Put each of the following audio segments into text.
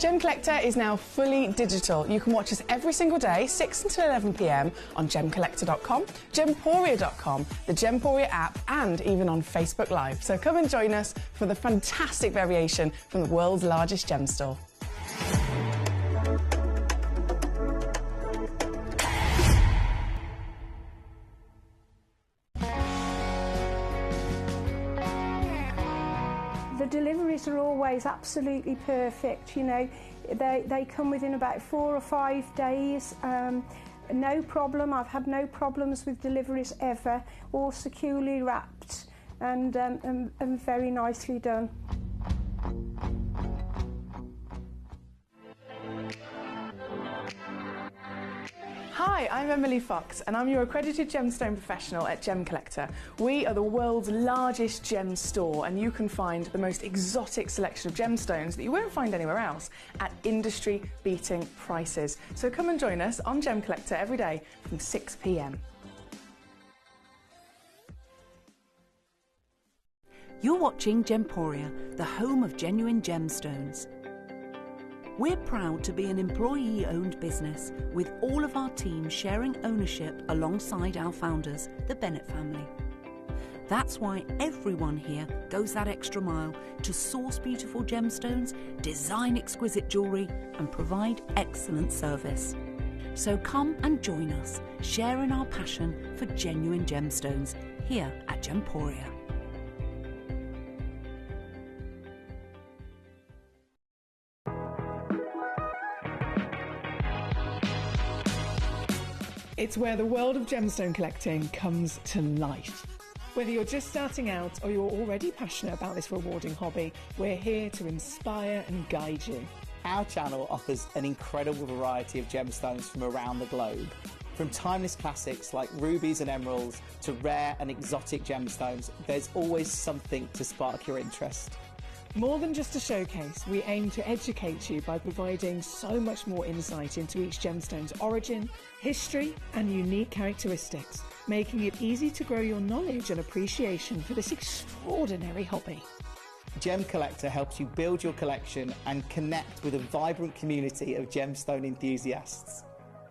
Gemcollector is now fully digital. You can watch us every single day, 6 until 11 p.m. on gemcollector.com, gemporia.com, the Gemporia app, and even on Facebook Live. So come and join us for the fantastic variation from the world's largest gem store. The deliveries are always absolutely perfect, you know. They come within about 4 or 5 days. No problem. I've had no problems with deliveries ever. All securely wrapped and very nicely done. Hi, I'm Emily Fox and I'm your accredited gemstone professional at Gemcollector. We are the world's largest gem store and you can find the most exotic selection of gemstones that you won't find anywhere else at industry-beating prices. So come and join us on Gemcollector every day from 6 p.m. You're watching Gemporia, the home of genuine gemstones. We're proud to be an employee-owned business with all of our team sharing ownership alongside our founders, the Bennett family. That's why everyone here goes that extra mile to source beautiful gemstones, design exquisite jewellery and provide excellent service. So come and join us, sharing our passion for genuine gemstones here at Gemporia. It's where the world of gemstone collecting comes to life. Whether you're just starting out or you're already passionate about this rewarding hobby, we're here to inspire and guide you. Our channel offers an incredible variety of gemstones from around the globe. From timeless classics like rubies and emeralds to rare and exotic gemstones, there's always something to spark your interest. More than just a showcase, we aim to educate you by providing so much more insight into each gemstone's origin, history and unique characteristics, making it easy to grow your knowledge and appreciation for this extraordinary hobby. Gemcollector helps you build your collection and connect with a vibrant community of gemstone enthusiasts.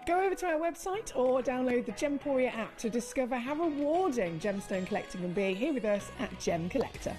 Go over to our website or download the Gemporia app to discover how rewarding gemstone collecting can be here with us at Gemcollector.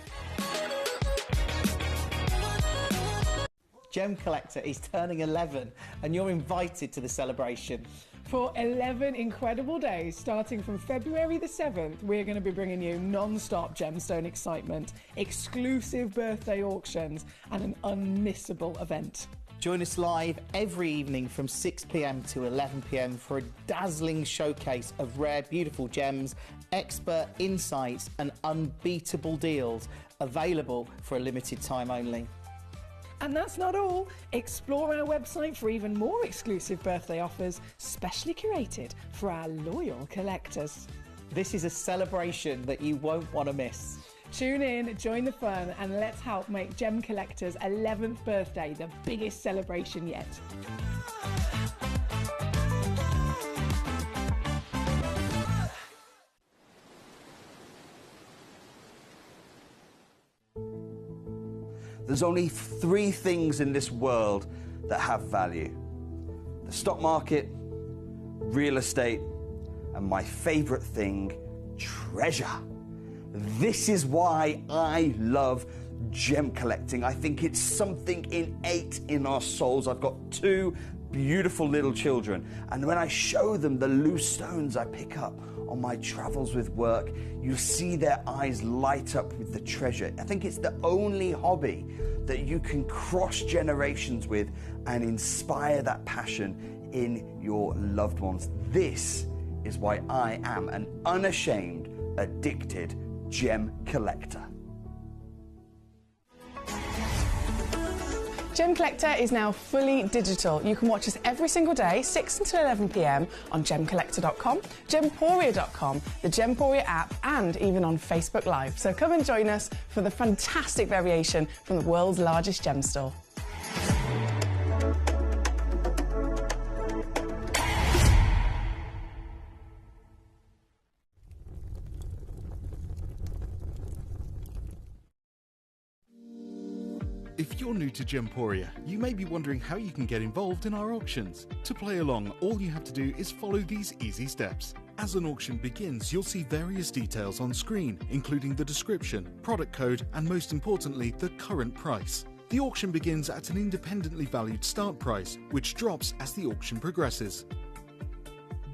Gemcollector is turning 11 and you're invited to the celebration. For 11 incredible days, starting from February the 7th, we're going to be bringing you non-stop gemstone excitement, exclusive birthday auctions and an unmissable event. Join us live every evening from 6 p.m. to 11 p.m. for a dazzling showcase of rare, beautiful gems, expert insights and unbeatable deals available for a limited time only. And that's not all. Explore our website for even more exclusive birthday offers, specially curated for our loyal collectors. This is a celebration that you won't want to miss. Tune in, join the fun, and let's help make Gemcollector's 11th birthday the biggest celebration yet. There's only 3 things in this world that have value: the stock market, real estate, and my favorite thing, treasure. This is why I love gem collecting. I think it's something innate in our souls. I've got 2 beautiful little children, and when I show them the loose stones I pick up on my travels with work, you see their eyes light up with the treasure. I think it's the only hobby that you can cross generations with and inspire that passion in your loved ones. This is why I am an unashamed, addicted gem collector. Gemcollector is now fully digital. You can watch us every single day, 6 until 11 p.m. on gemcollector.com, gemporia.com, the Gemporia app, and even on Facebook Live. So come and join us for the fantastic variation from the world's largest gem store. If you're new to Gemporia, you may be wondering how you can get involved in our auctions. To play along, all you have to do is follow these easy steps. As an auction begins, you'll see various details on screen, including the description, product code, and most importantly, the current price. The auction begins at an independently valued start price, which drops as the auction progresses.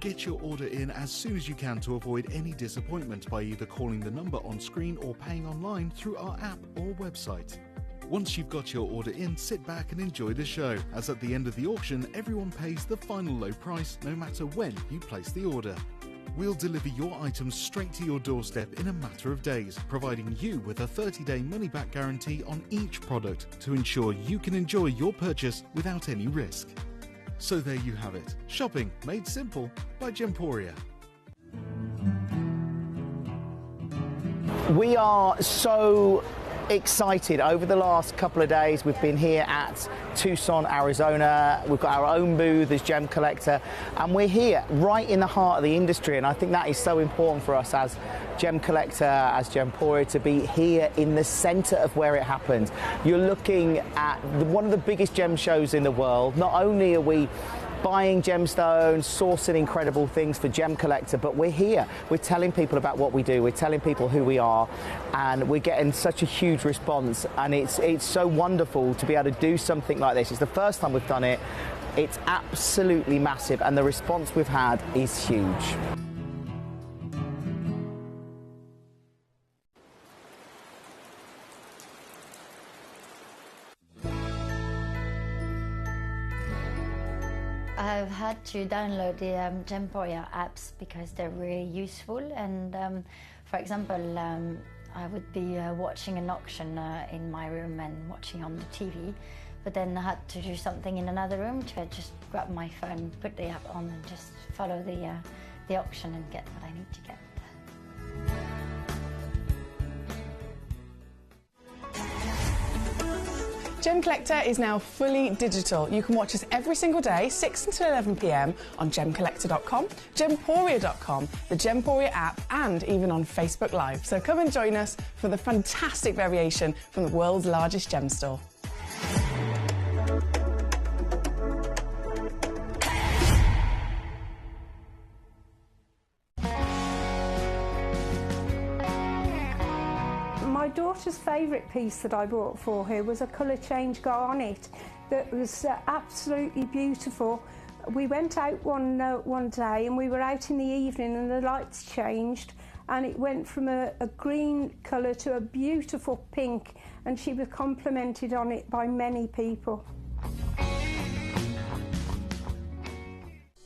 Get your order in as soon as you can to avoid any disappointment by either calling the number on screen or paying online through our app or website. Once you've got your order in, sit back and enjoy the show, as at the end of the auction, everyone pays the final low price no matter when you place the order. We'll deliver your items straight to your doorstep in a matter of days, providing you with a 30-day money-back guarantee on each product to ensure you can enjoy your purchase without any risk. So there you have it. Shopping made simple by Gemporia. We are so excited. Over the last couple of days, we've been here at Tucson, Arizona. We've got our own booth as Gemcollector, and we're here right in the heart of the industry, and I think that is so important for us as Gemcollector, as Gemporia, to be here in the centre of where it happens. You're looking at one of the biggest gem shows in the world. Not only are we buying gemstones, sourcing incredible things for Gemcollector, but we're here. We're telling people about what we do. We're telling people who we are, and we're getting such a huge response. And it's so wonderful to be able to do something like this. It's the first time we've done it. It's absolutely massive, and the response we've had is huge. I've had to download the Gemporia apps because they're really useful, and for example, I would be watching an auction in my room and watching on the TV, but then I had to do something in another room, to just grab my phone, put the app on and just follow the auction and get what I need to get. Gemcollector is now fully digital. You can watch us every single day, 6 until 11 p.m. on gemcollector.com, gemporia.com, the Gemporia app, and even on Facebook Live. So come and join us for the fantastic variation from the world's largest gem store. My daughter's favourite piece that I bought for her was a colour change garnet that was absolutely beautiful. We went out one day, and we were out in the evening, and the lights changed, and it went from a green colour to a beautiful pink, and she was complimented on it by many people.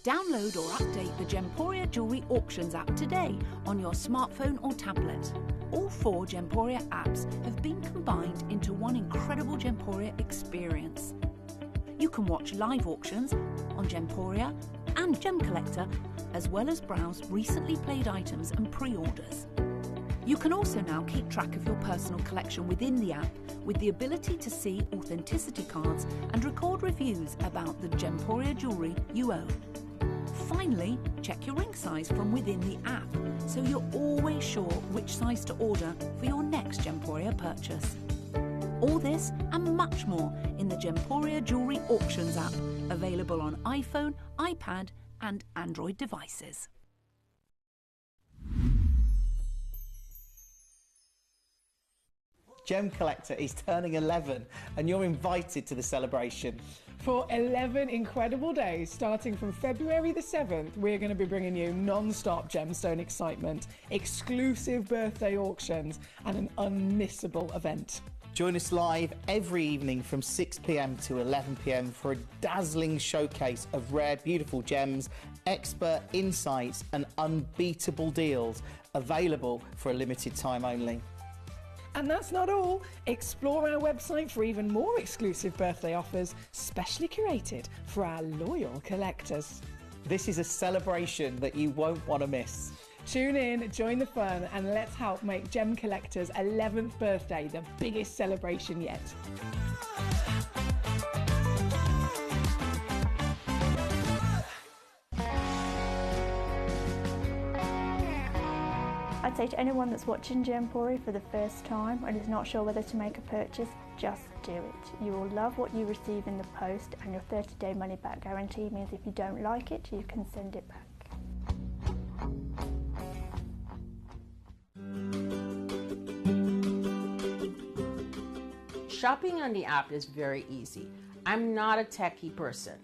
Download or update the Gemporia Jewellery Auctions app today on your smartphone or tablet. All 4 Gemporia apps have been combined into one incredible Gemporia experience. You can watch live auctions on Gemporia and Gemcollector, as well as browse recently played items and pre-orders. You can also now keep track of your personal collection within the app, with the ability to see authenticity cards and record reviews about the Gemporia jewellery you own. Finally, check your ring size from within the app, so you're always sure which size to order for your next Gemporia purchase. All this and much more in the Gemporia Jewellery Auctions app, available on iPhone, iPad and Android devices. Gemcollector is turning 11, and you're invited to the celebration. For 11 incredible days, starting from February the 7th, we're going to be bringing you non-stop gemstone excitement, exclusive birthday auctions, and an unmissable event. Join us live every evening from 6 p.m. to 11 p.m. for a dazzling showcase of rare, beautiful gems, expert insights, and unbeatable deals, available for a limited time only. And that's not all. Explore our website for even more exclusive birthday offers, specially curated for our loyal collectors. This is a celebration that you won't want to miss. Tune in, join the fun, and let's help make Gemcollector's 11th birthday the biggest celebration yet. I'd say to anyone that's watching Gemporia for the first time and is not sure whether to make a purchase, just do it. You will love what you receive in the post, and your 30-day money-back guarantee means if you don't like it, you can send it back. Shopping on the app is very easy. I'm not a techie person.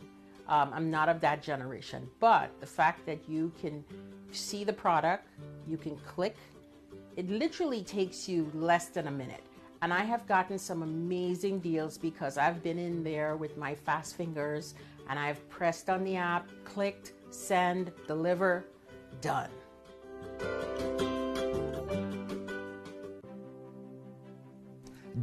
I'm not of that generation, but the fact that you can see the product, you can click, it literally takes you less than a minute. And I have gotten some amazing deals because I've been in there with my fast fingers and I've pressed on the app, clicked, send, deliver, done.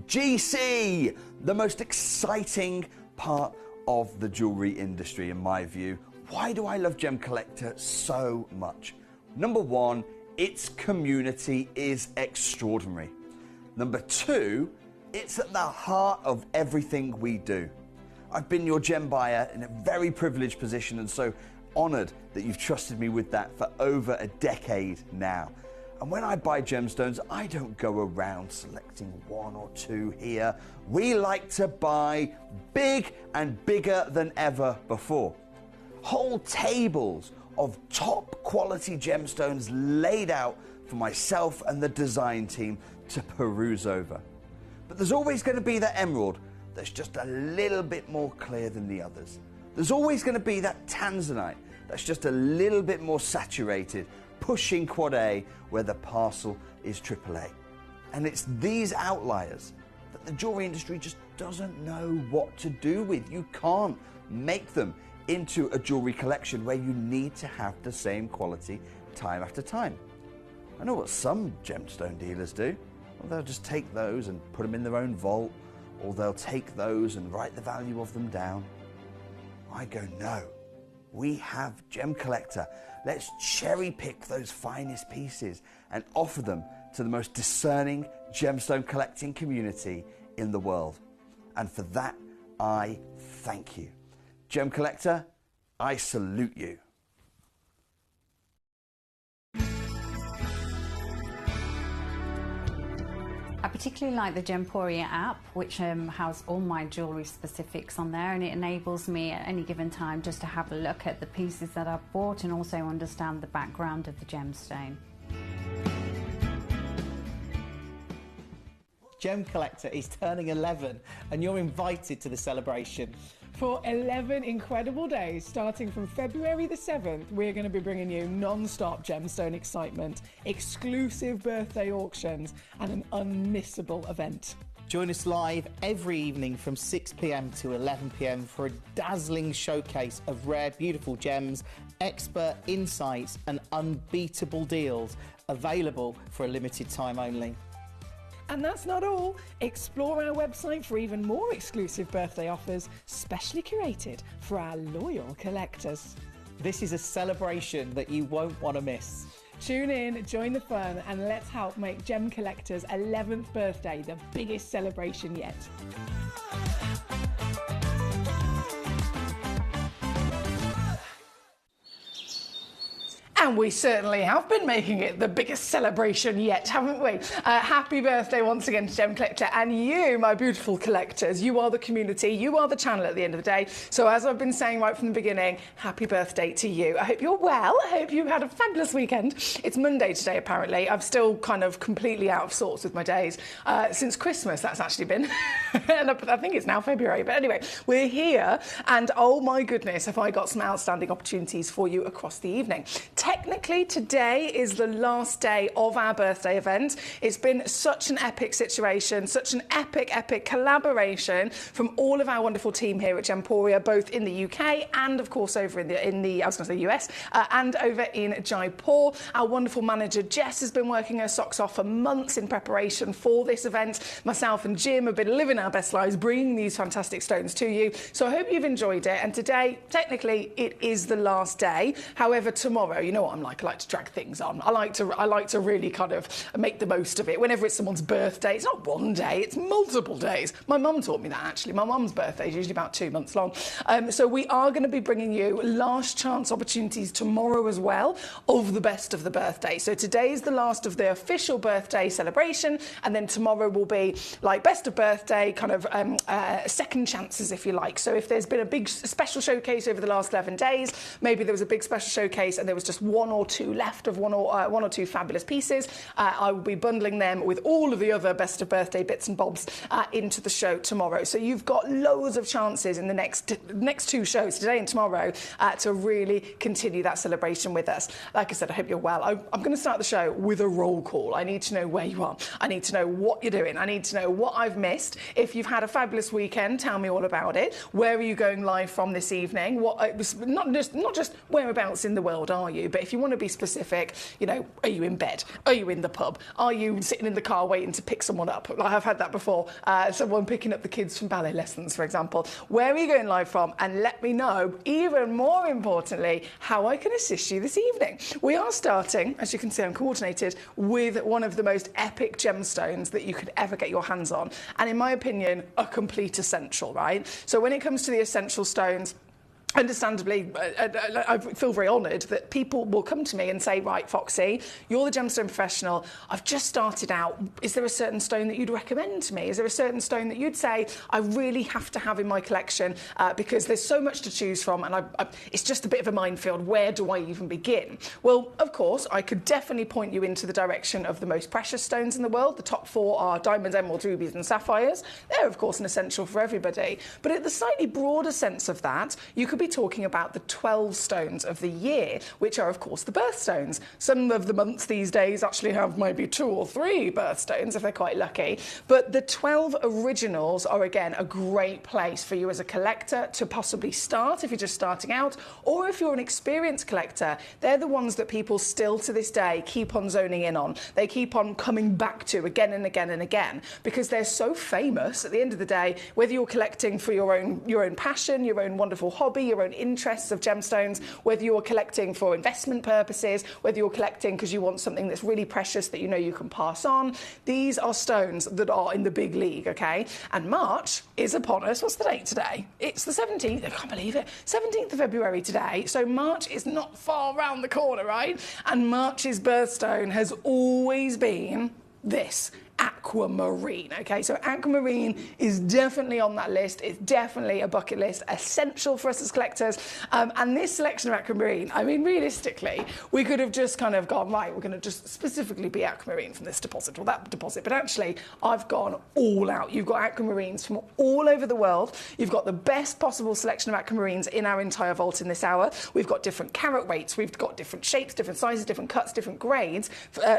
GC, the most exciting part of the jewellery industry in my view. Why do I love Gemcollector so much? Number one, its community is extraordinary. Number two, it's at the heart of everything we do. I've been your gem buyer in a very privileged position and so honoured that you've trusted me with that for over a decade now. And when I buy gemstones, I don't go around selecting one or two here. We like to buy big and bigger than ever before. Whole tables of top quality gemstones laid out for myself and the design team to peruse over. But there's always going to be that emerald that's just a little bit more clear than the others. There's always going to be that tanzanite that's just a little bit more saturated, pushing quad A where the parcel is AAA. And it's these outliers that the jewelry industry just doesn't know what to do with. You can't make them into a jewelry collection where you need to have the same quality time after time. I know what some gemstone dealers do. Well, they'll just take those and put them in their own vault, or they'll take those and write the value of them down. I go, no, we have Gemcollector. Let's cherry pick those finest pieces and offer them to the most discerning gemstone collecting community in the world. And for that, I thank you. Gemcollector, I salute you. I particularly like the Gemporia app, which has all my jewellery specifics on there, and it enables me at any given time just to have a look at the pieces that I've bought and also understand the background of the gemstone. Gemcollector is turning 11 and you're invited to the celebration. For 11 incredible days, starting from February the 7th, we're going to be bringing you non-stop gemstone excitement, exclusive birthday auctions, and an unmissable event. Join us live every evening from 6 p.m. to 11 p.m. for a dazzling showcase of rare, beautiful gems, expert insights, and unbeatable deals available for a limited time only. And that's not all. Explore our website for even more exclusive birthday offers, specially curated for our loyal collectors. This is a celebration that you won't want to miss. Tune in, join the fun, and let's help make Gemcollector's 11th birthday the biggest celebration yet. And we certainly have been making it the biggest celebration yet, haven't we? Happy birthday once again to Gemcollector, and you, my beautiful collectors. You are the community, you are the channel at the end of the day. So as I've been saying right from the beginning, happy birthday to you. I hope you're well. I hope you had a fabulous weekend. It's Monday today, apparently. I'm still kind of completely out of sorts with my days. Since Christmas, that's actually been. And I think it's now February. But anyway, we're here, and oh my goodness, have I got some outstanding opportunities for you across the evening. Technically, today is the last day of our birthday event. It's been such an epic situation, such an epic collaboration from all of our wonderful team here at Gemporia, both in the UK and, of course, over in the I was going to say US, and over in Jaipur. Our wonderful manager Jess has been working her socks off for months in preparation for this event. Myself and Jim have been living our best lives, bringing these fantastic stones to you. So I hope you've enjoyed it. And today, technically, it is the last day. However, tomorrow, you know what I'm like. I like to drag things on. I like to really kind of make the most of it. Whenever it's someone's birthday, it's not one day, it's multiple days. My mum taught me that, actually. My mum's birthday is usually about 2 months long. So we are going to be bringing you last chance opportunities tomorrow as well of the best of the birthday. So today is the last of the official birthday celebration, and then tomorrow will be like best of birthday, kind of second chances, if you like. So if there's been a big special showcase over the last 11 days, maybe there was a big special showcase and there was just one or two left of one or two fabulous pieces, I will be bundling them with all of the other best of birthday bits and bobs into the show tomorrow. So you've got loads of chances in the next two shows, today and tomorrow, to really continue that celebration with us. Like I said, I hope you're well. I'm going to start the show with a roll call. I need to know where you are. I need to know what you're doing. I need to know what I've missed. If you've had a fabulous weekend, tell me all about it. Where are you going live from this evening? What it was not just whereabouts in the world are you, but if you want to be specific, you know, are you in bed? Are you in the pub? Are you sitting in the car waiting to pick someone up? Like I've had that before. Someone picking up the kids from ballet lessons, for example. Where are you going live from? And let me know, even more importantly, how I can assist you this evening. We are starting, as you can see, I'm coordinated with one of the most epic gemstones that you could ever get your hands on. And in my opinion, a complete essential, right? So when it comes to the essential stones, understandably, I feel very honoured that people will come to me and say, right, Foxy, you're the gemstone professional. I've just started out. Is there a certain stone that you'd recommend to me? Is there a certain stone that you'd say I really have to have in my collection because there's so much to choose from and it's just a bit of a minefield. Where do I even begin? Well, of course, I could definitely point you into the direction of the most precious stones in the world. The top 4 are diamonds, emeralds, rubies and sapphires. They're, of course, an essential for everybody. But at the slightly broader sense of that, you could be talking about the 12 stones of the year, which are, of course, the birthstones. Some of the months these days actually have maybe 2 or 3 birthstones if they're quite lucky. But the 12 originals are, again, a great place for you as a collector to possibly start if you're just starting out, or if you're an experienced collector, they're the ones that people still to this day keep on zoning in on. They keep on coming back to again and again and again because they're so famous. At the end of the day, whether you're collecting for your own passion, your own wonderful hobby, your own interests of gemstones, whether you're collecting for investment purposes, whether you're collecting because you want something that's really precious that you know you can pass on, these are stones that are in the big league, okay? And March is upon us. What's the date today? It's the 17th. I can't believe it. 17th of February today. So March is not far around the corner, right? And March's birthstone has always been this. Aquamarine. Okay, so aquamarine is definitely on that list. It's definitely a bucket list, essential for us as collectors. And this selection of aquamarine, I mean, realistically, we could have just kind of gone, right, we're going to just specifically be aquamarine from this deposit or that deposit. But actually, I've gone all out. You've got aquamarines from all over the world. You've got the best possible selection of aquamarines in our entire vault in this hour. We've got different carat weights. We've got different shapes, different sizes, different cuts, different grades.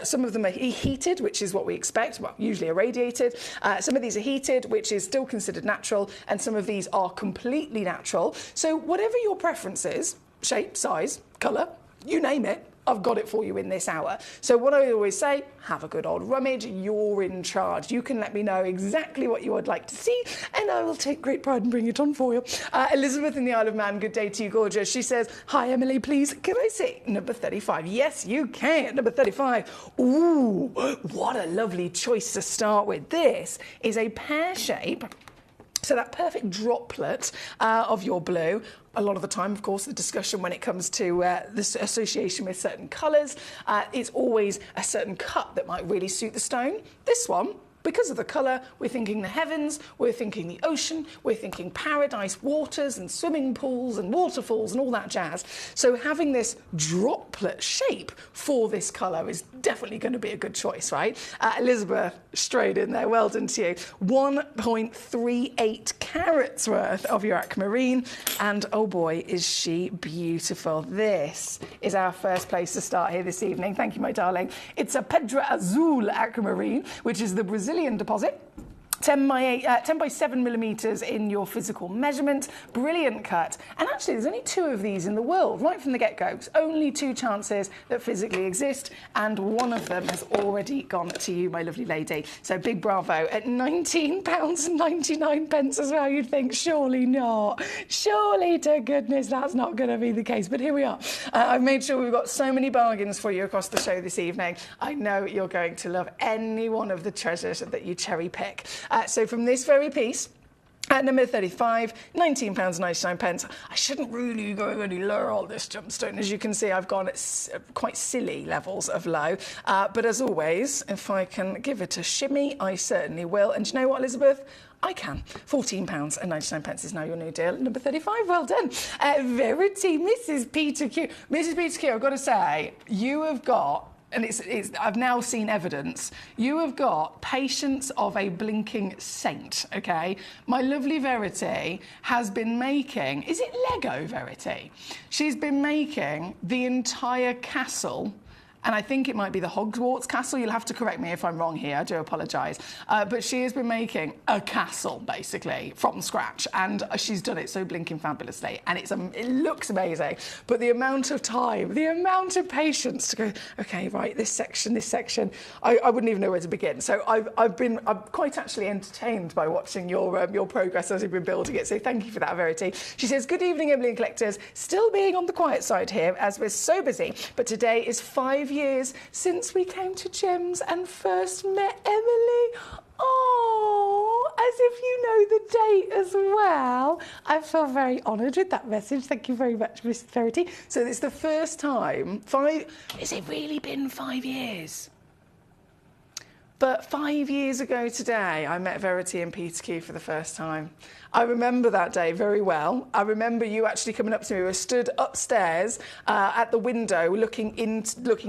Some of them are heated, which is what we expect. Well, usually irradiated. Some of these are heated, which is still considered natural, and some of these are completely natural. So whatever your preference is, shape, size, colour, you name it, I've got it for you in this hour. So what I always say, have a good old rummage, you're in charge. You can let me know exactly what you would like to see, and I will take great pride in bringing it on for you. Elizabeth in the Isle of Man, good day to you, gorgeous. She says, hi, Emily, please, can I say number 35? Yes, you can, number 35. Ooh, what a lovely choice to start with. This is a pear shape. So that perfect droplet of your blue. A lot of the time, of course, the discussion when it comes to this association with certain colours, it's always a certain cut that might really suit the stone. This one, because of the colour, we're thinking the heavens, we're thinking the ocean, we're thinking paradise waters and swimming pools and waterfalls and all that jazz. So having this droplet shape for this colour is definitely going to be a good choice, right? Elizabeth, straight in there, well done to you. 1.38 carats worth of your aquamarine, and oh boy, is she beautiful. This is our first place to start here this evening. Thank you, my darling. It's a Pedra Azul aquamarine, which is the Brazilian deposit. 10 by 7 millimetres in your physical measurement, brilliant cut. And actually there's only 2 of these in the world, right from the get-go. It's only 2 chances that physically exist, and one of them has already gone to you, my lovely lady. So big bravo. At £19.99 as well, you'd think, surely not. Surely to goodness that's not going to be the case, but here we are. I've made sure we've got so many bargains for you across the show this evening. I know you're going to love any one of the treasures that you cherry pick. So from this very piece, at number 35, £19.99. I shouldn't really go any lower on this gemstone. As you can see, I've gone at quite silly levels of low. But as always, if I can give it a shimmy, I certainly will. And do you know what, Elizabeth? I can. £14.99 is now your new deal. Number 35, well done. Verity, Mrs. Peter Q. Mrs. Peter Q, I've got to say, you have got... And I've now seen evidence. You have got patience of a blinking saint, OK? My lovely Verity has been making... Is it Lego, Verity? She's been making the entire castle... And I think it might be the Hogwarts castle. You'll have to correct me if I'm wrong here. I do apologise. But she has been making a castle, basically, from scratch. And she's done it so blinking fabulously. And it looks amazing. But the amount of time, the amount of patience to go, OK, right, this section, I wouldn't even know where to begin. So I'm quite actually entertained by watching your progress as you've been building it. So thank you for that, Verity. She says, good evening, Emily and Collectors. Still being on the quiet side here, as we're so busy. But today is 5 years since we came to Gems and first met Emily. Oh, as if you know the date as well. I feel very honoured with that message. Thank you very much, Miss Verity. So it's the first time. Has it really been 5 years? But 5 years ago today, I met Verity and Peter Q for the first time. I remember that day very well. I remember you actually coming up to me. We were stood upstairs at the window looking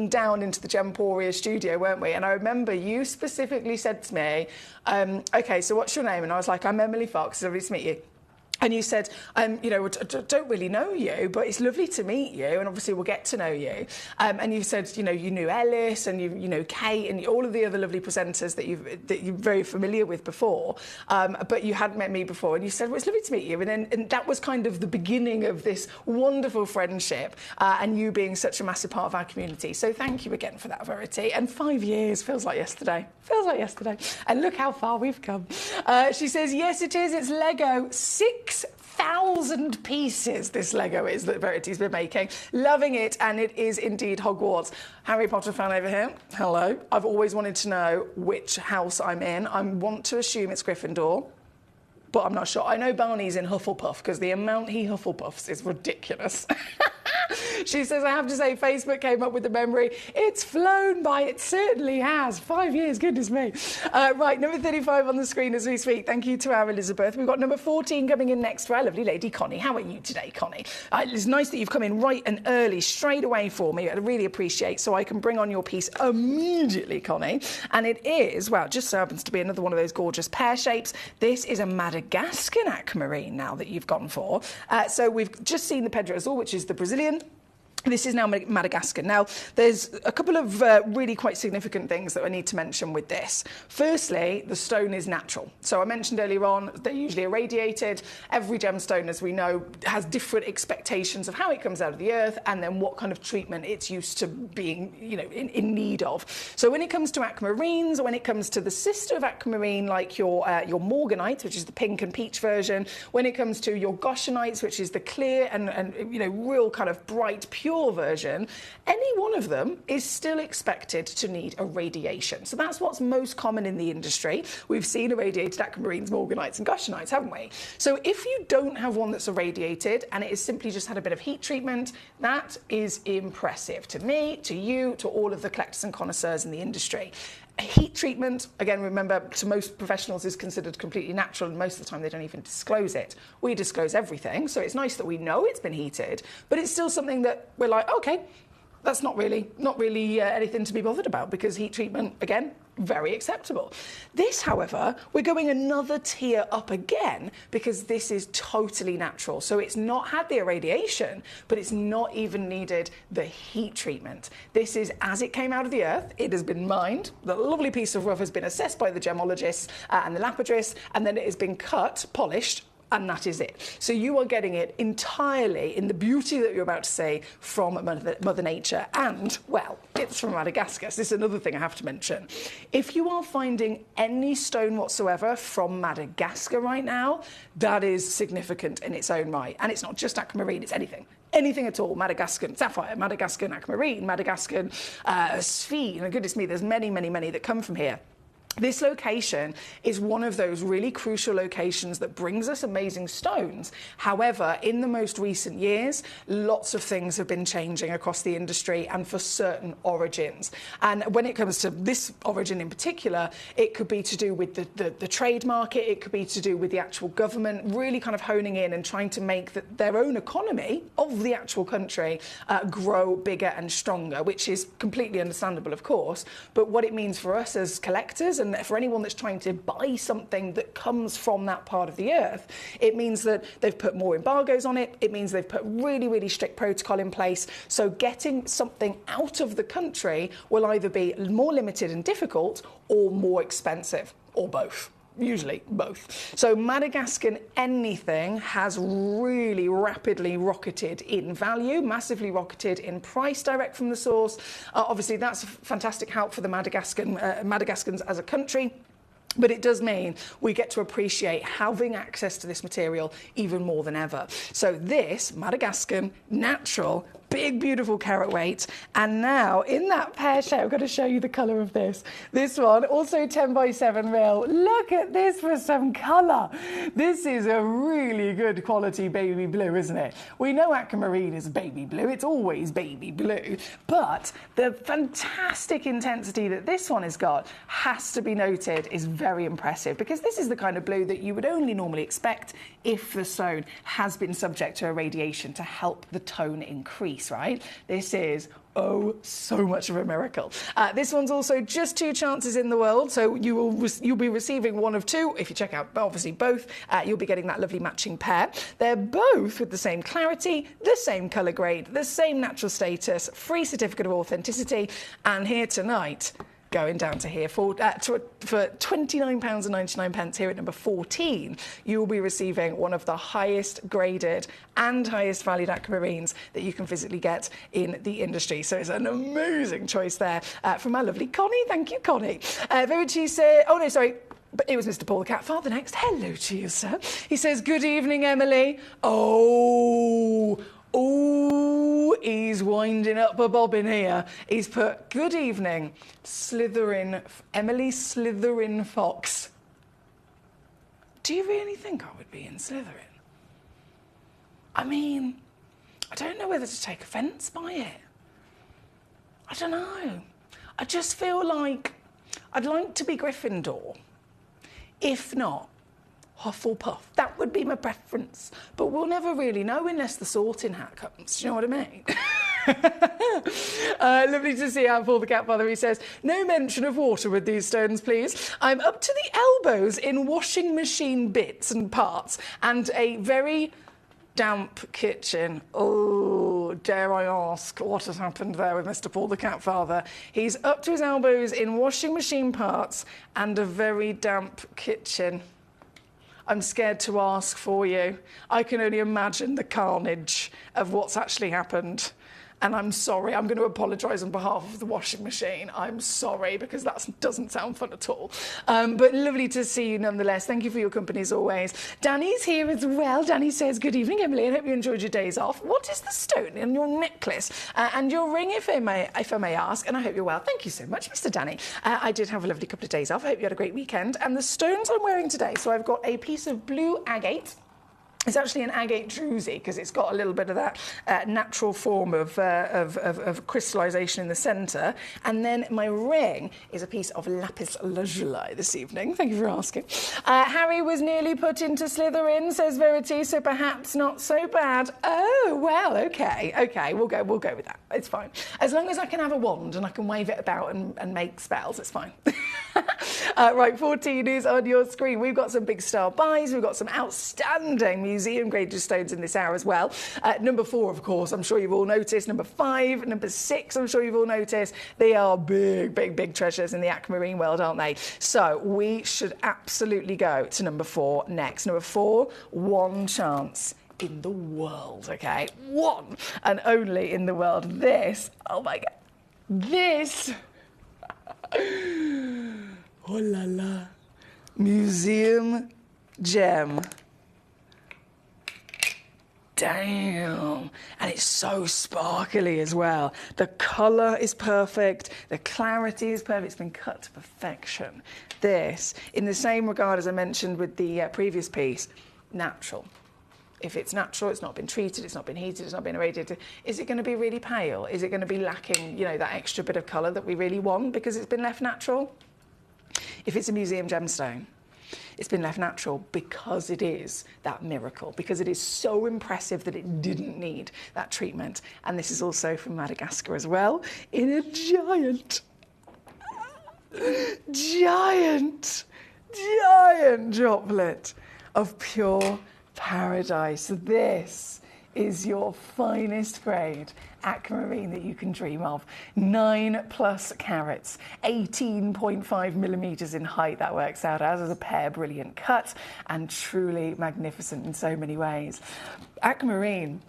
down into the Gemporia studio, weren't we? And I remember you specifically said to me, OK, so what's your name? And I was like, I'm Emily Fox. It's lovely to meet you. And you said, you know, don't really know you, but it's lovely to meet you, and obviously we'll get to know you. And you said, you know, you knew Ellis and you know Kate and all of the other lovely presenters that you're very familiar with before, but you hadn't met me before. And you said, well, it's lovely to meet you. And that was kind of the beginning of this wonderful friendship, and you being such a massive part of our community. So thank you again for that, Verity. And 5 years feels like yesterday. Feels like yesterday. And look how far we've come. She says, yes, it is. It's Lego. 6,000 pieces this Lego is that Verity's been making. Loving it, and it is indeed Hogwarts. Harry Potter fan over here. Hello. I've always wanted to know which house I'm in. I want to assume it's Gryffindor, but I'm not sure. I know Barney's in Hufflepuff because the amount he Hufflepuffs is ridiculous. She says, I have to say, Facebook came up with the memory. It's flown by. It certainly has. 5 years, goodness me. Right, number 35 on the screen as we speak. Thank you to our Elizabeth. We've got number 14 coming in next to our lovely lady, Connie. How are you today, Connie? It's nice that you've come in right and early, straight away for me. I really appreciate, so I can bring on your piece immediately, Connie. And it is, well, just so happens to be another one of those gorgeous pear shapes. This is a Madagascar aquamarine now that you've gone for. So we've just seen the Pedro Azul, which is the Brazilian. This is now Madagascar. Now, there's a couple of really quite significant things that I need to mention with this. Firstly, the stone is natural. So I mentioned earlier on, they're usually irradiated. Every gemstone, as we know, has different expectations of how it comes out of the earth and then what kind of treatment it's used to being, you know, in need of. So when it comes to aquamarines, or when it comes to the sister of aquamarine, like your morganite, which is the pink and peach version, when it comes to your goshenite, which is the clear and you know, real kind of bright, pure version, any one of them is still expected to need irradiation. So that's what's most common in the industry. We've seen irradiated aquamarines, morganites and goshenites, haven't we? So if you don't have one that's irradiated and it has simply just had a bit of heat treatment, that is impressive to me, to you, to all of the collectors and connoisseurs in the industry. Heat treatment, again, remember, to most professionals is considered completely natural, and most of the time they don't even disclose it. We disclose everything, so it's nice that we know it's been heated, but it's still something that we're like, OK, that's not really anything to be bothered about, because heat treatment, again, very acceptable. This, however, we're going another tier up again because this is totally natural. So it's not had the irradiation, but it's not even needed the heat treatment. This is as it came out of the earth. It has been mined. The lovely piece of rough has been assessed by the gemologists and the lapidarists, and then it has been cut, polished, and that is it. So you are getting it entirely in the beauty that you're about to say from Mother Nature. And, well, it's from Madagascar. So this is another thing I have to mention. If you are finding any stone whatsoever from Madagascar right now, that is significant in its own right. And it's not just aquamarine, it's anything. Anything at all, Madagascan sapphire, Madagascan aquamarine, Madagascan sphene. And goodness me, there's many, many, many that come from here. This location is one of those really crucial locations that brings us amazing stones. However, in the most recent years, lots of things have been changing across the industry and for certain origins. And when it comes to this origin in particular, it could be to do with the trade market, it could be to do with the actual government really kind of honing in and trying to make their own economy of the actual country grow bigger and stronger, which is completely understandable, of course. But what it means for us as collectors and for anyone that's trying to buy something that comes from that part of the earth, it means that they've put more embargoes on it. It means they've put really, really strict protocol in place. So getting something out of the country will either be more limited and difficult or more expensive, or both. Usually both. So Madagascan anything has really rapidly rocketed in value, massively rocketed in price direct from the source. Obviously, that's a fantastic help for the Madagascans as a country. But it does mean we get to appreciate having access to this material even more than ever. So this, Madagascan, natural, big, beautiful carat weight. And now, in that pear shape, I've got to show you the colour of this. This one, also 10 by 7 mil. Look at this for some colour. This is a really good quality baby blue, isn't it? We know aquamarine is baby blue. It's always baby blue. But the fantastic intensity that this one has got has to be noted is very impressive, because this is the kind of blue that you would only normally expect if the stone has been subject to irradiation to help the tone increase, right? This is so much of a miracle. This one's also just 2 chances in the world, so you'll be receiving one of 2. If you check out obviously both, you'll be getting that lovely matching pair. They're both with the same clarity, the same colour grade, the same natural status, free certificate of authenticity, and here tonight, going down to here for £29.99 here at number 14, you will be receiving one of the highest graded and highest valued aquamarines that you can physically get in the industry. So it's an amazing choice there from our lovely Connie. Thank you, Connie. Verici said, oh no, sorry. But it was Mr. Paul the Cat Father next. Hello to you, sir. He says, good evening, Emily. Oh, he's winding up a bobbin here. He's put, good evening, Emily Slytherin Fox. Do you really think I would be in Slytherin? I mean, I don't know whether to take offence by it. I don't know. I just feel like I'd like to be Gryffindor. If not, Hufflepuff. That would be my preference. But we'll never really know unless the sorting hat comes. Do you know what I mean? Lovely to see how Paul the Cat Father, he says, no mention of water with these stones, please. I'm up to the elbows in washing machine bits and parts and a very damp kitchen. Oh, dare I ask what has happened there with Mr. Paul the Cat Father? He's up to his elbows in washing machine parts and a very damp kitchen. I'm scared to ask for you. I can only imagine the carnage of what's actually happened. And I'm sorry, I'm going to apologise on behalf of the washing machine. I'm sorry, because that doesn't sound fun at all. But lovely to see you nonetheless. Thank you for your company as always. Danny's here as well. Danny says, good evening, Emily, and hope you enjoyed your days off. What is the stone in your necklace and your ring, if I may ask? And I hope you're well. Thank you so much, Mr. Danny. I did have a lovely couple of days off. I hope you had a great weekend. And the stones I'm wearing today, so I've got a piece of blue agate. It's actually an agate druzy because it's got a little bit of that natural form of crystallisation in the centre. And then my ring is a piece of lapis lazuli this evening. Thank you for asking. Harry was nearly put into Slytherin, says Verity, so perhaps not so bad. Oh, well, OK, we'll go with that. It's fine. As long as I can have a wand and I can wave it about and make spells, it's fine. Right, 14 is on your screen. We've got some big star buys. We've got some outstanding museum-graded stones in this hour as well. Number 4, of course, I'm sure you've all noticed. Number 5, number 6, I'm sure you've all noticed. They are big, big, big treasures in the aquamarine world, aren't they? So we should absolutely go to number 4 next. Number 4, one chance in the world, okay? One and only in the world. This, oh my God, this... Oh la la. Museum gem. Damn. And it's so sparkly as well. The colour is perfect. The clarity is perfect. It's been cut to perfection. This, in the same regard as I mentioned with the previous piece, natural. If it's natural, it's not been treated, it's not been heated, it's not been irradiated, is it going to be really pale? Is it going to be lacking, you know, that extra bit of colour that we really want because it's been left natural? If it's a museum gemstone, it's been left natural because it is that miracle, because it is so impressive that it didn't need that treatment. And this is also from Madagascar as well, in a giant droplet of pure paradise. This is your finest grade aquamarine that you can dream of. 9+ carats, 18.5 millimeters in height. That works out as a pear brilliant cut and truly magnificent in so many ways. Aquamarine,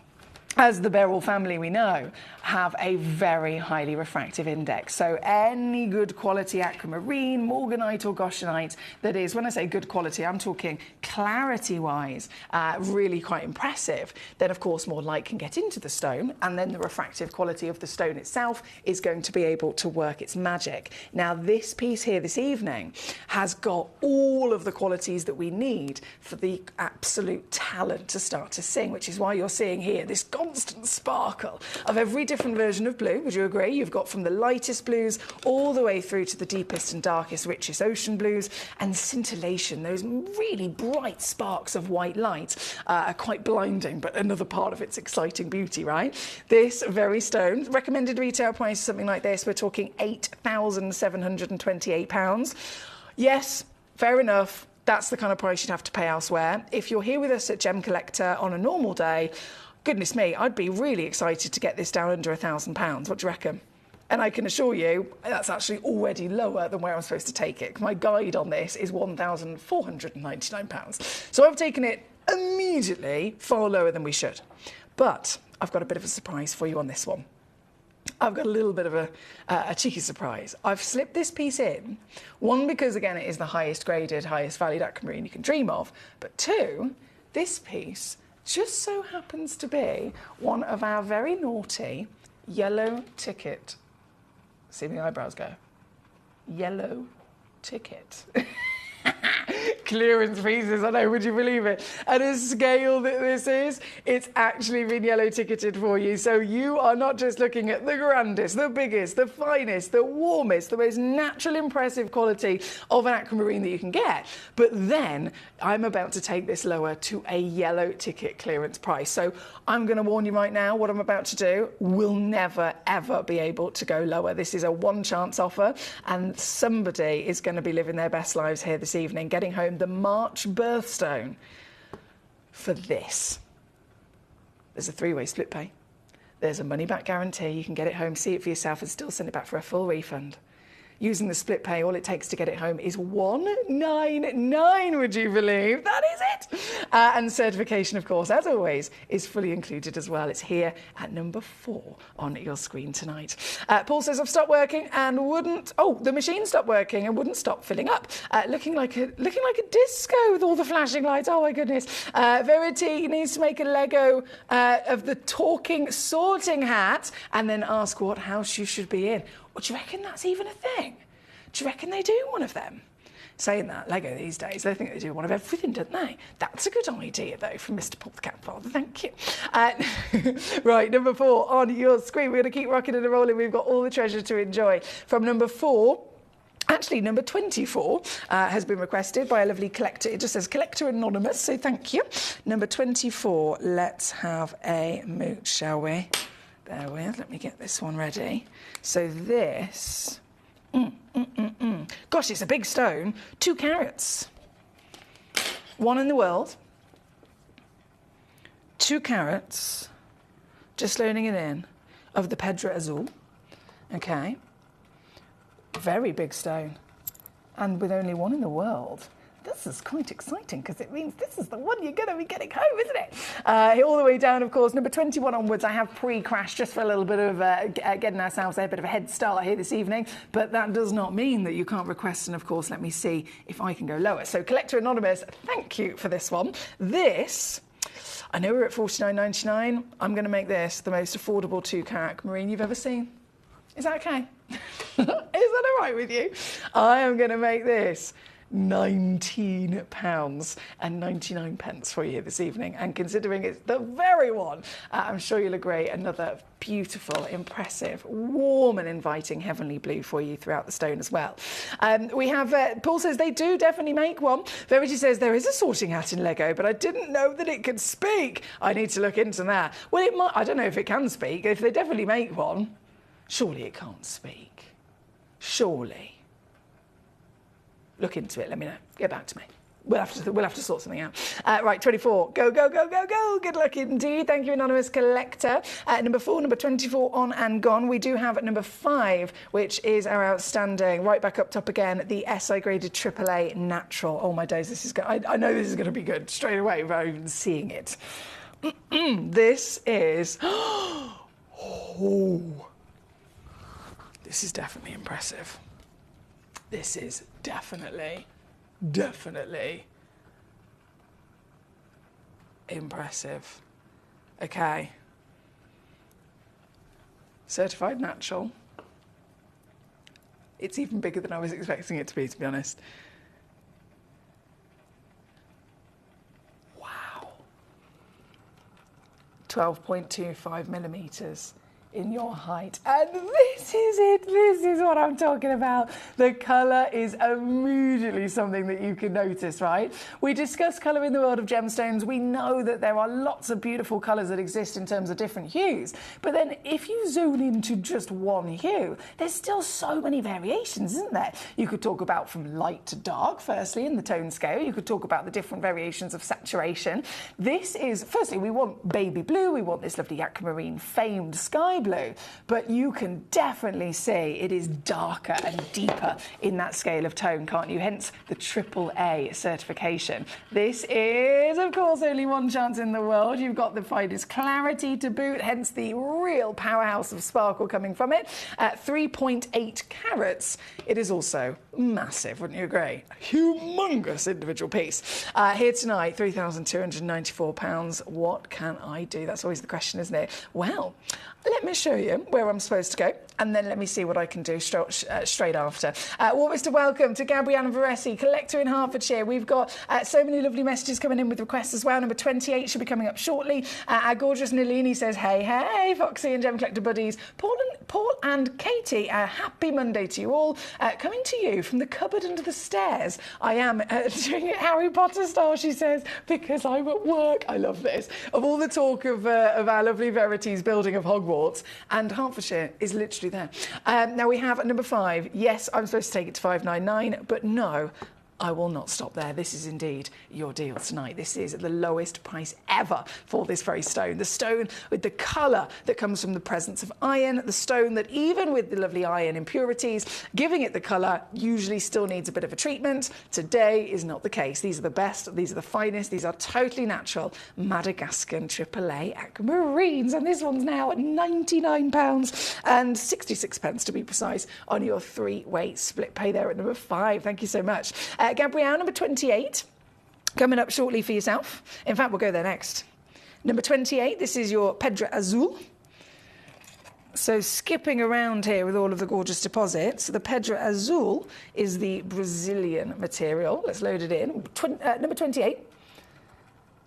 as the Beryl family we know, have a very highly refractive index. So any good quality aquamarine, morganite or goshenite, that is, when I say good quality, I'm talking clarity-wise, really quite impressive, then of course more light can get into the stone, and then the refractive quality of the stone itself is going to be able to work its magic. Now this piece here this evening has got all of the qualities that we need for the absolute talent to start to sing, which is why you're seeing here this constant sparkle of every different version of blue. Would you agree? You've got from the lightest blues all the way through to the deepest and darkest, richest ocean blues, and scintillation, those really bright sparks of white light are quite blinding, but another part of its exciting beauty, right? This very stone, recommended retail price, something like this, we're talking £8,728. Yes, fair enough. That's the kind of price you'd have to pay elsewhere. If you're here with us at Gemcollector on a normal day, goodness me, I'd be really excited to get this down under £1,000. What do you reckon? And I can assure you, that's actually already lower than where I'm supposed to take it. My guide on this is £1,499. So I've taken it immediately far lower than we should. But I've got a bit of a surprise for you on this one. I've got a little bit of a cheeky surprise. I've slipped this piece in, one, because again it is the highest graded, highest valued aquamarine you can dream of, but two, this piece just so happens to be one of our very naughty yellow ticket. See my eyebrows go. Yellow ticket. Clearance pieces, I know, would you believe it? At a scale that this is, it's actually been yellow ticketed for you. So you are not just looking at the grandest, the biggest, the finest, the warmest, the most natural, impressive quality of an aquamarine that you can get. But then I'm about to take this lower to a yellow ticket clearance price. So I'm going to warn you right now, what I'm about to do will never, ever be able to go lower. This is a one chance offer, and somebody is going to be living their best lives here this evening, getting home the March birthstone for this. There's a 3-way split pay. There's a money-back guarantee. You can get it home, see it for yourself, and still send it back for a full refund. Using the split pay, all it takes to get it home is $199, would you believe? That is it. And certification, of course, as always, is fully included as well. It's here at number 4 on your screen tonight. Paul says, I've stopped working and wouldn't... Oh, the machine stopped working and wouldn't stop filling up. Looking like a disco with all the flashing lights. Oh, my goodness. Verity needs to make a Lego of the talking sorting hat and then ask what house you should be in. Well, do you reckon that's even a thing? Do you reckon they do one of them? Saying that, Lego these days, they think they do one of everything, don't they? That's a good idea, though, from Mr. Paul the Cat Father. Thank you. Right, number 4 on your screen. We're going to keep rocking and rolling. We've got all the treasure to enjoy. From number 4... Actually, number 24 has been requested by a lovely collector. It just says Collector Anonymous, so thank you. Number 24, let's have a mooch, shall we? Bear with, let me get this one ready. So this, Gosh, it's a big stone. 2 carats. 1 in the world. 2 carats. Just loading it in. Of the Pedra Azul. Okay. Very big stone. And with only 1 in the world. This is quite exciting because it means this is the one you're going to be getting home, isn't it? All the way down, of course, number 21 onwards, I have pre-crashed just for a little bit of getting ourselves a bit of a head start here this evening. But that does not mean that you can't request. And, of course, let me see if I can go lower. So, Collector Anonymous, thank you for this one. This, I know we're at $49.99. I'm going to make this the most affordable 2-carat marine you've ever seen. Is that okay? Is that all right with you? I am going to make this £19.99 for you this evening, and considering it's the very one, I'm sure you'll agree, another beautiful, impressive, warm and inviting heavenly blue for you throughout the stone as well. We have, Paul says they do definitely make one. Verity says there is a sorting hat in Lego, but I didn't know that it could speak. I need to look into that. Well, it might, I don't know if it can speak. If they definitely make one, surely it can't speak. Surely. Look into it, let me know. Get back to me. We'll have to sort something out. Right, 24. Go, go, go, go, go. Good luck indeed. Thank you, Anonymous Collector. Number 4, number 24 on and gone. We do have at number 5, which is our outstanding, right back up top again, the SI graded AAA Natural. Oh my days, this is good. I know this is going to be good straight away without even seeing it. This is... Oh, this is definitely impressive. This is definitely impressive. Okay. Certified natural. It's even bigger than I was expecting it to be honest. Wow. 12.25 millimeters. In your height. And this is it. This is what I'm talking about. The colour is immediately something that you can notice, right? We discuss colour in the world of gemstones. We know that there are lots of beautiful colours that exist in terms of different hues. But then if you zoom into just one hue, there's still so many variations, isn't there? You could talk about from light to dark, firstly, in the tone scale. You could talk about the different variations of saturation. This is, firstly, we want baby blue. We want this lovely aquamarine famed sky blue, but you can definitely see it is darker and deeper in that scale of tone, can't you? Hence the AAA certification. This is, of course, only one chance in the world. You've got the finest clarity to boot, hence the real powerhouse of sparkle coming from it. At 3.8 carats, it is also massive, wouldn't you agree? A humongous individual piece. Here tonight, £3,294. What can I do? That's always the question, isn't it? Well, let me show you where I'm supposed to go, and then let me see what I can do straight after. Warmest of welcome to Gabriella Varesi, Collector in Hertfordshire. We've got so many lovely messages coming in with requests as well. Number 28 should be coming up shortly. Our gorgeous Nalini says, hey, hey, Foxy and Gem Collector buddies. Paul and Katie, happy Monday to you all. Coming to you from the cupboard under the stairs. I am doing it Harry Potter style, she says, because I'm at work. I love this. Of all the talk of our lovely Verity's building of Hogwarts, and Hertfordshire is literally there. Now we have at number 5. Yes, I'm supposed to take it to $5.99, but no, I will not stop there. This is indeed your deal tonight. This is the lowest price ever for this very stone. The stone with the colour that comes from the presence of iron. The stone that, even with the lovely iron impurities, giving it the colour, usually still needs a bit of a treatment. Today is not the case. These are the best. These are the finest. These are totally natural Madagascan AAA aquamarines. And this one's now at £99.66 to be precise on your 3-way split pay there at number 5. Thank you so much. Gabrielle, number 28, coming up shortly for yourself. In fact, we'll go there next. Number 28, this is your Pedra Azul. So skipping around here with all of the gorgeous deposits, the Pedra Azul is the Brazilian material. Let's load it in. Number 28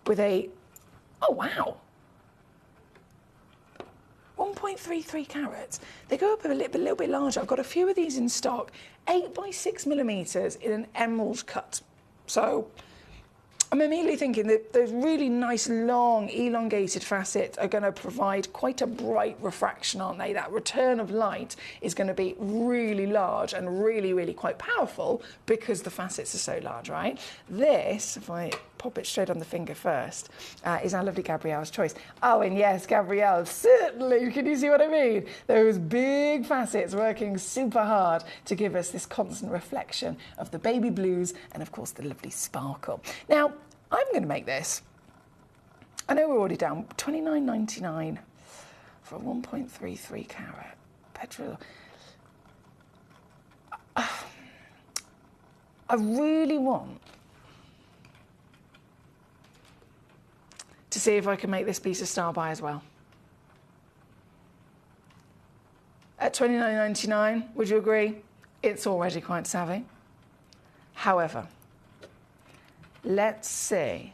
with a, oh wow, 1.33 carats. They go up a little bit larger. I've got a few of these in stock. 8 by 6 millimeters in an emerald cut. So I'm immediately thinking that those really nice, long, elongated facets are going to provide quite a bright refraction, aren't they? That return of light is going to be really large and really, really quite powerful because the facets are so large, right? This, if I pop it straight on the finger first, is our lovely Gabrielle's choice. Oh, and yes, Gabrielle, certainly. Can you see what I mean? Those big facets working super hard to give us this constant reflection of the baby blues and, of course, the lovely sparkle. Now, I'm going to make this. I know we're already down $29.99 for a 1.33 carat petrol. I really want to see if I can make this piece a star buy as well. At $29.99, would you agree? It's already quite savvy. However, let's see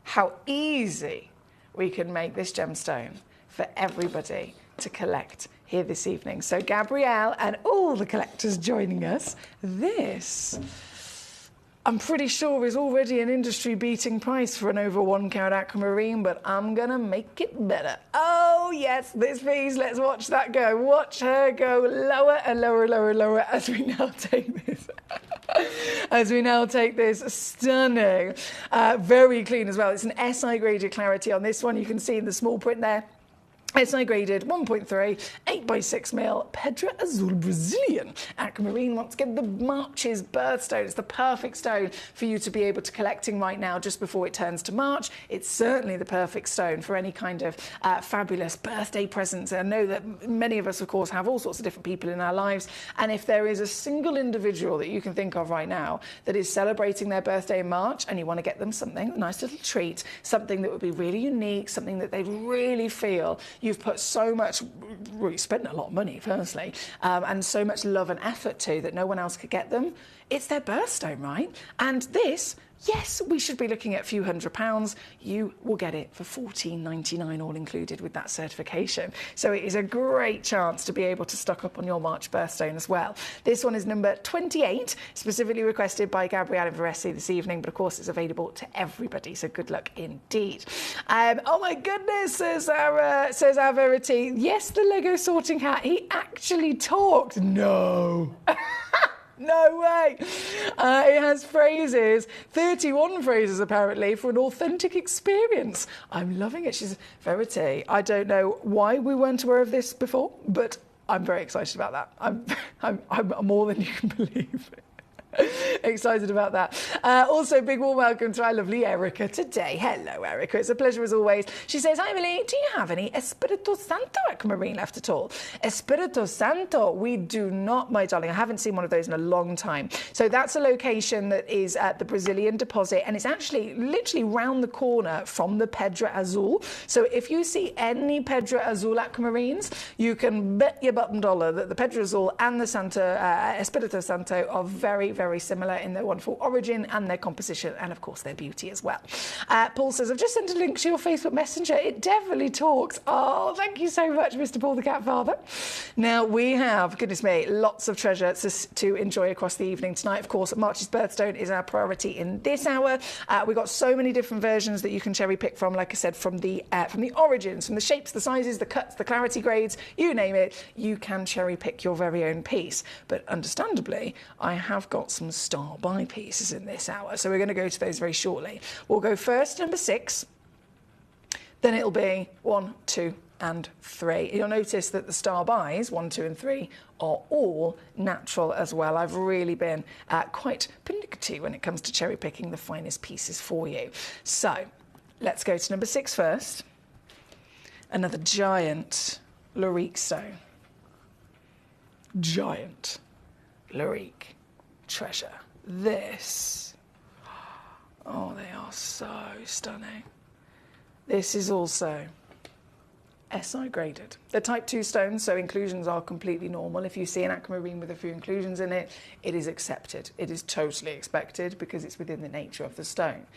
how easy we can make this gemstone for everybody to collect here this evening. So Gabrielle and all the collectors joining us, this, I'm pretty sure, is already an industry-beating price for an over 1 carat aquamarine, but I'm gonna make it better. Oh yes, this piece, let's watch that go. Watch her go lower and lower, lower, lower as we now take this. As we now take this stunning, very clean as well. It's an SI graded clarity on this one. You can see in the small print there. SI graded 1.3, 8x6 mil, Pedra Azul Brazilian aquamarine. Once again, the March's birthstone. It's the perfect stone for you to be able to collecting right now just before it turns to March. It's certainly the perfect stone for any kind of fabulous birthday presents. I know that many of us, of course, have all sorts of different people in our lives. And if there is a single individual that you can think of right now that is celebrating their birthday in March and you want to get them something, a nice little treat, something that would be really unique, something that they'd really feel you've put so much, really spent a lot of money, firstly, and so much love and effort to that no one else could get them. It's their birthstone, right? And this, yes, we should be looking at a few £100. You will get it for $14.99 all included with that certification. So it is a great chance to be able to stock up on your March birthstone as well. This one is number 28, specifically requested by Gabrielle and Varessi this evening, but of course it's available to everybody, so good luck indeed. Oh my goodness, says our Verity. Yes, the Lego sorting hat, he actually talked. No. No way. It has phrases, 31 phrases apparently, for an authentic experience. I'm loving it. She's Verity. I don't know why we weren't aware of this before, but I'm very excited about that. I'm more than you can believe. Excited about that. Also, big warm welcome to our lovely Erica today. Hello, Erica. It's a pleasure as always. She says, hi, Emily. Do you have any Espirito Santo aquamarine left at all? Espirito Santo, we do not, my darling. I haven't seen one of those in a long time. So that's a location that is at the Brazilian deposit, and it's actually literally round the corner from the Pedra Azul. So if you see any Pedra Azul aquamarines, you can bet your bottom dollar that the Pedra Azul and the Espirito Santo are very, very similar in their wonderful origin and their composition and, of course, their beauty as well. Paul says, I've just sent a link to your Facebook Messenger. It definitely talks. Oh, thank you so much, Mr. Paul the Cat Father. Now, we have, goodness me, lots of treasure to enjoy across the evening tonight. Of course, March's birthstone is our priority in this hour. We've got so many different versions that you can cherry pick from, like I said, from the origins, from the shapes, the sizes, the cuts, the clarity grades, you name it, you can cherry pick your very own piece. But understandably, I have got some star buy pieces in this hour, so we're going to go to those very shortly. We'll go first number 6, then it'll be 1, 2 and 3. You'll notice that the star buys 1, 2 and 3 are all natural as well. I've really been quite pernickety when it comes to cherry picking the finest pieces for you. So let's go to number 6 first. Another giant Lorique stone. Giant Lorique treasure. This, oh, they are so stunning. This is also SI graded. They're type 2 stones, so inclusions are completely normal. If you see an aquamarine with a few inclusions in it, it is accepted. It is totally expected because it's within the nature of the stone.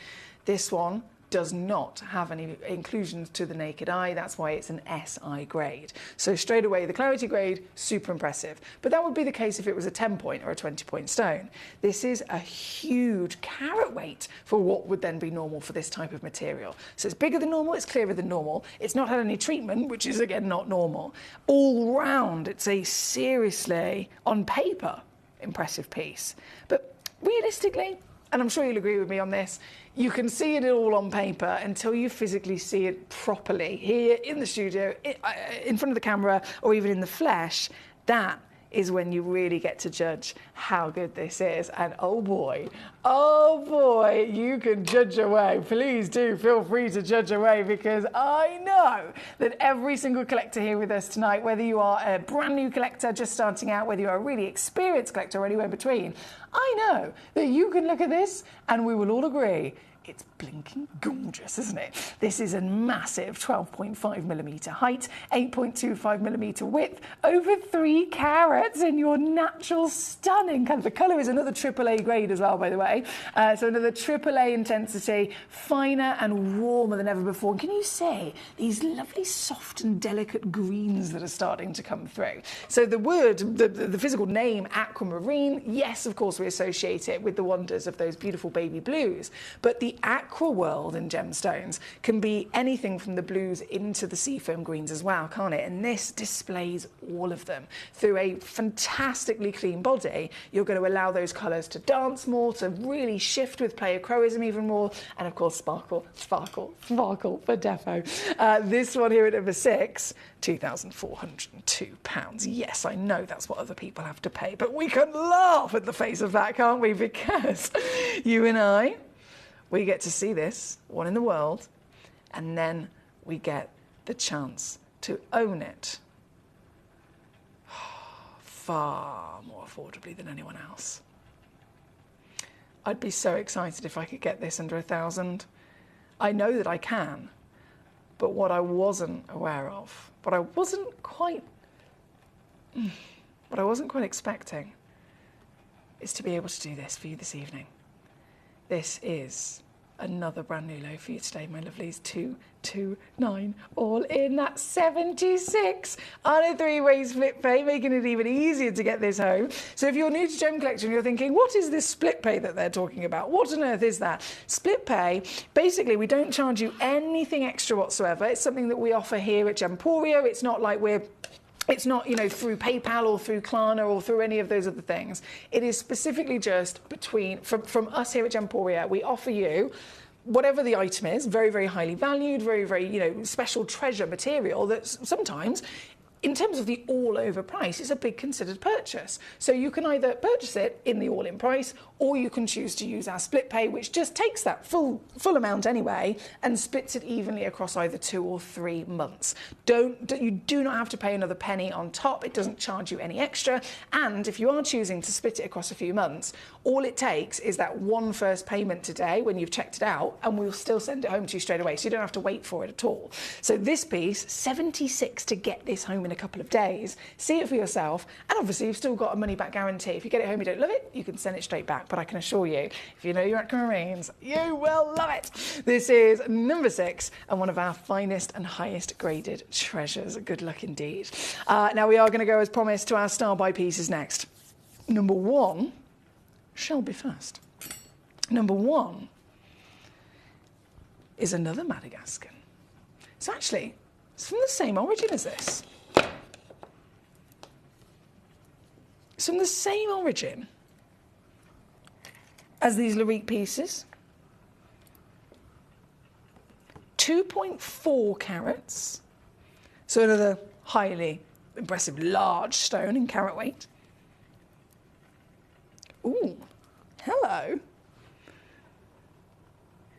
This one does not have any inclusions to the naked eye. That's why it's an SI grade. So straight away, the clarity grade, super impressive. But that would be the case if it was a 10-point or a 20-point stone. This is a huge carat weight for what would then be normal for this type of material. So it's bigger than normal, it's clearer than normal. It's not had any treatment, which is again not normal. All round, it's a seriously, on paper, impressive piece. But realistically, and I'm sure you'll agree with me on this, you can see it all on paper until you physically see it properly here in the studio, in front of the camera, or even in the flesh. That is when you really get to judge how good this is. And oh boy, you can judge away. Please do feel free to judge away, because I know that every single collector here with us tonight, whether you are a brand new collector just starting out, whether you're a really experienced collector or anywhere in between, I know that you can look at this and we will all agree it's blinking gorgeous, isn't it? This is a massive 12.5mm height, 8.25mm width, over 3 carats in your natural stunning colour. The colour is another AAA grade as well, by the way. So another AAA intensity, finer and warmer than ever before. And can you see these lovely soft and delicate greens that are starting to come through? So the word, the physical name aquamarine, yes, of course we associate it with the wonders of those beautiful baby blues, but the aqua world in gemstones can be anything from the blues into the seafoam greens as well, can't it? And this displays all of them. Through a fantastically clean body, you're going to allow those colours to dance more, to really shift with pleochroism even more, and of course sparkle, sparkle, sparkle for defo. This one here at number 6, £2,402. Yes, I know that's what other people have to pay, but we can laugh at the face of that, can't we? Because you and I, we get to see this, one in the world, and then we get the chance to own it far more affordably than anyone else. I'd be so excited if I could get this under £1,000. I know that I can, but what I wasn't aware of, what I wasn't quite expecting, is to be able to do this for you this evening. This is another brand new low for you today, my lovelies. 229 all in. That's 76 on a 3-way split pay, making it even easier to get this home. So if you're new to Gemcollector and you're thinking, what is this split pay that they're talking about? What on earth is that? Split pay, basically we don't charge you anything extra whatsoever. It's something that we offer here at Gemporia. It's not like it's not, you know, through PayPal or through Klarna or through any of those other things. It is specifically just from us here at Gemporia. We offer you whatever the item is, very, very highly valued, very, very, you know, special treasure material that sometimes, in terms of the all-over price, it's a big considered purchase. So you can either purchase it in the all-in price, or you can choose to use our split pay, which just takes that full amount anyway and splits it evenly across either 2 or 3 months. You do not have to pay another penny on top. It doesn't charge you any extra. And if you are choosing to split it across a few months, all it takes is that one first payment today when you've checked it out, and we'll still send it home to you straight away. So you don't have to wait for it at all. So this piece, 76 to get this home in a couple of days. See it for yourself, and obviously you've still got a money back guarantee. If you get it home, you don't love it, you can send it straight back. But I can assure you, if you know your aquamarines, you will love it. This is number 6 and one of our finest and highest graded treasures. Good luck indeed. Now we are going to go, as promised, to our star buy pieces next. Number 1 shall be first. Number 1 is another Madagascan. It's actually, it's from the same origin as this. It's from the same origin as these Larique pieces. 2.4 carats. So another highly impressive large stone in carat weight. Ooh, hello.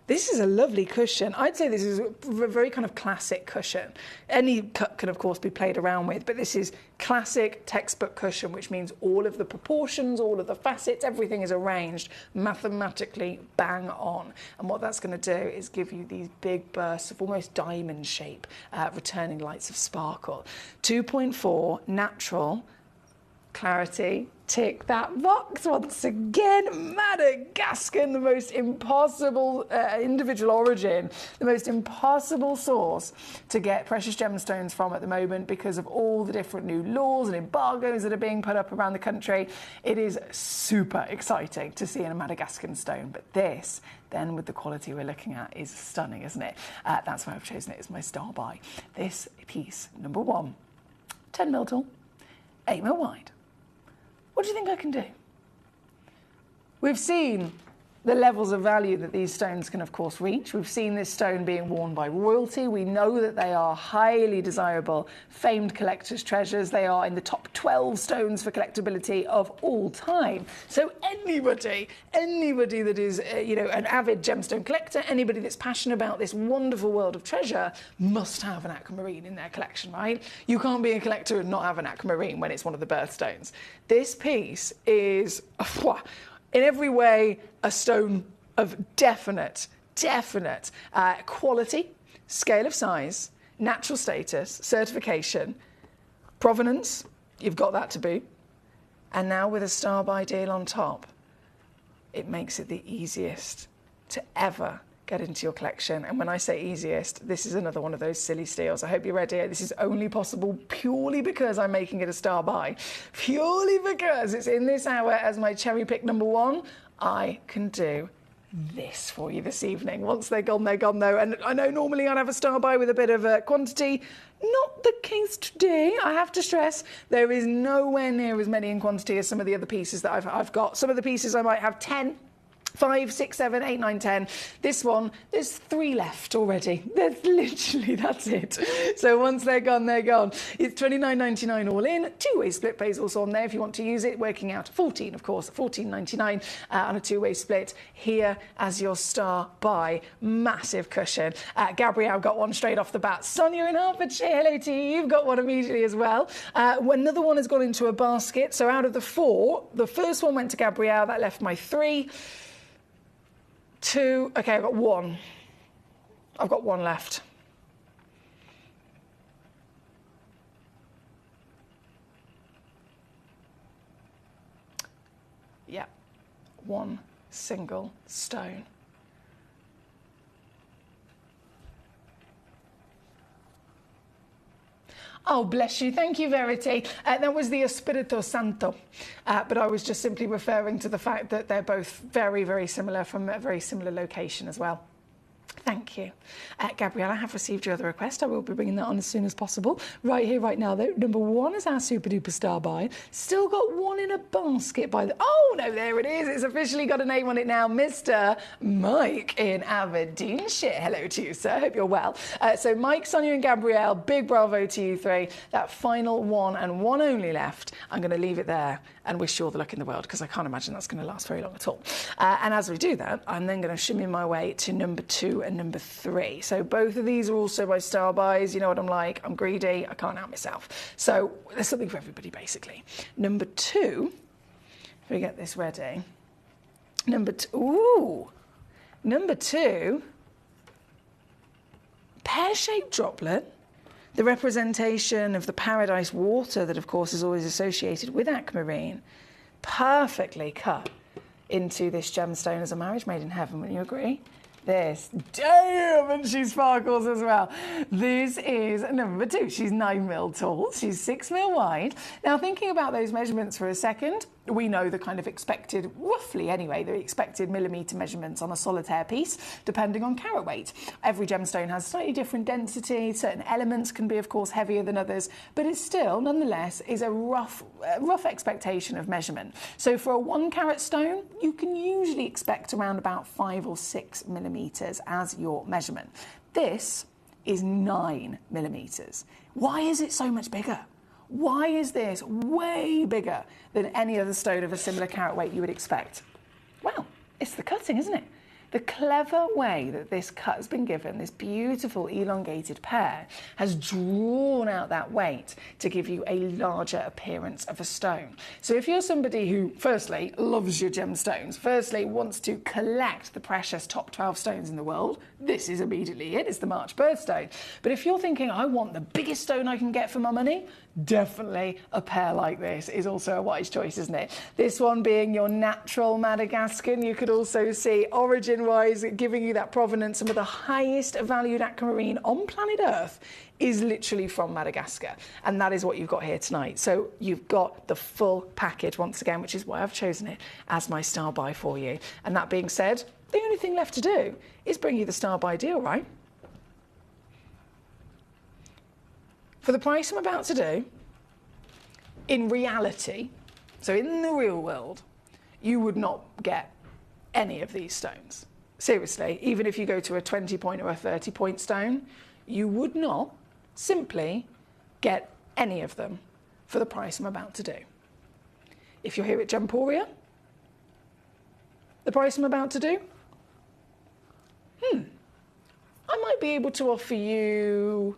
This is a lovely cushion. I'd say this is a very kind of classic cushion. Any cut can, of course, be played around with, but this is classic textbook cushion, which means all of the proportions, all of the facets, everything is arranged mathematically bang on. And what that's going to do is give you these big bursts of almost diamond shape, returning lights of sparkle. 2.4 natural clarity, tick that box once again. Madagascar, the most impossible individual origin, the most impossible source to get precious gemstones from at the moment because of all the different new laws and embargoes that are being put up around the country. It is super exciting to see in a Madagascan stone, but this, then with the quality we're looking at, is stunning, isn't it? That's why I've chosen it as my star buy. This piece, number one, 10 mil tall, 8 mil wide. What do you think I can do? We've seen the levels of value that these stones can, of course, reach. We've seen this stone being worn by royalty. We know that they are highly desirable, famed collector's treasures. They are in the top 12 stones for collectability of all time. So anybody that is, an avid gemstone collector, anybody that's passionate about this wonderful world of treasure must have an aquamarine in their collection, right? You can't be a collector and not have an aquamarine when it's one of the birthstones. This piece is, in every way, a stone of definite quality, scale of size, natural status, certification, provenance, you've got that to boot. And now with a star buy deal on top, it makes it the easiest to ever get into your collection. And when I say easiest, this is another one of those silly steals. I hope you're ready. This is only possible purely because I'm making it a star buy. Purely because it's in this hour as my cherry pick number one. I can do this for you this evening. Once they're gone though. And I know normally I'd have a star buy with a bit of quantity. Not the case today. I have to stress there is nowhere near as many in quantity as some of the other pieces that I've got. Some of the pieces I might have 10, 5, 6, 7, 8, 9, 10. This one, there's 3 left already. That's it. So once they're gone, they're gone. It's $29.99 all in. 2-way split pays also on there if you want to use it. Working out 14, of course, $14.99 on a 2-way split here as your star buy. Massive cushion. Gabrielle got one straight off the bat. Sonia in Hertfordshire, hello to you. You've got one immediately as well. Another one has gone into a basket. So out of the 4, the first one went to Gabrielle. That left my 3. 2, okay, I've got 1. I've got 1 left. Yeah, 1 single stone. Oh, bless you. Thank you, Verity. That was the Espirito Santo. But I was just simply referring to the fact that they're both very, very similar from a very similar location as well. Thank you. Gabrielle, I have received your other request. I will be bringing that on as soon as possible. Right here, right now, though. Number 1 is our super duper star buy. Still got 1 in a basket by the... Oh, no, there it is. It's officially got a name on it now. Mr. Mike in Aberdeenshire. Hello to you, sir. Hope you're well. So Mike, Sonia and Gabrielle, big bravo to you 3. That final 1 and 1 only left. I'm going to leave it there and wish you all the luck in the world because I can't imagine that's going to last very long at all. And as we do that, I'm then going to shimmy my way to number 2 and number 3. So both of these are also my star buys. You know what I'm like. I'm greedy. I can't help myself. So there's something for everybody, basically. Number 2, if we get this ready. Number 2, pear-shaped droplet. The representation of the paradise water that, of course, is always associated with aquamarine, perfectly cut into this gemstone as a marriage made in heaven. Wouldn't you agree? This, damn, and she sparkles as well. This is number 2. She's 9 mil tall. She's 6 mil wide. Now, thinking about those measurements for a second, we know the kind of expected, roughly anyway, the expected millimetre measurements on a solitaire piece, depending on carat weight. Every gemstone has slightly different density. Certain elements can be, of course, heavier than others, but it still, nonetheless, is a rough expectation of measurement. So for a 1 carat stone, you can usually expect around about 5 or 6 millimetres as your measurement. This is 9 millimetres. Why is it so much bigger? Why is this way bigger than any other stone of a similar carat weight you would expect? Well, it's the cutting, isn't it? The clever way that this cut has been given, this beautiful elongated pear, has drawn out that weight to give you a larger appearance of a stone. So if you're somebody who, firstly, loves your gemstones, firstly, wants to collect the precious top 12 stones in the world, this is immediately it. It's the March birthstone. But if you're thinking, I want the biggest stone I can get for my money, definitely a pear like this is also a wise choice, isn't it? This one being your natural Madagascan. You could also see origin-wise giving you that provenance. Some of the highest valued aquamarine on planet Earth is literally from Madagascar, and that is what you've got here tonight. So you've got the full package once again, which is why I've chosen it as my star buy for you. And that being said, the only thing left to do is bring you the star buy deal, right? For the price I'm about to do, in reality, so in the real world, you would not get any of these stones. Seriously, even if you go to a 20-point or a 30-point stone, you would not simply get any of them for the price I'm about to do. If you're here at Gemporia, the price I'm about to do, I might be able to offer you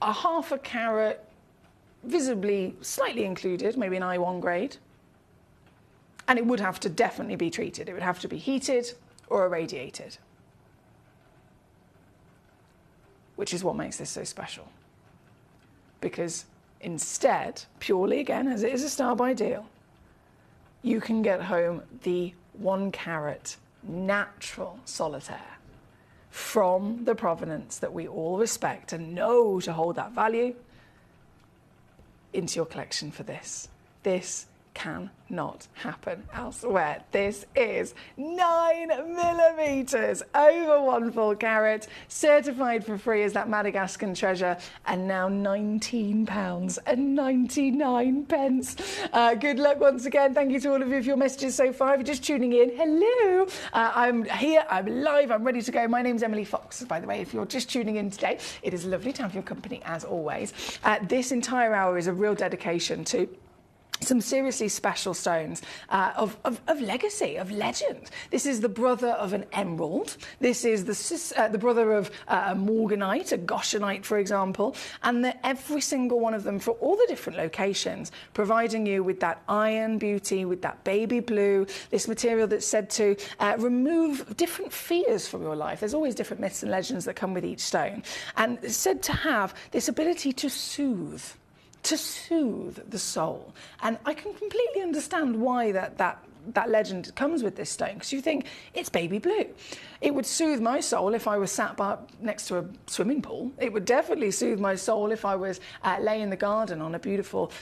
a half a carat, visibly slightly included, maybe an I1 grade. And it would have to definitely be treated. It would have to be heated or irradiated, which is what makes this so special. Because instead, purely again, as it is a star buy deal, you can get home the 1 carat natural solitaire from the provenance that we all respect and know to hold that value into your collection for this. This cannot happen elsewhere. This is 9mm, over 1 full carat, certified for free as that Madagascan treasure, and now £19.99. Good luck once again. Thank you to all of you for your messages so far. If you're just tuning in, hello. I'm here, I'm live, I'm ready to go. My name's Emily Fox, by the way. If you're just tuning in today, it is lovely to have your company as always. This entire hour is a real dedication to some seriously special stones of legacy, of legend. This is the brother of an emerald. This is the brother of a morganite, a goshenite, for example. And every single one of them, for all the different locations, providing you with that iron beauty, with that baby blue, this material that's said to remove different fears from your life. There's always different myths and legends that come with each stone. And it's said to have this ability to soothe the soul. And I can completely understand why that legend comes with this stone, because you think, it's baby blue. It would soothe my soul if I was sat next to a swimming pool. It would definitely soothe my soul if I was lay in the garden on a beautiful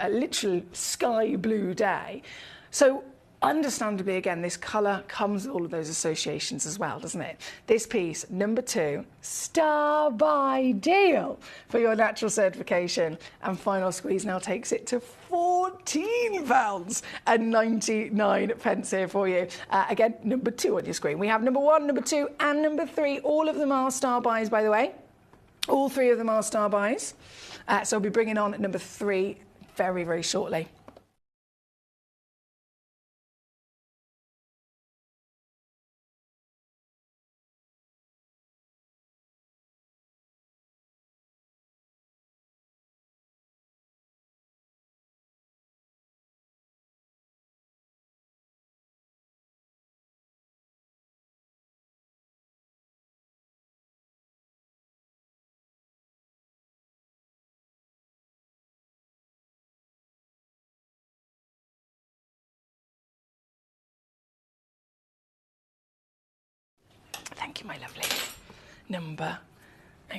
literal sky blue day. So understandably, again, this colour comes with all of those associations as well, doesn't it? This piece, number 2, star buy deal for your natural certification. And Final Squeeze now takes it to £14.99 here for you. Again, number 2 on your screen. We have number 1, number 2, and number 3. All of them are star buys, by the way. All 3 of them are star buys. So we'll be bringing on number 3 very, very shortly. Thank you, my lovely. Hang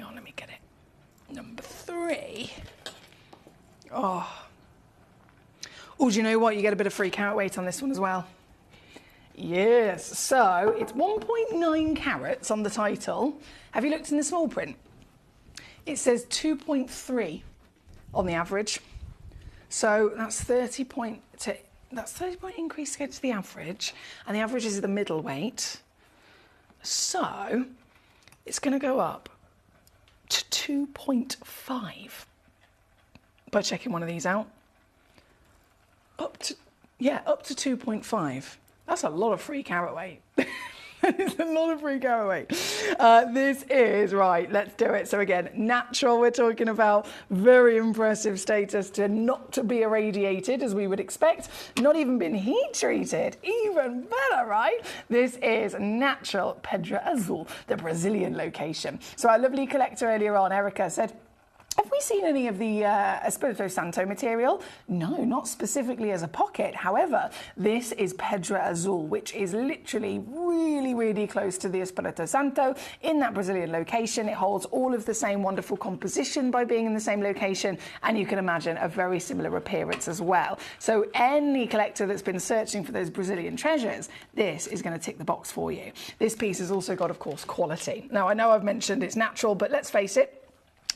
on, let me get it. Number 3. Oh, do you know what? You get a bit of free carat weight on this one as well. Yes, so it's 1.9 carats on the title. Have you looked in the small print? It says 2.3 on the average. So that's 30 point increase to get to the average, and the average is the middle weight. So it's going to go up to 2.5 by checking one of these out. Up to 2.5. That's a lot of free carat weight. It's a lot of free caraway. This is, right, let's do it. So again, natural we're talking about, very impressive status to not to be irradiated as we would expect, not even been heat treated, even better, right? This is natural Pedra Azul, the Brazilian location. So our lovely collector earlier on, Erica, said, have we seen any of the Espirito Santo material? No, not specifically as a pocket. However, this is Pedra Azul, which is literally really, really close to the Espirito Santo in that Brazilian location. It holds all of the same wonderful composition by being in the same location, and you can imagine a very similar appearance as well. So any collector that's been searching for those Brazilian treasures, this is going to tick the box for you. This piece has also got, of course, quality. Now, I know I've mentioned it's natural, but let's face it,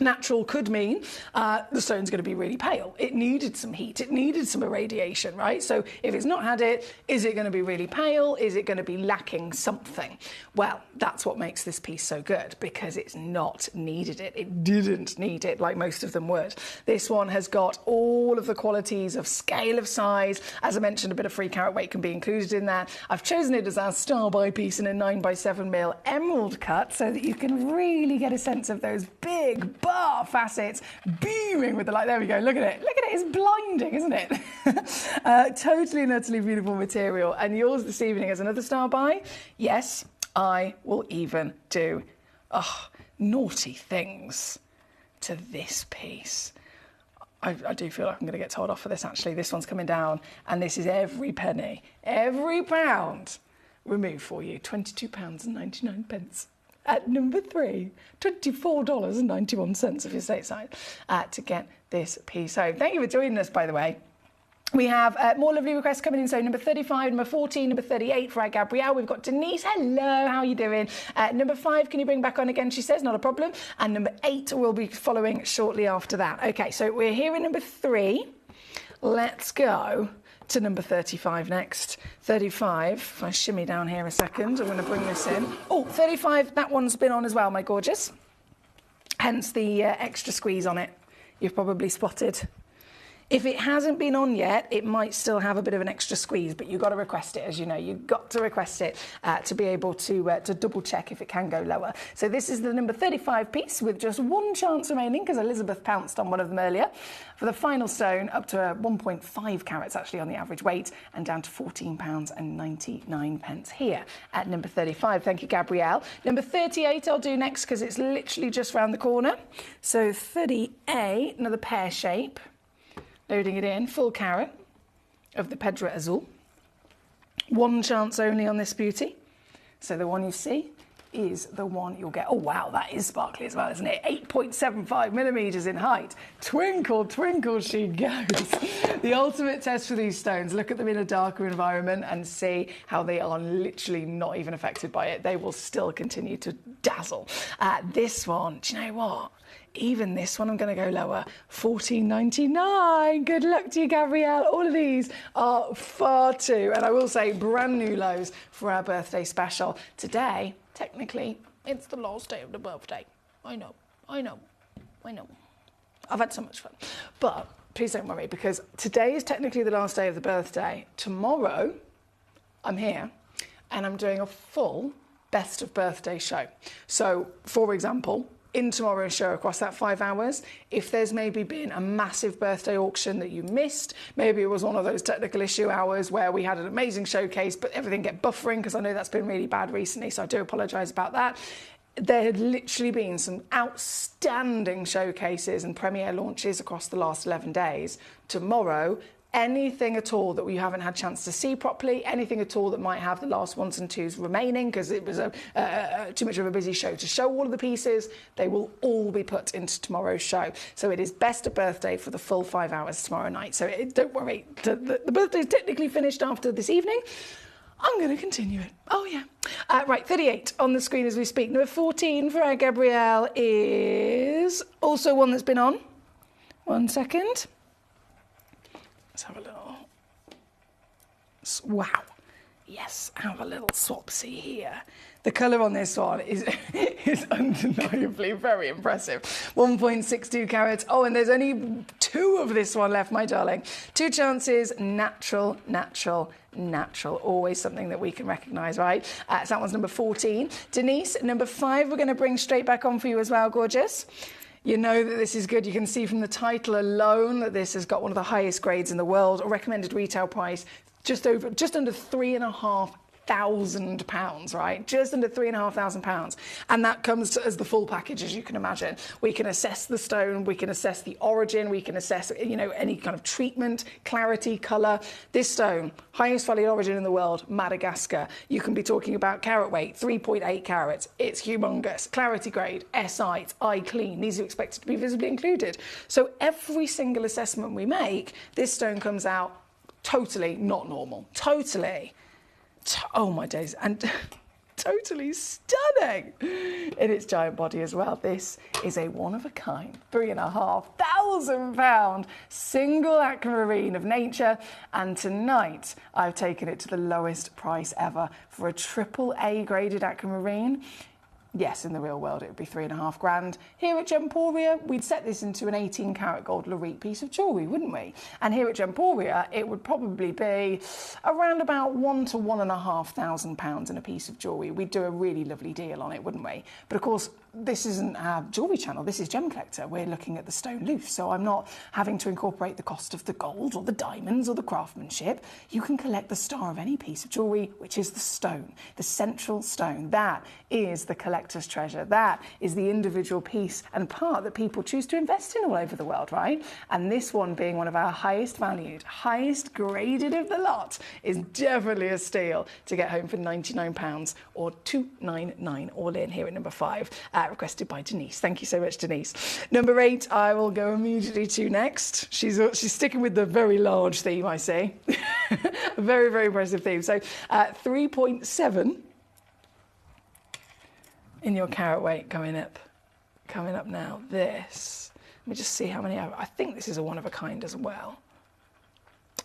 natural could mean the stone's going to be really pale. It needed some heat. It needed some irradiation, right? So if it's not had it, is it going to be really pale? Is it going to be lacking something? Well, that's what makes this piece so good, because it's not needed it. It didn't need it like most of them would. This one has got all of the qualities of scale of size. As I mentioned, a bit of free carat weight can be included in that. I've chosen it as our star by piece in a 9x7mm emerald cut so that you can really get a sense of those big bar facets beaming with the light. There we go. Look at it. Look at it. It's blinding, isn't it? Totally and utterly beautiful material. And yours this evening is another star by. Yes, I will even do naughty things to this piece. I do feel like I'm going to get told off for this, actually. This one's coming down, and this is every penny, every pound removed for you. £22.99. At number 3, $24.91 if you're stateside, to get this piece home. Thank you for joining us, by the way. We have more lovely requests coming in. So number 35, number 14, number 38 for our Gabrielle. We've got Denise. Hello, how are you doing? Number 5, can you bring back on again? She says, not a problem. And number 8 will be following shortly after that. Okay, so we're here in number 3. Let's go to number 35 next. 35, if I shimmy down here a second, I'm going to bring this in. Oh, 35, that one's been on as well, my gorgeous. Hence the extra squeeze on it. You've probably spotted. If it hasn't been on yet, it might still have a bit of an extra squeeze, but you've got to request it, as you know. You've got to request it to be able to double check if it can go lower. So this is the number 35 piece with just one chance remaining, because Elizabeth pounced on one of them earlier. For the final stone, up to 1.5 carats actually on the average weight, and down to £14.99 here at number 35. Thank you, Gabrielle. Number 38 I'll do next, because it's literally just round the corner. So 38, another pear shape. Loading it in, full carat of the Pedra Azul. One chance only on this beauty. So the one you see is the one you'll get. Oh, wow, that is sparkly as well, isn't it? 8.75 millimetres in height. Twinkle, twinkle, she goes. The ultimate test for these stones. Look at them in a darker environment and see how they are literally not even affected by it. They will still continue to dazzle. This one, do you know what? Even this one, I'm going to go lower. $14.99. Good luck to you, Gabrielle. All of these are far too, and I will say, brand new lows for our birthday special. Today, technically, it's the last day of the birthday. I know. I've had so much fun. But please don't worry, because today is technically the last day of the birthday. Tomorrow, I'm here, and I'm doing a full best of birthday show. So, for example, in tomorrow's show across that 5 hours, if there's maybe been a massive birthday auction that you missed, maybe it was one of those technical issue hours where we had an amazing showcase but everything kept buffering, because I know that's been really bad recently, so I do apologise about that. There had literally been some outstanding showcases and premiere launches across the last 11 days. Tomorrow, anything at all that we haven't had a chance to see properly, anything at all that might have the last 1s and 2s remaining, because it was too much of a busy show to show all of the pieces, they will all be put into tomorrow's show. So it is best of birthday for the full 5 hours tomorrow night. So don't worry, the birthday is technically finished after this evening. I'm going to continue it. Oh, yeah. Right, 38 on the screen as we speak. Number 14 for our Gabrielle is also one that's been on. 1 second. Let's have a little, wow, yes, have a little swapsy here. The colour on this one is undeniably very impressive. 1.62 carats. Oh, and there's only 2 of this one left, my darling. 2 chances, natural, natural, natural. Always something that we can recognise, right? So that one's number 14. Denise, number 5, we're going to bring straight back on for you as well, gorgeous. You know that this is good. You can see from the title alone that this has got one of the highest grades in the world. A recommended retail price just under £3,500, right? Just under £3,500. And that comes as the full package, as you can imagine. We can assess the stone, we can assess the origin, we can assess, you know, any kind of treatment, clarity, colour. This stone, highest valued origin in the world, Madagascar. You can be talking about carat weight, 3.8 carats. It's humongous. Clarity grade, SI, it's eye clean. These are expected to be visibly included. So every single assessment we make, this stone comes out totally not normal. Totally. Oh my days. And totally stunning in its giant body as well. This is a one-of-a-kind, £3,500 single aquamarine of nature. And tonight I've taken it to the lowest price ever for a AAA graded aquamarine. Yes, in the real world, it would be £3,500. Here at Gemporia, we'd set this into an 18-carat gold Lorite piece of jewellery, wouldn't we? And here at Gemporia, it would probably be around about £1,000 to £1,500 in a piece of jewellery. We'd do a really lovely deal on it, wouldn't we? But of course, this isn't our jewellery channel, this is Gemcollector. We're looking at the stone loose, so I'm not having to incorporate the cost of the gold or the diamonds or the craftsmanship. You can collect the star of any piece of jewellery, which is the stone, the central stone. That is the collector's treasure. That is the individual piece and part that people choose to invest in all over the world, right? And this one being one of our highest valued, highest graded of the lot is definitely a steal to get home for £99 or £299 all in here at number 5. Requested by Denise. Thank you so much, Denise. Number 8, I will go immediately to next. She's sticking with the very large theme, I see. A very, very impressive theme. So 3.7 in your carat weight coming up now. This. Let me just see how many I think this is a one-of-a-kind as well.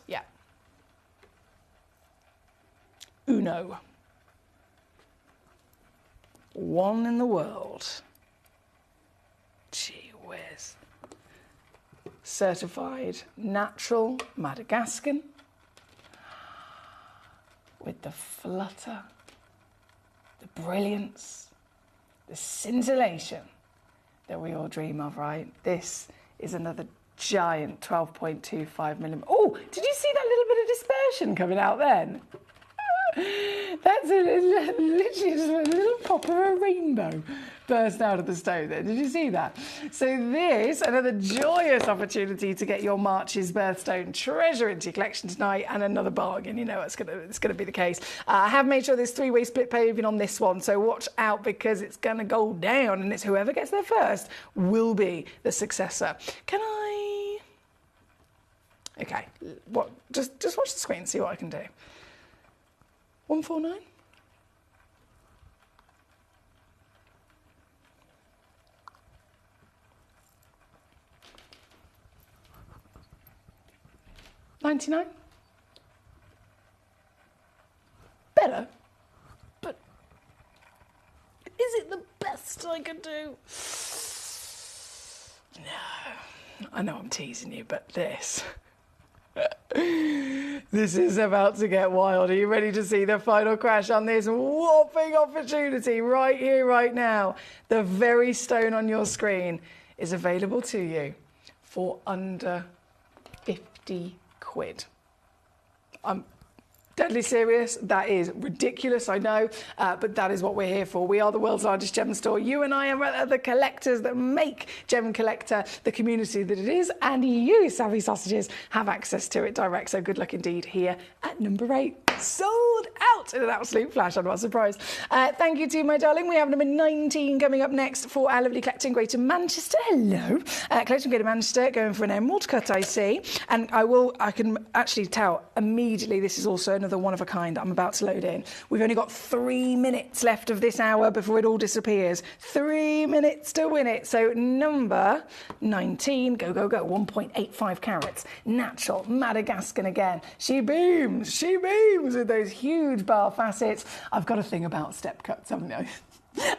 Yeah. Uno. 1 in the world. Gee whiz. Certified natural Madagascan with the flutter, the brilliance, the scintillation that we all dream of, right? This is another giant 12.25 millimeter. Oh, did you see that little bit of dispersion coming out then? That's literally just a little pop of a rainbow burst out of the stone there. Did you see that? So this, another joyous opportunity to get your March's birthstone treasure into your collection tonight, and another bargain. You know it's gonna be the case. I have made sure there's 3-way split paving on this one, so watch out because it's gonna go down, and it's whoever gets there first will be the successor. Can I? Okay. What? Just watch the screen, see what I can do. 149. $99. Better, but is it the best I could do? No, I know I'm teasing you, but this is about to get wild. Are you ready to see the final crash on this whopping opportunity right here, right now? The very stone on your screen is available to you for under 50 quid. I'm deadly serious. That is ridiculous, I know, but that is what we're here for. We are the world's largest gem store. You and I are the collectors that make Gemcollector the community that it is, and you, savvy sausages, have access to it direct. So good luck indeed here at number 8. Sold out in an absolute flash. I'm not surprised. Thank you to you, my darling. We have number 19 coming up next for our lovely collector in Greater Manchester. Hello. Collector in Greater Manchester, going for an emerald cut, I see. And I can actually tell immediately this is also another one of a kind I'm about to load in. We've only got 3 minutes left of this hour before it all disappears. 3 minutes to win it. So number 19, go, 1.85 carats. Natural, Madagascan again. She beams. comes with those huge bar facets. I've got a thing about step cuts, haven't I?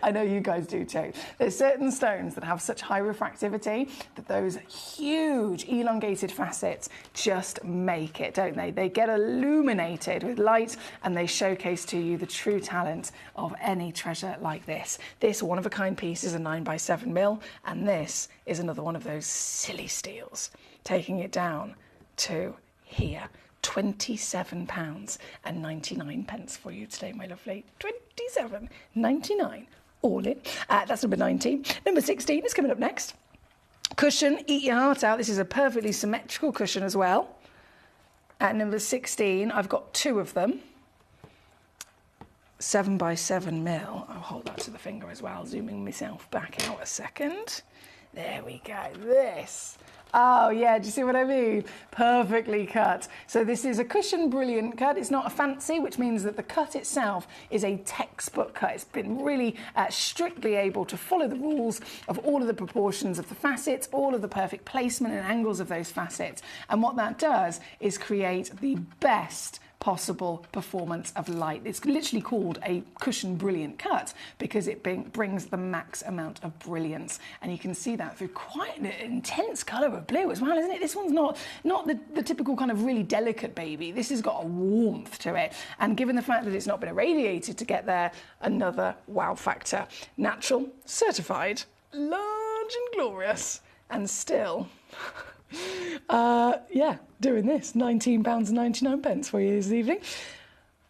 I know you guys do too. There's certain stones that have such high refractivity that those huge elongated facets just make it, don't they? They get illuminated with light and they showcase to you the true talent of any treasure like this. This one-of-a-kind piece is a 9x7mm, and this is another one of those silly steals, taking it down to here. £27.99 for you today, my lovely. £27.99 all in. That's number 19. Number 16 is coming up next. Cushion, eat your heart out. This is a perfectly symmetrical cushion as well. At number 16, I've got two of them. 7x7mm. I'll hold that to the finger as well, zooming myself back out a second. There we go. This. Oh yeah, do you see what I mean? Perfectly cut. So this is a cushion brilliant cut. It's not a fancy, which means that the cut itself is a textbook cut. It's been really strictly able to follow the rules of all of the proportions of the facets, all of the perfect placement and angles of those facets. And what that does is create the best possible performance of light. It's literally called a cushion brilliant cut because it brings the max amount of brilliance, and you can see that through quite an intense colour of blue as well, isn't it? This one's not the typical kind of really delicate baby. This has got a warmth to it, and given the fact that it's not been irradiated to get there, another wow factor. Natural, certified, large and glorious, and still yeah, doing this. £19.99 for you this evening.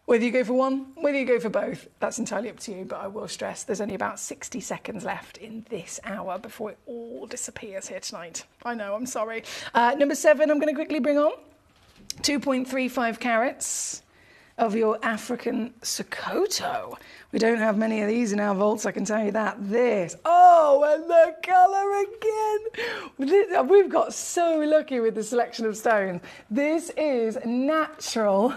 Whether you go for one, whether you go for both, that's entirely up to you, but I will stress there's only about 60 seconds left in this hour before it all disappears here tonight. I know, I'm sorry. Number 7, I'm going to quickly bring on 2.35 carats of your African Sokoto. We don't have many of these in our vaults, I can tell you that. This, oh, and the colour again. We've got so lucky with the selection of stones. This is natural.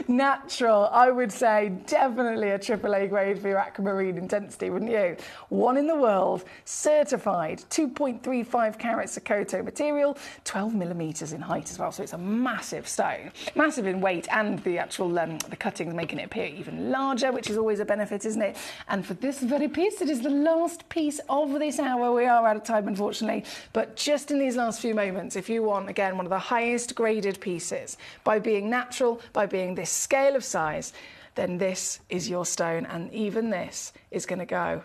Natural, I would say definitely a AAA grade for your aquamarine intensity, wouldn't you? One in the world, certified, 2.35 carat Sokoto material, 12mm in height as well, so it's a massive stone, massive in weight, and the actual the cuttings making it appear even larger, which is always a benefit, isn't it? And for this very piece, it is the last piece of this hour. We are out of time, unfortunately, but just in these last few moments, if you want, again, one of the highest graded pieces, by being natural, by being this scale of size, then this is your stone, and even this is going to go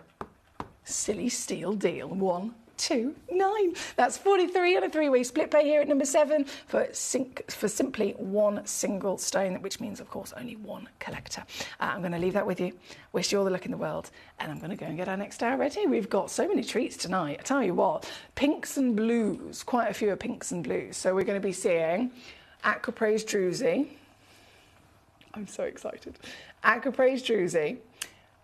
silly steal deal. 1, 2, 9. That's 43 on a 3-way split pay here at number 7 for simply one single stone, which means, of course, only one collector. I'm going to leave that with you. Wish you all the luck in the world, and I'm going to go and get our next hour ready. We've got so many treats tonight. I tell you what, pinks and blues, quite a few are pinks and blues. So we're going to be seeing Aquapraise Druzy. I'm so excited. Aquapraise Druzy,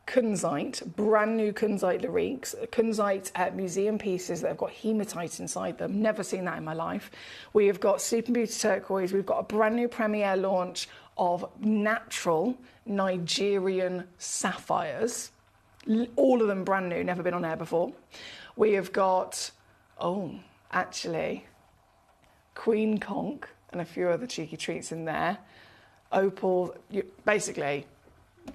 Kunzite, brand new Kunzite Lyriques, Kunzite museum pieces that have got hematite inside them. Never seen that in my life. We have got Sleeping Beauty Turquoise. We've got a brand new premiere launch of natural Nigerian sapphires. All of them brand new, never been on air before. We have got, actually, Queen Conch and a few other cheeky treats in there. Opal, basically,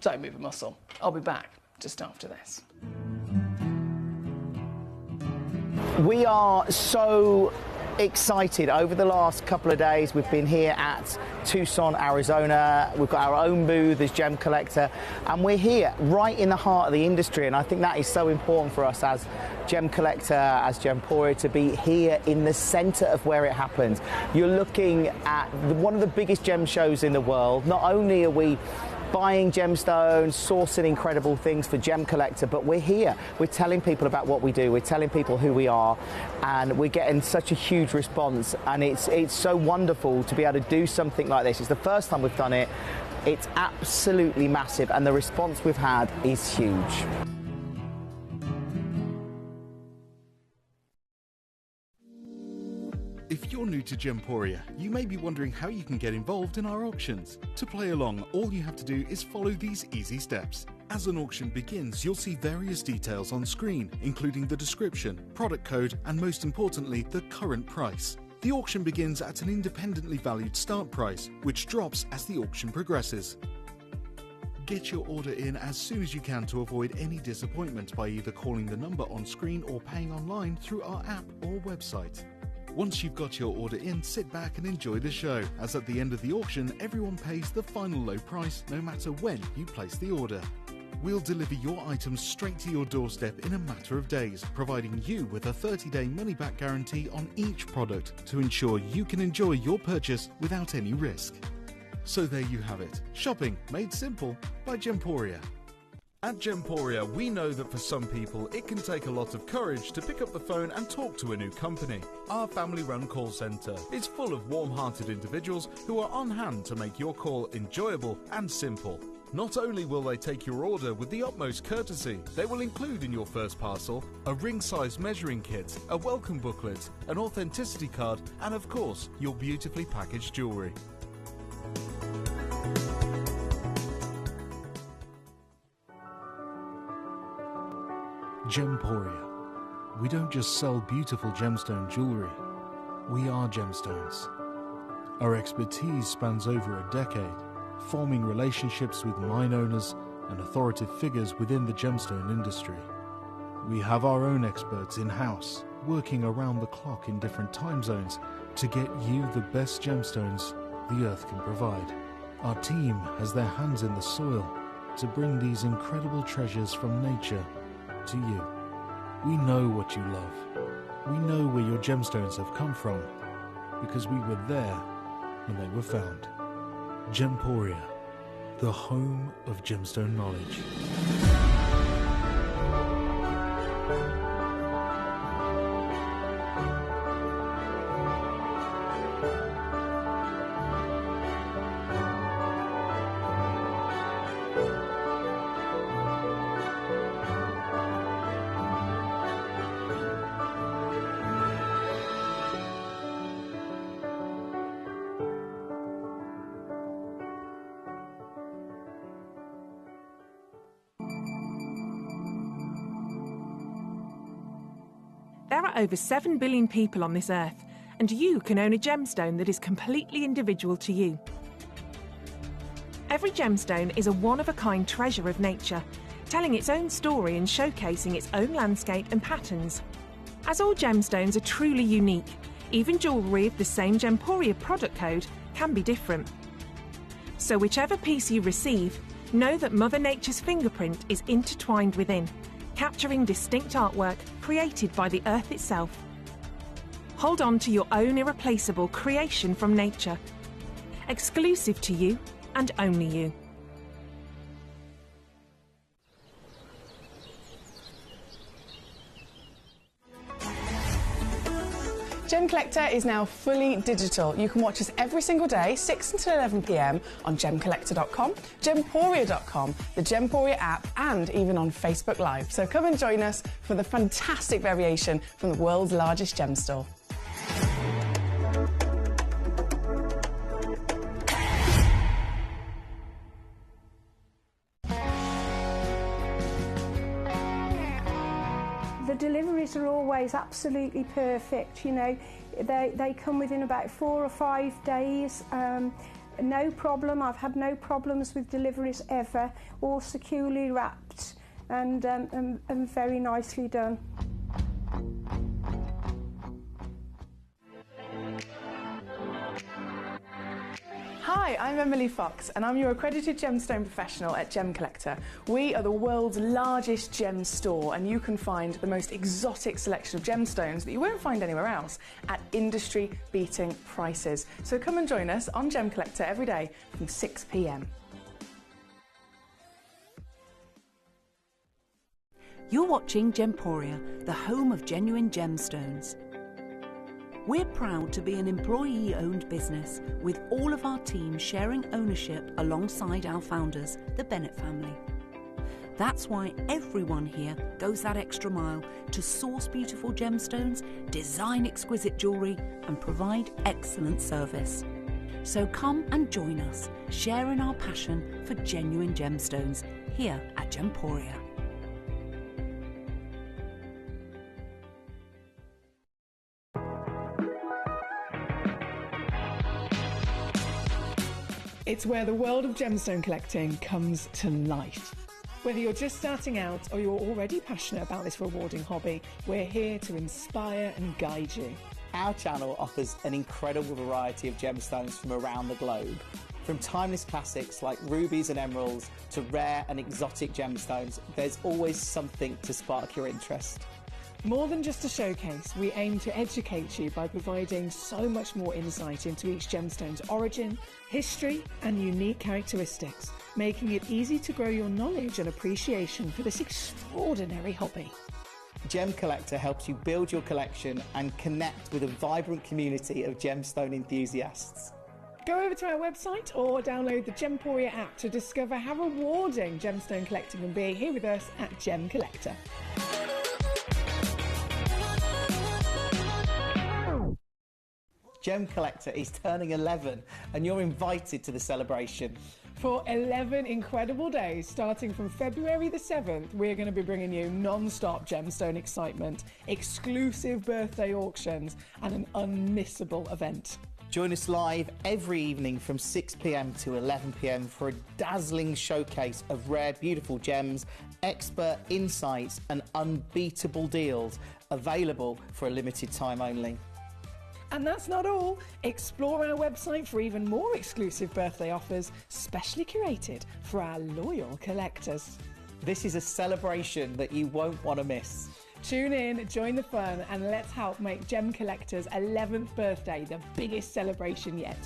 don't move a muscle. I'll be back just after this. We are so excited. Over the last couple of days, we've been here at Tucson, Arizona. We've got our own booth as Gemcollector, and we're here right in the heart of the industry, and I think that is so important for us as Gemcollector, as Gemporia, to be here in the centre of where it happens. You're looking at one of the biggest gem shows in the world. Not only are we buying gemstones, sourcing incredible things for Gemcollector, but we're here. We're telling people about what we do. We're telling people who we are, and we're getting such a huge response, and it's so wonderful to be able to do something like this. It's the first time we've done it. It's absolutely massive, and the response we've had is huge. If you're new to Gemporia, you may be wondering how you can get involved in our auctions. To play along, all you have to do is follow these easy steps. As an auction begins, you'll see various details on screen, including the description, product code, and most importantly, the current price. The auction begins at an independently valued start price, which drops as the auction progresses. Get your order in as soon as you can to avoid any disappointment by either calling the number on screen or paying online through our app or website. Once you've got your order in, sit back and enjoy the show, as at the end of the auction, everyone pays the final low price no matter when you place the order. We'll deliver your items straight to your doorstep in a matter of days, providing you with a 30-day money-back guarantee on each product to ensure you can enjoy your purchase without any risk. So there you have it, shopping made simple by Gemporia. At Gemporia, we know that for some people it can take a lot of courage to pick up the phone and talk to a new company. Our family-run call centre is full of warm-hearted individuals who are on hand to make your call enjoyable and simple. Not only will they take your order with the utmost courtesy, they will include in your first parcel a ring-size measuring kit, a welcome booklet, an authenticity card, and of course, your beautifully packaged jewellery. Gemporia. We don't just sell beautiful gemstone jewellery, we are gemstones. Our expertise spans over a decade, forming relationships with mine owners and authoritative figures within the gemstone industry. We have our own experts in-house, working around the clock in different time zones to get you the best gemstones the earth can provide. Our team has their hands in the soil to bring these incredible treasures from nature to you. We know what you love. We know where your gemstones have come from, because we were there when they were found. Gemporia, the home of gemstone knowledge. There are over 7 billion people on this earth, and you can own a gemstone that is completely individual to you. Every gemstone is a one-of-a-kind treasure of nature, telling its own story and showcasing its own landscape and patterns. As all gemstones are truly unique, even jewellery of the same Gemporia product code can be different. So whichever piece you receive, know that Mother Nature's fingerprint is intertwined within, capturing distinct artwork created by the earth itself. Hold on to your own irreplaceable creation from nature, exclusive to you and only you. Gemcollector is now fully digital. You can watch us every single day, 6 until 11 p.m. on gemcollector.com, gemporia.com, the Gemporia app, and even on Facebook Live. So come and join us for the fantastic variation from the world's largest gem store. The deliveries are always absolutely perfect, you know. They come within about 4 or 5 days. No problem. I've had no problems with deliveries ever. All securely wrapped and very nicely done. Hi, I'm Emily Fox and I'm your accredited gemstone professional at Gemcollector. We are the world's largest gem store and you can find the most exotic selection of gemstones that you won't find anywhere else at industry-beating prices. So come and join us on Gemcollector every day from 6 p.m. You're watching Gemporia, the home of genuine gemstones. We're proud to be an employee-owned business with all of our team sharing ownership alongside our founders, the Bennett family. That's why everyone here goes that extra mile to source beautiful gemstones, design exquisite jewellery and provide excellent service. So come and join us, sharing our passion for genuine gemstones here at Gemporia. It's where the world of gemstone collecting comes to life. Whether you're just starting out or you're already passionate about this rewarding hobby, we're here to inspire and guide you. Our channel offers an incredible variety of gemstones from around the globe. From timeless classics like rubies and emeralds to rare and exotic gemstones, there's always something to spark your interest. More than just a showcase, we aim to educate you by providing so much more insight into each gemstone's origin, history and unique characteristics, making it easy to grow your knowledge and appreciation for this extraordinary hobby. Gemcollector helps you build your collection and connect with a vibrant community of gemstone enthusiasts. Go over to our website or download the Gemporia app to discover how rewarding gemstone collecting can be here with us at Gemcollector. Gemcollector is turning 11 and you're invited to the celebration. For 11 incredible days, starting from February the 7th, we're going to be bringing you non-stop gemstone excitement, exclusive birthday auctions and an unmissable event. Join us live every evening from 6 p.m. to 11 p.m. for a dazzling showcase of rare, beautiful gems, expert insights and unbeatable deals available for a limited time only. And that's not all. Explore our website for even more exclusive birthday offers, specially curated for our loyal collectors. This is a celebration that you won't want to miss. Tune in, join the fun, and let's help make Gemcollector's 11th birthday the biggest celebration yet.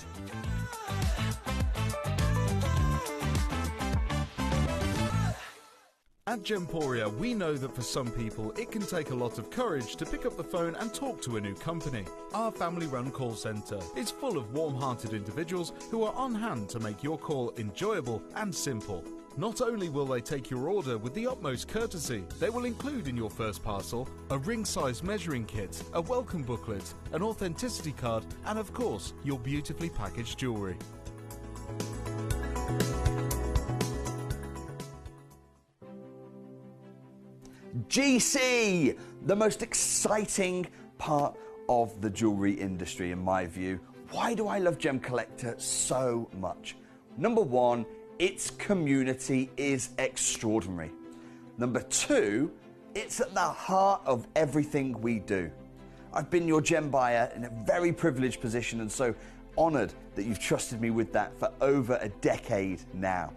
At Gemporia, we know that for some people it can take a lot of courage to pick up the phone and talk to a new company. Our family-run call centre is full of warm-hearted individuals who are on hand to make your call enjoyable and simple. Not only will they take your order with the utmost courtesy, they will include in your first parcel a ring-size measuring kit, a welcome booklet, an authenticity card and of course your beautifully packaged jewellery. GC, the most exciting part of the jewellery industry in my view. Why do I love Gemcollector so much? Number one, its community is extraordinary. Number two, it's at the heart of everything we do. I've been your gem buyer in a very privileged position and so honoured that you've trusted me with that for over a decade now.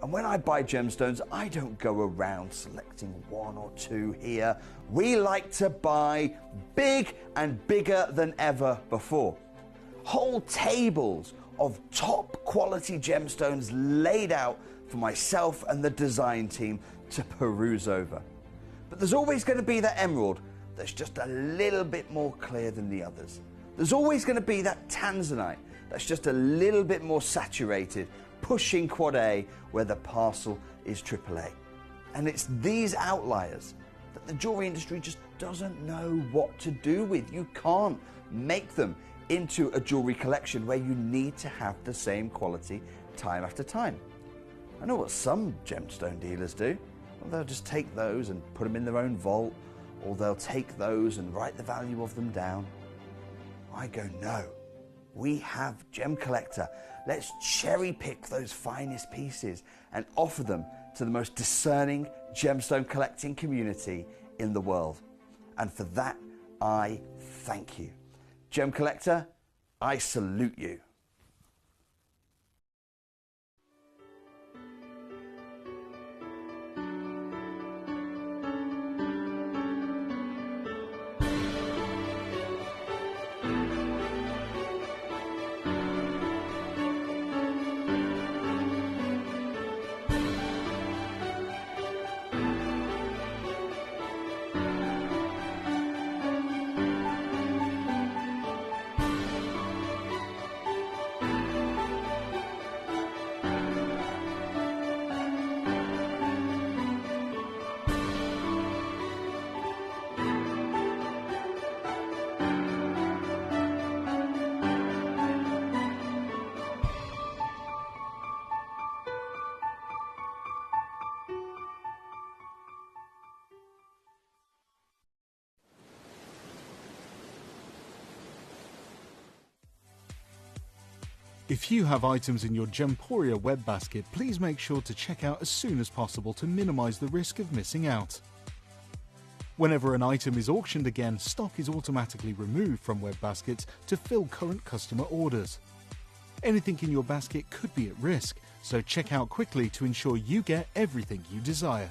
And when I buy gemstones, I don't go around selecting one or two here. We like to buy big and bigger than ever before. Whole tables of top quality gemstones laid out for myself and the design team to peruse over. But there's always going to be that emerald that's just a little bit more clear than the others. There's always going to be that tanzanite that's just a little bit more saturated, pushing quad A where the parcel is AAA. And it's these outliers that the jewelry industry just doesn't know what to do with. You can't make them into a jewelry collection where you need to have the same quality time after time. I know what some gemstone dealers do. Well, they'll just take those and put them in their own vault, or they'll take those and write the value of them down. I go, no. We have Gemcollector. Let's cherry pick those finest pieces and offer them to the most discerning gemstone collecting community in the world. And for that, I thank you. Gemcollector, I salute you. If you have items in your Gemporia web basket, please make sure to check out as soon as possible to minimise the risk of missing out. Whenever an item is auctioned again, stock is automatically removed from web baskets to fill current customer orders. Anything in your basket could be at risk, so check out quickly to ensure you get everything you desire.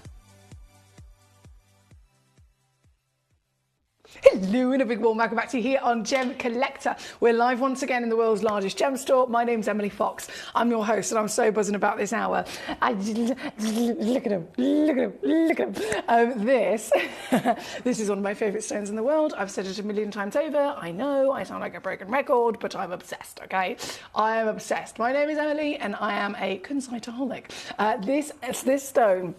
Hello and a big warm welcome back to you here on Gemcollector. We're live once again in the world's largest gem store. My name's Emily Fox. I'm your host and I'm so buzzing about this hour. Look at him, look at him, look at him. This is one of my favourite stones in the world. I've said it a million times over. I know I sound like a broken record, but I'm obsessed, okay? I am obsessed. My name is Emily and I am a kunstaholic. This stone,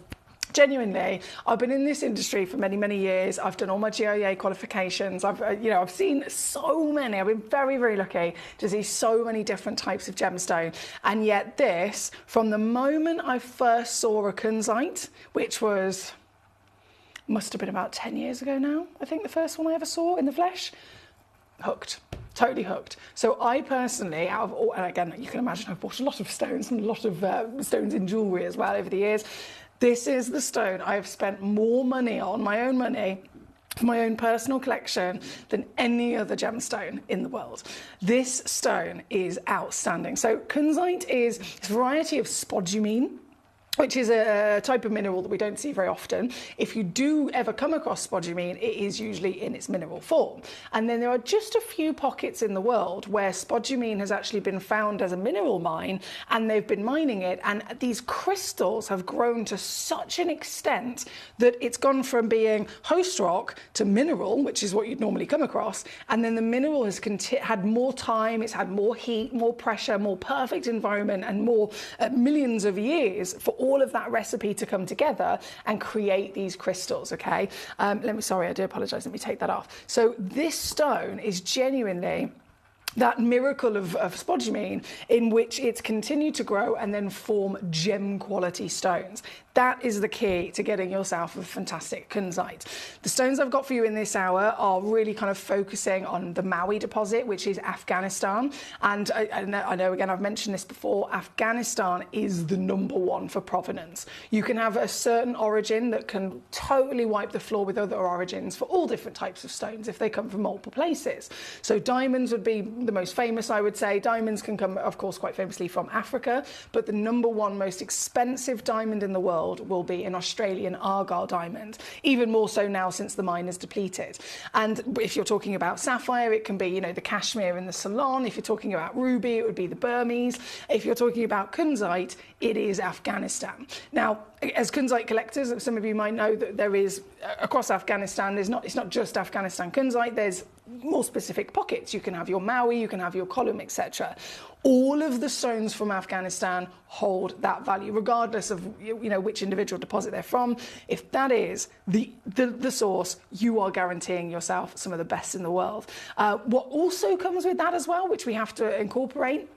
genuinely, I've been in this industry for many, many years. I've done all my GIA qualifications. I've seen so many. I've been very, very lucky to see so many different types of gemstone. And yet this, from the moment I first saw a kunzite, which must have been about 10 years ago now, I think the first one I ever saw in the flesh, hooked. Totally hooked. So I personally, out of all, and again, you can imagine I've bought a lot of stones and a lot of stones in jewellery as well over the years. This is the stone I've spent more money on, my own money, for my own personal collection than any other gemstone in the world. This stone is outstanding. So kunzite is a variety of spodumene, which is a type of mineral that we don't see very often. If you do ever come across spodumene, it is usually in its mineral form. And then there are just a few pockets in the world where spodumene has actually been found as a mineral mine, and they've been mining it, and these crystals have grown to such an extent that it's gone from being host rock to mineral, which is what you'd normally come across, and then the mineral has had more time, it's had more heat, more pressure, more perfect environment, and more millions of years for all of that recipe to come together and create these crystals, okay? I do apologise, let me take that off. So this stone is genuinely that miracle of spodumene in which it's continued to grow and then form gem quality stones. That is the key to getting yourself a fantastic kunzite. The stones I've got for you in this hour are really kind of focusing on the Maui deposit, which is Afghanistan. And I know, again, I've mentioned this before, Afghanistan is the #1 for provenance. You can have a certain origin that can totally wipe the floor with other origins for all different types of stones if they come from multiple places. So diamonds would be the most famous, I would say. Diamonds can come, of course, quite famously from Africa, but the #1 most expensive diamond in the world will be an Australian Argyle diamond, even more so now since the mine is depleted. And if you're talking about sapphire, it can be, the Kashmir and the Ceylon. If you're talking about ruby, it would be the Burmese. If you're talking about kunzite, it is Afghanistan. Now, as kunzite collectors, some of you might know that there is, across Afghanistan, it's not just Afghanistan kunzite, there's more specific pockets. You can have your Maui, you can have your column, etc. All of the stones from Afghanistan hold that value, regardless of which individual deposit they're from. If that is the source, you are guaranteeing yourself some of the best in the world. What also comes with that as well, which we have to incorporate,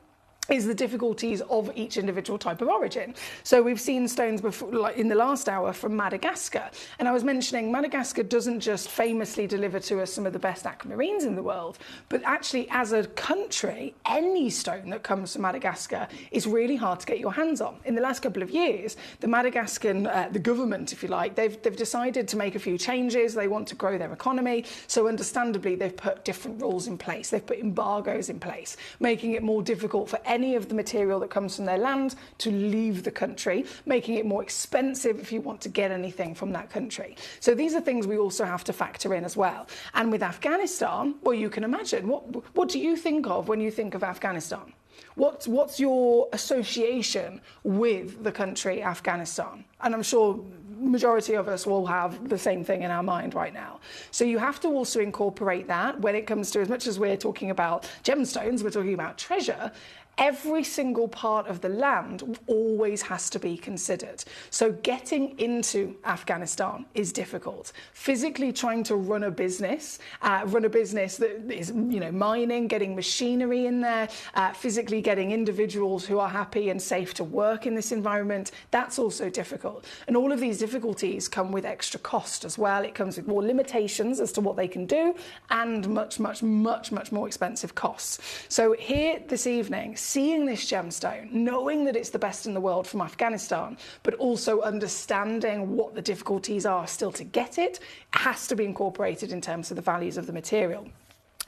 is the difficulties of each individual type of origin. So we've seen stones before, like in the last hour, from Madagascar. And I was mentioning Madagascar doesn't just famously deliver to us some of the best aquamarines in the world, but actually as a country, any stone that comes from Madagascar is really hard to get your hands on. In the last couple of years, the Madagascan, the government, if you like, they've decided to make a few changes. They want to grow their economy. So understandably, they've put different rules in place. They've put embargoes in place, making it more difficult for any of the material that comes from their land to leave the country, making it more expensive if you want to get anything from that country. So these are things we also have to factor in as well. And with Afghanistan, well, you can imagine, what do you think of when you think of Afghanistan? What's your association with the country Afghanistan? And I'm sure majority of us will have the same thing in our mind right now. So you have to also incorporate that when it comes to, as much as we're talking about gemstones, we're talking about treasure. Every single part of the land always has to be considered. So getting into Afghanistan is difficult. Physically trying to run a business that is, mining, getting machinery in there, physically getting individuals who are happy and safe to work in this environment, that's also difficult. And all of these difficulties come with extra cost as well. It comes with more limitations as to what they can do and much, much, much, much more expensive costs. So here this evening, seeing this gemstone, knowing that it's the best in the world from Afghanistan, but also understanding what the difficulties are still to get it, has to be incorporated in terms of the values of the material.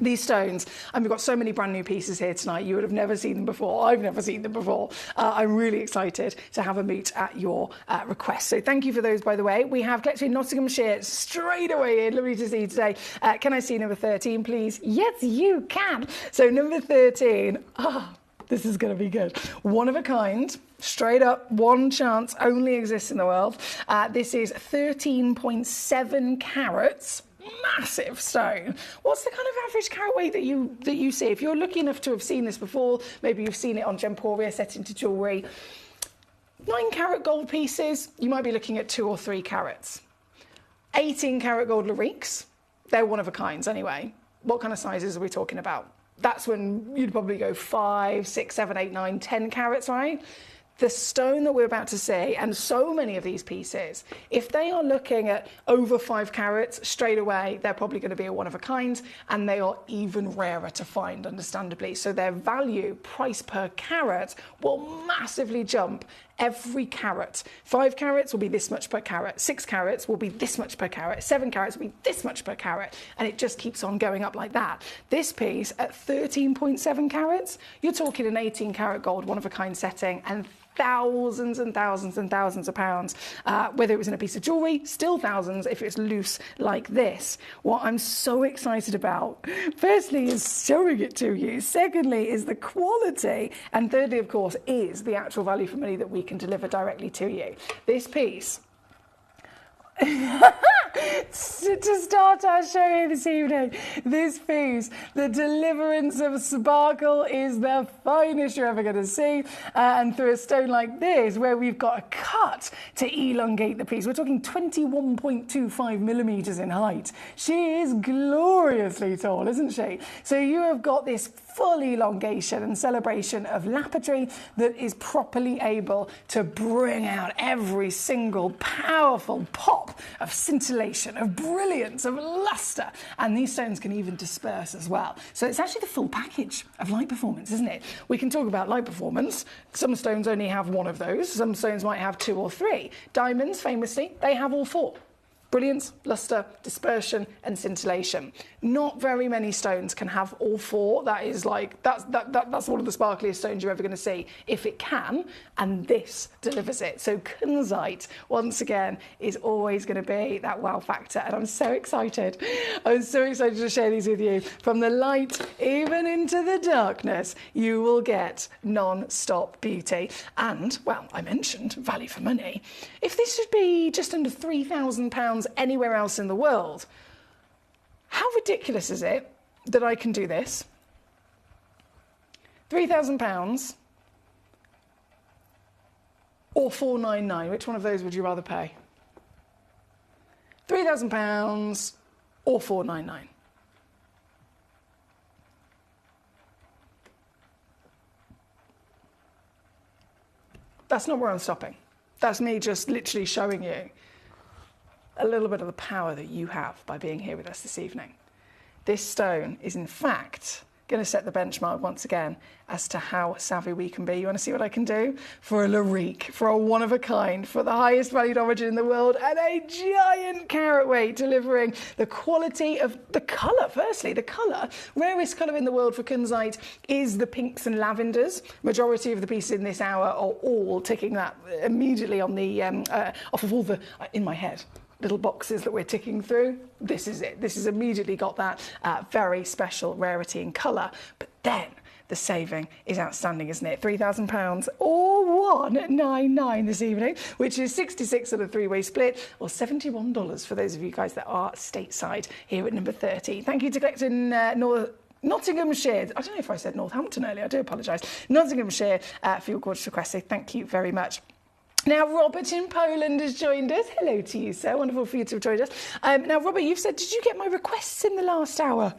These stones, and we've got so many brand new pieces here tonight, you would have never seen them before. I've never seen them before. I'm really excited to have a moot at your request. So thank you for those, by the way. We have collected Nottinghamshire straight away in. Lovely to see you today. Can I see number 13, please? Yes, you can. So number 13. This is going to be good. One of a kind, straight up, one chance, only exists in the world. This is 13.7 carats. Massive stone. What's the kind of average carat weight that you see? If you're lucky enough to have seen this before, maybe you've seen it on Gemporia set into jewellery. 9 carat gold pieces, you might be looking at 2 or 3 carats. 18 carat gold lariques, they're one of a kinds anyway. What kind of sizes are we talking about? That's when you'd probably go 5, 6, 7, 8, 9, 10 carats, right? The stone that we're about to see, and so many of these pieces, if they are looking at over 5 carats straight away, they're probably going to be a one of a kind, and they are even rarer to find, understandably. So their value, price per carat, will massively jump every carat. 5 carats will be this much per carat. 6 carats will be this much per carat. 7 carats will be this much per carat. And it just keeps on going up like that. This piece at 13.7 carats, you're talking an 18 carat gold, one of a kind setting, and thousands and thousands and thousands of pounds, whether it was in a piece of jewellery, still thousands if it's loose like this. What I'm so excited about, firstly, is showing it to you. Secondly, is the quality. And thirdly, of course, is the actual value for money that we can deliver directly to you. This piece, to start our show here this evening, this piece, the deliverance of sparkle, is the finest you're ever going to see. And through a stone like this, where we've got a cut to elongate the piece, we're talking 21.25 millimetres in height. She is gloriously tall, isn't she? So you have got this full elongation and celebration of lapidary that is properly able to bring out every single powerful pop of scintillation, of brilliance, of lustre. And these stones can even disperse as well. So it's actually the full package of light performance, isn't it? We can talk about light performance. Some stones only have one of those. Some stones might have 2 or 3. Diamonds, famously, they have all 4. Brilliance, lustre, dispersion, and scintillation. Not very many stones can have all 4. That is like, that's one of the sparkliest stones you're ever going to see, if it can, and this delivers it. So kunzite, once again, is always going to be that wow factor, and I'm so excited. I'm so excited to share these with you. From the light, even into the darkness, you will get non-stop beauty. And, well, I mentioned value for money. If this should be just under £3,000 anywhere else in the world, how ridiculous is it that I can do this? £3,000 or £499? Which one of those would you rather pay? £3,000 or £499? That's not where I'm stopping. That's me just literally showing you a little bit of the power that you have by being here with us this evening. This stone is, in fact, going to set the benchmark once again as to how savvy we can be. You want to see what I can do? For a larique, for a one-of-a-kind, for the highest valued origin in the world, and a giant carat weight, delivering the quality of the colour. Firstly, the colour. Rarest colour in the world for kunzite is the pinks and lavenders. Majority of the pieces in this hour are all ticking that immediately on the off of all the, in my head, little boxes that we're ticking through. This is it. This has immediately got that very special rarity in colour. But then the saving is outstanding, isn't it? £3,000 or $199 this evening, which is 66 on a 3-way split, or $71 for those of you guys that are stateside here at number 30. Thank you to Collector Nottinghamshire. I don't know if I said Northampton earlier. I do apologise. Nottinghamshire for your gorgeous request. So thank you very much. Now, Robert in Poland has joined us. Hello to you, sir. Wonderful for you to have joined us. Now, Robert, you've said, did you get my requests in the last hour?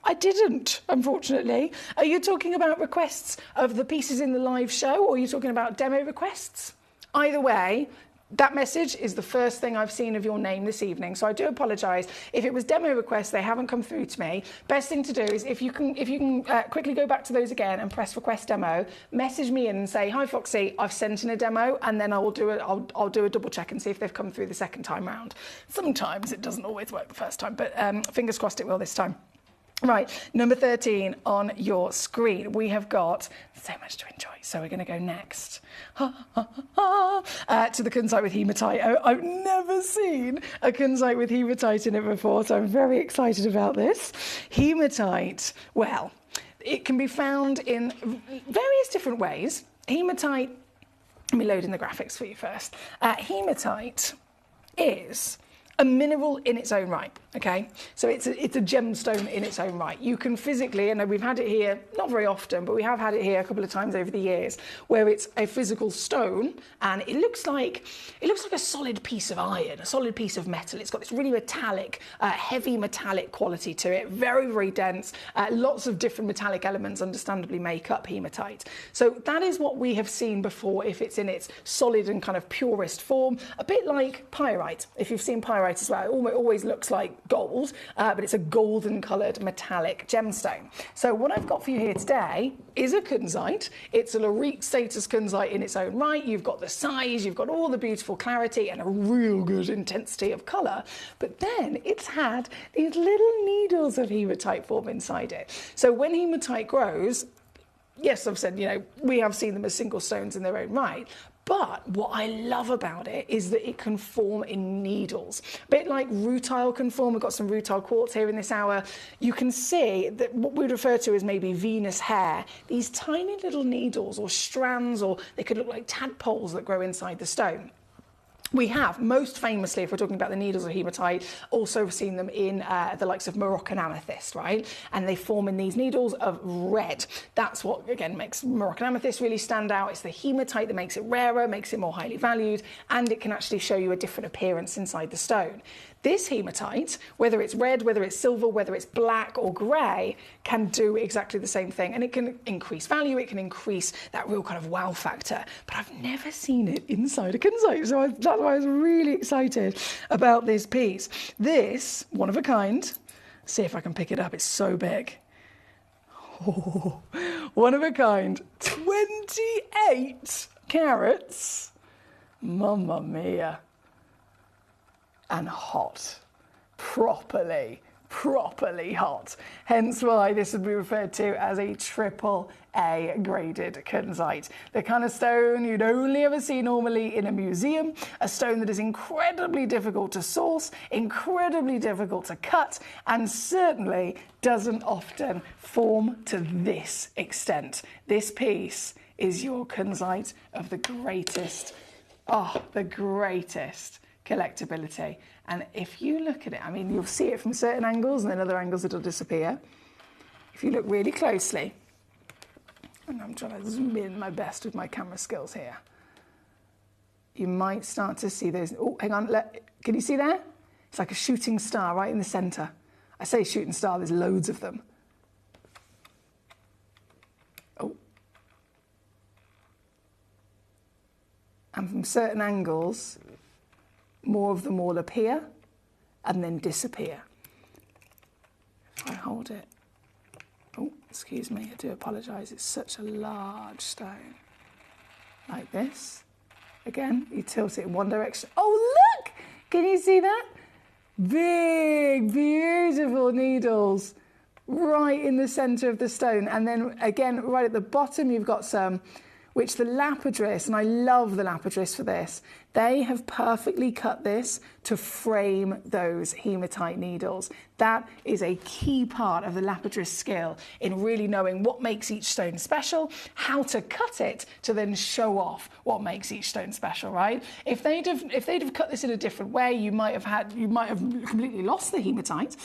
I didn't, unfortunately. Are you talking about requests of the pieces in the live show, or are you talking about demo requests? Either way, that message is the first thing I've seen of your name this evening, so I do apologise. If it was demo requests, they haven't come through to me. Best thing to do is if you can quickly go back to those again and press request demo, message me in and say, hi Foxy, I've sent in a demo, and then I'll do a double check and see if they've come through the second time round. Sometimes it doesn't always work the first time, but fingers crossed it will this time. Right, number 13 on your screen. We have got so much to enjoy, so we're going to go next to the kunzite with hematite. I've never seen a kunzite with hematite in it before, so I'm very excited about this. Hematite, well, it can be found in various different ways. Hematite, let me load in the graphics for you first. Hematite is a mineral in its own right, okay? So it's a gemstone in its own right. You can physically, and we've had it here, not very often, but we have had it here a couple of times over the years, where it's a physical stone, and it looks like a solid piece of iron, a solid piece of metal. It's got this really metallic, heavy metallic quality to it, very, very dense. Lots of different metallic elements understandably make up hematite. So that is what we have seen before if it's in its solid and kind of purest form, a bit like pyrite. If you've seen pyrite as well, it always looks like gold, but it's a golden coloured metallic gemstone. So what I've got for you here today is a kunzite. It's a Larique status kunzite in its own right. You've got the size, you've got all the beautiful clarity and a real good intensity of colour, but then it's had these little needles of hematite form inside it. So when hematite grows, yes, I've said, we have seen them as single stones in their own right, but what I love about it is that it can form in needles. A bit like rutile can form. We've got some rutile quartz here in this hour. You can see that what we refer to as maybe Venus hair, these tiny little needles or strands, or they could look like tadpoles that grow inside the stone. We have, most famously, if we're talking about the needles of hematite, also seen them in the likes of Moroccan amethyst, right? And they form in these needles of red. That's what, again, makes Moroccan amethyst really stand out. It's the hematite that makes it rarer, makes it more highly valued, and it can actually show you a different appearance inside the stone. This hematite, whether it's red, whether it's silver, whether it's black or grey, can do exactly the same thing. And it can increase value, it can increase that real kind of wow factor. But I've never seen it inside a kunzite, so that's why I was really excited about this piece. This, one of a kind, see if I can pick it up, it's so big. Oh, one of a kind, 28 carats. Mamma mia. And hot, properly hot. Hence why this would be referred to as a AAA graded kunzite. The kind of stone you'd only ever see normally in a museum, a stone that is incredibly difficult to source, incredibly difficult to cut, and certainly doesn't often form to this extent. This piece is your kunzite of the greatest collectability. And if you look at it, I mean, you'll see it from certain angles and then other angles it'll disappear. If you look really closely, and I'm trying to zoom in my best with my camera skills here, you might start to see those. Oh, hang on, can you see there? It's like a shooting star right in the centre. I say shooting star, there's loads of them. Oh. And from certain angles, more of them will appear and then disappear. If I hold it, oh, excuse me, I do apologise, it's such a large stone. Like this. Again, you tilt it in one direction. Oh, look! Can you see that? Big, beautiful needles right in the centre of the stone. And then again, right at the bottom, you've got some, which the lapidris, and I love the lapidris for this, they have perfectly cut this to frame those hematite needles. That is a key part of the lapidris skill in really knowing what makes each stone special, how to cut it to then show off what makes each stone special, right? If they'd have cut this in a different way, you might have completely lost the hematite,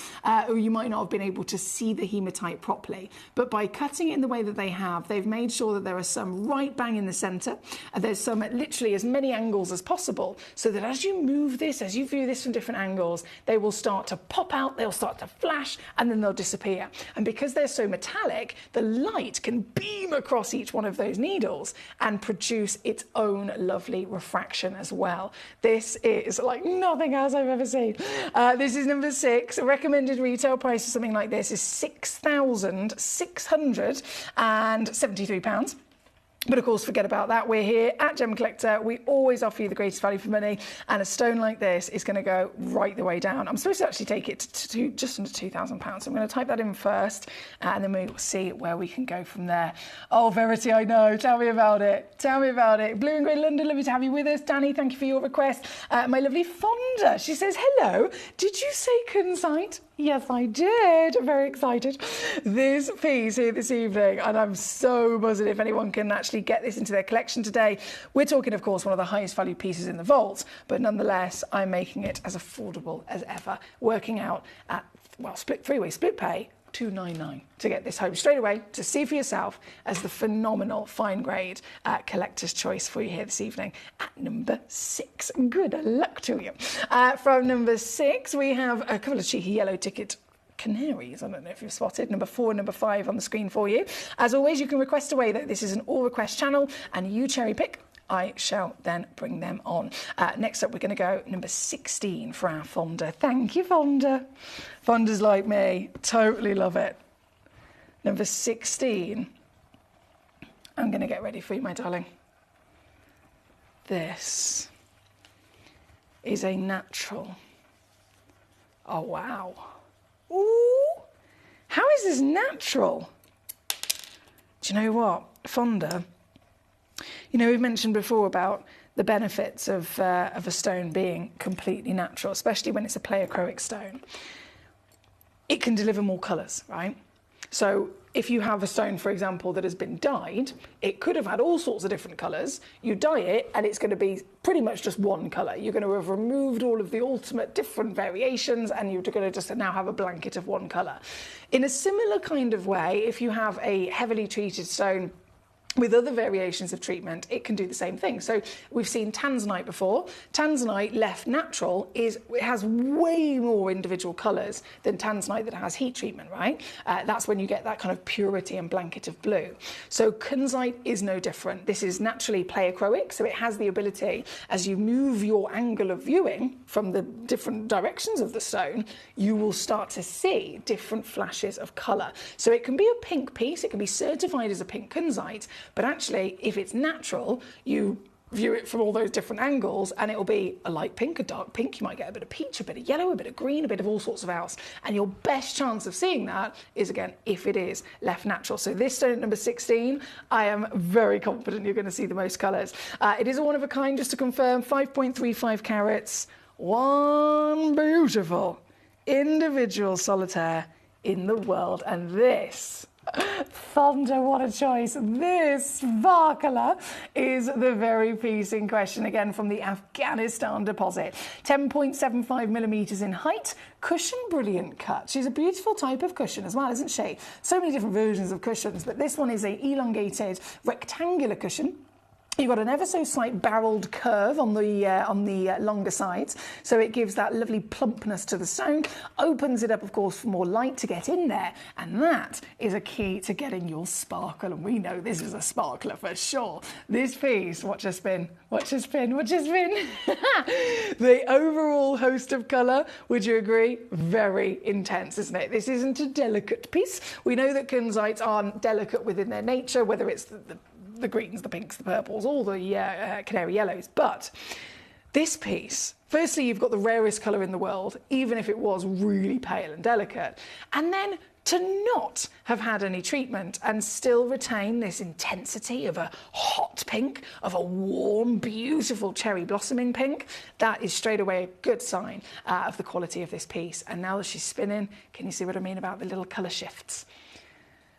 or you might not have been able to see the hematite properly. But by cutting it in the way that they have, they've made sure that there are some right bang in the centre, and there's some at literally as many angles as possible, possible, so that as you move this, as you view this from different angles, they will start to pop out, they'll start to flash, and then they'll disappear. And because they're so metallic, the light can beam across each one of those needles and produce its own lovely refraction as well. This is like nothing else I've ever seen. This is number 6. Recommended retail price for something like this is £6,673. But of course, forget about that. We're here at Gemcollector. We always offer you the greatest value for money, and a stone like this is going to go right the way down. I'm supposed to actually take it to just under £2,000. So I'm going to type that in first, and then we'll see where we can go from there. Oh, Verity, I know. Tell me about it. Tell me about it. Blue and Grey London, lovely to have you with us. Danny, thank you for your request. My lovely Fonda, she says, hello, did you say Kunzite? Yes, I did. Very excited. This piece here this evening, and I'm so buzzing if anyone can actually get this into their collection today. We're talking, of course, one of the highest value pieces in the vault, but nonetheless, I'm making it as affordable as ever, working out at, well, three-way split pay, $299 to get this home straight away to see for yourself as the phenomenal fine grade collector's choice for you here this evening at number 6. Good luck to you. From number 6, we have a couple of cheeky yellow ticket canaries. I don't know if you've spotted number 4 and number 5 on the screen for you. As always, you can request away that this is an all request channel and you cherry pick. I shall then bring them on. Next up, we're going to go number 16 for our Fonda. Thank you, Fonda. Fonda's like me. Totally love it. Number 16. I'm going to get ready for you, my darling. This is a natural. Oh, wow. Ooh. How is this natural? Do you know what? Fonda, you know, we've mentioned before about the benefits of a stone being completely natural, especially when it's a pleochroic stone. It can deliver more colours, right? So if you have a stone, for example, that has been dyed, it could have had all sorts of different colours. You dye it and it's going to be pretty much just one colour. You're going to have removed all of the ultimate different variations and you're going to just now have a blanket of one colour. In a similar kind of way, if you have a heavily treated stone with other variations of treatment, it can do the same thing. So we've seen tanzanite before. Tanzanite left natural it has way more individual colours than tanzanite that has heat treatment, right? That's when you get that kind of purity and blanket of blue. So kunzite is no different. This is naturally pleochroic, so it has the ability, as you move your angle of viewing from the different directions of the stone, you will start to see different flashes of colour. So it can be a pink piece, it can be certified as a pink kunzite, but actually, if it's natural, you view it from all those different angles and it'll be a light pink, a dark pink. You might get a bit of peach, a bit of yellow, a bit of green, a bit of all sorts of else. And your best chance of seeing that is, again, if it is left natural. So this stone at number 16, I am very confident you're going to see the most colours. It is a one of a kind, just to confirm, 5.35 carats, one beautiful individual solitaire in the world. And this, Fonda, what a choice. This sparkler is the very piece in question, again from the Afghanistan deposit. 10.75 millimetres in height, cushion brilliant cut. She's a beautiful type of cushion as well, isn't she? So many different versions of cushions, but this one is a elongated rectangular cushion. You've got an ever so slight barreled curve on the longer sides, so it gives that lovely plumpness to the stone, opens it up, of course, for more light to get in there, and that is a key to getting your sparkle, and we know this is a sparkler for sure. This piece, watch her spin, watch her spin, watch her spin. The overall host of colour, would you agree? Very intense, isn't it? This isn't a delicate piece. We know that kunzites aren't delicate within their nature, whether it's the greens, the pinks, the purples, all the canary yellows. But this piece, firstly, you've got the rarest colour in the world, even if it was really pale and delicate. And then to not have had any treatment and still retain this intensity of a hot pink, of a warm, beautiful cherry blossoming pink, that is straight away a good sign of the quality of this piece. And now that she's spinning, can you see what I mean about the little colour shifts?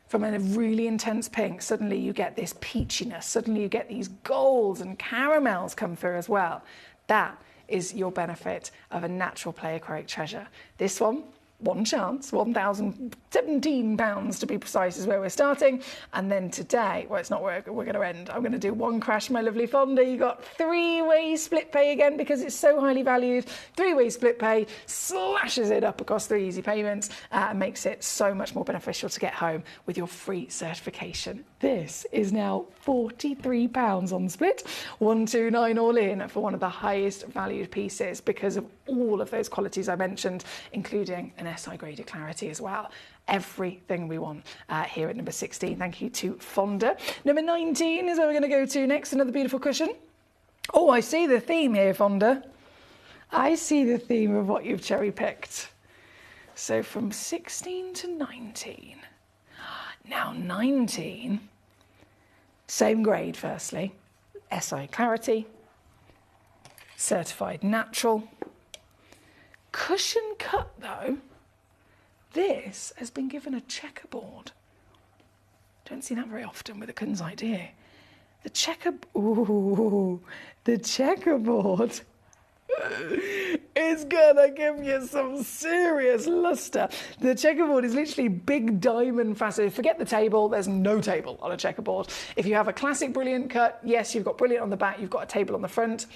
From a really intense pink, suddenly you get this peachiness, suddenly you get these golds and caramels come through as well. That is your benefit of a natural pleochroic treasure. This one, one chance, £1,017 to be precise is where we're starting. And then today, well, it's not where we're going to end. I'm going to do one crash, my lovely Fonda. You got three-way split pay again because it's so highly valued. Three-way split pay slashes it up across 3 easy payments and makes it so much more beneficial to get home with your free certification. This is now £43 on split, 129 all in for one of the highest valued pieces because of all of those qualities I mentioned, including an SI graded clarity as well. Everything we want here at number 16. Thank you to Fonda. Number 19 is where we're going to go to next. Another beautiful cushion. Oh, I see the theme here, Fonda. I see the theme of what you've cherry picked. So from 16 to 19. Now 19, same grade firstly, SI Clarity, certified natural. Cushion cut though, this has been given a checkerboard. Don't see that very often with a kunzite, do you? The checkerboard is gonna give you some serious luster. The checkerboard is literally big diamond facet. Forget the table, there's no table on a checkerboard. If you have a classic brilliant cut, yes, you've got brilliant on the back, you've got a table on the front.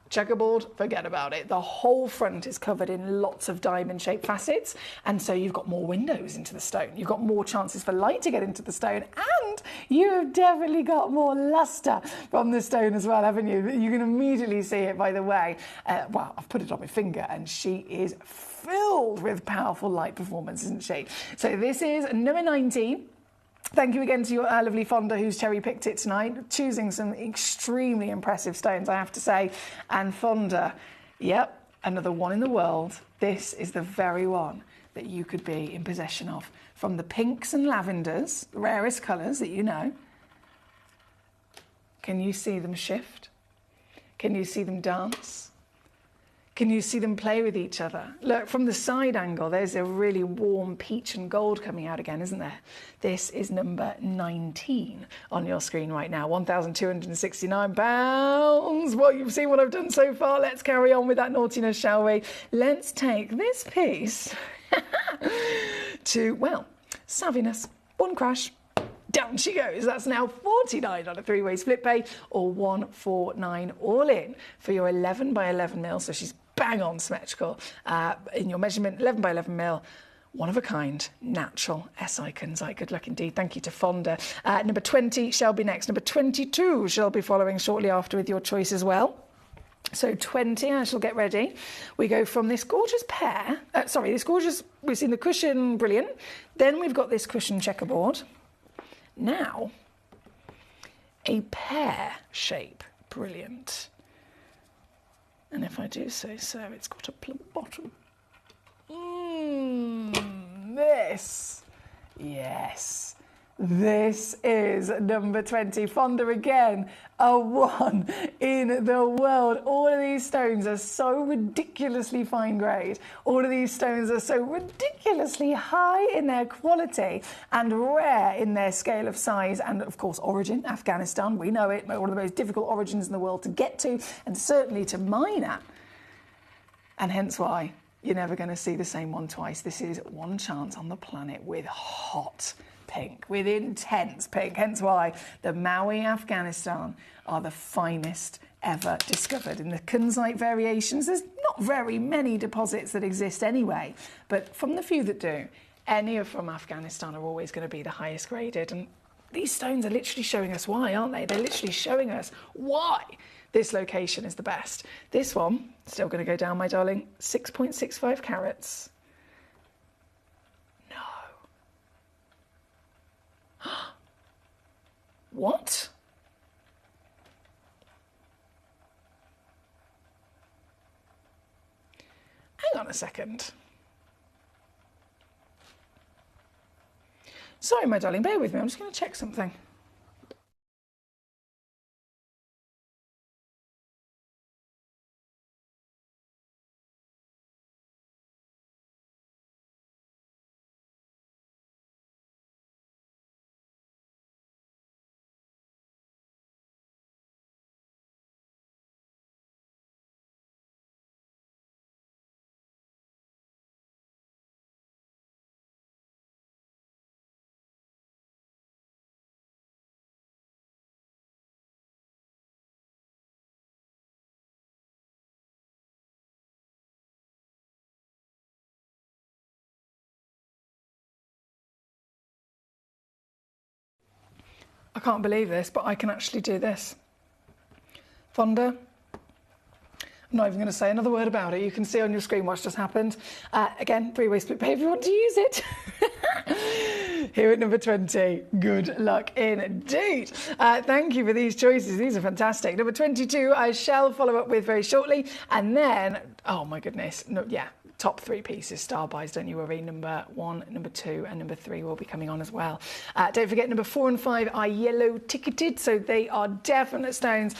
Checkerboard, forget about it. The whole front is covered in lots of diamond-shaped facets, and so you've got more windows into the stone. You've got more chances for light to get into the stone, and you've definitely got more luster from the stone as well, haven't you? You can immediately see it, by the way. Well, I've put it on my finger, and she is filled with powerful light performance, isn't she? So this is number 19. Thank you again to your lovely Fonda who's cherry-picked it tonight, choosing some extremely impressive stones, I have to say. And Fonda, yep, another one in the world. This is the very one that you could be in possession of. From the pinks and lavenders, the rarest colours that you know. Can you see them shift? Can you see them dance? Can you see them play with each other? Look, from the side angle, there's a really warm peach and gold coming out again, isn't there? This is number 19 on your screen right now, £1,269. Well, you've seen what I've done so far. Let's carry on with that naughtiness, shall we? Let's take this piece to, well, savviness. One crash. Down she goes. That's now 49 on a three-way split pay, or 149 all in for your 11 by 11 mil. So she's bang on symmetrical in your measurement, 11 by 11 mil. One of a kind, natural SI kunzite. Good luck indeed. Thank you to Fonda. Number 20 shall be next. Number 22 shall be following shortly after with your choice as well. So 20, I shall get ready. We go from this gorgeous pair. We've seen the cushion, brilliant. Then we've got this cushion checkerboard. Now, a pear shape, brilliant. And if I do say so, it's got a plump bottom. This, yes. This is number 20, Fonda again, a one in the world. All of these stones are so ridiculously fine grade. All of these stones are so ridiculously high in their quality and rare in their scale of size and, of course, origin. Afghanistan, we know it, one of the most difficult origins in the world to get to and certainly to mine at. And hence why you're never going to see the same one twice. This is one chance on the planet with hot pink, with intense pink, hence why the Maui, Afghanistan are the finest ever discovered. In the kunzite variations, there's not very many deposits that exist anyway, but from the few that do, any from Afghanistan are always going to be the highest graded, and these stones are literally showing us why, aren't they? They're literally showing us why this location is the best. This one, still going to go down, my darling, 6.65 carats. What? Hang on a second. Sorry, my darling, bear with me. I'm just going to check something. I can't believe this, but I can actually do this. Fonda. I'm not even going to say another word about it. You can see on your screen what's just happened. Again, three-way split pay if you want to use it. Here at number 20, good luck indeed. Thank you for these choices. These are fantastic. Number 22, I shall follow up with very shortly. And then, oh my goodness, no, yeah, top 3 pieces, star buys, don't you worry. Number 1, number 2 and number 3 will be coming on as well. Don't forget number 4 and 5 are yellow ticketed, so they are definite stones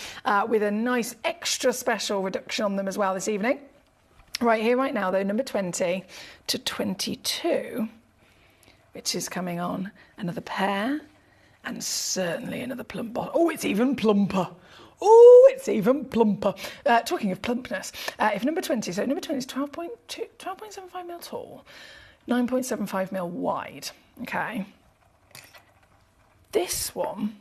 with a nice extra special reduction on them as well this evening. Right here, right now though, number 20 to 22, which is coming on, another pair and certainly another plump bottom. Oh, it's even plumper. Oh, it's even plumper. Talking of plumpness, if number 20, so number 20 is 12.75 mil tall, 9.75 mil wide. Okay. This one,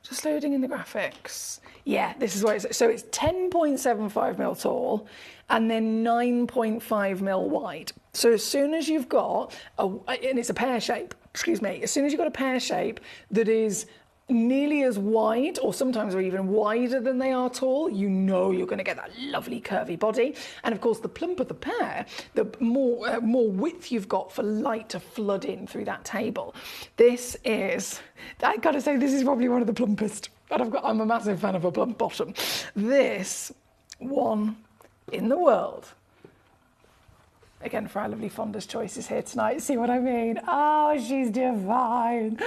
just loading in the graphics. Yeah, this is what it's, so it's 10.75 mil tall and then 9.5 mil wide. So as soon as you've got, and it's a pear shape, excuse me, as soon as you've got a pear shape that is nearly as wide, or sometimes are even wider than they are tall, you know you're going to get that lovely curvy body. And of course, the plumper the pair, the more width you've got for light to flood in through that table. This is, I gotta say, this is probably one of the plumpest. And I'm a massive fan of a plump bottom. This one in the world. Again, for our lovely Fonda's choices here tonight. See what I mean? Oh, she's divine.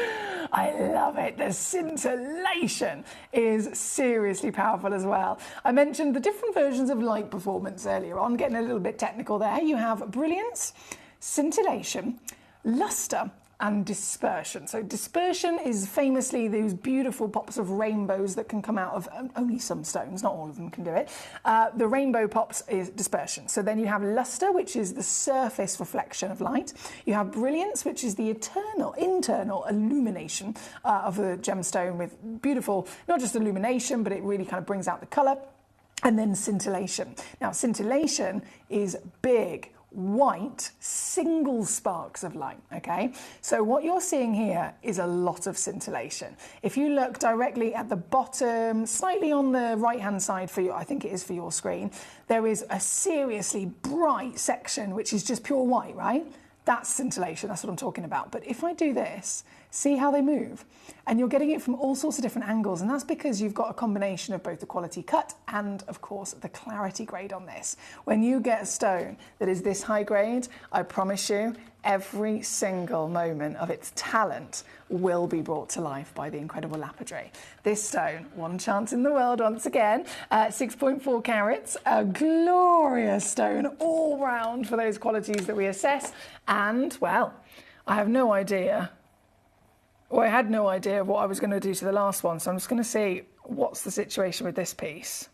I love it. The scintillation is seriously powerful as well. I mentioned the different versions of light performance earlier on, getting a little bit technical there. You have brilliance, scintillation, luster, and dispersion. So dispersion is famously those beautiful pops of rainbows that can come out of only some stones, not all of them can do it. The rainbow pops is dispersion. So then you have luster, which is the surface reflection of light. You have brilliance, which is the internal illumination of a gemstone with beautiful, not just illumination, but it really kind of brings out the colour. And then scintillation. Now scintillation is big, white, single sparks of light, okay? So what you're seeing here is a lot of scintillation. If you look directly at the bottom, slightly on the right-hand side for you, I think it is for your screen, there is a seriously bright section, which is just pure white, right? That's scintillation, that's what I'm talking about. But if I do this, see how they move? And you're getting it from all sorts of different angles, and that's because you've got a combination of both the quality cut and, of course, the clarity grade on this. When you get a stone that is this high grade, I promise you, every single moment of its talent will be brought to life by the incredible lapidary. This stone, one chance in the world once again, 6.4 carats, a glorious stone all round for those qualities that we assess. And, well, I have no idea. Well, I had no idea of what I was going to do to the last one, so I'm just going to see what's the situation with this piece.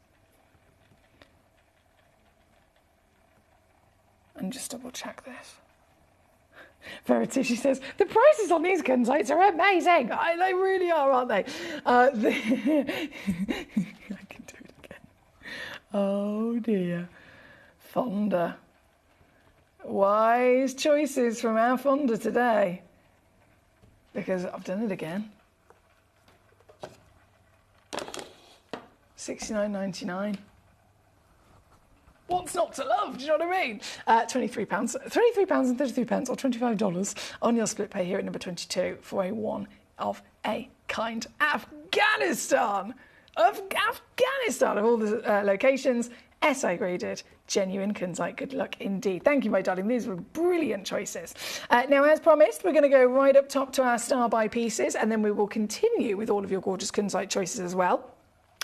And just double check this. Verity, she says, the prices on these kunzites are amazing. They really are, aren't they? I can do it again. Oh dear. Fonda. Wise choices from our Fonda today. Because I've done it again. £69.99. What's not to love? Do you know what I mean? £23, £33.33 or $25 on your split pay here at number 22 for a one of a kind. Afghanistan of all the locations. SI graded, genuine kunzite. Good luck indeed. Thank you, my darling. These were brilliant choices. Now, as promised, we're going to go right up top to our star buy pieces, and then we will continue with all of your gorgeous kunzite choices as well.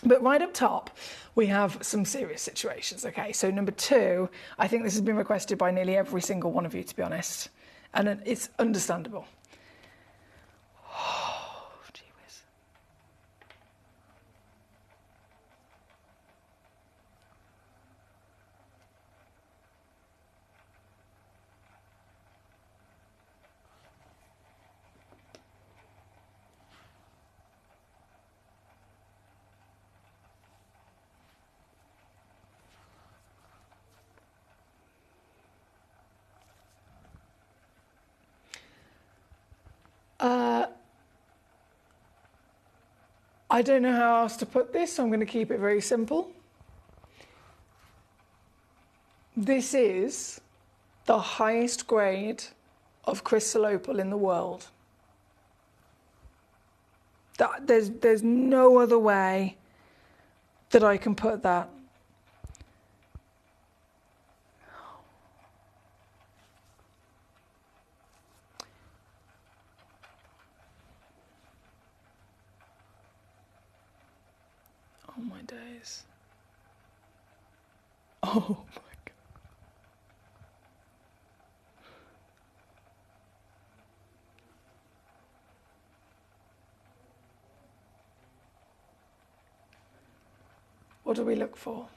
But right up top, we have some serious situations, okay? So number 2, I think this has been requested by nearly every single one of you, to be honest. And it's understandable. Oh, gee whiz. I don't know how else to put this, so I'm going to keep it very simple. This is the highest grade of crystal opal in the world. There's no other way that I can put that. Oh my days. Oh my God. What do we look for?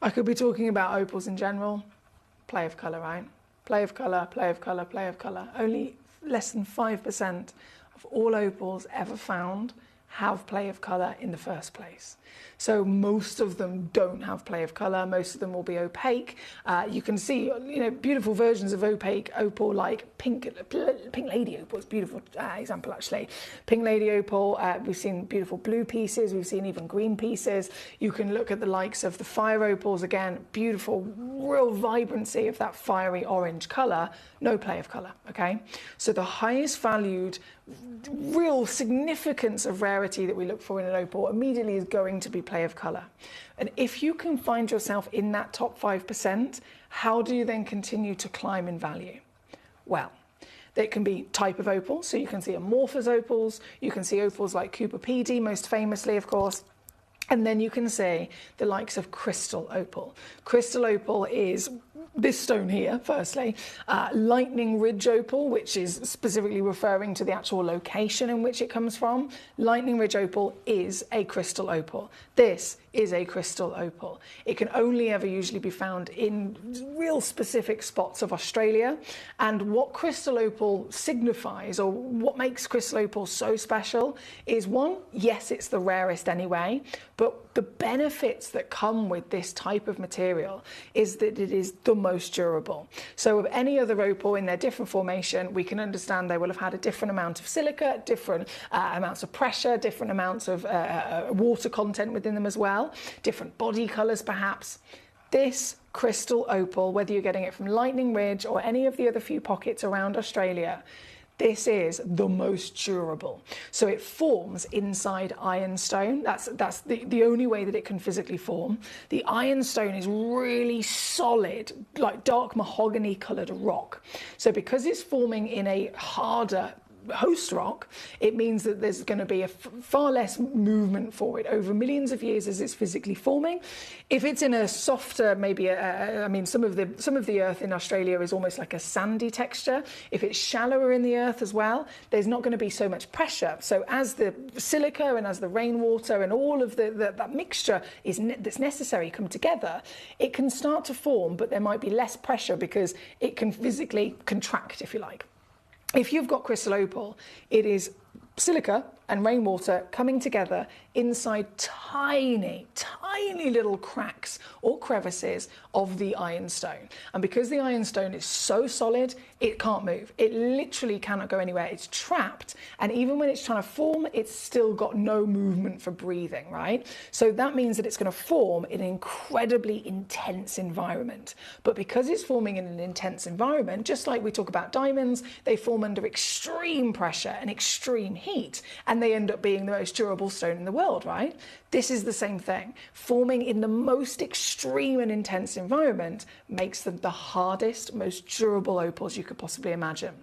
I could be talking about opals in general. Play of colour, right? Play of colour, play of colour, play of colour. Only less than 5% of all opals ever found have play of colour in the first place. So most of them don't have play of colour. Most of them will be opaque. You can see, beautiful versions of opaque opal, like pink lady opal. It's a beautiful example, actually. Pink lady opal. We've seen beautiful blue pieces. We've seen even green pieces. You can look at the likes of the fire opals again. Beautiful, real vibrancy of that fiery orange colour. No play of colour. Okay. So the highest valued, real significance of rarity that we look for in an opal immediately is going to be play of colour. And if you can find yourself in that top 5%, how do you then continue to climb in value? Well, it can be type of opal, so you can see amorphous opals, you can see opals like Cooper PD, most famously, of course. And then you can see the likes of crystal opal. Crystal opal is this stone here, firstly, lightning ridge opal, which is specifically referring to the actual location in which it comes from. Lightning ridge opal is a crystal opal. This is a crystal opal. It can only ever usually be found in real specific spots of Australia. And what crystal opal signifies, or what makes crystal opal so special, is one, yes, it's the rarest anyway, but the benefits that come with this type of material is that it is the most durable. So of any other opal in their different formation, we can understand they will have had a different amount of silica, different amounts of pressure, different amounts of water content within them as well, different body colours perhaps. This crystal opal, whether you're getting it from Lightning Ridge or any of the other few pockets around Australia, this is the most durable. So it forms inside ironstone. That's the only way that it can physically form. The ironstone is really solid, like dark mahogany coloured rock. So because it's forming in a harder host rock, it means that there's going to be a far less movement for it over millions of years as it's physically forming. If it's in a softer, maybe some of the earth in Australia is almost like a sandy texture. If it's shallower in the earth as well, there's not going to be so much pressure. So as the silica and as the rainwater and all of that mixture that's necessary come together, it can start to form, but there might be less pressure because it can physically contract, if you like. If you've got crystal opal, it is silica and rainwater coming together inside tiny little cracks or crevices of the ironstone. And because the ironstone is so solid, it can't move. It literally cannot go anywhere. It's trapped. And even when it's trying to form, it's still got no movement for breathing, right? So that means that it's going to form in an incredibly intense environment. But because it's forming in an intense environment, just like we talk about diamonds, they form under extreme pressure and extreme heat, and they end up being the most durable stone in the world, right? This is the same thing. Forming in the most extreme and intense environment makes them the hardest, most durable opals you could possibly imagine.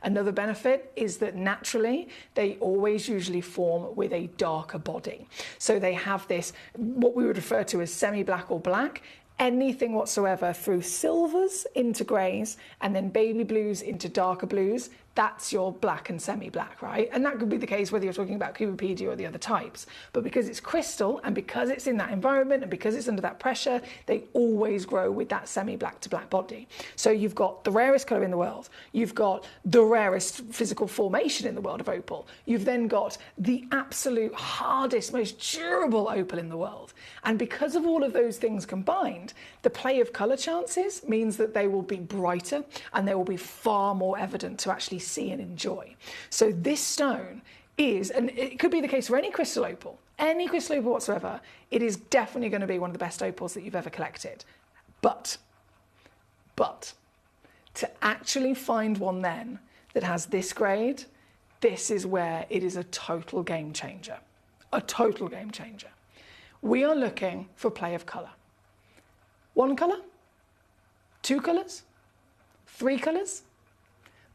Another benefit is that naturally, they always usually form with a darker body. So they have this, what we would refer to as semi-black or black, anything whatsoever through silvers into greys and then baby blues into darker blues. That's your black and semi-black, right? And that could be the case whether you're talking about Cooper PD or the other types. But because it's crystal and because it's in that environment and because it's under that pressure, they always grow with that semi-black to black body. So you've got the rarest colour in the world. You've got the rarest physical formation in the world of opal. You've then got the absolute hardest, most durable opal in the world. And because of all of those things combined, the play of colour chances means that they will be brighter and they will be far more evident to actually see and enjoy. So this stone is, and it could be the case for any crystal opal whatsoever, it is definitely going to be one of the best opals that you've ever collected. But to actually find one then that has this grade, this is where it is a total game changer. A total game changer. We are looking for play of colour. 1 colour? 2 colours? 3 colours?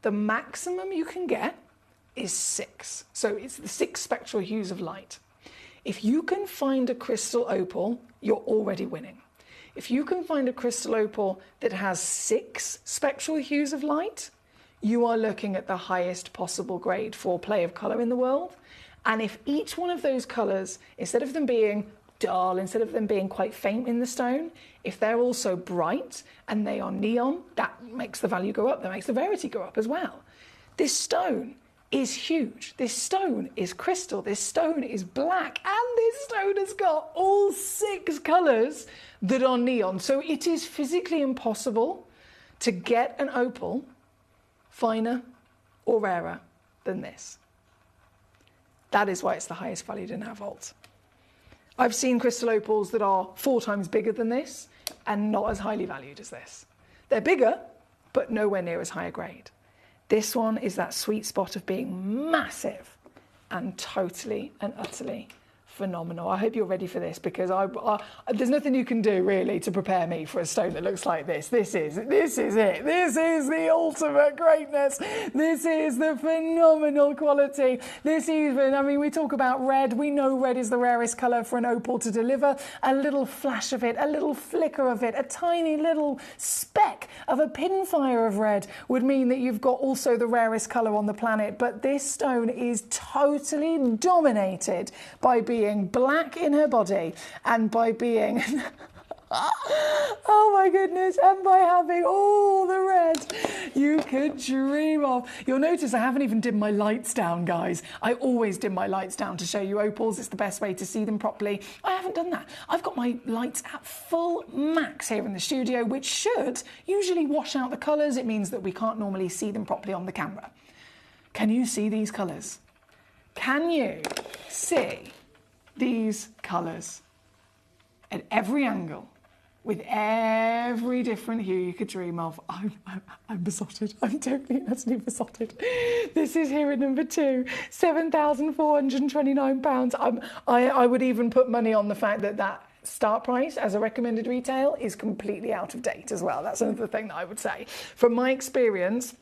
The maximum you can get is 6. So it's the 6 spectral hues of light. If you can find a crystal opal, you're already winning. If you can find a crystal opal that has 6 spectral hues of light, you are looking at the highest possible grade for play of colour in the world. And if each one of those colours, instead of them being dull, instead of them being quite faint in the stone, if they're also bright and they are neon, that makes the value go up, that makes the rarity go up as well. This stone is huge. This stone is crystal. This stone is black. And this stone has got all 6 colours that are neon. So it is physically impossible to get an opal finer or rarer than this. That is why it's the highest valued in our vault. I've seen crystal opals that are 4 times bigger than this and not as highly valued as this. They're bigger, but nowhere near as high a grade. This one is that sweet spot of being massive and totally and utterly phenomenal. I hope you're ready for this, because there's nothing you can do really to prepare me for a stone that looks like this. This is it. This is the ultimate greatness. This is the phenomenal quality. We talk about red. We know red is the rarest colour for an opal to deliver. A little flash of it, a little flicker of it, a tiny little speck of a pinfire of red would mean that you've got also the rarest colour on the planet. But this stone is totally dominated by being black in her body and by being oh my goodness, and by having all the red you could dream of. You'll notice I haven't even dimmed my lights down, guys. I always dim my lights down to show you opals. It's the best way to see them properly. I haven't done that. I've got my lights at full max here in the studio, which should usually wash out the colours. It means that we can't normally see them properly on the camera. Can you see these colours? Can you see these colours at every angle, with every different hue you could dream of? I'm besotted. I'm totally and utterly besotted. This is here at number 2, £7,429. I would even put money on the fact that start price as a recommended retail is completely out of date as well. That's another thing that I would say. From my experience,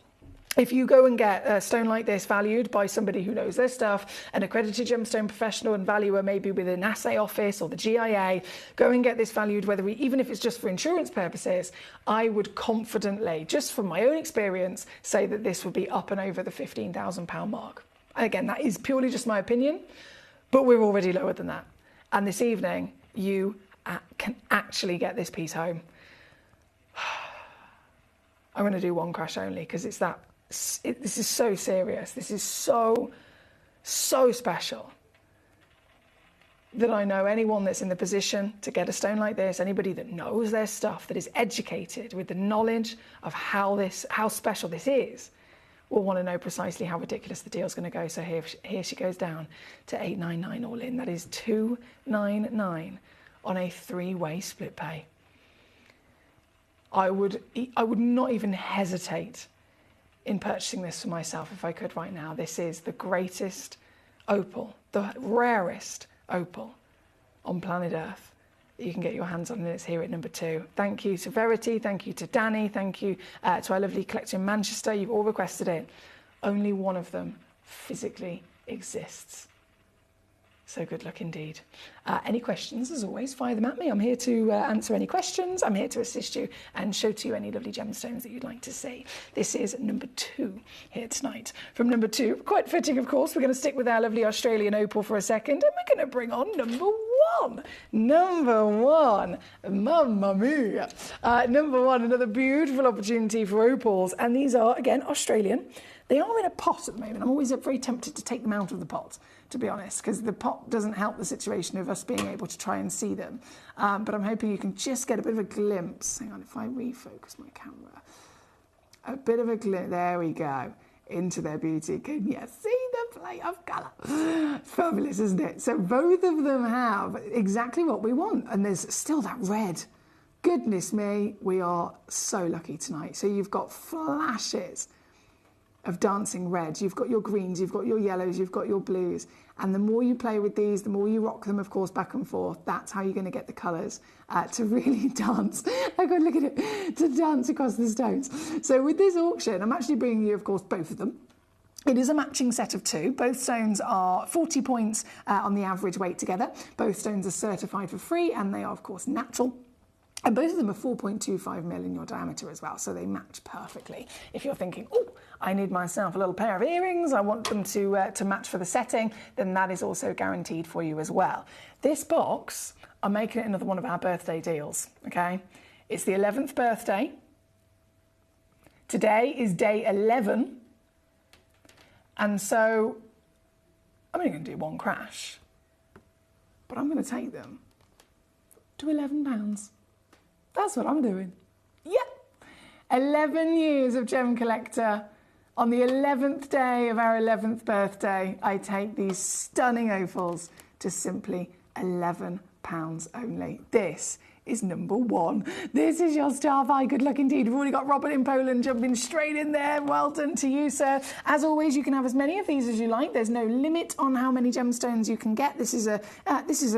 if you go and get a stone like this valued by somebody who knows their stuff, an accredited gemstone professional and valuer, maybe with an assay office or the GIA, go and get this valued, even if it's just for insurance purposes, I would confidently, just from my own experience, say that this would be up and over the £15,000 mark. And again, that is purely just my opinion, but we're already lower than that. And this evening, you can actually get this piece home. I'm going to do one crash only, because it's that. This is so serious. This is so special that I know anyone that's in the position to get a stone like this, anybody that knows their stuff, that is educated with the knowledge of how special this is, will want to know precisely how ridiculous the deal's going to go. So here she goes down to $899 all in. That is $299 on a 3-way split pay. I would not even hesitate in purchasing this for myself if I could right now. This is the greatest opal, the rarest opal on planet Earth that you can get your hands on, and it's here at number 2. Thank you to Verity, thank you to Danny, thank you to our lovely collector in Manchester. You've all requested it. Only one of them physically exists. So good luck indeed. Any questions, as always, fire them at me. I'm here to answer any questions. I'm here to assist you and show to you any lovely gemstones that you'd like to see. This is number 2 here tonight. From number 2, quite fitting, of course, we're going to stick with our lovely Australian opal for a second, and we're going to bring on number 1. Number 1, mamma mia. Number 1, another beautiful opportunity for opals, and these are, again, Australian. They are in a pot at the moment. I'm always very tempted to take them out of the pot, to be honest, because the pot doesn't help the situation of us being able to try and see them. But I'm hoping you can just get a bit of a glimpse. Hang on, if I refocus my camera. A bit of a glimpse, there we go, into their beauty. Can you see the plate of colour. Fabulous, isn't it? So both of them have exactly what we want, and there's still that red. Goodness me, we are so lucky tonight. So you've got flashes of dancing reds, you've got your greens, you've got your yellows, you've got your blues, and the more you play with these, the more you rock them, of course, back and forth. That's how you're going to get the colours to really dance. Oh God, look at it, to dance across the stones. So with this auction, I'm actually bringing you, of course, both of them. It is a matching set of two. Both stones are 40 points on the average weight together. Both stones are certified for free, and they are, of course, natural. And both of them are 4.25 mil in your diameter as well, so they match perfectly. If you're thinking, oh, I need myself a little pair of earrings, I want them to match for the setting, then that is also guaranteed for you as well. This box, I'm making it another one of our birthday deals, okay? It's the 11th birthday. Today is day 11. And so I'm only going to do one crash, but I'm going to take them to £11. That's what I'm doing. Yeah. 11 years of Gemcollector. On the 11th day of our 11th birthday, I take these stunning opals to simply £11 only. This is number one. This is your star buy. Good luck indeed. We've already got Robert in Poland jumping straight in there. Well done to you, sir. As always, you can have as many of these as you like. There's no limit on how many gemstones you can get. This is a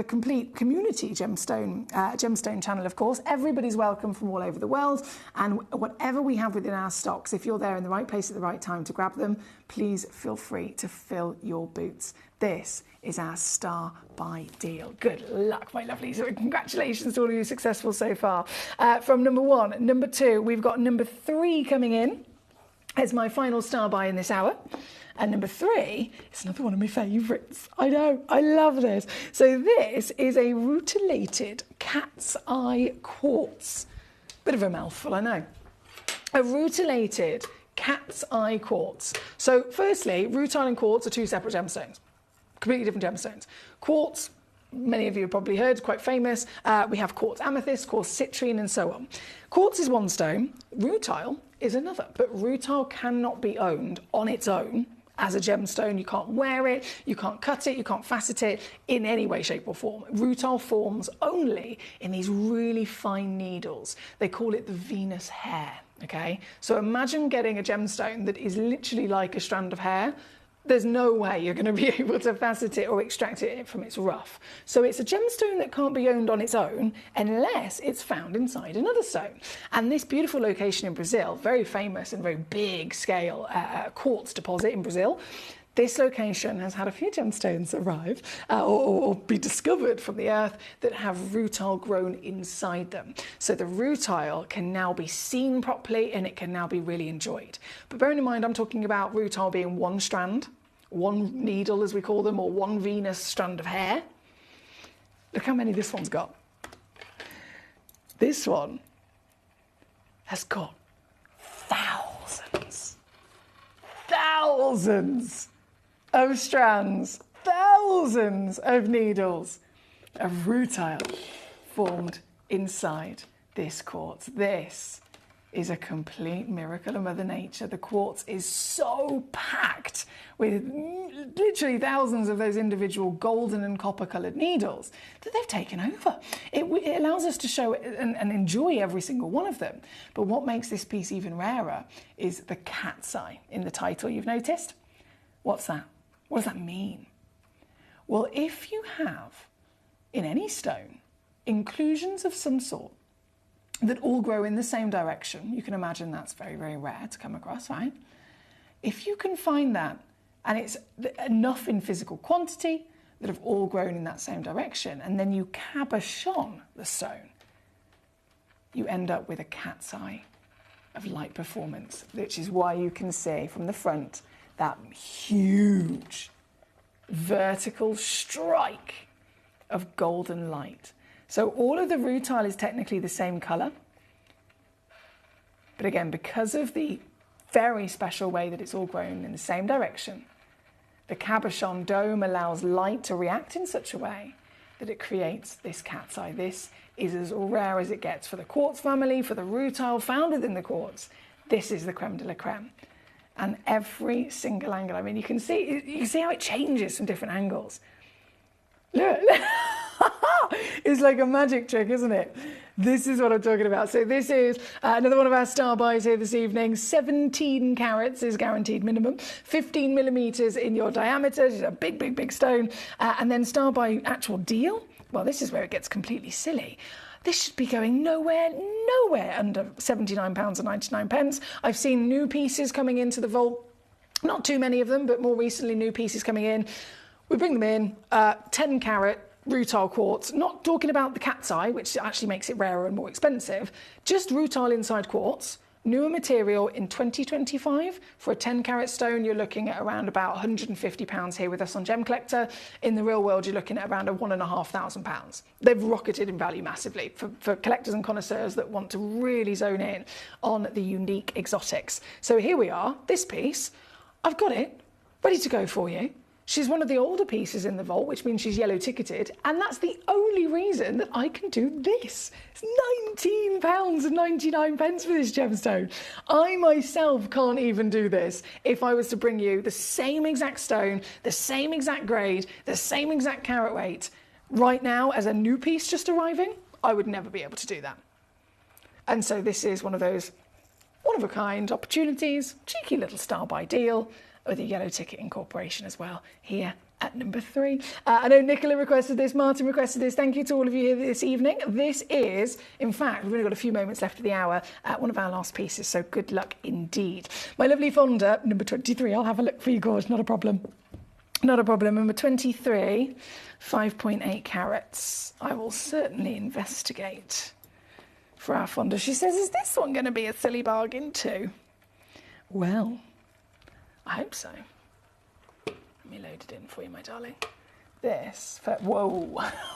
complete community gemstone channel, of course. Everybody's welcome from all over the world, and whatever we have within our stocks, if you're there in the right place at the right time to grab them, please feel free to fill your boots. This is our star buy deal. Good luck, my lovelies. So congratulations to all of you successful so far. From number one, number two, we've got number three coming in as my final star buy in this hour. And number three is another one of my favourites. I know, I love this. So this is a rutilated cat's eye quartz. Bit of a mouthful, I know. A rutilated cat's eye quartz. So firstly, rutile and quartz are two separate gemstones. Completely different gemstones. Quartz, many of you have probably heard, quite famous. We have quartz amethyst, quartz citrine, and so on. Quartz is one stone, rutile is another, but rutile cannot be owned on its own as a gemstone. You can't wear it, you can't cut it, you can't facet it in any way, shape or form. Rutile forms only in these really fine needles. They call it the Venus hair, okay? So imagine getting a gemstone that is literally like a strand of hair. There's no way you're going to be able to facet it or extract it from its rough. So it's a gemstone that can't be owned on its own unless it's found inside another stone. And this beautiful location in Brazil, very famous and very big scale quartz deposit in Brazil, this location has had a few gemstones arrive or be discovered from the earth that have rutile grown inside them. So the rutile can now be seen properly and it can now be really enjoyed. But bearing in mind, I'm talking about rutile being one strand, one needle as we call them, or one Venus strand of hair. Look how many this one's got. This one has got thousands of strands, thousands of needles of rutile formed inside this quartz. This is a complete miracle of Mother Nature. The quartz is so packed with literally thousands of those individual golden and copper coloured needles that they've taken over. It allows us to show and enjoy every single one of them. But what makes this piece even rarer is the cat's eye in the title. You've noticed? What's that? What does that mean? Well, if you have in any stone inclusions of some sort that all grow in the same direction, you can imagine that's very, very rare to come across, right? If you can find that, and it's enough in physical quantity that have all grown in that same direction, and then you cabochon the stone, you end up with a cat's eye of light performance, which is why you can see from the front that huge vertical strike of golden light. So all of the rutile is technically the same colour. But again, because of the very special way that it's all grown in the same direction, the cabochon dome allows light to react in such a way that it creates this cat's eye. This is as rare as it gets for the quartz family, for the rutile found within the quartz. This is the creme de la creme. And every single angle, I mean, you can see how it changes from different angles. Look, it's like a magic trick, isn't it? This is what I'm talking about. So this is another one of our star buys here this evening. 17 carats is guaranteed minimum. 15 millimetres in your diameter. It's a big, big, big stone. And then star buy actual deal. Well, this is where it gets completely silly. This should be going nowhere under £79.99. I've seen new pieces coming into the vault. Not too many of them, but more recently new pieces coming in. We bring them in, 10 carat, rutile quartz, not talking about the cat's eye, which actually makes it rarer and more expensive, just rutile inside quartz, newer material in 2025. For a 10 carat stone, you're looking at around about £150 here with us on Gemcollector. In the real world, you're looking at around £1,500. They've rocketed in value massively for collectors and connoisseurs that want to really zone in on the unique exotics. So here we are, this piece, I've got it ready to go for you. She's one of the older pieces in the vault, which means she's yellow ticketed, and that's the only reason that I can do this. It's £19.99 for this gemstone. I myself can't even do this if I was to bring you the same exact stone, the same exact grade, the same exact carat weight. Right now, as a new piece just arriving, I would never be able to do that. And so this is one of those one-of-a-kind opportunities, cheeky little star buy deal, with a yellow ticket incorporation as well, here at number 3. I know Nicola requested this, Martin requested this. Thank you to all of you here this evening. This is, in fact, we've only got a few moments left of the hour, one of our last pieces, so good luck indeed. My lovely Fonda, number 23, I'll have a look for you, Gord, not a problem. Not a problem. Number 23, 5.8 carats. I will certainly investigate for our Fonda. She says, is this one going to be a silly bargain too? Well, I hope so. Let me load it in for you, my darling. This, whoa.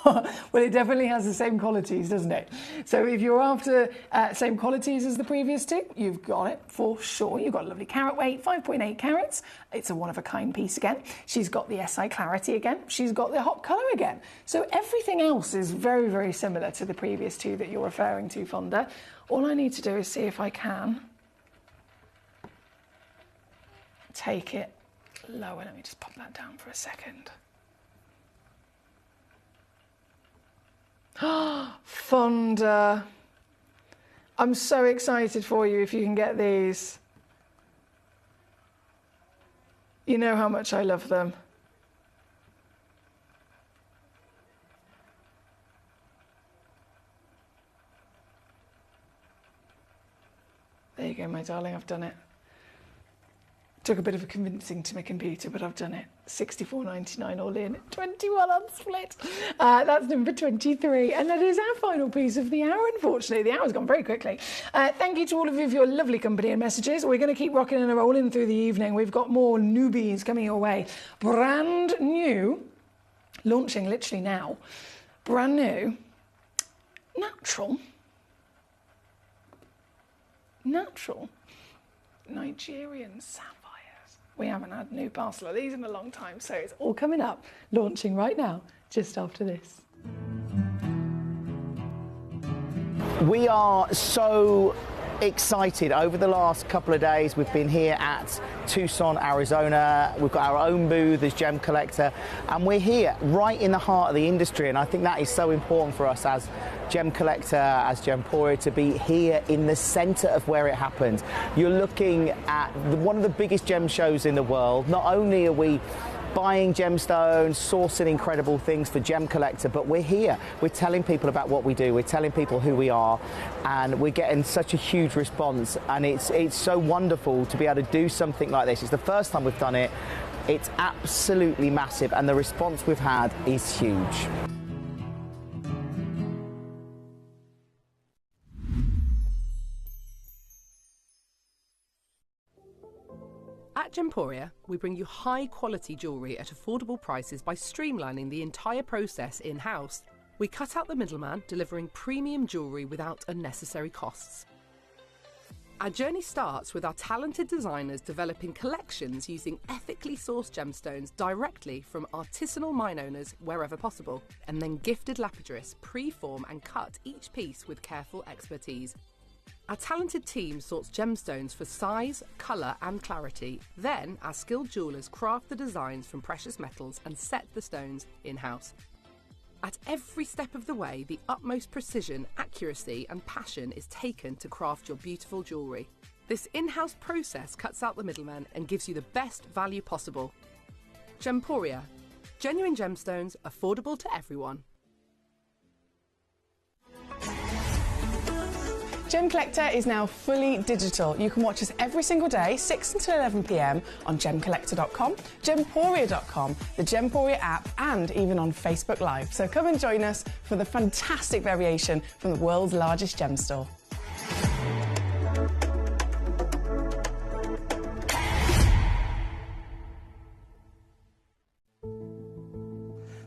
Well, it definitely has the same qualities, doesn't it? So if you're after same qualities as the previous two, you've got it for sure. You've got a lovely carat weight, 5.8 carats. It's a one-of-a-kind piece again. She's got the SI clarity again. She's got the hot colour again. So everything else is very, very similar to the previous two that you're referring to, Fonda. All I need to do is see if I can take it lower. Let me just pop that down for a second. Fonda, I'm so excited for you if you can get these. You know how much I love them. There you go, my darling, I've done it. Took a bit of a convincing to my computer, but I've done it. $64.99 all in, 21 on split. That's number 23, and that is our final piece of the hour, unfortunately. The hour's gone very quickly. Thank you to all of you for your lovely company and messages. We're going to keep rocking and rolling through the evening. We've got more newbies coming your way. Brand new, launching literally now, brand new, natural Nigerian sapphires. We haven't had a new parcel of these in a long time, so it's all coming up, launching right now, just after this. We are so excited. Over the last couple of days, we've been here at Tucson, Arizona. We've got our own booth as Gemcollector, and we're here right in the heart of the industry, and I think that is so important for us as Gemcollector, as Gemporia, to be here in the centre of where it happens. You're looking at one of the biggest gem shows in the world. Not only are we buying gemstones, sourcing incredible things for Gemcollector, but we're here. We're telling people about what we do. We're telling people who we are, and we're getting such a huge response. And it's so wonderful to be able to do something like this. It's the first time we've done it. It's absolutely massive, and the response we've had is huge. At Gemporia, we bring you high-quality jewellery at affordable prices by streamlining the entire process in-house. We cut out the middleman, delivering premium jewellery without unnecessary costs. Our journey starts with our talented designers developing collections using ethically sourced gemstones directly from artisanal mine owners wherever possible, and then gifted lapidarists pre-form and cut each piece with careful expertise. Our talented team sorts gemstones for size, colour and clarity. Then our skilled jewellers craft the designs from precious metals and set the stones in-house. At every step of the way, the utmost precision, accuracy and passion is taken to craft your beautiful jewellery. This in-house process cuts out the middleman and gives you the best value possible. Gemporia. Genuine gemstones, affordable to everyone. Gemcollector is now fully digital. You can watch us every single day, 6 until 11 p.m. on gemcollector.com, gemporia.com, the Gemporia app, and even on Facebook Live. So come and join us for the fantastic variation from the world's largest gem store.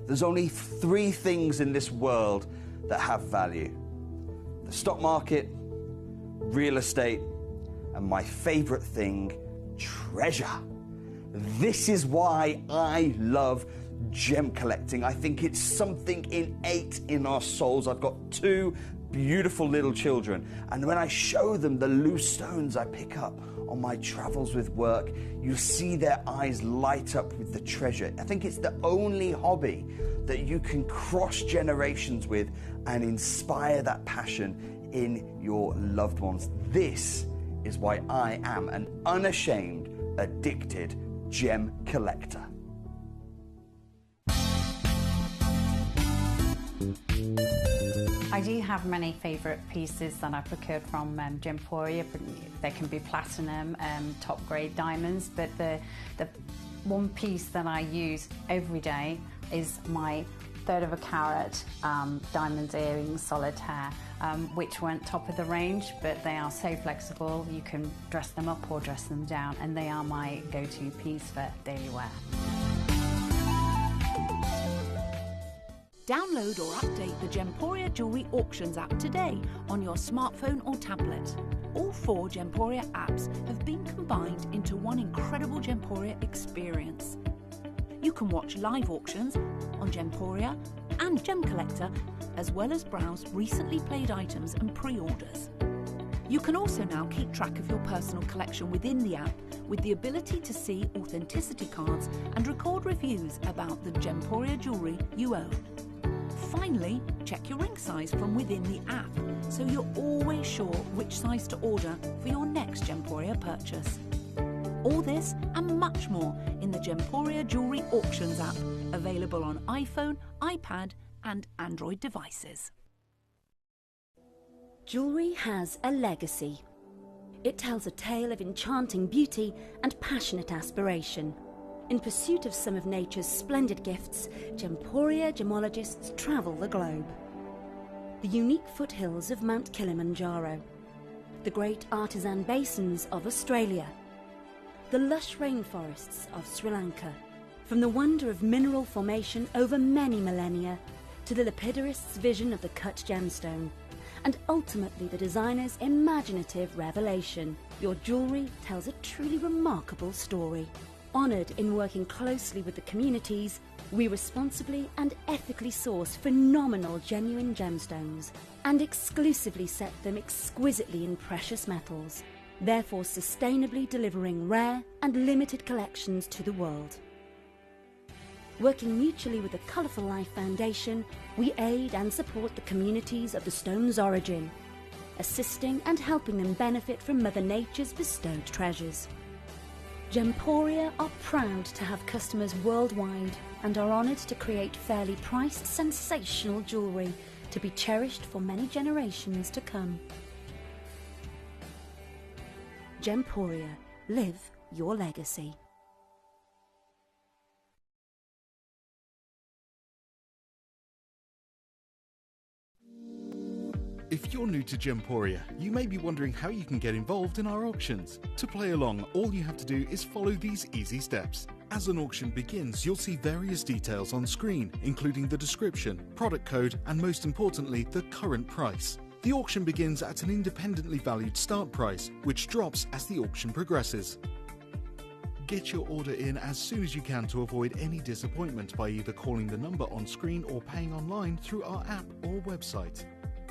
There's only three things in this world that have value: the stock market, real estate, and my favorite thing, treasure. This is why I love gem collecting. I think it's something innate in our souls. I've got two beautiful little children, and when I show them the loose stones I pick up on my travels with work, you see their eyes light up with the treasure. I think it's the only hobby that you can cross generations with and inspire that passion in your loved ones. This is why I am an unashamed, addicted gem collector. I do have many favourite pieces that I procured from Gemporia. They can be platinum, top grade diamonds, but the one piece that I use every day is my 1/3 of a carat diamond earrings, solitaire, which weren't top of the range, but they are so flexible. You can dress them up or dress them down, and they are my go-to piece for daily wear. Download or update the Gemporia Jewellery Auctions app today on your smartphone or tablet. All 4 Gemporia apps have been combined into one incredible Gemporia experience. You can watch live auctions on Gemporia and Gemcollector, as well as browse recently played items and pre-orders. You can also now keep track of your personal collection within the app with the ability to see authenticity cards and record reviews about the Gemporia jewellery you own. Finally, check your ring size from within the app, so you're always sure which size to order for your next Gemporia purchase. All this and much more in the Gemporia Jewellery Auctions app, available on iPhone, iPad and Android devices. Jewellery has a legacy. It tells a tale of enchanting beauty and passionate aspiration. In pursuit of some of nature's splendid gifts, Gemporia gemologists travel the globe. The unique foothills of Mount Kilimanjaro, the great artisan basins of Australia, the lush rainforests of Sri Lanka, from the wonder of mineral formation over many millennia to the lapidarists' vision of the cut gemstone, and ultimately the designer's imaginative revelation, your jewellery tells a truly remarkable story. Honoured in working closely with the communities, we responsibly and ethically source phenomenal genuine gemstones and exclusively set them exquisitely in precious metals, therefore sustainably delivering rare and limited collections to the world. Working mutually with the Colourful Life Foundation, we aid and support the communities of the stone's origin, assisting and helping them benefit from Mother Nature's bestowed treasures. Gemporia are proud to have customers worldwide and are honoured to create fairly priced, sensational jewellery to be cherished for many generations to come. Gemporia, live your legacy. If you're new to Gemporia, you may be wondering how you can get involved in our auctions. To play along, all you have to do is follow these easy steps. As an auction begins, you'll see various details on screen, including the description, product code, and most importantly, the current price. The auction begins at an independently valued start price, which drops as the auction progresses. Get your order in as soon as you can to avoid any disappointment by either calling the number on screen or paying online through our app or website.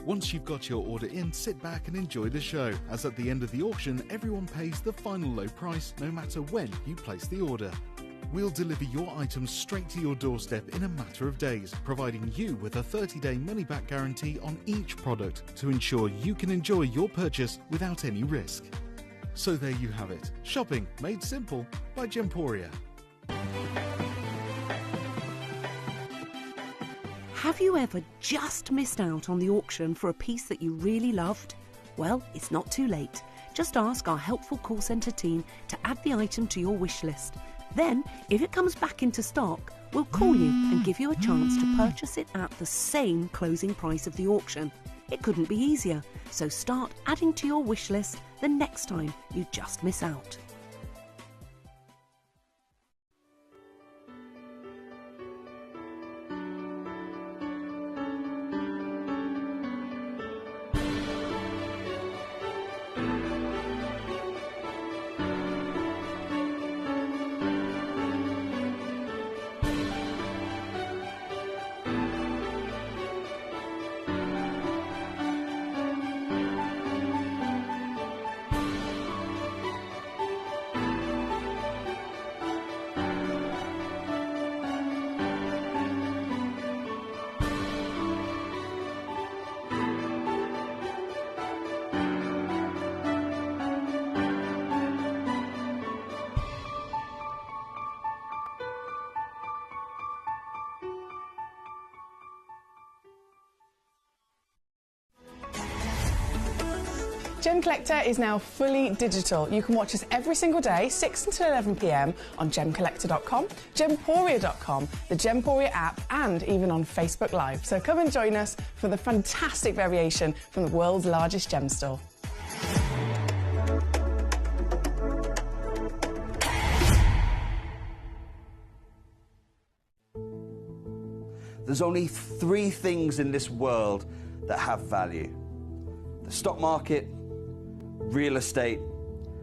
Once you've got your order in, sit back and enjoy the show, as at the end of the auction, everyone pays the final low price no matter when you place the order. We'll deliver your items straight to your doorstep in a matter of days, providing you with a 30-day money-back guarantee on each product to ensure you can enjoy your purchase without any risk. So there you have it. Shopping made simple by Gemporia. Have you ever just missed out on the auction for a piece that you really loved? Well, it's not too late. Just ask our helpful call centre team to add the item to your wish list. Then, if it comes back into stock, we'll call you and give you a chance to purchase it at the same closing price of the auction. It couldn't be easier, so start adding to your wish list the next time you just miss out. Gemcollector is now fully digital. You can watch us every single day, 6 until 11 p.m. on gemcollector.com, gemporia.com, the Gemporia app, and even on Facebook Live. So come and join us for the fantastic variation from the world's largest gem store. There's only three things in this world that have value: the stock market, real estate,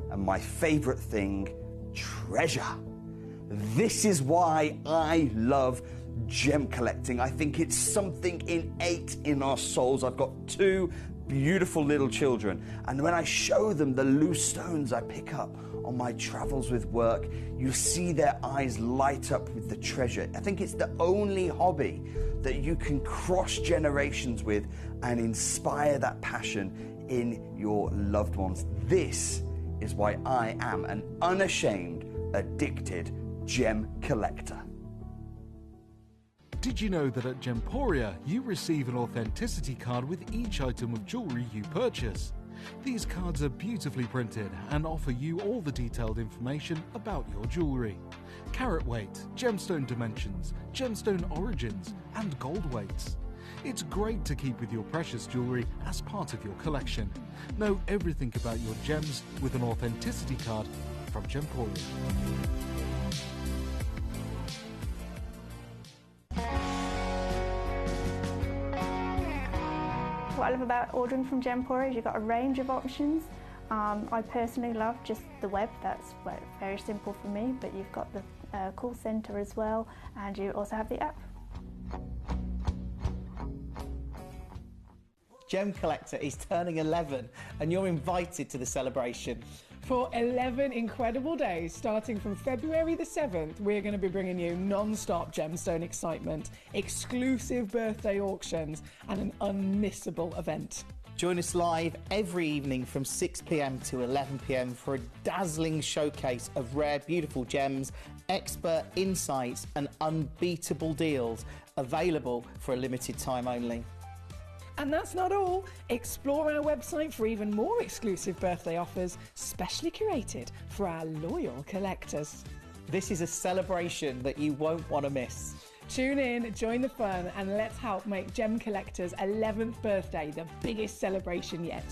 and my favorite thing, treasure. This is why I love gem collecting. I think it's something innate in our souls. I've got two beautiful little children, and when I show them the loose stones I pick up on my travels with work, you see their eyes light up with the treasure. I think it's the only hobby that you can cross generations with and inspire that passion in your loved ones. This is why I am an unashamed, addicted gem collector. Did you know that at Gemporia you receive an authenticity card with each item of jewellery you purchase? These cards are beautifully printed and offer you all the detailed information about your jewellery. Carat weight, gemstone dimensions, gemstone origins, and gold weights. It's great to keep with your precious jewellery as part of your collection. Know everything about your gems with an authenticity card from Gemporia. What I love about ordering from Gemporia is you've got a range of options. I personally love just the web, that's very simple for me, but you've got the call centre as well, and you also have the app. Gemcollector is turning 11 and you're invited to the celebration. For 11 incredible days, starting from February the 7th, we're going to be bringing you non-stop gemstone excitement, exclusive birthday auctions, and an unmissable event. Join us live every evening from 6 p.m. to 11 p.m. for a dazzling showcase of rare, beautiful gems, expert insights, and unbeatable deals available for a limited time only. And that's not all. Explore our website for even more exclusive birthday offers, specially curated for our loyal collectors. This is a celebration that you won't want to miss. Tune in, join the fun, and let's help make Gemcollector's 11th birthday the biggest celebration yet.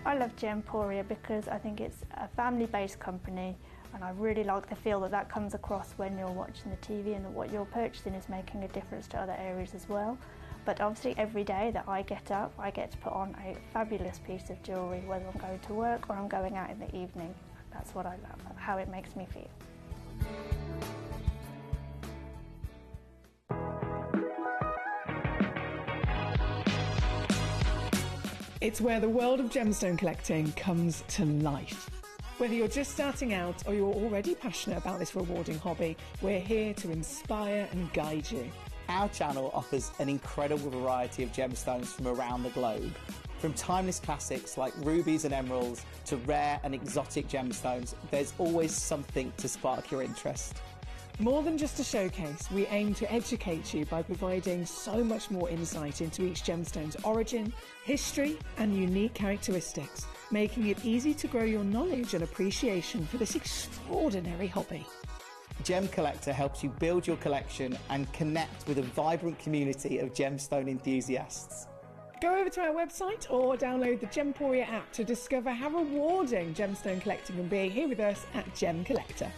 I love Gemporia because I think it's a family-based company, and I really like the feel that comes across when you're watching the TV, and that what you're purchasing is making a difference to other areas as well. But obviously every day that I get up, I get to put on a fabulous piece of jewellery, whether I'm going to work or I'm going out in the evening. That's what I love, how it makes me feel. It's where the world of gemstone collecting comes to life. Whether you're just starting out or you're already passionate about this rewarding hobby, we're here to inspire and guide you. Our channel offers an incredible variety of gemstones from around the globe. From timeless classics like rubies and emeralds to rare and exotic gemstones, there's always something to spark your interest. More than just a showcase, we aim to educate you by providing so much more insight into each gemstone's origin, history and unique characteristics, making it easy to grow your knowledge and appreciation for this extraordinary hobby. Gemcollector helps you build your collection and connect with a vibrant community of gemstone enthusiasts. Go over to our website or download the Gemporia app to discover how rewarding gemstone collecting can be here with us at Gemcollector.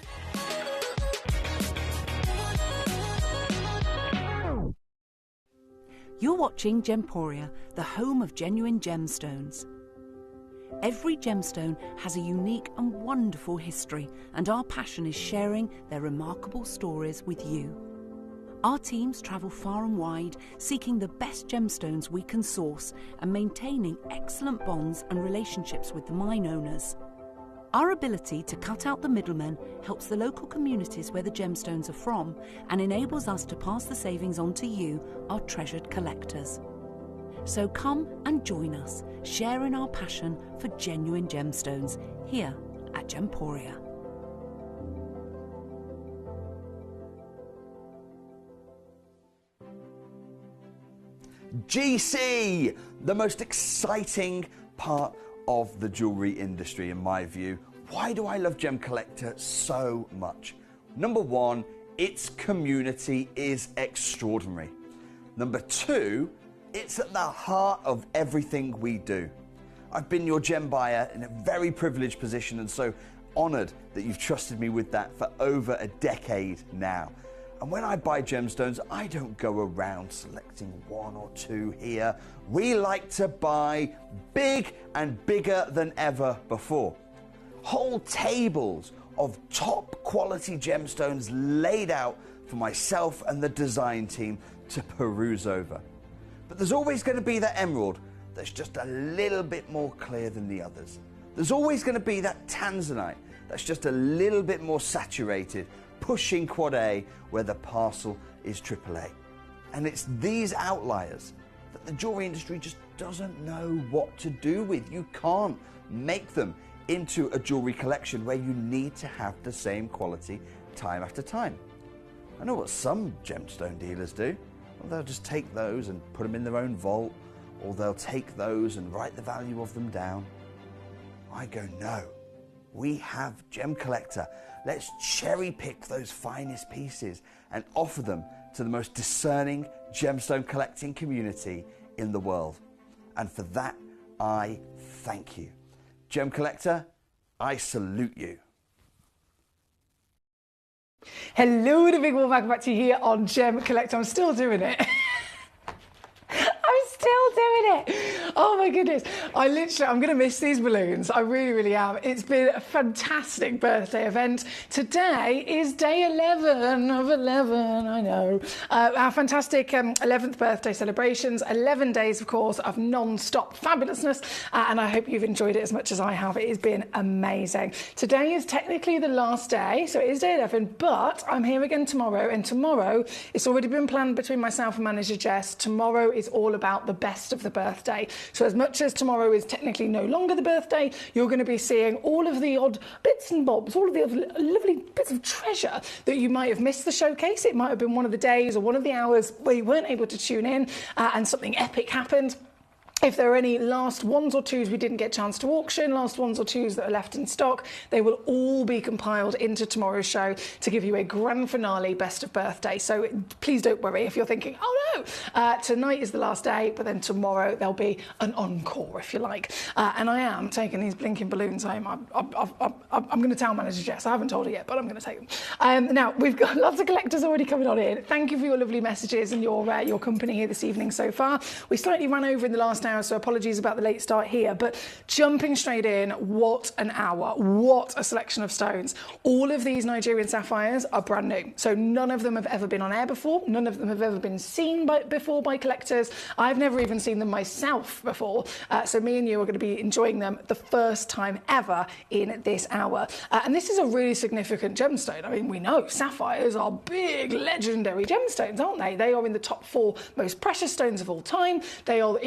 You're watching Gemporia, the home of genuine gemstones. Every gemstone has a unique and wonderful history, and our passion is sharing their remarkable stories with you. Our teams travel far and wide, seeking the best gemstones we can source and maintaining excellent bonds and relationships with the mine owners. Our ability to cut out the middlemen helps the local communities where the gemstones are from and enables us to pass the savings on to you, our treasured collectors. So come and join us, sharing our passion for genuine gemstones here at Gemporia. GC, the most exciting part of the jewellery industry in my view. Why do I love Gemcollector so much? Number one, its community is extraordinary. Number two, it's at the heart of everything we do. I've been your gem buyer in a very privileged position and so honoured that you've trusted me with that for over a decade now. And when I buy gemstones, I don't go around selecting one or two here. We like to buy big and bigger than ever before. Whole tables of top quality gemstones laid out for myself and the design team to peruse over. But there's always going to be that emerald that's just a little bit more clear than the others. There's always going to be that tanzanite that's just a little bit more saturated, pushing quad A where the parcel is AAA. And it's these outliers that the jewelry industry just doesn't know what to do with. You can't make them into a jewelry collection where you need to have the same quality time after time. I know what some gemstone dealers do. Well, they'll just take those and put them in their own vault, or they'll take those and write the value of them down. I go, no. We have Gemcollector. Let's cherry pick those finest pieces and offer them to the most discerning gemstone collecting community in the world. And for that, I thank you. Gemcollector, I salute you. Hello and a big warm welcome back to you here on Gemcollector. I'm still doing it. Still doing it. Oh my goodness. I'm going to miss these balloons. I really, really am. It's been a fantastic birthday event. Today is day 11 of 11, I know. Our fantastic 11th birthday celebrations. 11 days, of course, of non-stop fabulousness. And I hope you've enjoyed it as much as I have. It has been amazing. Today is technically the last day, so it is day 11, but I'm here again tomorrow. And tomorrow, it's already been planned between myself and manager Jess. Tomorrow is all about the best of the birthday. So as much as tomorrow is technically no longer the birthday, you're going to be seeing all of the odd bits and bobs, all of the lovely bits of treasure that you might have missed the showcase. It might have been one of the days or one of the hours where you weren't able to tune in and something epic happened. If there are any last ones or twos we didn't get a chance to auction, last ones or twos that are left in stock, they will all be compiled into tomorrow's show to give you a grand finale best of birthday. So please don't worry if you're thinking, oh no, tonight is the last day, but then tomorrow there'll be an encore, if you like. And I am taking these blinking balloons home. I'm going to tell manager Jess. I haven't told her yet, but I'm going to take them. Now, we've got lots of collectors already coming on in. Thank you for your lovely messages and your company here this evening so far. We slightly ran over in the last hour now, so apologies about the late start here, but jumping straight in, what an hour, what a selection of stones. All of these Nigerian sapphires are brand new, so none of them have ever been on air before, none of them have ever been seen before by collectors. I've never even seen them myself before, so me and you are going to be enjoying them the first time ever in this hour. And this is a really significant gemstone. I mean, we know sapphires are big, legendary gemstones, aren't they? They are in the top 4 most precious stones of all time. They are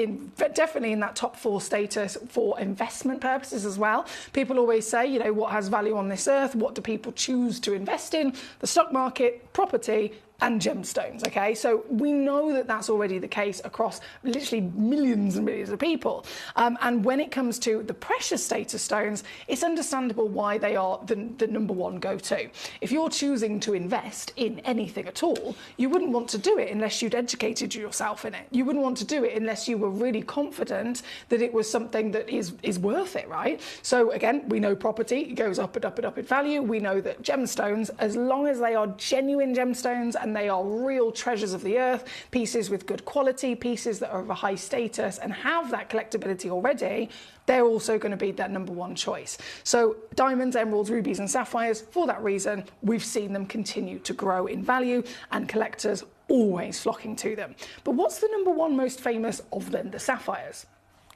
definitely in that top 4 status for investment purposes as well. People always say, you know, what has value on this earth? What do people choose to invest in? The stock market, property, and gemstones, okay? So we know that that's already the case across literally millions and millions of people. And when it comes to the precious status stones, it's understandable why they are the number 1 go-to. If you're choosing to invest in anything at all, you wouldn't want to do it unless you'd educated yourself in it. You wouldn't want to do it unless you were really confident that it was something that is worth it, right? So again, we know property goes up and up and up in value. We know that gemstones, as long as they are genuine gemstones and they are real treasures of the earth, pieces with good quality, pieces that are of a high status and have that collectability already, they're also going to be their number 1 choice. So diamonds, emeralds, rubies and sapphires, for that reason, we've seen them continue to grow in value and collectors always flocking to them. But what's the number 1 most famous of them, the sapphires?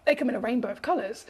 They come in a rainbow of colours.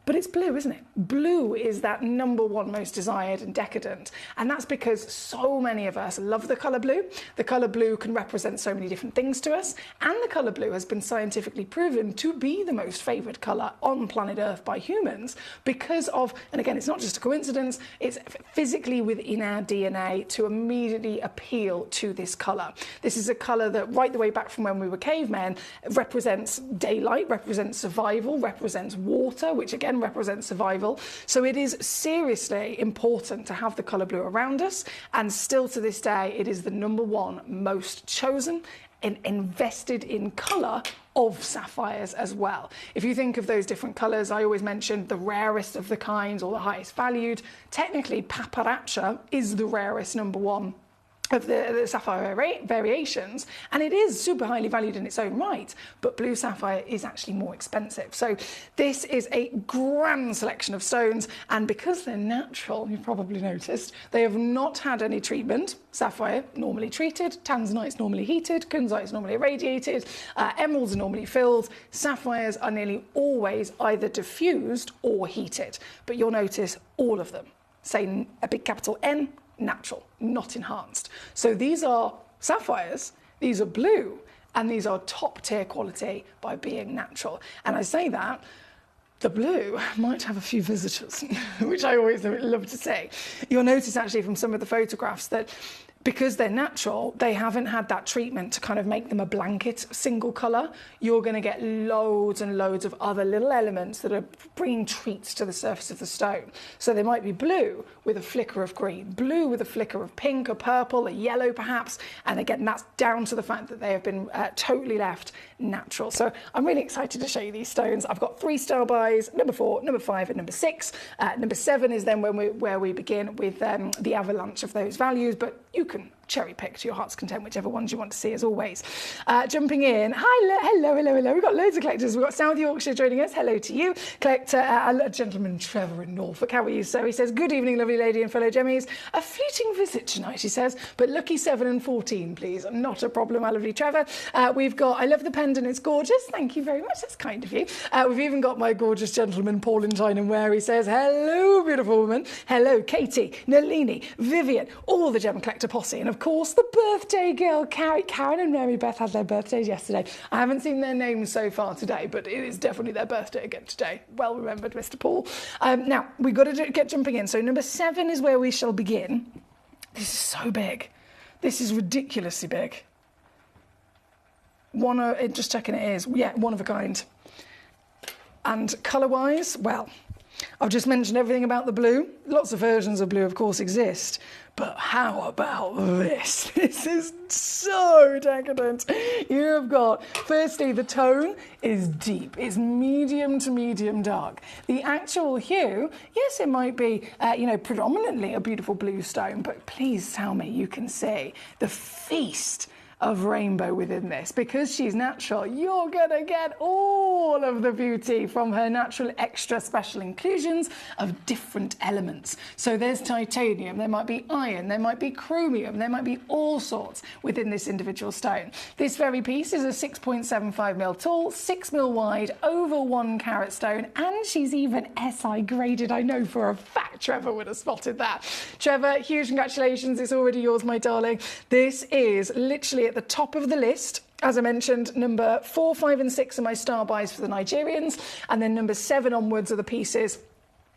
But it's blue, isn't it? Blue is that number 1 most desired and decadent. And that's because so many of us love the colour blue. The colour blue can represent so many different things to us. And the colour blue has been scientifically proven to be the most favoured colour on planet Earth by humans because of, and again, it's not just a coincidence, it's physically within our DNA to immediately appeal to this colour. This is a colour that right the way back from when we were cavemen represents daylight, represents survival, represents water, which again represents survival. So it is seriously important to have the colour blue around us, and still to this day it is the number 1 most chosen and invested in colour of sapphires as well. If you think of those different colours, I always mention the rarest of the kinds or the highest valued. Technically paparacha is the rarest number 1 of the sapphire variations, and it is super highly valued in its own right, but blue sapphire is actually more expensive. So this is a grand selection of stones, and because they're natural, you've probably noticed, they have not had any treatment. Sapphire, normally treated, tanzanite's normally heated, kunzite's normally irradiated, emeralds are normally filled, sapphires are nearly always either diffused or heated, but you'll notice all of them say a big capital N, natural, not enhanced. So these are sapphires, these are blue, and these are top tier quality by being natural. And I say that, the blue might have a few visitors, which I always love to say. You'll notice actually from some of the photographs that because they're natural, they haven't had that treatment to kind of make them a blanket single colour. You're going to get loads and loads of other little elements that are bringing treats to the surface of the stone. So they might be blue with a flicker of green, blue with a flicker of pink or purple, or yellow perhaps, and again that's down to the fact that they have been totally left natural. So I'm really excited to show you these stones. I've got 3 star buys, number 4, number 5 and number 6. Number 7 is then where we begin with the avalanche of those values, but you can cherry pick to your heart's content whichever ones you want to see, as always. Jumping in, hello. We've got loads of collectors. We've got South Yorkshire joining us. Hello to you. Collector, a gentleman Trevor in Norfolk. How are you, sir? He says, good evening, lovely lady and fellow Gemmies. A fleeting visit tonight, he says, but lucky 7 and 14, please. Not a problem, my lovely Trevor. We've got, I love the pendant, it's gorgeous. Thank you very much, that's kind of you. We've even got my gorgeous gentleman Paul in China Ware. He says, hello, beautiful woman. Hello, Katie, Nalini, Vivian, all the Gem Collector posse, and of course the birthday girl Karen and Mary Beth had their birthdays yesterday. I haven't seen their names so far today, but it is definitely their birthday again today. Well remembered, Mr. Paul. Now we've got to get jumping in. So number 7 is where we shall begin. This is so big. This is ridiculously big. Just checking it is. Yeah, one of a kind. And colour-wise, well, I've just mentioned everything about the blue. Lots of versions of blue, of course, exist. But how about this? This is so decadent. You have got, firstly, the tone is deep. It's medium to medium dark. The actual hue, yes, it might be, predominantly a beautiful blue stone, but please tell me you can see the feast of rainbow within this. Because she's natural, you're gonna get all of the beauty from her natural extra special inclusions of different elements. So there's titanium, there might be iron, there might be chromium, there might be all sorts within this individual stone. This very piece is a 6.75mm tall, 6mm wide, over 1 carat stone, and she's even SI graded. I know for a fact Trevor would have spotted that. Trevor, huge congratulations, it's already yours, my darling. This is literally at the top of the list. As I mentioned, number 4, 5 and 6 are my star buys for the Nigerians, and then number 7 onwards are the pieces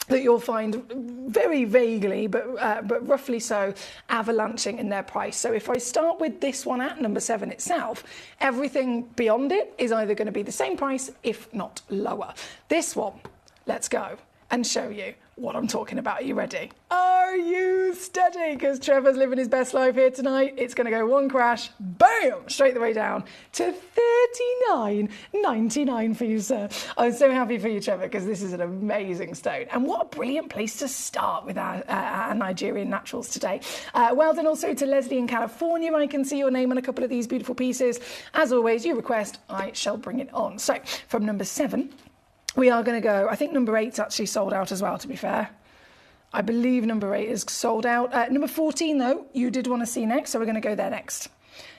that you'll find very vaguely, but roughly so, avalanching in their price. So if I start with this one at number 7 itself, everything beyond it is either going to be the same price, if not lower. This one, let's go and show you what I'm talking about. Are you ready? Are you steady? Because Trevor's living his best life here tonight. It's going to go one crash, bam, straight the way down to $39.99 for you, sir. I'm so happy for you, Trevor, because this is an amazing stone. And what a brilliant place to start with our Nigerian naturals today. Well done also to Leslie in California. I can see your name on a couple of these beautiful pieces. As always, you request, I shall bring it on. So from number 7, we are going to go, I think number 8's actually sold out as well, to be fair. I believe number 8 is sold out. Number 14, though, you did want to see next, so we're going to go there next.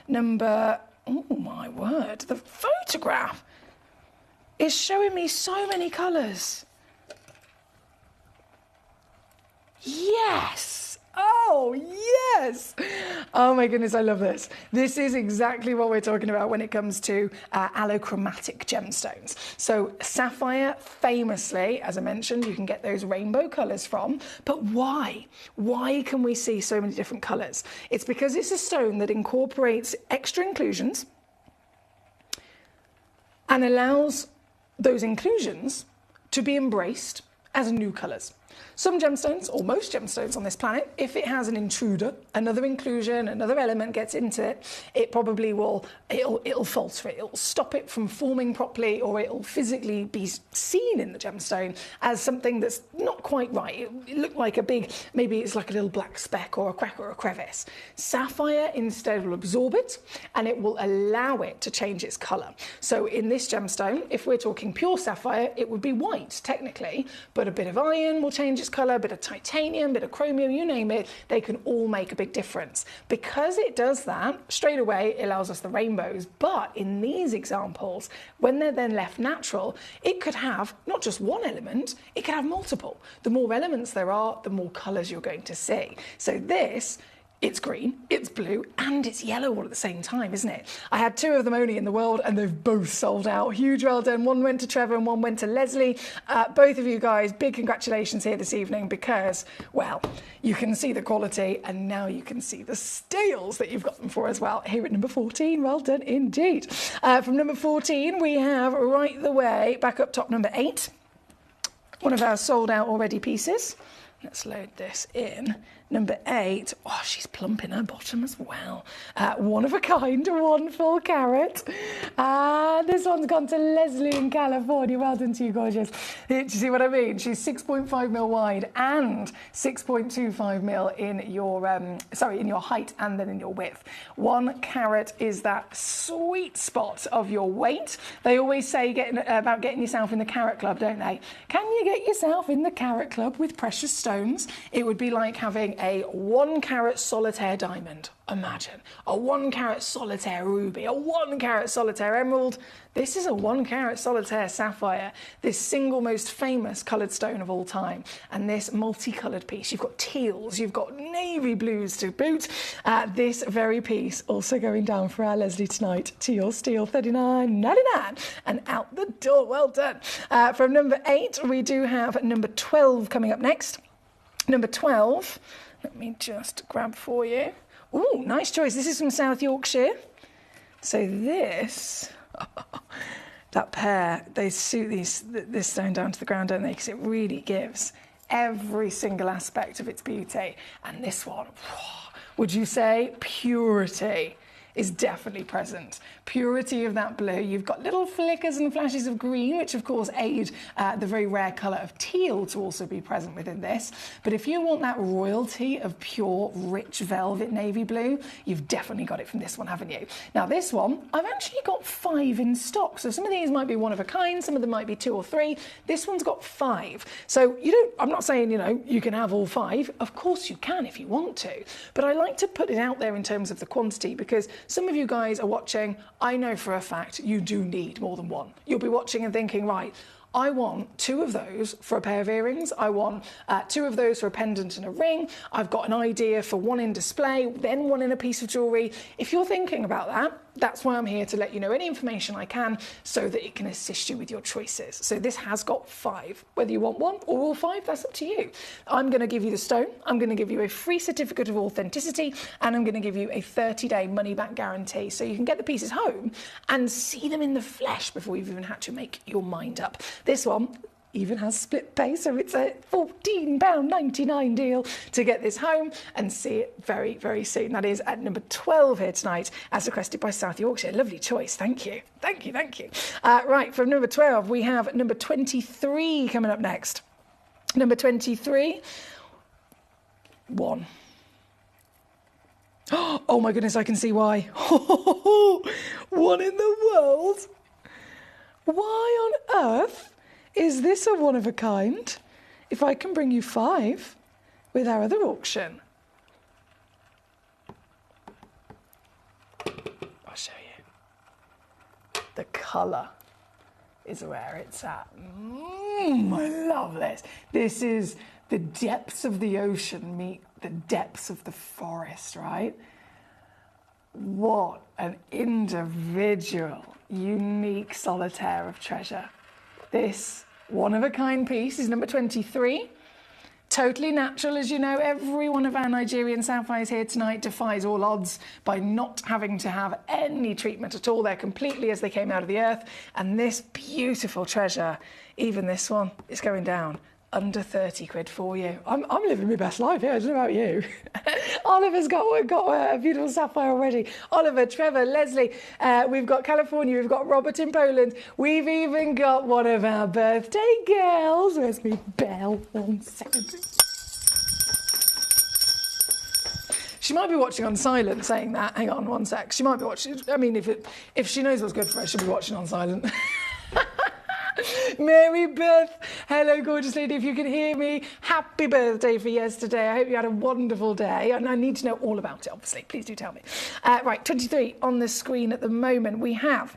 Number, oh my word, the photograph is showing me so many colours. Yes! Oh, yes! Oh my goodness, I love this. This is exactly what we're talking about when it comes to allochromatic gemstones. So sapphire, famously, as I mentioned, you can get those rainbow colours from. But why? Why can we see so many different colours? It's because it's a stone that incorporates extra inclusions and allows those inclusions to be embraced as new colours. Some gemstones, or most gemstones on this planet, if it has an intruder, another inclusion, another element gets into it, it probably will, it'll falter it, it'll stop it from forming properly, or it'll physically be seen in the gemstone as something that's not quite right. It looked like a big, maybe it's like a little black speck or a crack or a crevice. Sapphire instead will absorb it, and it will allow it to change its colour. So in this gemstone, if we're talking pure sapphire, it would be white, technically, but a bit of iron will change its colour, a bit of titanium, a bit of chromium, you name it, they can all make a big difference. Because it does that, straight away it allows us the rainbows, but in these examples, when they're then left natural, it could have not just one element, it could have multiple. The more elements there are, the more colours you're going to see. So this, it's green, it's blue, and it's yellow all at the same time, isn't it? I had 2 of them only in the world, and they've both sold out. Huge well done. One went to Trevor and one went to Leslie. Both of you guys, big congratulations here this evening because, well, you can see the quality, and now you can see the steals that you've got them for as well. Here at number 14, well done indeed. From number 14, we have right the way back up top, number 8. One of our sold out already pieces. Let's load this in. Number 8, oh, she's plump in her bottom as well. One of a kind, 1 full carat. This one's gone to Leslie in California. Well done to you, gorgeous. Do you see what I mean? She's 6.5mm wide and 6.25mm in your, in your height and then in your width. 1 carat is that sweet spot of your weight. They always say about getting yourself in the carat club, don't they? Can you get yourself in the carat club with precious stones? It would be like having a 1 carat solitaire diamond. Imagine a 1 carat solitaire ruby, a 1 carat solitaire emerald. This is a 1 carat solitaire sapphire, this single most famous coloured stone of all time. And this multicoloured piece, you've got teals, you've got navy blues to boot. This very piece also going down for our Leslie tonight. Teal steel, $39.99 and out the door. Well done. From number 8, we do have number 12 coming up next. Number 12, let me just grab for you. Ooh, nice choice. This is from South Yorkshire. So this, that pair, they suit this stone down to the ground, don't they? Because it really gives every single aspect of its beauty. And this one, would you say purity is definitely present. purity of that blue. You've got little flickers and flashes of green, which of course aid the very rare colour of teal to also be present within this. But if you want that royalty of pure, rich velvet navy blue, you've definitely got it from this one, haven't you? Now this one, I've actually got 5 in stock. So some of these might be one of a kind, some of them might be 2 or 3. This one's got 5. So I'm not saying, you can have all 5. Of course you can if you want to. But I like to put it out there in terms of the quantity, because some of you guys are watching, I know for a fact you do need more than one. You'll be watching and thinking, right, I want 2 of those for a pair of earrings. I want 2 of those for a pendant and a ring. I've got an idea for 1 in display, then 1 in a piece of jewellery. If you're thinking about that, that's why I'm here to let you know any information I can so that it can assist you with your choices. So this has got 5. Whether you want 1 or all 5, that's up to you. I'm going to give you the stone. I'm going to give you a free certificate of authenticity, and I'm going to give you a 30-day money-back guarantee, so you can get the pieces home and see them in the flesh before you've even had to make your mind up. This one even has split pay, so it's a £14.99 deal to get this home and see it very, very soon. That is at number 12 here tonight, as requested by South Yorkshire. Lovely choice, thank you. Thank you, thank you. Right, from number 12, we have number 23 coming up next. Number 23, 1. Oh my goodness, I can see why. 1 in the world? Why on earth is this a one of a kind if I can bring you 5 with our other auction? I'll show you. The colour is where it's at. I love this. This is the depths of the ocean meet the depths of the forest, right? What an individual, unique solitaire of treasure. This one-of-a-kind piece is number 23. Totally natural, as you know. Every one of our Nigerian sapphires here tonight defies all odds by not having to have any treatment at all. They're completely as they came out of the earth. And this beautiful treasure, even this one, is going down under 30 quid for you. I'm living my best life here. I don't know about you. Oliver's got a beautiful sapphire already. Oliver, Trevor, Leslie, we've got California, we've got Robert in Poland. We've even got one of our birthday girls. Where's me bell? 1 second. She might be watching on silent saying that. Hang on 1 sec. She might be watching. I mean, if she knows what's good for her, she'll be watching on silent. Mary Beth, hello gorgeous lady, if you can hear me, happy birthday for yesterday. I hope you had a wonderful day, and I need to know all about it, obviously. Please do tell me. Right, 23 on the screen at the moment. We have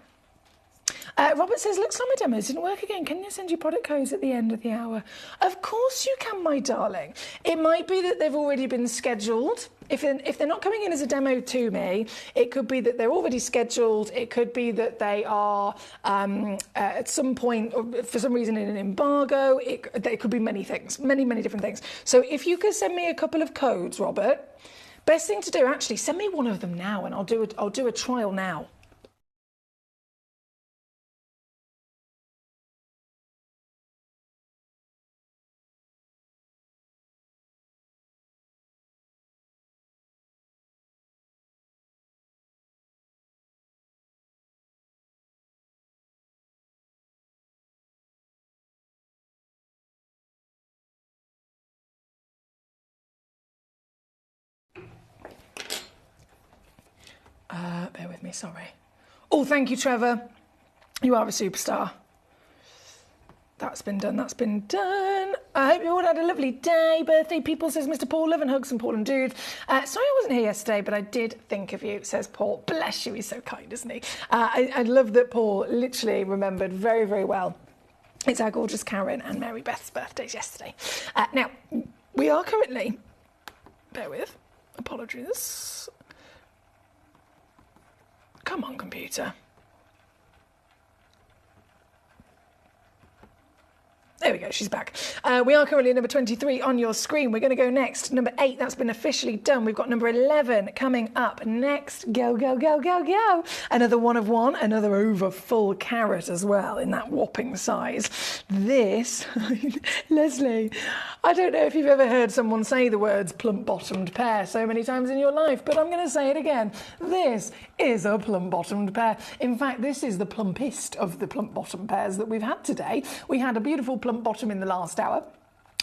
Robert says, looks like my demos didn't work again. Can you send you product codes at the end of the hour? Of course you can, my darling. It might be that they've already been scheduled. If they're not coming in as a demo to me, it could be that they're already scheduled. It could be that they are at some point, or for some reason, in an embargo. It could be many things, many different things. So if you could send me a couple of codes, Robert, best thing to do, actually, send me one of them now, and I'll do a trial now. Bear with me, sorry. Oh, thank you, Trevor. You are a superstar. That's been done, that's been done. I hope you all had a lovely day. Birthday people, says Mr. Paul. Love and hugs from Paul and Dude. Sorry I wasn't here yesterday, but I did think of you, says Paul. Bless you, he's so kind, isn't he? I love that Paul literally remembered very, very well. It's our gorgeous Karen and Mary Beth's birthdays yesterday. Now, we are currently, bear with, apologies. Come on, computer. There we go, she's back. We are currently at number 23 on your screen. We're going to go next. Number 8, that's been officially done. We've got number 11 coming up next. Go, go, go, go, go. Another one of one, another over full carrot as well in that whopping size. This, Leslie, I don't know if you've ever heard someone say the words plump-bottomed pear so many times in your life, but I'm going to say it again. This is a plump-bottomed pear. In fact, this is the plumpest of the plump-bottom pears that we've had today. We had a beautiful plump bottom in the last hour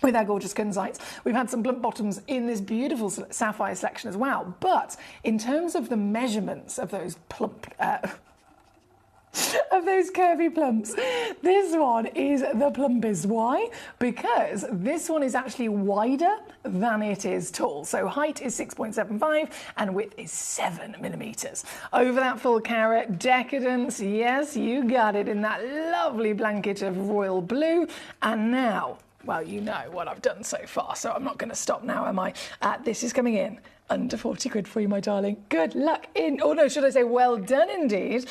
with our gorgeous kunzites. We've had some plump bottoms in this beautiful sapphire selection as well. But in terms of the measurements of those plump, of those curvy plumps, this one is the plumpest. Why? Because this one is actually wider than it is tall. So height is 6.75 and width is 7 millimeters. Over that full carrot, decadence, yes, you got it, in that lovely blanket of royal blue. And now, well, you know what I've done so far, so I'm not going to stop now, am I? This is coming in under 40 quid for you, my darling. Good luck in, oh no, should I say well done indeed,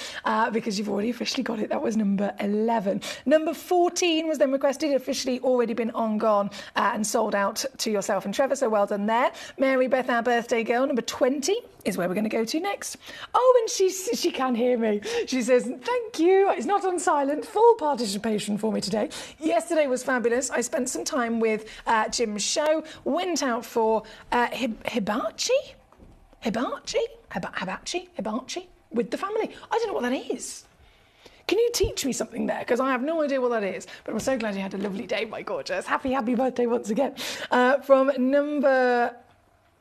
because you've already officially got it. That was number 11. Number 14 was then requested, officially already been gone and sold out to yourself and Trevor, so well done there. Mary Beth, our birthday girl, number 20 is where we're going to go to next. Oh, and she can hear me. She says, thank you. It's not on silent. Full participation for me today. Yesterday was fabulous. I spent some time with Jim's show, went out for hibachi with the family. I don't know what that is. Can you teach me something there? Because I have no idea what that is. But I'm so glad you had a lovely day, my gorgeous. Happy birthday once again.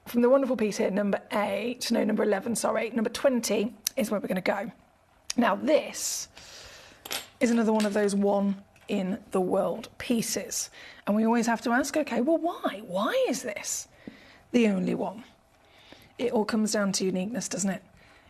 From the wonderful piece here, number 11, sorry. Number 20 is where we're going to go. Now, this is another one of those one-in-the-world pieces. And we always have to ask, OK, well, why? Why is this the only one? It all comes down to uniqueness, doesn't it?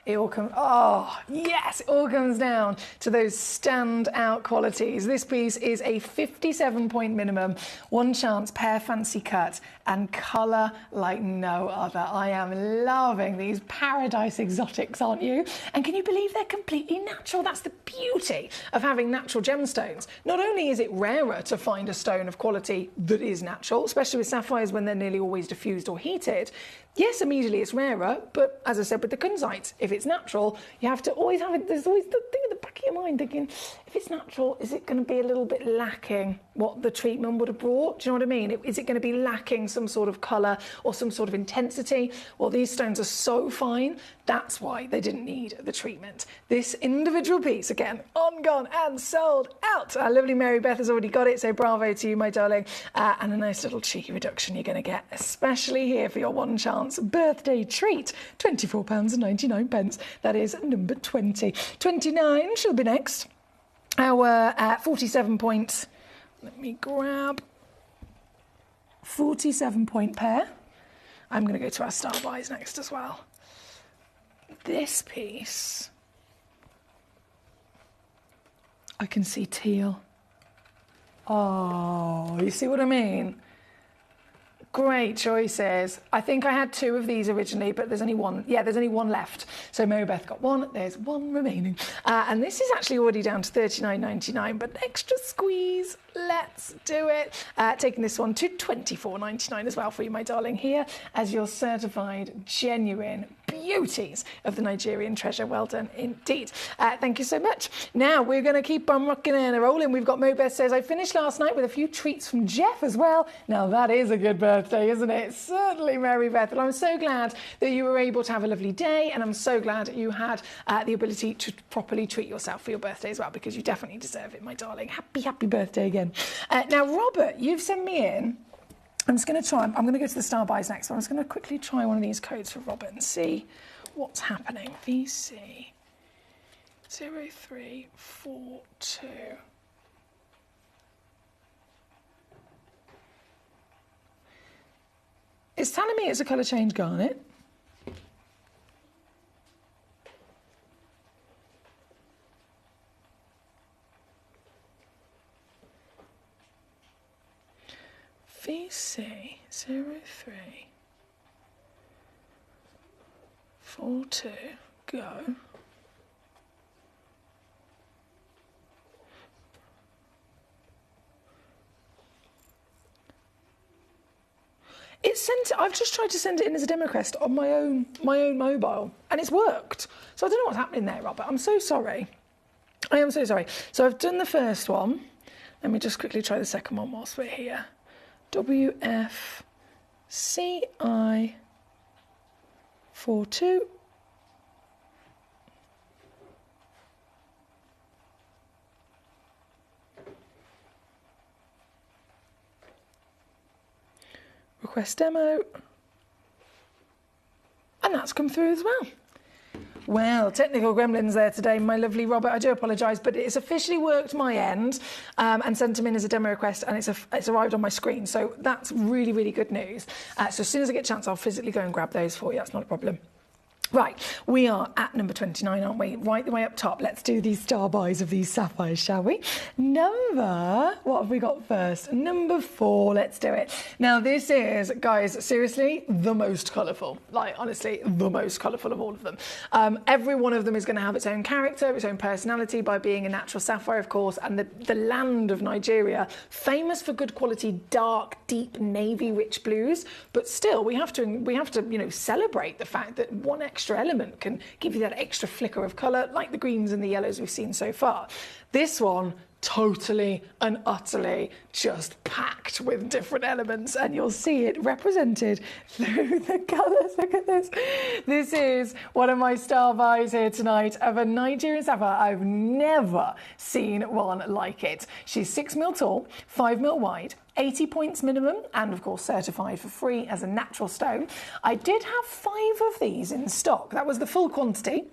It all comes, oh, yes, it all comes down to those standout qualities. This piece is a 57-point minimum, one chance, pear fancy cut, and colour like no other. I am loving these paradise exotics, aren't you? And can you believe they're completely natural? That's the beauty of having natural gemstones. Not only is it rarer to find a stone of quality that is natural, especially with sapphires when they're nearly always diffused or heated. Yes, immediately it's rarer, but as I said with the kunzites, if it's natural, you have to always have it. There's always the thing in the back of your mind thinking, if it's natural, is it going to be a little bit lacking what the treatment would have brought? Do you know what I mean? Is it going to be lacking some sort of colour or some sort of intensity? Well, these stones are so fine, that's why they didn't need the treatment. This individual piece, again, gone and sold out. Our lovely Mary Beth has already got it, so bravo to you, my darling. And a nice little cheeky reduction you're going to get, especially here for your one chance birthday treat, £24.99. That is number 20. 29 shall be next. Our 47 point, let me grab, 47-point pair. I'm going to go to our star buys next as well. This piece, I can see teal. Oh, you see what I mean? Great choices. I think I had 2 of these originally, but there's only one. Yeah, there's only one left. So Mary Beth got 1. There's 1 remaining. And this is actually already down to $39.99, but extra squeeze. Let's do it. Taking this one to $24.99 as well for you, my darling, here as your certified genuine beauties of the Nigerian treasure. Well done indeed. Thank you so much. Now we're going to keep on rocking and rolling. We've got Mo Beth says, I finished last night with a few treats from Jeff as well. Now that is a good birthday, isn't it? Certainly, Mary Beth. And I'm so glad that you were able to have a lovely day, and I'm so glad you had the ability to properly treat yourself for your birthday as well, because you definitely deserve it, my darling. Happy birthday again. Now, Robert, you've sent me in. I'm just going to try, I'm going to go to the star buys next, but I'm just going to quickly try one of these codes for Robert and see what's happening. VC 0342. It's telling me it's a colour change garnet. VC 0342, go. sent it. I've just tried to send it in as a demo request on my own mobile, and it's worked. So I don't know what's happening there, Robert. I'm so sorry. I am so sorry. So I've done the first one. Let me just quickly try the second one whilst we're here. WFCI42. Request demo. And that's come through as well. Well, technical gremlins there today, my lovely Robert. I do apologise, but it's officially worked my end and sent them in as a demo request, and it's arrived on my screen. So that's really, really good news. So as soon as I get a chance, I'll physically go and grab those for you. That's not a problem. Right, we are at number 29, aren't we? Right the way up top. Let's do these star buys of these sapphires, shall we? What have we got first? Number 4, let's do it. Now this is, guys, seriously, the most colourful. Like, honestly, the most colourful of all of them. Every one of them is going to have its own character, its own personality by being a natural sapphire, of course, and the land of Nigeria, famous for good quality, dark, deep, navy rich blues, but still we have to, you know, celebrate the fact that one extra element can give you that extra flicker of colour, like the greens and the yellows we've seen so far. This one, totally and utterly just packed with different elements, and you'll see it represented through the colours. Look at this. This is one of my star buys here tonight of a Nigerian sapphire. I've never seen one like it. She's 6 mil tall, 5 mil wide, 80 points minimum, and of course certified for free as a natural stone. I did have 5 of these in stock. That was the full quantity.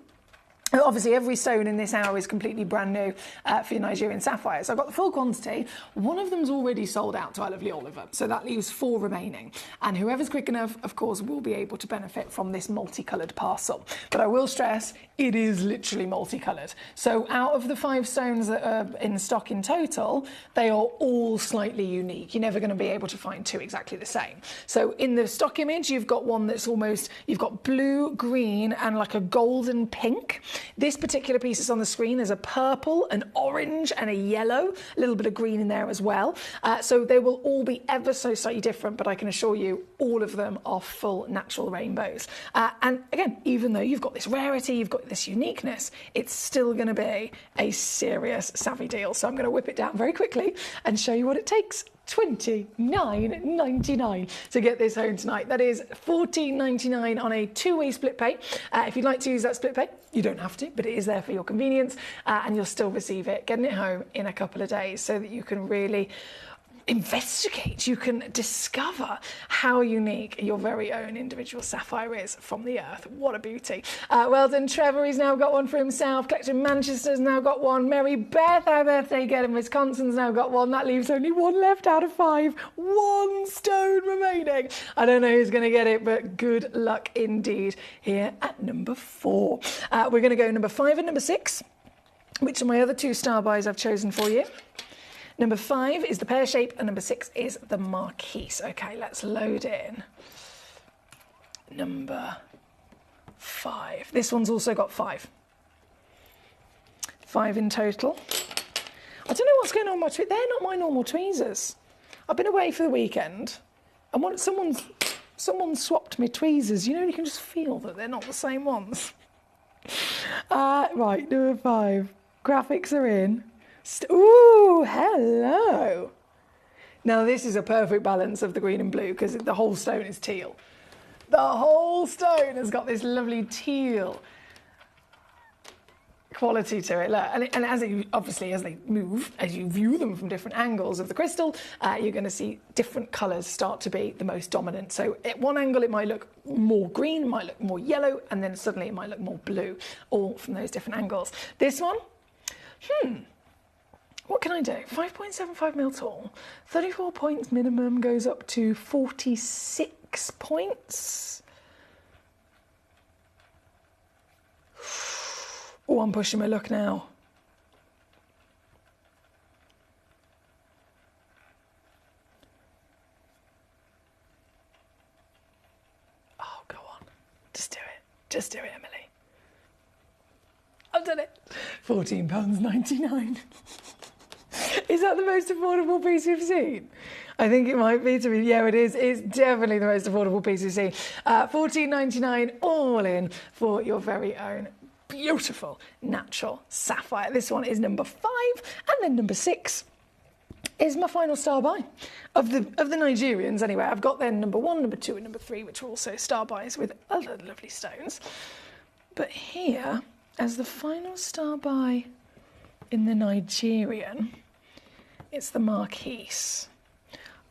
Obviously, every stone in this hour is completely brand new for your Nigerian sapphires. So I've got the full quantity. One of them's already sold out to our lovely Oliver, so that leaves 4 remaining. And whoever's quick enough, of course, will be able to benefit from this multicoloured parcel. But I will stress, it is literally multicoloured. So out of the 5 stones that are in stock in total, they are all slightly unique. You're never going to be able to find 2 exactly the same. So in the stock image, you've got one that's almost, you've got blue, green, and like a golden pink. This particular piece that's on the screen is a purple, an orange, and a yellow, a little bit of green in there as well. So they will all be ever so slightly different, but I can assure you all of them are full natural rainbows. And again, even though you've got this rarity, you've got this uniqueness, it's still going to be a serious savvy deal. So I'm going to whip it down very quickly and show you what it takes. $29.99 to get this home tonight. That is $14.99 on a 2-way split pay. If you'd like to use that split pay, you don't have to, but it is there for your convenience, and you'll still receive it, getting it home in a couple of days so that you can really investigate, you can discover how unique your very own individual sapphire is from the earth. What a beauty. Well done, Trevor. He's now got one for himself. Collector in Manchester's now got one. Mary Beth, our birthday girl in Wisconsin's now got one. That leaves only 1 left out of 5. 1 stone remaining. I don't know who's going to get it, but good luck indeed here at number 4. We're going to go number 5 and number 6, which are my other 2 star buys I've chosen for you. Number 5 is the pear shape, and number 6 is the marquise. Okay, let's load in number 5. This one's also got 5. 5 in total. I don't know what's going on with my tweezers. They're not my normal tweezers. I've been away for the weekend, and someone swapped me tweezers. You know, you can just feel that they're not the same ones. Right, number 5. Graphics are in. Ooh, hello. Now this is a perfect balance of the green and blue because the whole stone is teal. The whole stone has got this lovely teal quality to it. Look, and as they move, as you view them from different angles of the crystal, you're going to see different colours start to be the most dominant. So at one angle it might look more green, it might look more yellow, and then suddenly it might look more blue, all from those different angles. This one, what can I do? 5.75 mil tall, 34 points minimum, goes up to 46 points. Oh, I'm pushing my luck now. Oh, go on. Just do it. Just do it, Emily. I've done it. £14.99. Is that the most affordable piece you've seen? I think it might be to me. Yeah, it is. It's definitely the most affordable piece you've seen. $14.99 all in for your very own beautiful natural sapphire. This one is number 5, and then number 6 is my final star buy of the Nigerians. Anyway, I've got then number 1, number 2, and number 3, which are also star buys with other lovely stones. But here, as the final star buy in the Nigerian, it's the Marquise.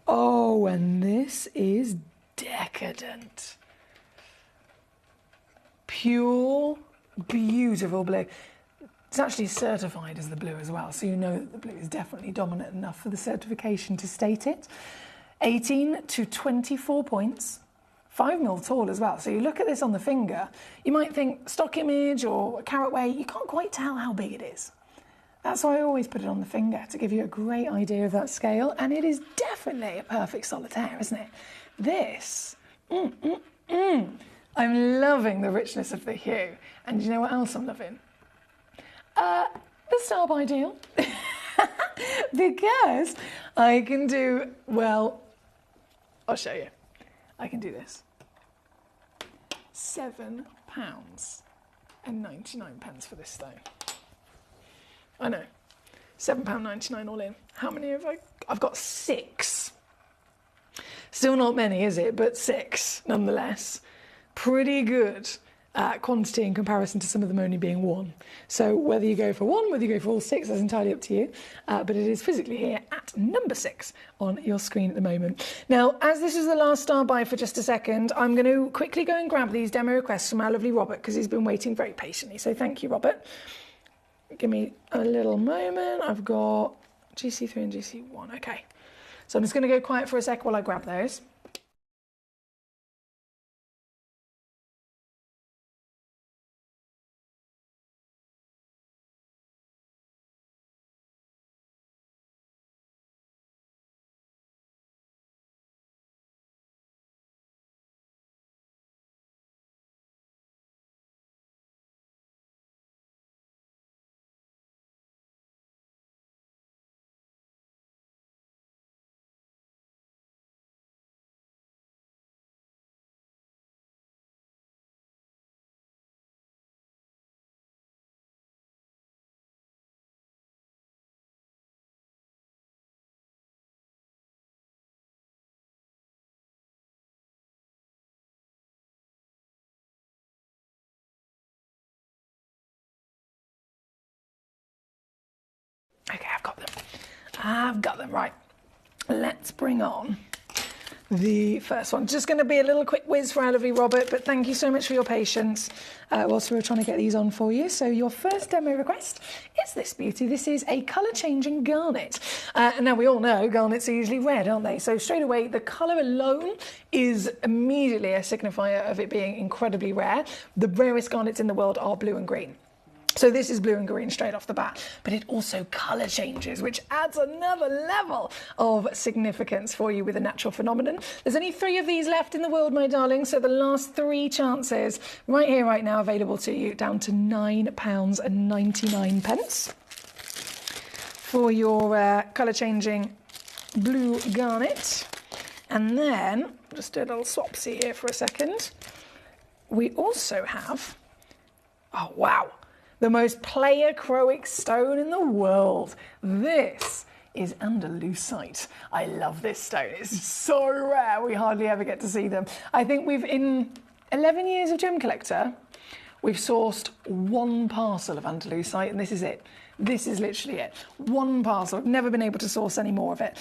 Oh, and this is decadent. Pure, beautiful blue. It's actually certified as the blue as well, so you know that the blue is definitely dominant enough for the certification to state it. 18 to 24 points, 5 mil tall as well. So you look at this on the finger, you might think stock image or carat weight, you can't quite tell how big it is. That's why I always put it on the finger, to give you a great idea of that scale, and it is definitely a perfect solitaire, isn't it? This, I'm loving the richness of the hue, and you know what else I'm loving? The star buy deal. Because I can do, well, I'll show you. I can do this. £7.99 for this stone. I know. £7.99 all in. How many have I? I've got 6. Still not many, is it? But 6, nonetheless. Pretty good quantity in comparison to some of them only being 1. So whether you go for 1, whether you go for all 6, that's entirely up to you. But it is physically here at number 6 on your screen at the moment. Now, as this is the last star buy for just a second, I'm going to quickly go and grab these demo requests from our lovely Robert, because he's been waiting very patiently. So thank you, Robert. Give me a little moment. I've got GC3 and GC1. Okay. So I'm just going to go quiet for a sec while I grab those. Okay, I've got them, right. Let's bring on the first one. Just going to be a little quick whiz for our lovely Robert, but thank you so much for your patience whilst we were trying to get these on for you. So your first demo request is this beauty. This is a colour-changing garnet. Now, we all know garnets are usually red, aren't they? So straight away, the colour alone is immediately a signifier of it being incredibly rare. The rarest garnets in the world are blue and green. So this is blue and green straight off the bat, but it also colour changes, which adds another level of significance for you with a natural phenomenon. There's only 3 of these left in the world, my darling, so the last 3 chances right here, right now, available to you, down to £9.99 for your colour-changing blue garnet. And then, just do a little swapsy here for a second. We also have, oh wow, the most pleiochroic stone in the world. This is Andalusite. I love this stone. It's so rare. We hardly ever get to see them. I think in 11 years of Gemcollector, we've sourced 1 parcel of Andalusite, and this is it. This is literally it. 1 parcel. I've never been able to source any more of it.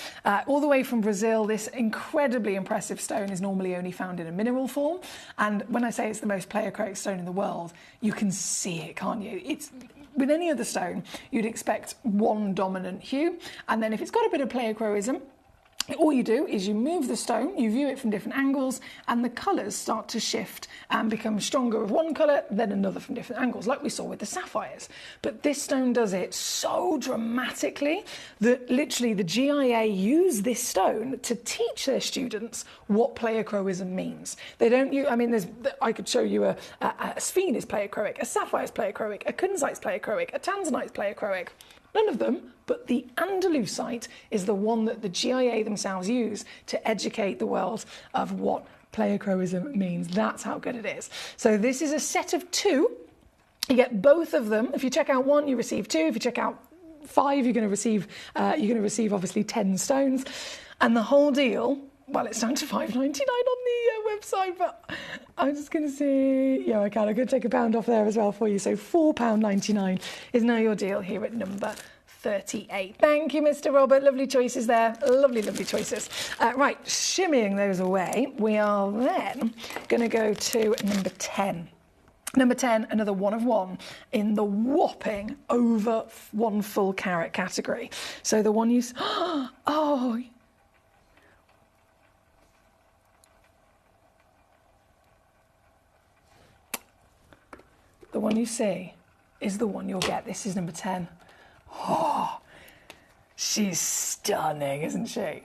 All the way from Brazil, this incredibly impressive stone is normally only found in a mineral form. And when I say it's the most pleiochroic stone in the world, you can see it, can't you? It's, with any other stone, you'd expect 1 dominant hue. And then if it's got a bit of pleiochroism, all you do is you move the stone, you view it from different angles, and the colours start to shift and become stronger of one colour, then another from different angles, like we saw with the sapphires. But this stone does it so dramatically that literally the GIA use this stone to teach their students what pleiochroism means. They don't use, I mean, I could show you a sphene is pleiochroic, a sapphire is pleiochroic, a kunzite's pleiochroic, a tanzanite's pleiochroic. none of them, but the Andalusite is the one that the GIA themselves use to educate the world of what pleochroism means. That's how good it is. So this is a set of 2. You get both of them. If you check out 1, you receive 2. If you check out 5, you're going to receive obviously 10 stones, and the whole deal. Well, it's down to $5.99 on the website, but I'm just going to say, yeah, I can. I'm going to take £1 off there as well for you. So £4.99 is now your deal here at number 38. Thank you, Mr. Robert. Lovely choices there. Lovely, lovely choices. Right, shimmying those away, we are then going to go to number 10. Number 10, another 1 of 1 in the whopping over 1 full carat category. So the one you... Oh... The one you see is the one you'll get. This is number 10. Oh, she's stunning, isn't she?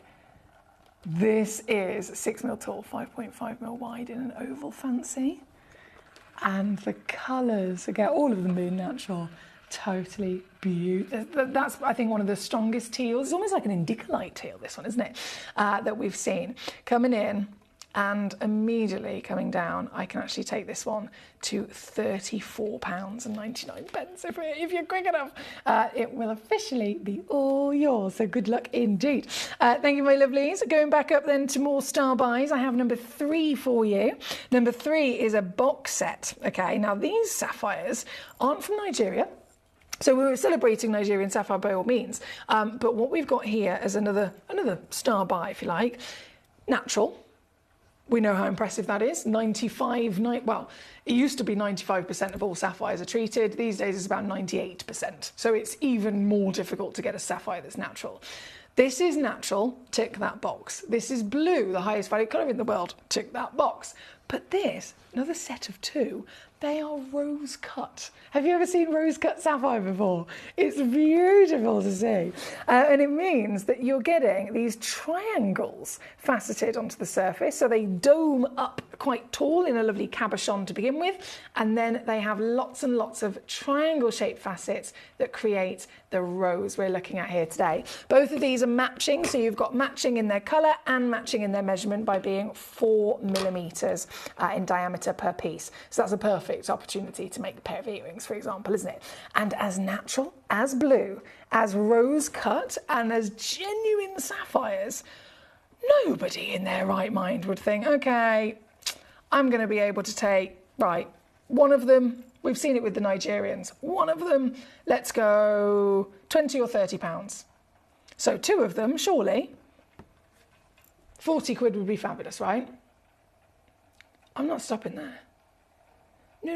This is 6mm tall, 5.5mm wide in an oval fancy. And the colours, again, all of them being natural, totally beautiful. That's, I think, one of the strongest teals. It's almost like an indicolite teal, this one, isn't it? That we've seen. Coming in and immediately coming down, I can actually take this one to £34.99. If you're quick enough, it will officially be all yours. So good luck indeed. Thank you, my lovelies. Going back up then to more star buys, I have number 3 for you. Number 3 is a box set. Okay, now these sapphires aren't from Nigeria. So we were celebrating Nigerian sapphire by all means. But what we've got here is another star buy, if you like. Natural. We know how impressive that is. Well, it used to be 95% of all sapphires are treated. These days it's about 98%. So it's even more difficult to get a sapphire that's natural. This is natural, tick that box. This is blue, the highest valued colour in the world, tick that box. But this, another set of 2, they are rose cut. Have you ever seen rose cut sapphire before? It's beautiful to see. And it means that you're getting these triangles faceted onto the surface. So they dome up quite tall in a lovely cabochon to begin with. And then they have lots and lots of triangle shaped facets that create the rose we're looking at here today. Both of these are matching. So you've got matching in their colour and matching in their measurement by being 4mm in diameter per piece. So that's a perfect opportunity to make a pair of earrings, for example, isn't it? And as natural, as blue, as rose cut, and as genuine sapphires, nobody in their right mind would think, okay, I'm going to be able to take, right, one of them, we've seen it with the Nigerians, one of them, let's go 20 or 30 pounds. So 2 of them, surely, 40 quid would be fabulous, right? I'm not stopping there. No.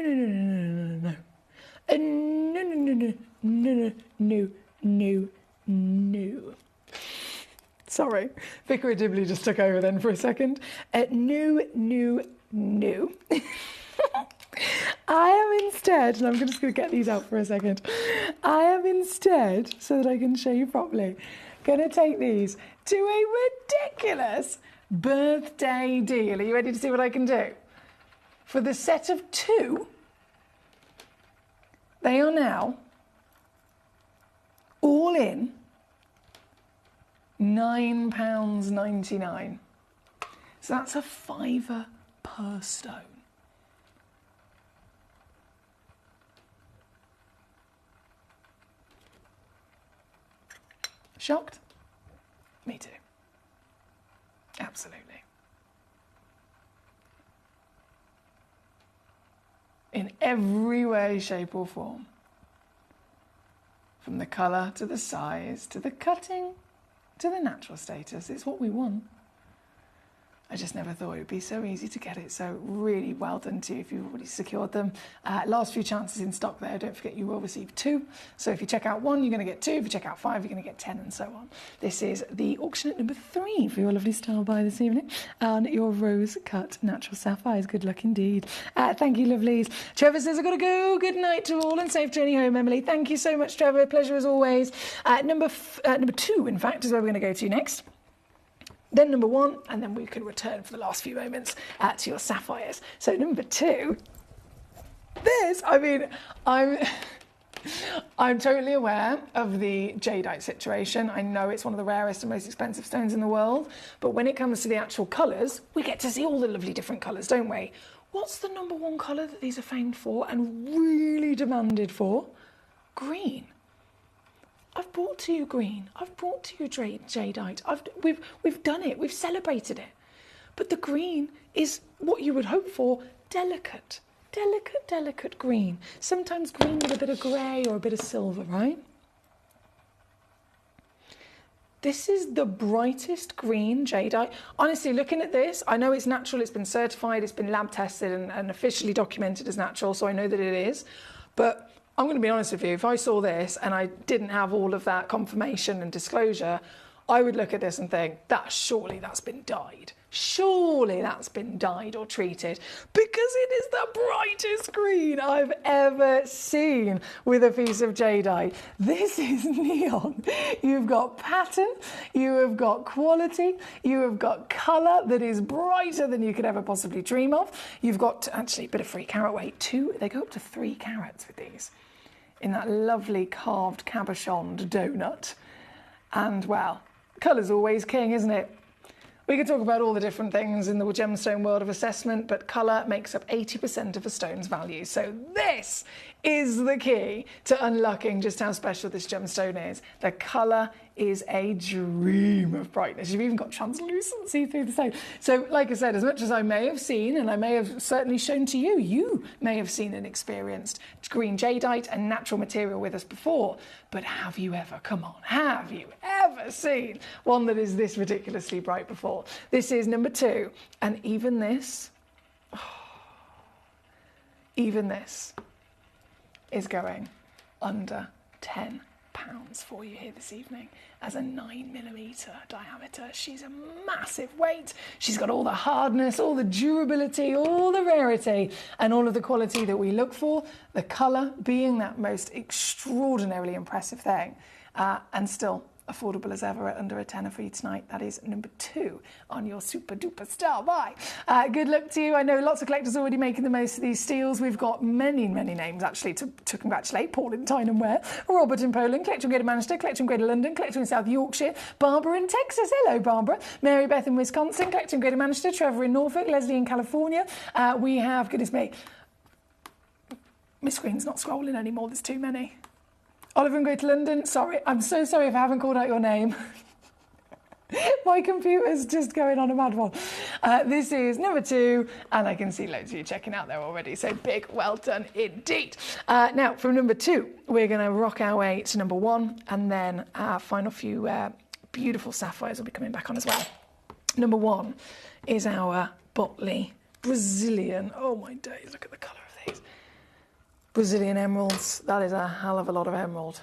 No. Sorry, figuratively just took over then for a second. No. I am instead, and I'm just going to get these out for a second. I am instead, so that I can show you properly, going to take these to a ridiculous birthday deal. Are you ready to see what I can do? For the set of 2, they are now all in £9.99. So that's a £5 per stone. Shocked? Me too. Absolutely. In every way, shape or form. From the colour to the size, to the cutting, to the natural status. It's what we want. I just never thought it would be so easy to get it. So really well done to you if you've already secured them. Last few chances in stock there. Don't forget you will receive 2. So if you check out 1, you're going to get 2. If you check out 5, you're going to get 10 and so on. This is the auction at number 3 for your lovely style buy this evening. And your rose cut natural sapphires. Good luck indeed. Thank you, lovelies. Trevor says, I've got to go. Good night to all and safe journey home, Emily. Thank you so much, Trevor. Pleasure as always. Number 2, in fact, is where we're going to go to next. Then number 1, and then we can return for the last few moments to your sapphires. So number 2, this, I mean, I'm totally aware of the jadeite situation. I know it's one of the rarest and most expensive stones in the world, but when it comes to the actual colours, we get to see all the lovely different colours, don't we? What's the number one colour that these are famed for and really demanded for? Green. I've brought to you green. I've brought to you jadeite. We've done it. We've celebrated it. But the green is what you would hope for, delicate. Delicate green. Sometimes green with a bit of grey or a bit of silver, right? This is the brightest green jadeite. Honestly, looking at this, I know it's natural, it's been certified, it's been lab tested and officially documented as natural, so I know that it is. But I'm going to be honest with you, if I saw this and I didn't have all of that confirmation and disclosure, I would look at this and think, surely that's been dyed. Surely that's been dyed or treated, because it is the brightest green I've ever seen with a piece of jadeite. This is neon. You've got pattern, you have got quality, you have got colour that is brighter than you could ever possibly dream of. You've got actually a bit of free carat weight. They go up to 3 carats with these in that lovely carved cabochoned donut. And well, colour's always king, isn't it? We could talk about all the different things in the gemstone world of assessment, but colour makes up 80% of a stone's value. So this is the key to unlocking just how special this gemstone is. The colour is a dream of brightness. You've even got translucency through the stone. So like I said, as much as I may have seen, and I may have certainly shown to you, you may have seen and experienced green jadeite and natural material with us before, but have you ever, come on, have you ever seen one that is this ridiculously bright before? This is number 2, and even this is going under £10 for you here this evening as a 9mm diameter. She's a massive weight. She's got all the hardness, all the durability, all the rarity, and all of the quality that we look for. The colour being that most extraordinarily impressive thing, and still affordable as ever at under a tenner for you tonight. That is number 2 on your super duper star buy. Good luck to you. I know lots of collectors already making the most of these steals. We've got many names actually to congratulate. Paul in Tyne and Ware, Robert in Poland, Collector in Greater Manchester, Collector in Greater London, Collector in South Yorkshire, Barbara in Texas. Hello Barbara. Mary Beth in Wisconsin, Collector in Greater Manchester, Trevor in Norfolk, Leslie in California. We have, goodness me, my screen's not scrolling anymore, there's too many. Oliver in Greater London, sorry, I'm so sorry if I haven't called out your name. My computer's just going on a mad one. This is number 2, and I can see loads of you checking out there already, so big well done indeed. Now, from number 2, we're going to rock our way to number 1, and then our final few beautiful sapphires will be coming back on as well. Number 1 is our Botley Brazilian. Oh my days, look at the colour of these. Brazilian emeralds. That is a hell of a lot of emerald.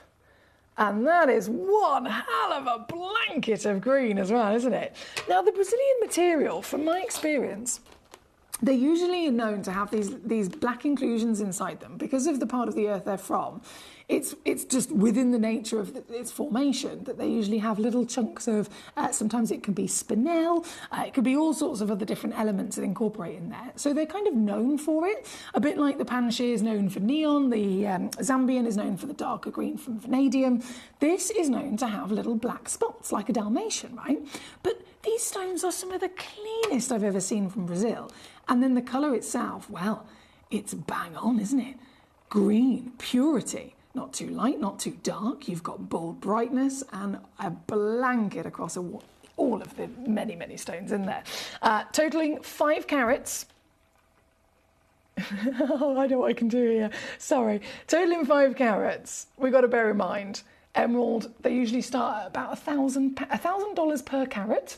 And that is one hell of a blanket of green as well, isn't it? Now, the Brazilian material, from my experience, they're usually known to have these black inclusions inside them because of the part of the earth they're from. It's just within the nature of its formation that they usually have little chunks of, sometimes it can be spinel, it could be all sorts of other different elements that incorporate in there. So they're kind of known for it, a bit like the Panchir is known for neon, the Zambian is known for the darker green from vanadium. This is known to have little black spots, like a Dalmatian, right? But these stones are some of the cleanest I've ever seen from Brazil. And then the colour itself, well, it's bang on, isn't it? Green, purity. Not too light, not too dark. You've got bold brightness and a blanket across all of the many stones in there. Totaling 5 carats. Oh, I know what I can do here. Sorry. Totaling 5 carats. We've got to bear in mind, emerald, they usually start at about $1,000 per carat.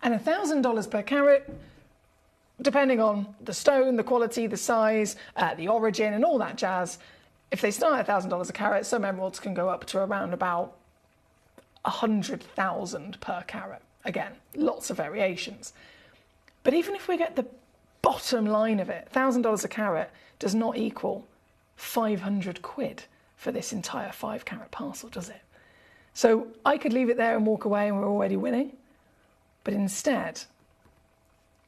And $1,000 per carat, depending on the stone, the quality, the size, the origin and all that jazz, if they start at $1,000 a carat, some emeralds can go up to around about 100,000 per carat. Again, lots of variations. But even if we get the bottom line of it, $1,000 a carat does not equal 500 quid for this entire 5 carat parcel, does it? So I could leave it there and walk away and we're already winning. But instead,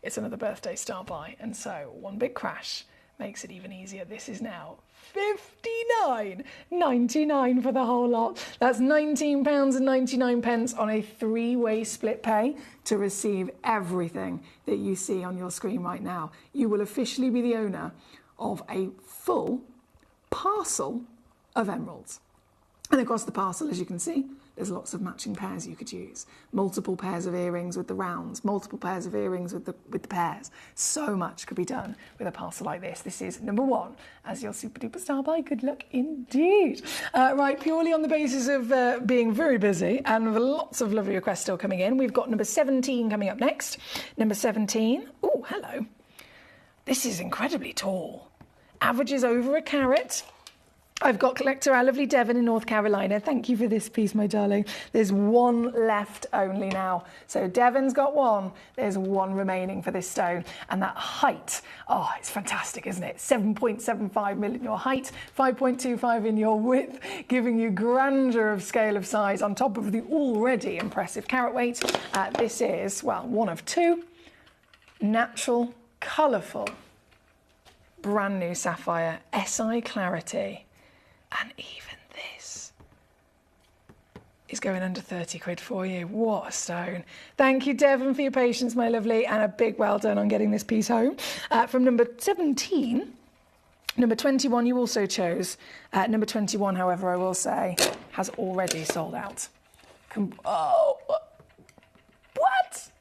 it's another birthday star buy. And so one big crash makes it even easier. This is now £59.99 for the whole lot. That's £19.99 on a 3-way split pay to receive everything that you see on your screen right now. You will officially be the owner of a full parcel of emeralds. And across the parcel, as you can see, there's lots of matching pairs you could use. Multiple pairs of earrings with the rounds, multiple pairs of earrings with the pairs. So much could be done with a parcel like this. This is number 1 as your super duper star buy. Good luck indeed. Right, purely on the basis of being very busy and with lots of lovely requests still coming in, we've got number 17 coming up next. Number 17. Oh, hello. This is incredibly tall. Averages over a carat. I've got collector our lovely Devon in North Carolina. Thank you for this piece, my darling. There's 1 left only now. So Devon's got 1. There's 1 remaining for this stone. And that height, oh, it's fantastic, isn't it? 7.75 mil in your height, 5.25 in your width, giving you grandeur of scale of size on top of the already impressive carat weight. This is, well, 1 of 2 natural, colourful, brand new sapphire, SI clarity. And even this is going under 30 quid for you. What a stone. Thank you, Devon, for your patience, my lovely, and a big well done on getting this piece home. From number 17, number 21 you also chose. Number 21, however, I will say, has already sold out. Oh, what?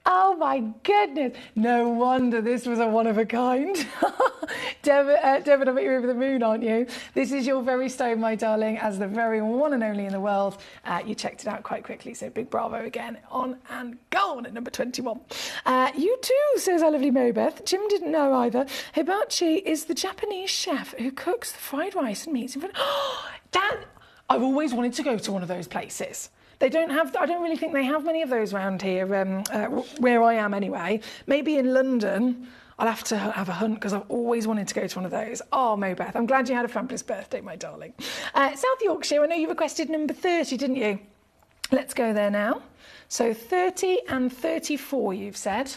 Oh my goodness. No wonder this was a one of a kind. Devon, I bet you're over the moon, aren't you? This is your very stone, my darling, as the very one and only in the world. You checked it out quite quickly, so big bravo again. On and gone at number 21. You too, says our lovely Marybeth. Jim didn't know either. Hibachi is the Japanese chef who cooks the fried rice and meats in front. Dad, I've always wanted to go to one of those places. They don't have, I don't really think they have many of those around here, where I am anyway. Maybe in London, I'll have to have a hunt because I've always wanted to go to one of those. Oh, Mobeth, I'm glad you had a fabulous birthday, my darling. South Yorkshire, I know you requested number 30, didn't you? Let's go there now. So 30 and 34, you've said.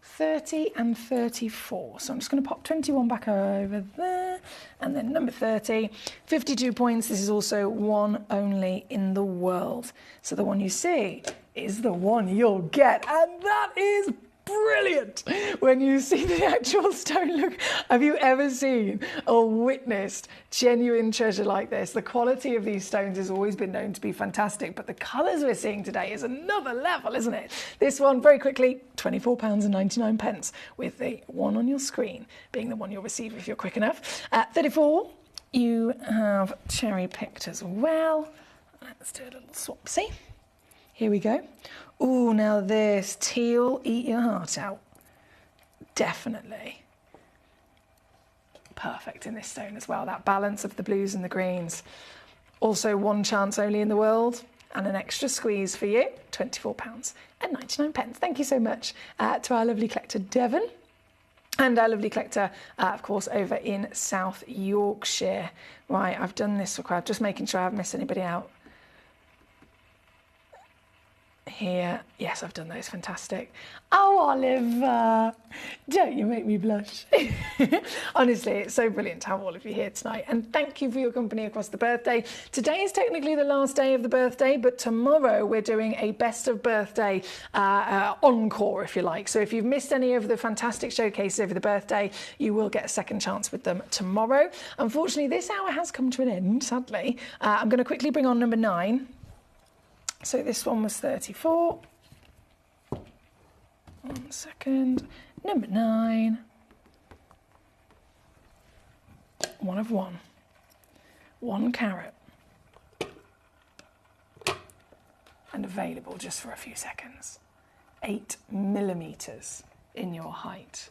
30 and 34. So I'm just going to pop 21 back over there. And then number 30, 52 points. This is also 1 only in the world. So the one you see is the one you'll get. And that is brilliant when you see the actual stone. Look, have you ever seen or witnessed genuine treasure like this? The quality of these stones has always been known to be fantastic, but the colours we're seeing today is another level, isn't it? This one, very quickly, £24.99, with the one on your screen being the one you'll receive if you're quick enough. At 34, you have cherry picked as well. Let's do a little swapsy. Here we go. Oh, now this teal, eat your heart out. Definitely. Perfect in this stone as well. That balance of the blues and the greens. Also 1 chance only in the world. And an extra squeeze for you. £24.99. Thank you so much to our lovely collector Devon. And our lovely collector, of course, over in South Yorkshire. Right, I've done this request. Just making sure I haven't missed anybody out. Here, yes, I've done those, fantastic. Oh, Oliver, don't you make me blush. Honestly, it's so brilliant to have all of you here tonight, and thank you for your company across the birthday. Today is technically the last day of the birthday, but tomorrow we're doing a best of birthday encore, if you like. So if you've missed any of the fantastic showcases over the birthday, you will get a second chance with them tomorrow. Unfortunately, this hour has come to an end, sadly. I'm going to quickly bring on number 9. So this one was 34. 1 second. Number 9. 1 of 1. 1 carat. And available just for a few seconds. 8 millimetres in your height.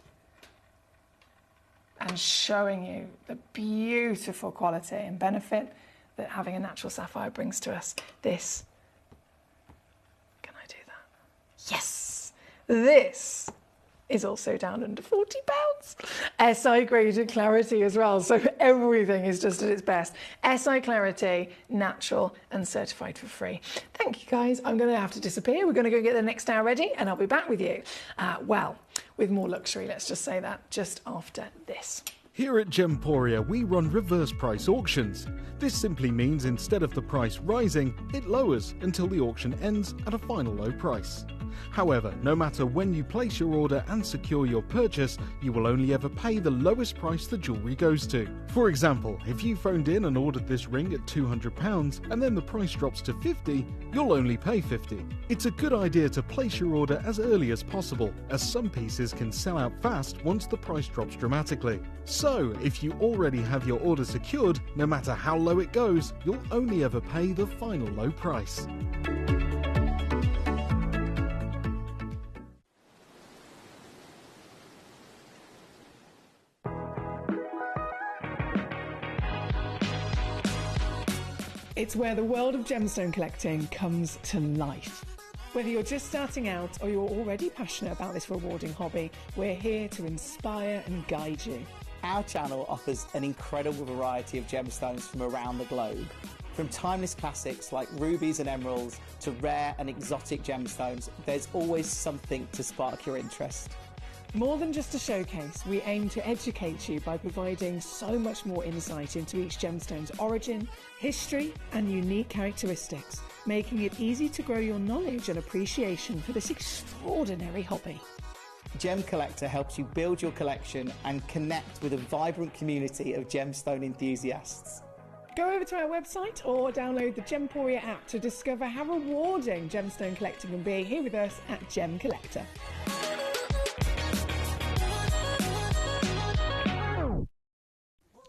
And showing you the beautiful quality and benefit that having a natural sapphire brings to us. This. Yes, this is also down under £40. SI graded clarity as well, so everything is just at its best. SI clarity, natural and certified for free. Thank you guys. I'm going to have to disappear. We're going to go get the next hour ready and I'll be back with you. Well, with more luxury, let's just say that, just after this. Here at Gemporia, we run reverse price auctions. This simply means instead of the price rising, it lowers until the auction ends at a final low price. However, no matter when you place your order and secure your purchase, you will only ever pay the lowest price the jewellery goes to. For example, if you phoned in and ordered this ring at £200 and then the price drops to £50, you'll only pay £50. It's a good idea to place your order as early as possible, as some pieces can sell out fast once the price drops dramatically. So, if you already have your order secured, no matter how low it goes, you'll only ever pay the final low price. It's where the world of gemstone collecting comes to life. Whether you're just starting out or you're already passionate about this rewarding hobby, we're here to inspire and guide you. Our channel offers an incredible variety of gemstones from around the globe. From timeless classics like rubies and emeralds to rare and exotic gemstones, there's always something to spark your interest. More than just a showcase, we aim to educate you by providing so much more insight into each gemstone's origin, history and unique characteristics, making it easy to grow your knowledge and appreciation for this extraordinary hobby. Gemcollector helps you build your collection and connect with a vibrant community of gemstone enthusiasts. Go over to our website or download the Gemporia app to discover how rewarding gemstone collecting can be here with us at Gemcollector.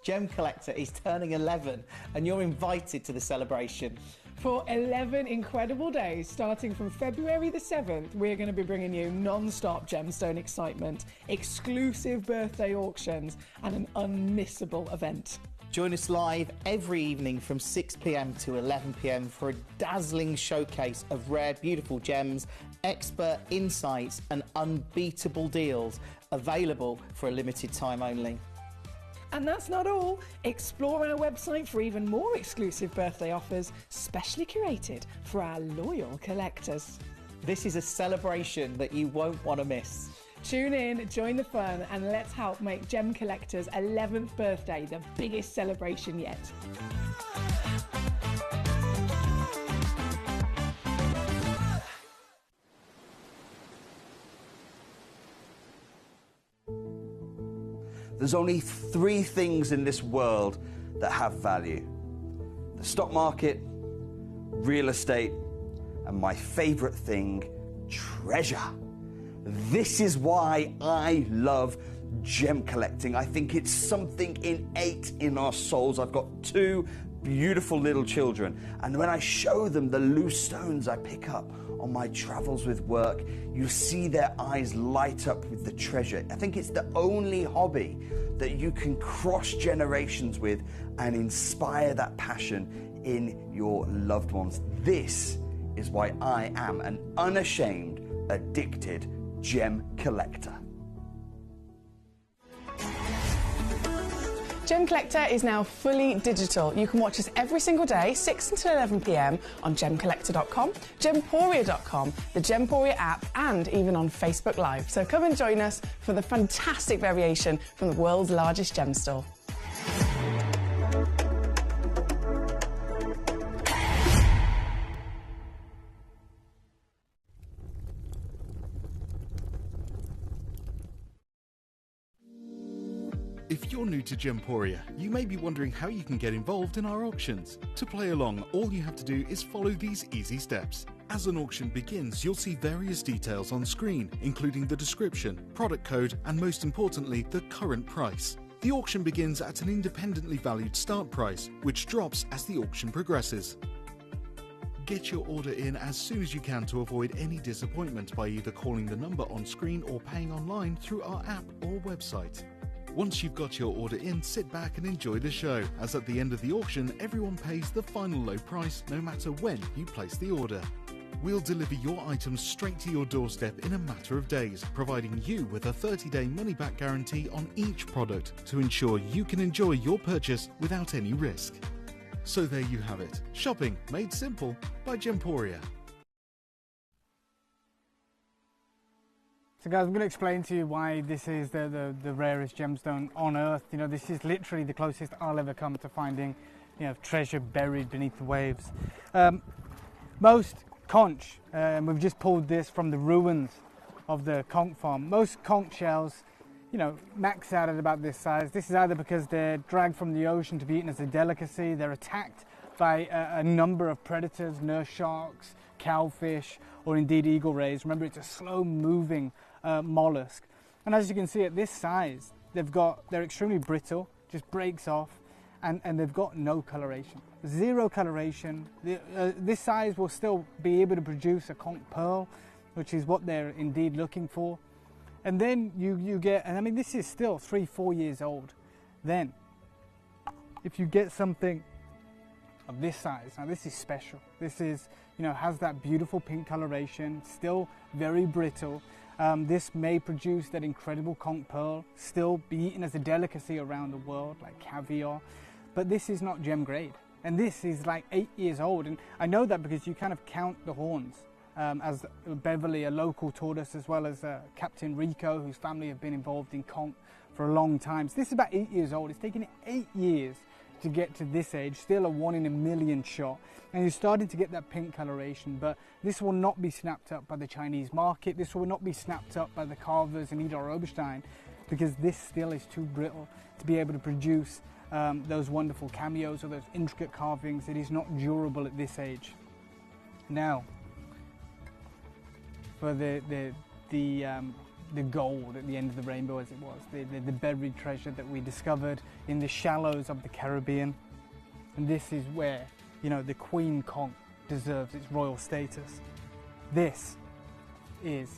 Gemcollector is turning 11 and you're invited to the celebration. For 11 incredible days, starting from February the 7th, we're going to be bringing you non-stop gemstone excitement, exclusive birthday auctions and an unmissable event. Join us live every evening from 6 p.m. to 11 p.m. for a dazzling showcase of rare, beautiful gems, expert insights and unbeatable deals available for a limited time only. And that's not all. Explore our website for even more exclusive birthday offers, specially curated for our loyal collectors. This is a celebration that you won't want to miss. Tune in, join the fun, and let's help make Gemcollector's 11th birthday the biggest celebration yet. There's only three things in this world that have value: the stock market, real estate, and my favorite thing, treasure. This is why I love gem collecting. I think it's something innate in our souls. I've got two beautiful little children, and when I show them the loose stones I pick up on my travels with work, you see their eyes light up with the treasure. I think it's the only hobby that you can cross generations with and inspire that passion in your loved ones. This is why I am an unashamed, addicted gem collector. Gemcollector is now fully digital. You can watch us every single day, 6 until 11 p.m. on gemcollector.com, gemporia.com, the Gemporia app, and even on Facebook Live. So come and join us for the fantastic variation from the world's largest gem store. If you're new to Gemporia, you may be wondering how you can get involved in our auctions. To play along, all you have to do is follow these easy steps. As an auction begins, you'll see various details on screen, including the description, product code, and most importantly, the current price. The auction begins at an independently valued start price, which drops as the auction progresses. Get your order in as soon as you can to avoid any disappointment by either calling the number on screen or paying online through our app or website. Once you've got your order in, sit back and enjoy the show, as at the end of the auction, everyone pays the final low price no matter when you place the order. We'll deliver your items straight to your doorstep in a matter of days, providing you with a 30-day money-back guarantee on each product to ensure you can enjoy your purchase without any risk. So there you have it, shopping made simple by Gemporia. So guys, I'm going to explain to you why this is the rarest gemstone on earth. You know, this is literally the closest I'll ever come to finding, you know, treasure buried beneath the waves. Most conch, we've just pulled this from the ruins of the conch farm. Most conch shells, you know, max out at about this size. This is either because they're dragged from the ocean to be eaten as a delicacy, they're attacked by a number of predators, nurse sharks, cowfish, or indeed eagle rays. Remember, it's a slow-moving mollusk. And as you can see at this size, they're extremely brittle, just breaks off, and they've got no coloration. Zero coloration. This size will still be able to produce a conch pearl, which is what they're indeed looking for. And then you get, and I mean, this is still 3-4 years old. Then, if you get something of this size, now this is special. This is, you know, has that beautiful pink coloration, still very brittle. This may produce that incredible conch pearl, still be eaten as a delicacy around the world, like caviar. But this is not gem grade. And this is like 8 years old. And I know that because you kind of count the horns. As Beverly, a local, taught us, as well as Captain Rico, whose family have been involved in conch for a long time. So this is about 8 years old. It's taken 8 years to get to this age, still a 1 in a million shot. And you're starting to get that pink coloration, but this will not be snapped up by the Chinese market. This will not be snapped up by the carvers in Idar Oberstein, because this still is too brittle to be able to produce those wonderful cameos or those intricate carvings. It is not durable at this age. Now, for the gold at the end of the rainbow, as it was, the buried treasure that we discovered in the shallows of the Caribbean. And this is where, you know, the Queen Conch deserves its royal status. This is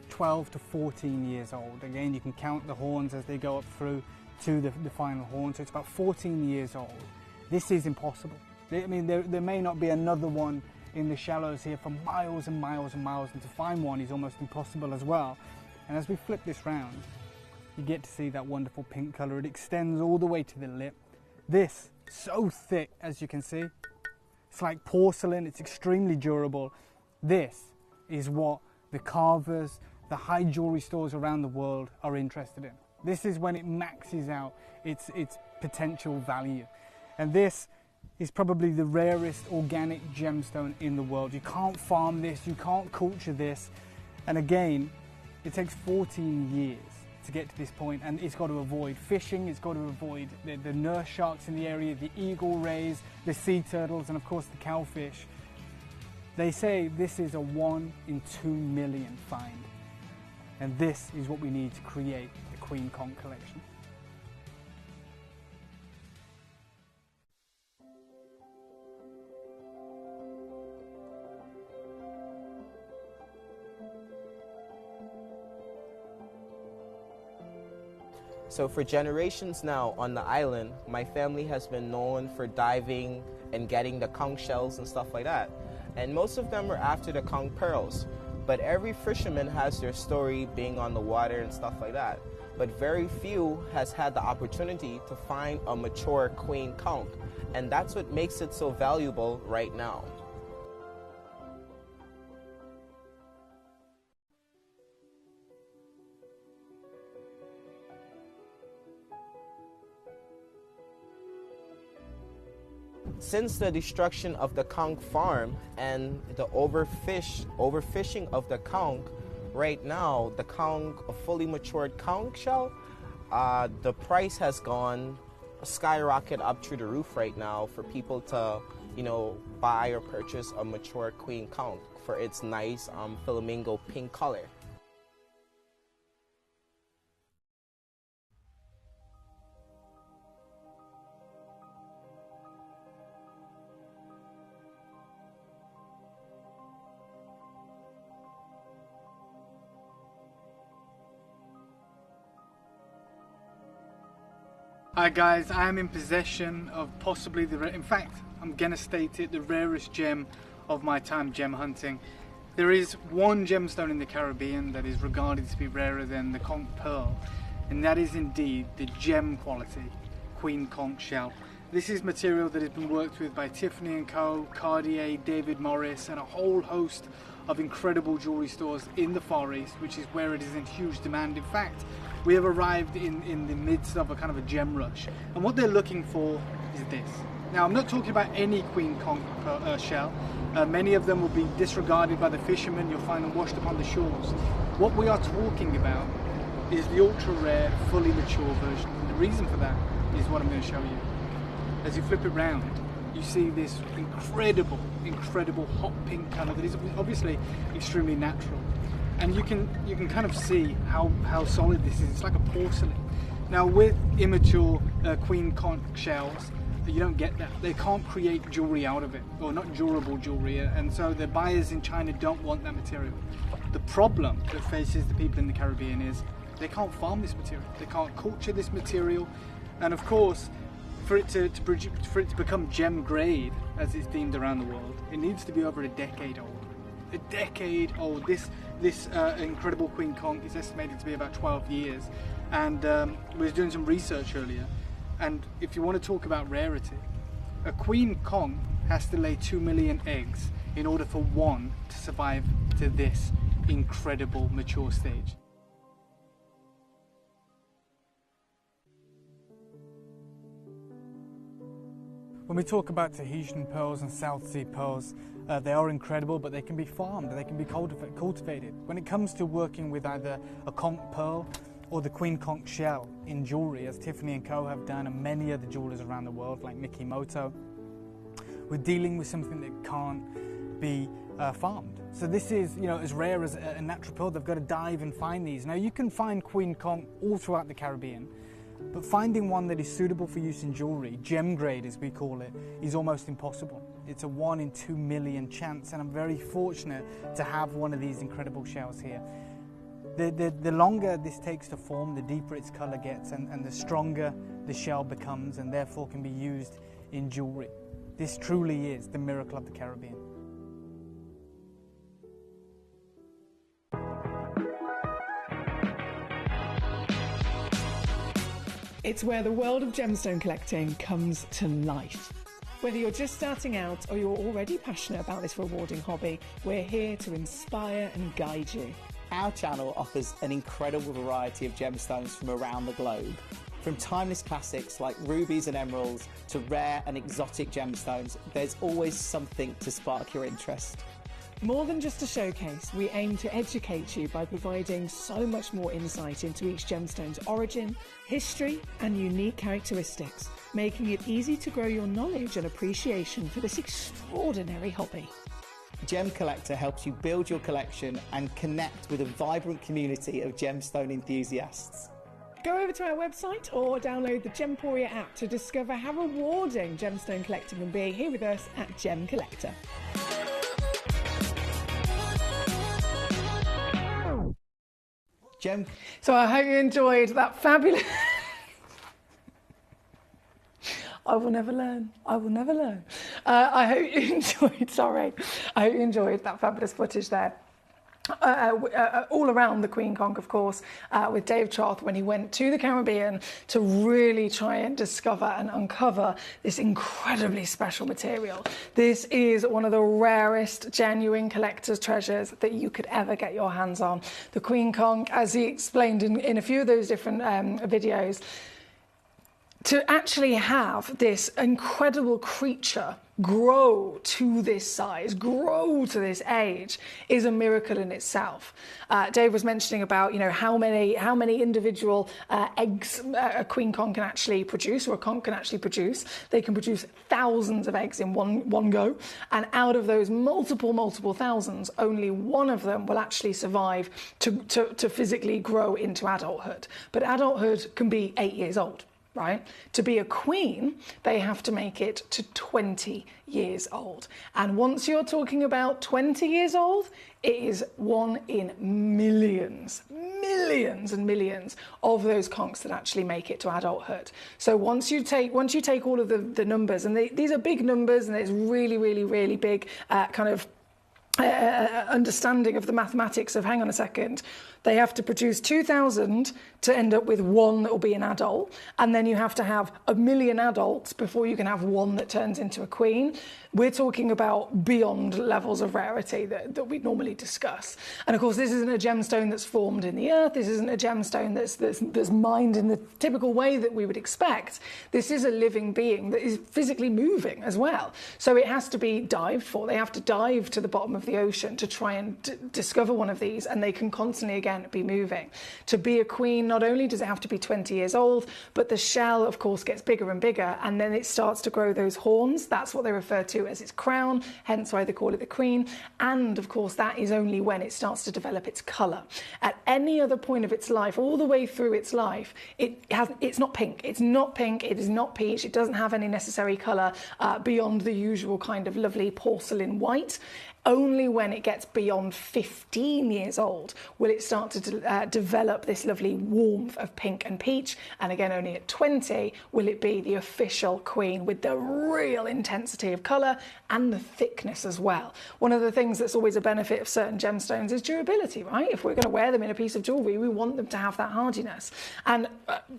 12 to 14 years old. Again, you can count the horns as they go up through to the final horn, so it's about 14 years old. This is impossible. I mean, there may not be another one in the shallows here for miles and miles and miles, and to find one is almost impossible as well. And as we flip this round, you get to see that wonderful pink color. It extends all the way to the lip. This, so thick, as you can see. It's like porcelain, it's extremely durable. This is what the carvers, the high jewelry stores around the world are interested in. This is when it maxes out its potential value. And this is probably the rarest organic gemstone in the world. You can't farm this, you can't culture this. And again, it takes 14 years to get to this point, and it's got to avoid fishing, it's got to avoid the nurse sharks in the area, the eagle rays, the sea turtles, and of course the cowfish. They say this is a 1 in 2 million find. And this is what we need to create the Queen Conch collection. So for generations now on the island, my family has been known for diving and getting the conch shells and stuff like that. And most of them are after the conch pearls. But every fisherman has their story being on the water and stuff like that. But very few has had the opportunity to find a mature queen conch. And that's what makes it so valuable right now. Since the destruction of the conch farm and the overfishing of the conch, right now the conch, a fully matured conch shell, the price has gone skyrocket up through the roof right now for people to, you know, buy or purchase a mature queen conch for its nice flamingo pink color. Hi guys, I am in possession of possibly in fact, I'm gonna state it, the rarest gem of my time gem hunting. There is one gemstone in the Caribbean that is regarded to be rarer than the conch pearl, and that is indeed the gem quality Queen Conch shell. This is material that has been worked with by Tiffany & Co, Cartier, David Morris, and a whole host of incredible jewellery stores in the Far East, which is where it is in huge demand. In fact, we have arrived in the midst of a kind of a gem rush, and what they're looking for is this. Now, I'm not talking about any queen conch shell. Many of them will be disregarded by the fishermen. You'll find them washed up on the shores. What we are talking about is the ultra rare, fully mature version. And the reason for that is what I'm going to show you. As you flip it round, you see this incredible hot pink colour that is obviously extremely natural. And you can kind of see how solid this is. It's like a porcelain. Now, with immature queen conch shells, you don't get that. They can't create jewellery out of it, or not durable jewellery, and so the buyers in China don't want that material. The problem that faces the people in the Caribbean is they can't farm this material, they can't culture this material, and of course, for it to become gem grade, as it's deemed around the world, it needs to be over a decade old. A decade old. This incredible queen conch is estimated to be about 12 years, and we was doing some research earlier. And if you want to talk about rarity, a queen conch has to lay 2 million eggs in order for one to survive to this incredible mature stage. When we talk about Tahitian pearls and South Sea pearls, they are incredible, but they can be farmed, they can be cultivated. When it comes to working with either a conch pearl or the queen conch shell in jewellery, as Tiffany & Co have done, and many other jewellers around the world like Mikimoto, we're dealing with something that can't be farmed. So this is, as rare as a natural pearl. They've got to dive and find these. Now, you can find queen conch all throughout the Caribbean, but finding one that is suitable for use in jewellery, gem grade as we call it, is almost impossible. It's a 1 in 2 million chance, and I'm very fortunate to have one of these incredible shells here. The longer this takes to form, the deeper its colour gets, and the stronger the shell becomes, and therefore can be used in jewellery. This truly is the miracle of the Caribbean. It's where the world of gemstone collecting comes to life. Whether you're just starting out or you're already passionate about this rewarding hobby, we're here to inspire and guide you. Our channel offers an incredible variety of gemstones from around the globe. From timeless classics like rubies and emeralds to rare and exotic gemstones, there's always something to spark your interest. More than just a showcase, we aim to educate you by providing so much more insight into each gemstone's origin, history, and unique characteristics, making it easy to grow your knowledge and appreciation for this extraordinary hobby. Gemcollector helps you build your collection and connect with a vibrant community of gemstone enthusiasts. Go over to our website or download the Gemporia app to discover how rewarding gemstone collecting can be here with us at Gemcollector. So I hope you enjoyed that fabulous... I will never learn. I will never learn. I hope you enjoyed that fabulous footage there. All around the queen conch, of course, with Dave Troth when he went to the Caribbean to really try and discover and uncover this incredibly special material. This is one of the rarest genuine collector's treasures that you could ever get your hands on. The queen conch, as he explained in a few of those different videos, to actually have this incredible creature grow to this size, grow to this age, is a miracle in itself. Dave was mentioning about, how many individual eggs a queen conch can actually produce, or a conch can actually produce. They can produce thousands of eggs in one go, and out of those multiple thousands, only one of them will actually survive to physically grow into adulthood. But adulthood can be 8 years old. Right? To be a queen, they have to make it to 20 years old. And once you're talking about 20 years old, it is 1 in millions and millions of those conchs that actually make it to adulthood. So once you take all of the numbers, and these are big numbers, and it's really big kind of understanding of the mathematics of, hang on a second, they have to produce 2,000 to end up with one that will be an adult, and then you have to have 1 million adults before you can have one that turns into a queen. We're talking about beyond levels of rarity that we normally discuss. And of course, this isn't a gemstone that's formed in the earth. This isn't a gemstone that's mined in the typical way that we would expect. This is a living being that is physically moving as well. So it has to be dived for. They have to dive to the bottom of the ocean to try and discover one of these, and they can constantly, again, be moving. To be a queen, not only does it have to be 20 years old, but the shell, of course, gets bigger and bigger, and then it starts to grow those horns. That's what they refer to as its crown, hence why they call it the queen. And of course, that is only when it starts to develop its colour. At any other point of its life, all the way through its life, it's not pink. It's not pink. It is not peach. It doesn't have any necessary colour beyond the usual kind of lovely porcelain white. Only when it gets beyond 15 years old will it start to develop this lovely warmth of pink and peach. And again, only at 20 will it be the official queen with the real intensity of colour and the thickness as well. One of the things that's always a benefit of certain gemstones is durability, right? If we're going to wear them in a piece of jewellery, we want them to have that hardiness. And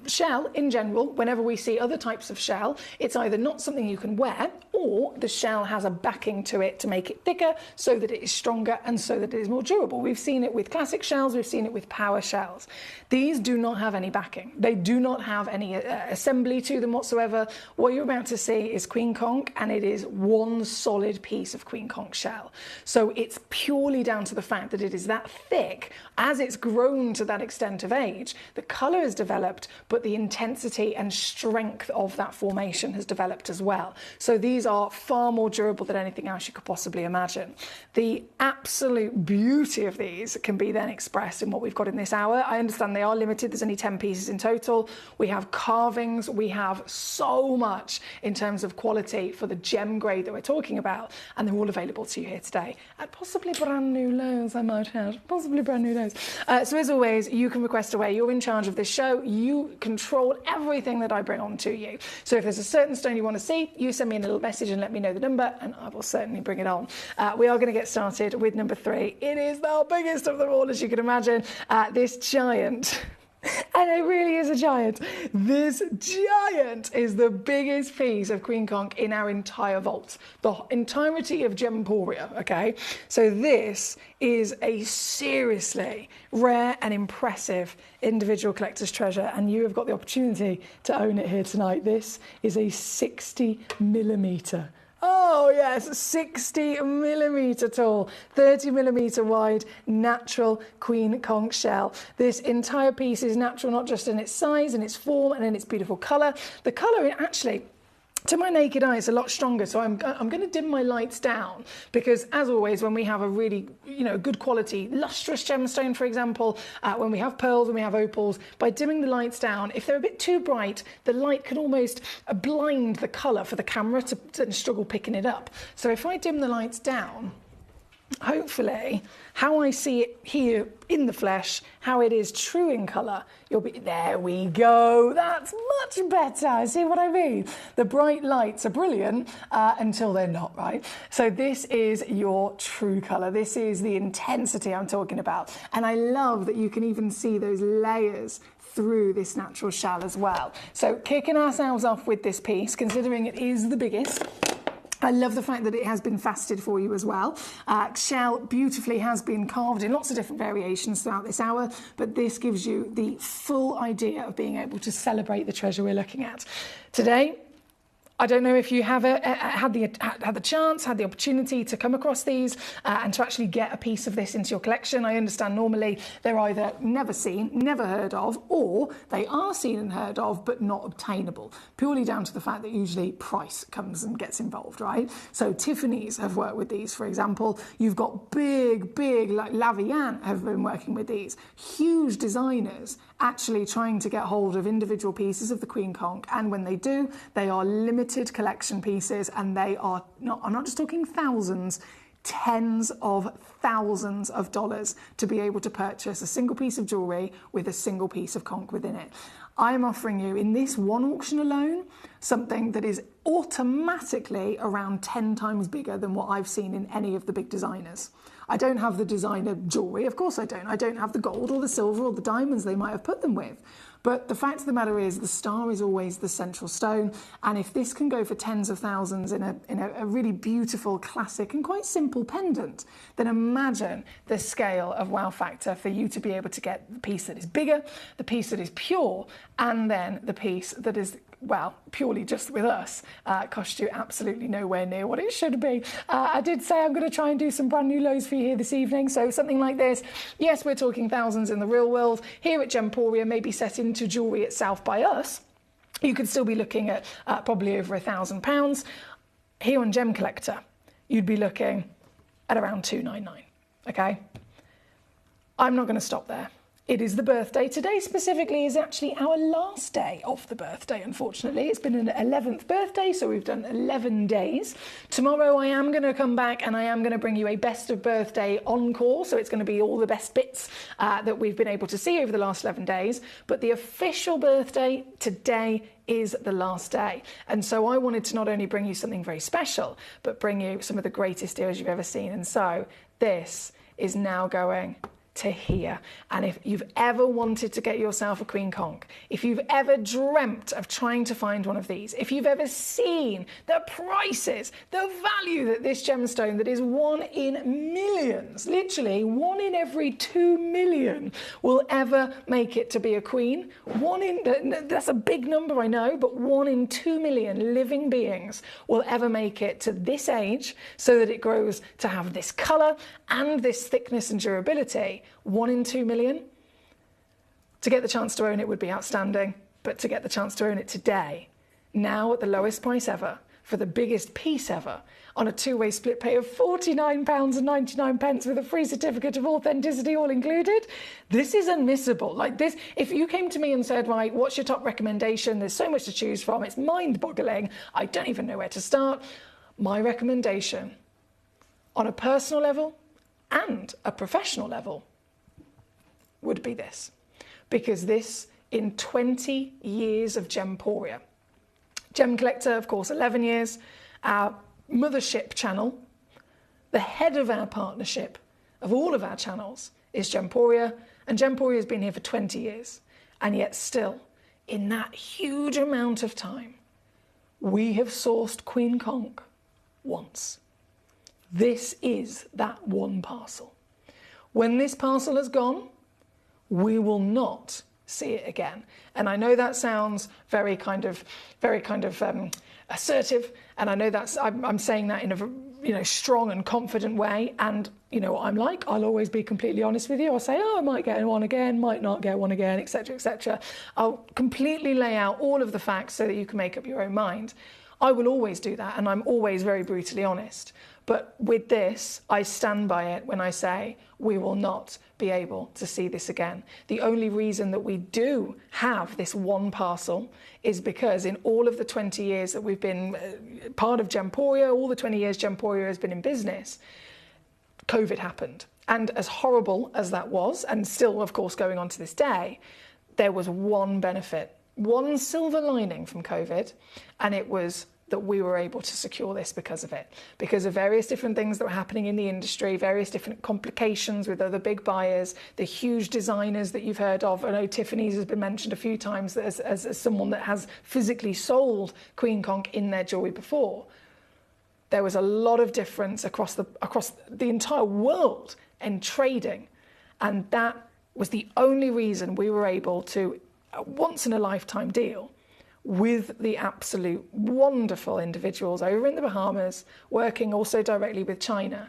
shell, in general, whenever we see other types of shell, it's either not something you can wear, or the shell has a backing to it to make it thicker, so that it is stronger and so that it is more durable. We've seen it with classic shells, we've seen it with power shells. These do not have any backing. They do not have any assembly to them whatsoever. What you're about to see is queen conch, and it is one solid piece of queen conch shell. So it's purely down to the fact that it is that thick. As it's grown to that extent of age, the colour has developed, but the intensity and strength of that formation has developed as well. So these are far more durable than anything else you could possibly imagine. The absolute beauty of these can be then expressed in what we've got in this hour. I understand they are limited. There's only 10 pieces in total. We have carvings. We have so much in terms of quality for the gem grade that we're talking about, and they're all available to you here today at possibly brand new lows, I might add. Possibly brand new lows. So as always, you can request away. You're in charge of this show. You control everything that I bring on to you. So if there's a certain stone you want to see, you send me a little message and let me know the number, and I will certainly bring it on. We are going to get started with number 3. It is the biggest of them all, as you can imagine. This giant. And it really is a giant. This giant is the biggest piece of queen conch in our entire vault. The entirety of Gemporia, okay? So this is a seriously rare and impressive individual collector's treasure, and you have got the opportunity to own it here tonight. This is a 60mm. Oh yes, 60mm tall, 30mm wide, natural queen conch shell. This entire piece is natural, not just in its size and its form and in its beautiful colour. The colour actually, to my naked eye, it's a lot stronger, so I'm going to dim my lights down, because as always, when we have a really, good quality, lustrous gemstone, for example, when we have pearls, when we have opals, by dimming the lights down, if they're a bit too bright, the light can almost blind the colour for the camera to struggle picking it up. So if I dim the lights down, hopefully, how I see it here in the flesh, how it is true in colour, you'll be, there we go, that's much better, see what I mean? The bright lights are brilliant until they're not, right? So this is your true colour, this is the intensity I'm talking about, and I love that you can even see those layers through this natural shell as well. So kicking ourselves off with this piece, considering it is the biggest, I love the fact that it has been faceted for you as well. Shell beautifully has been carved in lots of different variations throughout this hour, but this gives you the full idea of being able to celebrate the treasure we're looking at. Today, I don't know if you have had the chance, had the opportunity to come across these and to actually get a piece of this into your collection. I understand normally they're either never seen, never heard of, or they are seen and heard of but not obtainable, purely down to the fact that usually price comes and gets involved, right? So Tiffany's have worked with these, for example. You've got big, like La Vienne have been working with these. Huge designers actually trying to get hold of individual pieces of the queen conch, and when they do, they are limited collection pieces, and they are not, I'm not just talking thousands, tens of thousands of dollars to be able to purchase a single piece of jewellery with a single piece of conch within it. I'm offering you, in this one auction alone, something that is automatically around 10 times bigger than what I've seen in any of the big designers. I don't have the designer jewellery, of course I don't. I don't have the gold or the silver or the diamonds they might have put them with. But the fact of the matter is the star is always the central stone, and if this can go for tens of thousands in a really beautiful, classic and quite simple pendant, then imagine the scale of wow factor for you to be able to get the piece that is bigger, the piece that is pure, and then the piece that is, well, purely just with us, cost you absolutely nowhere near what it should be. I did say I'm going to try and do some brand new lows for you here this evening, so something like this. Yes, we're talking thousands in the real world. Here at Gemporia, maybe set into jewellery itself by us, you could still be looking at probably over £1,000. Here on Gemcollector, you'd be looking at around £299, okay? I'm not going to stop there. It is the birthday. Today specifically is actually our last day of the birthday, unfortunately. It's been an 11th birthday, so we've done 11 days. Tomorrow I am going to come back and I am going to bring you a best of birthday encore, so it's going to be all the best bits that we've been able to see over the last 11 days. But the official birthday today is the last day. And so I wanted to not only bring you something very special, but bring you some of the greatest deals you've ever seen. And so this is now going to here. And if you've ever wanted to get yourself a Queen Conch, if you've ever dreamt of trying to find one of these, if you've ever seen the prices, the value that this gemstone that is 1 in millions, literally 1 in every 2 million will ever make it to be a queen. That's a big number, I know, but 1 in 2 million living beings will ever make it to this age so that it grows to have this colour and this thickness and durability. 1 in 2 million. To get the chance to own it would be outstanding, but to get the chance to own it today, now at the lowest price ever, for the biggest piece ever, on a two-way split pay of £49.99 with a free certificate of authenticity all included, this is unmissable. Like this, if you came to me and said, right, what's your top recommendation? There's so much to choose from, it's mind-boggling, I don't even know where to start. My recommendation, on a personal level and a professional level, would be this. Because this, in 20 years of Gemporia, Gemcollector, of course, 11 years, our mothership channel, the head of our partnership of all of our channels is Gemporia, and Gemporia has been here for 20 years. And yet still, in that huge amount of time, we have sourced Queen Conch once. This is that one parcel. When this parcel has gone, we will not see it again. And I know that sounds very kind of assertive, and I know that's I'm saying that in a strong and confident way. And you know what I'm like, I'll always be completely honest with you. I'll say, oh, I might get one again, might not get one again, etc., etc. I'll completely lay out all of the facts so that you can make up your own mind. I will always do that, and I'm always very brutally honest. But with this, I stand by it when I say we will not be able to see this again. The only reason that we do have this one parcel is because in all of the 20 years that we've been part of Gemporia, all the 20 years Gemporia has been in business, COVID happened. And as horrible as that was, and still, of course, going on to this day, there was one benefit, one silver lining from COVID, and it was that we were able to secure this because of it, because of various different things that were happening in the industry, various different complications with other big buyers, the huge designers that you've heard of. I know Tiffany's has been mentioned a few times as someone that has physically sold Queen Conch in their jewellery before. There was a lot of difference across the entire world in trading, and that was the only reason we were able to, a once-in-a-lifetime deal, with the absolute wonderful individuals over in the Bahamas, working also directly with China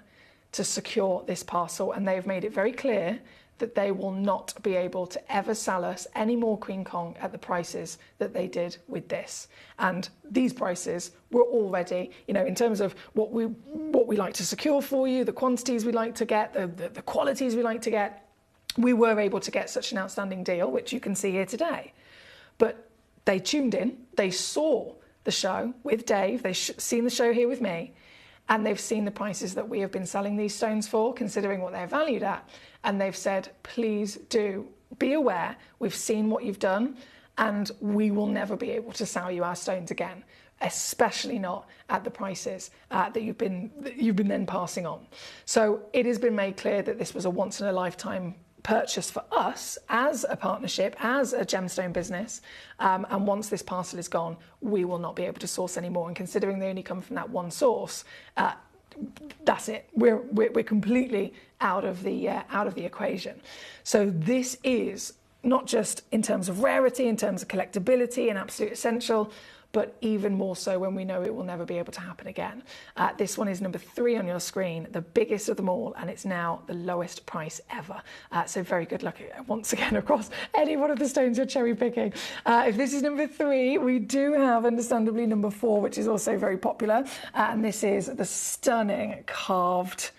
to secure this parcel. And they've made it very clear that they will not be able to ever sell us any more Queen Conch at the prices that they did with this. And these prices were already, you know, in terms of what we like to secure for you, the quantities we like to get, the qualities we like to get, we were able to get such an outstanding deal, which you can see here today. But they tuned in, they saw the show with Dave, they've seen the show here with me, and they've seen the prices that we have been selling these stones for, considering what they're valued at. And they've said, please do be aware, we've seen what you've done, and we will never be able to sell you our stones again, especially not at the prices that you've been then passing on. So it has been made clear that this was a once in a lifetime purchase for us as a partnership, as a gemstone business, and once this parcel is gone, we will not be able to source anymore. And considering they only come from that one source, that's it. We're completely out of the equation. So this is not just in terms of rarity, in terms of collectability and absolute essential, but even more so when we know it will never be able to happen again. This one is number 3 on your screen, the biggest of them all, and it's now the lowest price ever. So very good luck once again across any one of the stones you're cherry picking. If this is number 3, we do have, understandably, number 4, which is also very popular, and this is the stunning carved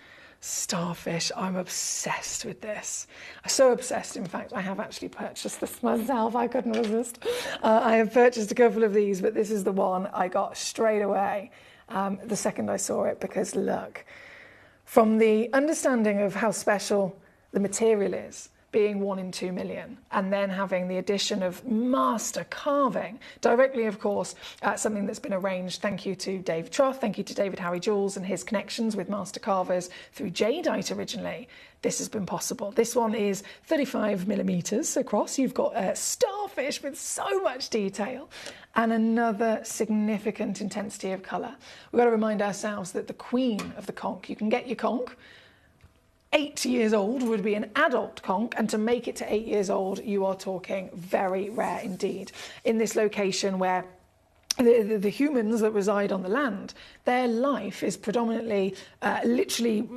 starfish. I'm obsessed with this. So obsessed, in fact, I have actually purchased this myself. I couldn't resist. I have purchased a couple of these, but this is the one I got straight away the second I saw it, because look, from the understanding of how special the material is, being 1 in 2 million, and then having the addition of master carving, directly, of course, something that's been arranged. Thank you to Dave Troth, thank you to David Harry Jules and his connections with master carvers through jadeite originally. This has been possible. This one is 35 millimeters across. You've got a starfish with so much detail and another significant intensity of colour. We've got to remind ourselves that the queen of the conch, you can get your conch, 8 years old would be an adult conch, and to make it to 8 years old, you are talking very rare indeed. In this location where the humans that reside on the land, their life is predominantly literally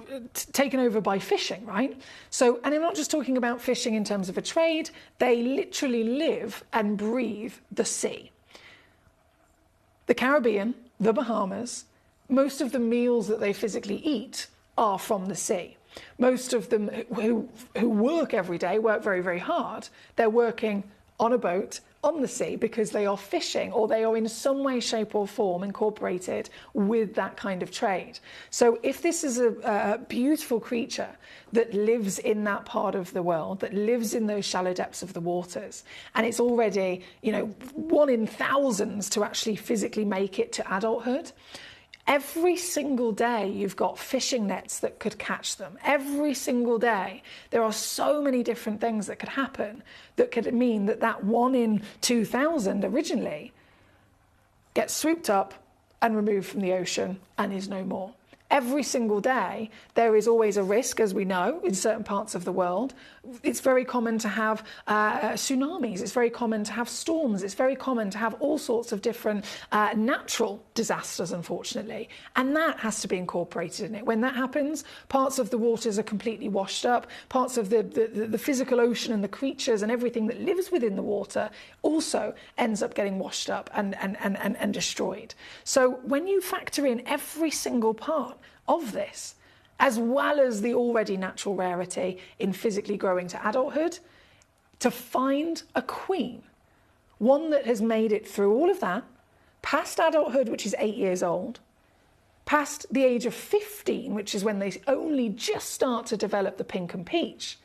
taken over by fishing, right? So, and I'm not just talking about fishing in terms of a trade, they literally live and breathe the sea. The Caribbean, the Bahamas, most of the meals that they physically eat are from the sea. Most of them who work every day work very, very hard. They're working on a boat on the sea because they are fishing, or they are in some way, shape or form incorporated with that kind of trade. So if this is a beautiful creature that lives in that part of the world, that lives in those shallow depths of the waters, and it's already, 1 in thousands to actually physically make it to adulthood, every single day you've got fishing nets that could catch them. Every single day there are so many different things that could happen that could mean that 1 in 2,000 originally gets swooped up and removed from the ocean and is no more. Every single day, there is always a risk, as we know, in certain parts of the world. It's very common to have tsunamis. It's very common to have storms. It's very common to have all sorts of different natural disasters, unfortunately. And that has to be incorporated in it. When that happens, parts of the waters are completely washed up. Parts of the physical ocean and the creatures and everything that lives within the water also ends up getting washed up and destroyed. So when you factor in every single part of this, as well as the already natural rarity in physically growing to adulthood, to find a queen, one that has made it through all of that, past adulthood, which is 8 years old, past the age of 15, which is when they only just start to develop the pink and peach,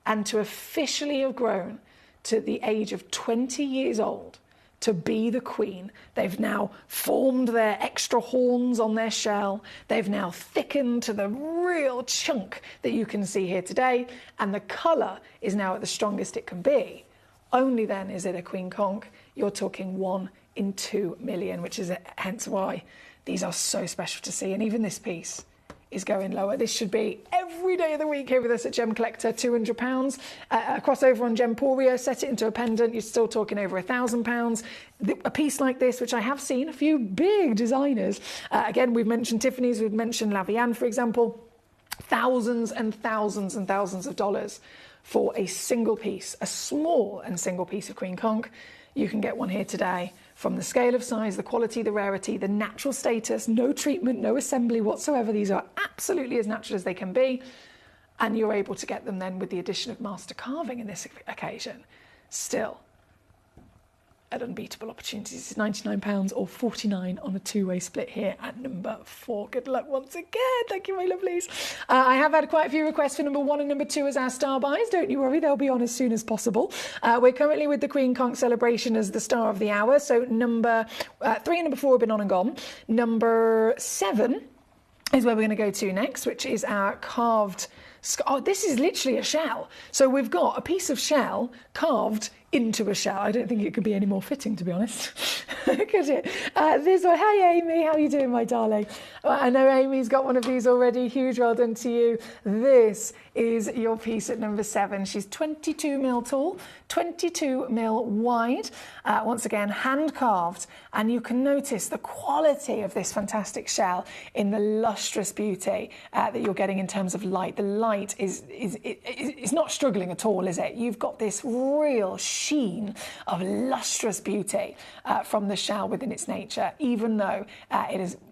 and to officially have grown to the age of 20 years old, to be the queen. They've now formed their extra horns on their shell. They've now thickened to the real chunk that you can see here today, and the colour is now at the strongest it can be. Only then is it a queen conch. You're talking 1 in 2 million, which is hence why these are so special to see. And even this piece is going lower. This should be every day of the week here with us at Gemcollector, £200. A crossover on Gemporia, set it into a pendant, you're still talking over £1,000. A piece like this, which I have seen a few big designers, again, we've mentioned Tiffany's, we've mentioned La Vianne, for example, thousands and thousands and thousands of dollars for a single piece, a small and single piece of queen conch. You can get one here today. From the scale of size, the quality, the rarity, the natural status, no treatment, no assembly whatsoever. These are absolutely as natural as they can be. And you're able to get them then with the addition of master carving in this occasion. Still, at unbeatable opportunities. It's £99 or £49 on a two-way split here at number 4. Good luck once again. Thank you, my lovelies. I have had quite a few requests for number 1 and number 2 as our star buys. Don't you worry, they'll be on as soon as possible. We're currently with the Queen Conch celebration as the star of the hour. So number 3 and number 4 have been on and gone. Number 7 is where we're going to go to next, which is our carved... Oh, this is literally a shell. So we've got a piece of shell carved into a shell. I don't think it could be any more fitting, to be honest. Could it? This one. Hey, Amy. How are you doing, my darling? I know Amy's got one of these already. Huge well done to you. This is your piece at number 7. She's 22 mil tall, 22 mil wide. Once again, hand carved. And you can notice the quality of this fantastic shell in the lustrous beauty that you're getting in terms of light. The light is not struggling at all, is it? You've got this real sheen of lustrous beauty from the shell within its nature, even though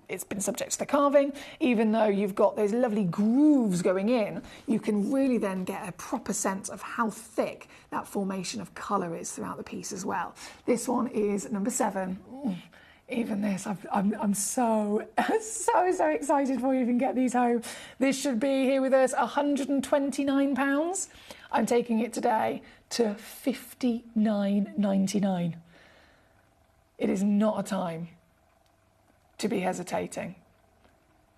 it's been subject to the carving, even though you've got those lovely grooves going in, you can really then get a proper sense of how thick that formation of colour is throughout the piece as well. This one is number 7. Even this, I'm so excited for you if you can get these home. This should be here with us, £129. I'm taking it today to $59.99. It is not a time to be hesitating.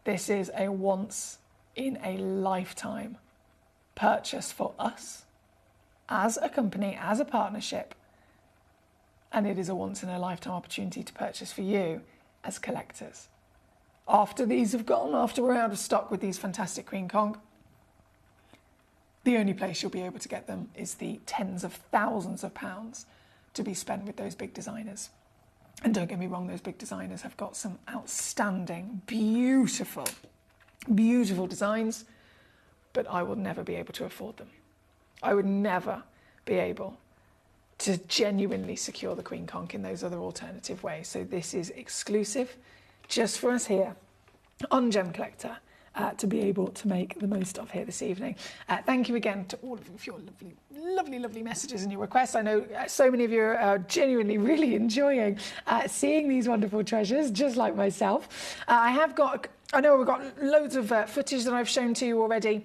This is a once in a lifetime purchase for us as a company, as a partnership, and it is a once in a lifetime opportunity to purchase for you as collectors. After these have gone, after we're out of stock with these fantastic Queen Conch, the only place you'll be able to get them is the tens of thousands of pounds to be spent with those big designers. And don't get me wrong, those big designers have got some outstanding, beautiful, beautiful designs, but I will never be able to afford them. I would never be able to genuinely secure the Queen Conch in those other alternative ways. So this is exclusive just for us here on Gem Collector to be able to make the most of here this evening. Thank you again to all of you for your lovely messages and your requests. I know so many of you are genuinely really enjoying seeing these wonderful treasures, just like myself. I know we've got loads of footage that I've shown to you already.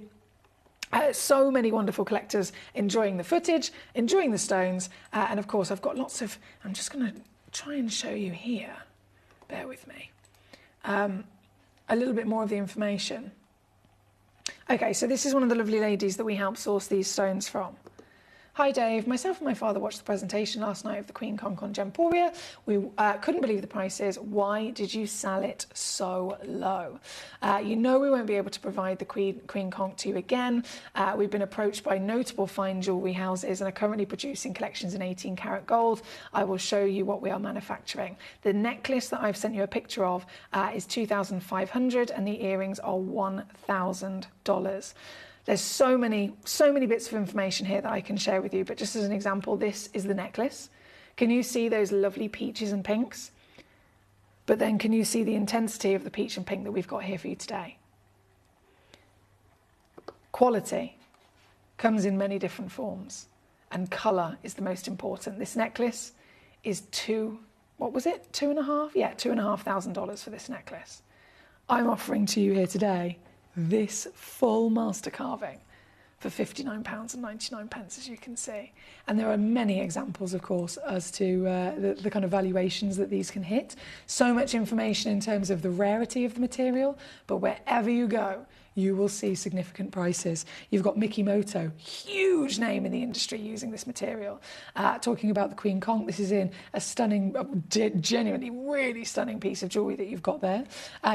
So many wonderful collectors enjoying the footage, enjoying the stones, and of course I've got lots of... I'm just going to try and show you here. Bear with me. A little bit more of the information. Okay, so this is one of the lovely ladies that we help source these stones from. Hi Dave, myself and my father watched the presentation last night of the Queen Conch on Gemporia. We couldn't believe the prices. Why did you sell it so low? You know we won't be able to provide the Queen Conch to you again. We've been approached by notable fine jewellery houses and are currently producing collections in 18 karat gold. I will show you what we are manufacturing. The necklace that I've sent you a picture of is $2,500 and the earrings are $1,000. There's so many bits of information here that I can share with you, but just as an example, this is the necklace. Can you see those lovely peaches and pinks? But then can you see the intensity of the peach and pink that we've got here for you today? Quality comes in many different forms, and colour is the most important. This necklace is $2,500 for this necklace. I'm offering to you here today this full master carving for £59.99, as you can see. And there are many examples, of course, as to the kind of valuations that these can hit. So much information in terms of the rarity of the material, but wherever you go, you will see significant prices. You've got Mikimoto, huge name in the industry using this material. Talking about the Queen Conch, this is in a stunning, genuinely really stunning piece of jewellery that you've got there.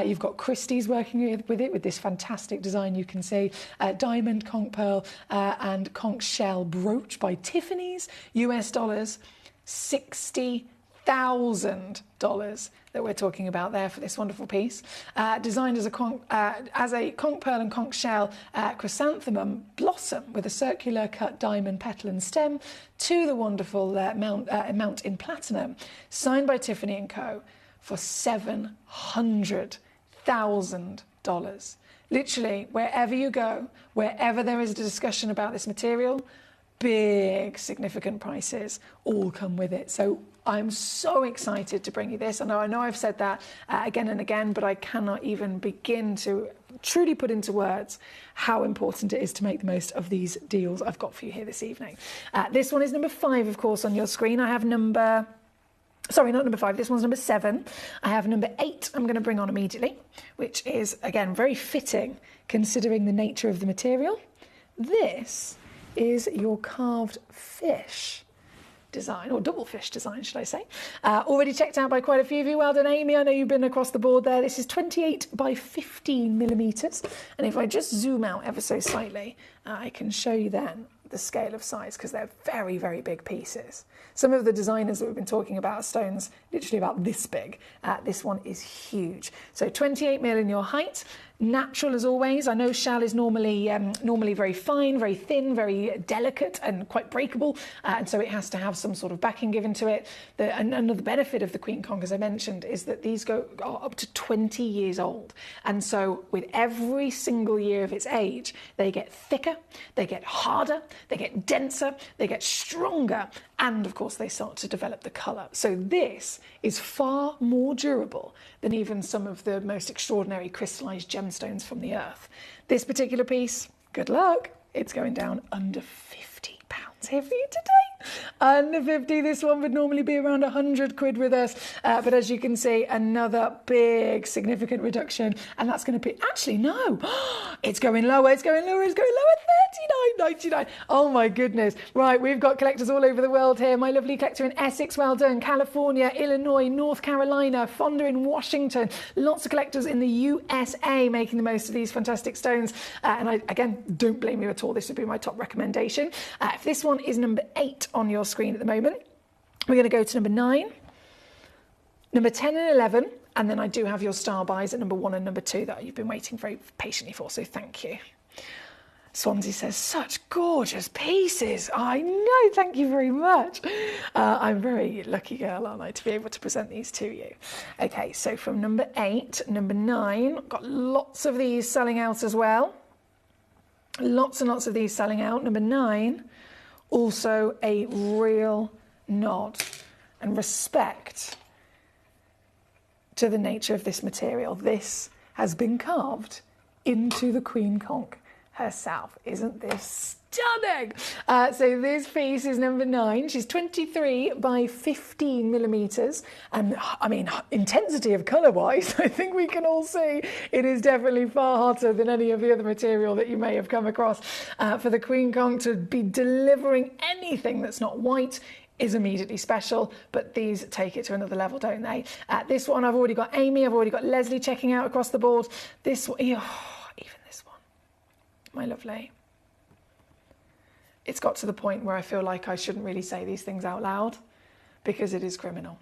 You've got Christie's working with it, with this fantastic design you can see. Diamond, conch pearl and conch shell brooch by Tiffany's, US dollars, $60,000 that we're talking about there for this wonderful piece. Designed as a conch pearl and conch shell chrysanthemum blossom with a circular cut diamond petal and stem to the wonderful mount in platinum, signed by Tiffany & Co. for $700,000. Literally, wherever you go, wherever there is a discussion about this material, big, significant prices all come with it. So I'm so excited to bring you this. I know I've said that again and again, but I cannot even begin to truly put into words how important it is to make the most of these deals I've got for you here this evening. This one is number 5, of course, on your screen. I have sorry, not number 5, this one's number 7. I have number 8 I'm going to bring on immediately, which is, again, very fitting considering the nature of the material. This is your carved fish design, or double fish design, should I say. Already checked out by quite a few of you. Well done, Amy. I know you've been across the board there. This is 28 by 15 millimetres. And if I just zoom out ever so slightly, I can show you then the scale of size, because they're very, very big pieces. Some of the designers that we've been talking about are stones literally about this big. This one is huge. So 28 mil in your height, natural as always. I know shell is normally very fine, very thin, very delicate and quite breakable, and so it has to have some sort of backing given to it. Another benefit of the Queen Conch, as I mentioned, is that these are up to 20 years old, and so with every single year of its age, they get thicker, they get harder, they get denser, they get stronger, and of course they start to develop the colour. So this is far more durable than even some of the most extraordinary crystallised gemstones from the earth. This particular piece, good luck, it's going down under £50 here for you today. Under 50, this one would normally be around 100 quid with us, but as you can see, another big significant reduction, and that's going to be, actually no, it's going lower, it's going lower, 39.99. Oh my goodness. Right, we've got collectors all over the world here. My lovely collector in Essex, well done, California, Illinois, North Carolina, Fonda in Washington, lots of collectors in the USA making the most of these fantastic stones, and I, again, don't blame you at all, this would be my top recommendation. If this one is number 8 on your screen at the moment, we're going to go to number 9, number 10 and 11, and then I do have your star buys at number 1 and number 2 that you've been waiting very patiently for, so thank you. Swansea says, such gorgeous pieces. I know, thank you very much. I'm a very lucky girl, aren't I, to be able to present these to you. Okay, so from number 8, number 9, got lots of these selling out as well. Lots and lots of these selling out. Number 9, also a real nod and respect to the nature of this material. This has been carved into the Queen Conch herself. Isn't this stunning? So this piece is number 9. She's 23 by 15 millimetres, and I mean, intensity of colour wise, I think we can all see it is definitely far hotter than any of the other material that you may have come across. For the Queen Conch to be delivering anything that's not white is immediately special, but these take it to another level, don't they? This one, I've already got Amy, I've already got Leslie checking out across the board. This one, even this one, my lovely. It's got to the point where I feel like I shouldn't really say these things out loud, because it is criminal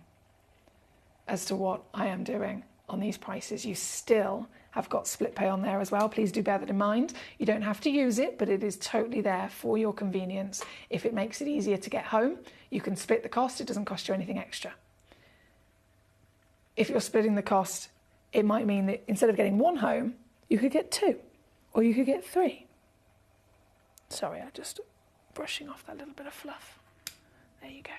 as to what I am doing on these prices. You still have got split pay on there as well. Please do bear that in mind. You don't have to use it, but it is totally there for your convenience. If it makes it easier to get home, you can split the cost. It doesn't cost you anything extra. If you're splitting the cost, it might mean that instead of getting 1 home, you could get 2, or you could get 3. Sorry, I just brushing off that little bit of fluff. There you go.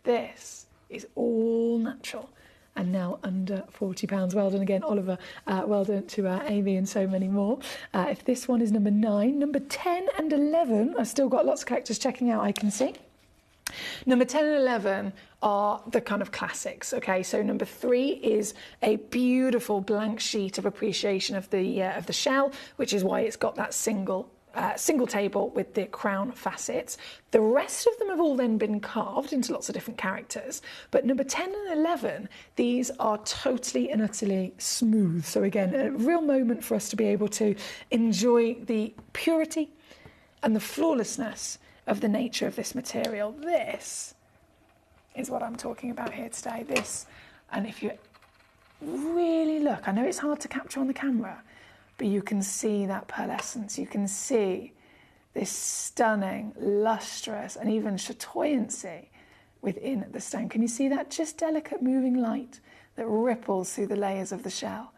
This is all natural and now under £40. Well done again, Oliver. Well done to Amy and so many more. If this one is number 9, number 10 and 11, I've still got lots of collectors checking out, I can see. Number 10 and 11 are the kind of classics, okay? So number 3 is a beautiful blank sheet of appreciation of the shell, which is why it's got that single table with the crown facets. The rest of them have all then been carved into lots of different characters, but number 10 and 11, these are totally and utterly smooth. So again, a real moment for us to be able to enjoy the purity and the flawlessness of the nature of this material. This is what I'm talking about here today. This, and if you really look, I know it's hard to capture on the camera, but you can see that pearlescence. You can see this stunning, lustrous, and even chatoyancy within the stone. Can you see that just delicate moving light that ripples through the layers of the shell?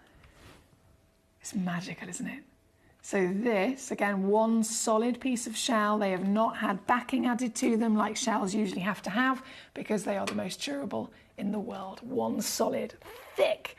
It's magical, isn't it? So this, again, one solid piece of shell. They have not had backing added to them like shells usually have to have because they are the most durable in the world. One solid, thick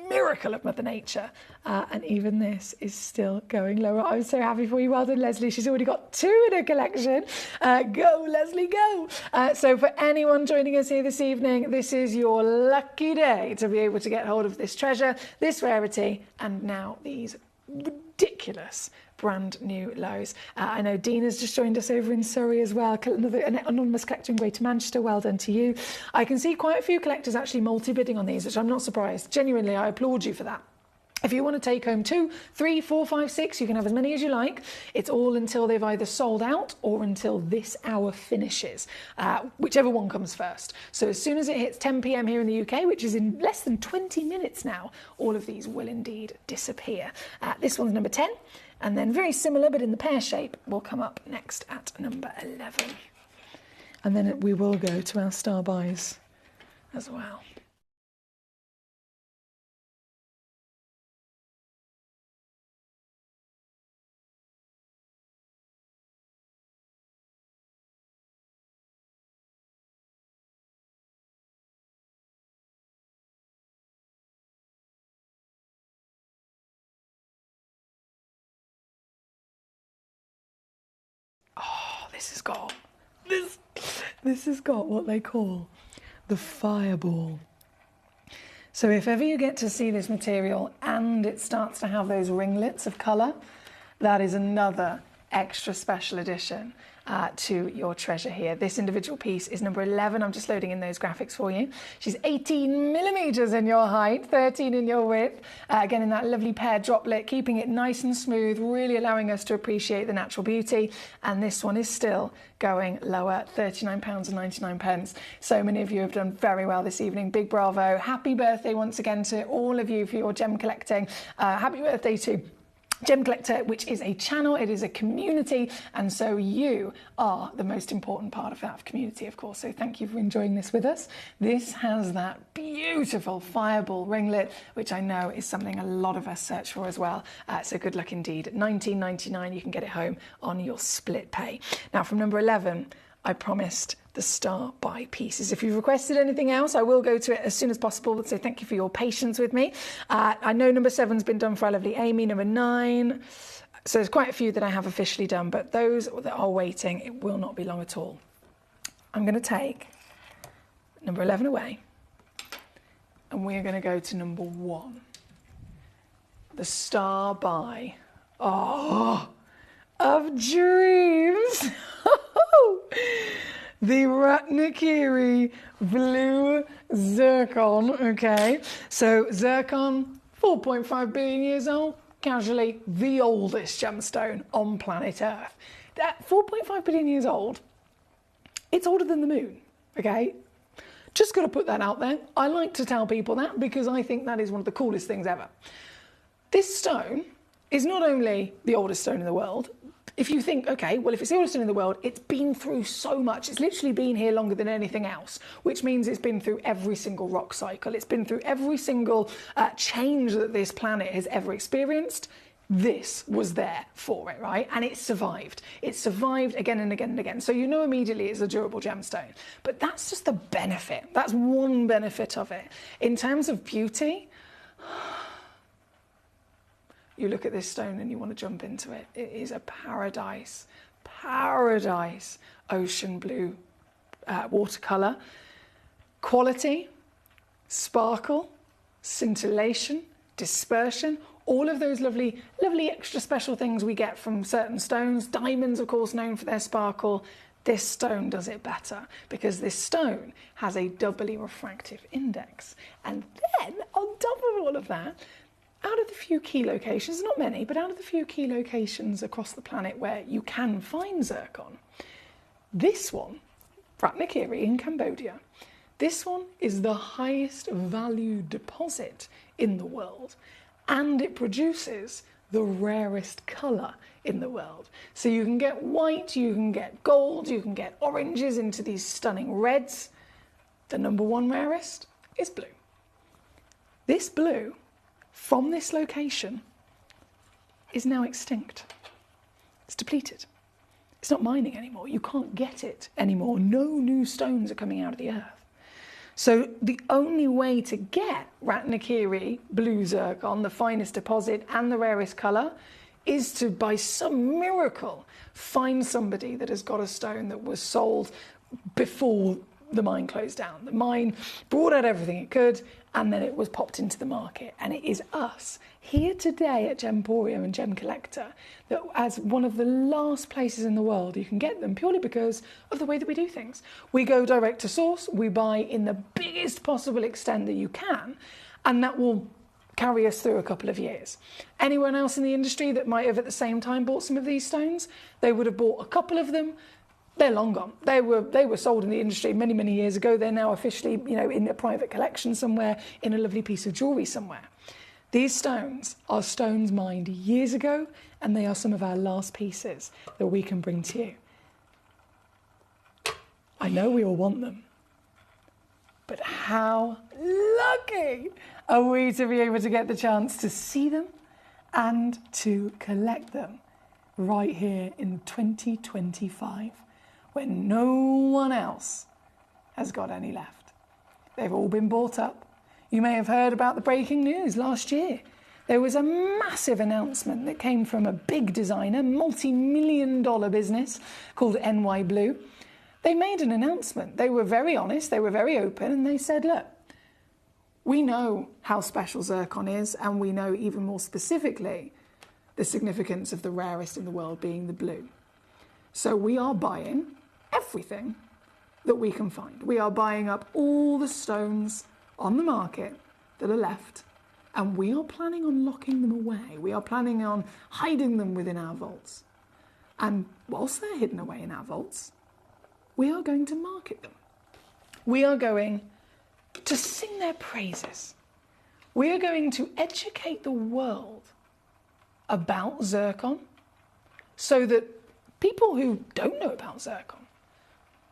miracle of Mother Nature. And even this is still going lower. I'm so happy for you. Well done, Leslie. She's already got 2 in her collection. Go, Leslie, go. So for anyone joining us here this evening, this is your lucky day to be able to get hold of this treasure, this rarity, and now these ridiculous brand new lows. I know Dean has just joined us over in Surrey as well. Another anonymous collector in Greater Manchester. Well done to you. I can see quite a few collectors actually multi-bidding on these, which I'm not surprised. Genuinely, I applaud you for that. If you want to take home 2, 3, 4, 5, 6, you can have as many as you like. It's all until they've either sold out or until this hour finishes, whichever one comes first. So as soon as it hits 10 p.m. here in the UK, which is in less than 20 minutes now, all of these will indeed disappear. This one's number 10, and then very similar, but in the pear shape, will come up next at number 11. And then we will go to our star buys as well. This has got what they call the fireball. So if ever you get to see this material and it starts to have those ringlets of colour, that is another extra special addition to your treasure here. This individual piece is number 11. I'm just loading in those graphics for you. She's 18 millimeters in your height, 13 in your width. Again, in that lovely pear droplet, keeping it nice and smooth, really allowing us to appreciate the natural beauty. And this one is still going lower, £39.99. So many of you have done very well this evening. Big bravo. Happy birthday once again to all of you for your gem collecting. Happy birthday to Gemcollector, which is a channel, it is a community, and so you are the most important part of that community, of course. So thank you for enjoying this with us. This has that beautiful fireball ringlet, which I know is something a lot of us search for as well. So good luck indeed. £19.99, you can get it home on your split pay. Now from number 11, I promised the star buy pieces. If you've requested anything else, I will go to it as soon as possible, so thank you for your patience with me. I know number 7's been done for our lovely Amy, number 9. So there's quite a few that I have officially done, but those that are waiting, it will not be long at all. I'm going to take number 11 away, and we're going to go to number 1. The star buy. Oh, of dreams. The Ratnakiri Blue Zircon, okay? So zircon, 4.5 billion years old, casually the oldest gemstone on planet Earth. That 4.5 billion years old, it's older than the moon, okay? Just got to put that out there. I like to tell people that because I think that is one of the coolest things ever. This stone is not only the oldest stone in the world. If you think, okay, well, if it's the oldest stone in the world, it's been through so much. It's literally been here longer than anything else, which means it's been through every single rock cycle. It's been through every single change that this planet has ever experienced. This was there for it, right? And it survived. It survived again and again and again. So you know immediately it's a durable gemstone. But that's just the benefit. That's one benefit of it. In terms of beauty, you look at this stone and you want to jump into it. It is a paradise, paradise ocean blue watercolour. Quality, sparkle, scintillation, dispersion, all of those lovely, lovely extra special things we get from certain stones. Diamonds, of course, known for their sparkle. This stone does it better because this stone has a doubly refractive index. And then on top of all of that, out of the few key locations, not many, but out of the few key locations across the planet where you can find zircon, this one, Ratnakiri in Cambodia, this one is the highest value deposit in the world, and it produces the rarest colour in the world. So you can get white, you can get gold, you can get oranges into these stunning reds. The number 1 rarest is blue. This blue, from this location, is now extinct. It's depleted. It's not mining anymore. You can't get it anymore. No new stones are coming out of the earth. So the only way to get Ratnakiri blue zircon, the finest deposit and the rarest colour, is to, by some miracle, find somebody that has got a stone that was sold before the mine closed down. The mine brought out everything it could, and then it was popped into the market. And it is us here today at Gemporium and Gemcollector that, as one of the last places in the world you can get them, purely because of the way that we do things. We go direct to source, we buy in the biggest possible extent that you can, and that will carry us through a couple of years. Anyone else in the industry that might have at the same time bought some of these stones, they would have bought a couple of them. They're long gone. They were sold in the industry many, many years ago. They're now officially, in a private collection somewhere, in a lovely piece of jewellery somewhere. These stones are stones mined years ago, and they are some of our last pieces that we can bring to you. I know we all want them, but how lucky are we to be able to get the chance to see them and to collect them right here in 2025, when no one else has got any left. They've all been bought up. You may have heard about the breaking news last year. There was a massive announcement that came from a big designer, multi-million-dollar business called NY Blue. They made an announcement. They were very honest, they were very open, and they said, look, we know how special zircon is, and we know even more specifically the significance of the rarest in the world being the blue. So we are buying everything that we can find. We are buying up all the stones on the market that are left, and we are planning on locking them away. We are planning on hiding them within our vaults. And whilst they're hidden away in our vaults, we are going to market them. We are going to sing their praises. We are going to educate the world about zircon so that people who don't know about zircon,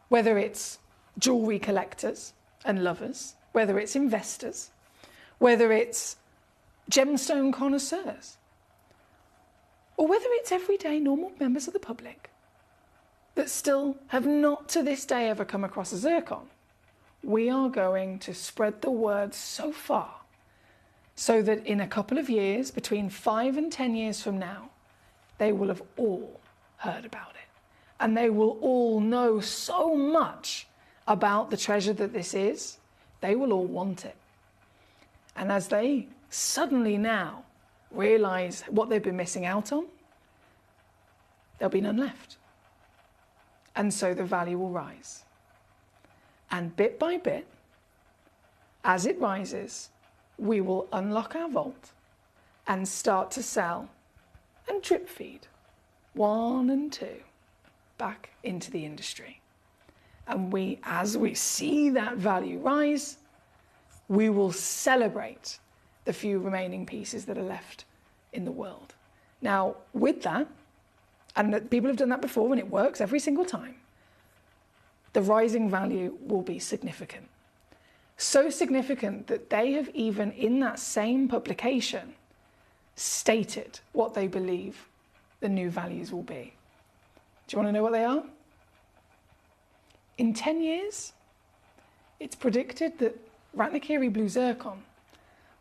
whether it's jewellery collectors and lovers, whether it's investors, whether it's gemstone connoisseurs, or whether it's everyday normal members of the public that still have not to this day ever come across a zircon, we are going to spread the word so far so that in a couple of years, between 5 and 10 years from now, they will have all heard about it. And they will all know so much about the treasure that this is, they will all want it. And as they suddenly now realise what they've been missing out on, there'll be none left. And so the value will rise. And bit by bit, as it rises, we will unlock our vault and start to sell and drip feed 1 and 2 back into the industry. And we, as we see that value rise, we will celebrate the few remaining pieces that are left in the world. Now, with that, and people have done that before and it works every single time, the rising value will be significant. So significant that they have even in that same publication stated what they believe the new values will be. Do you want to know what they are? In 10 years, it's predicted that Ratnakiri blue zircon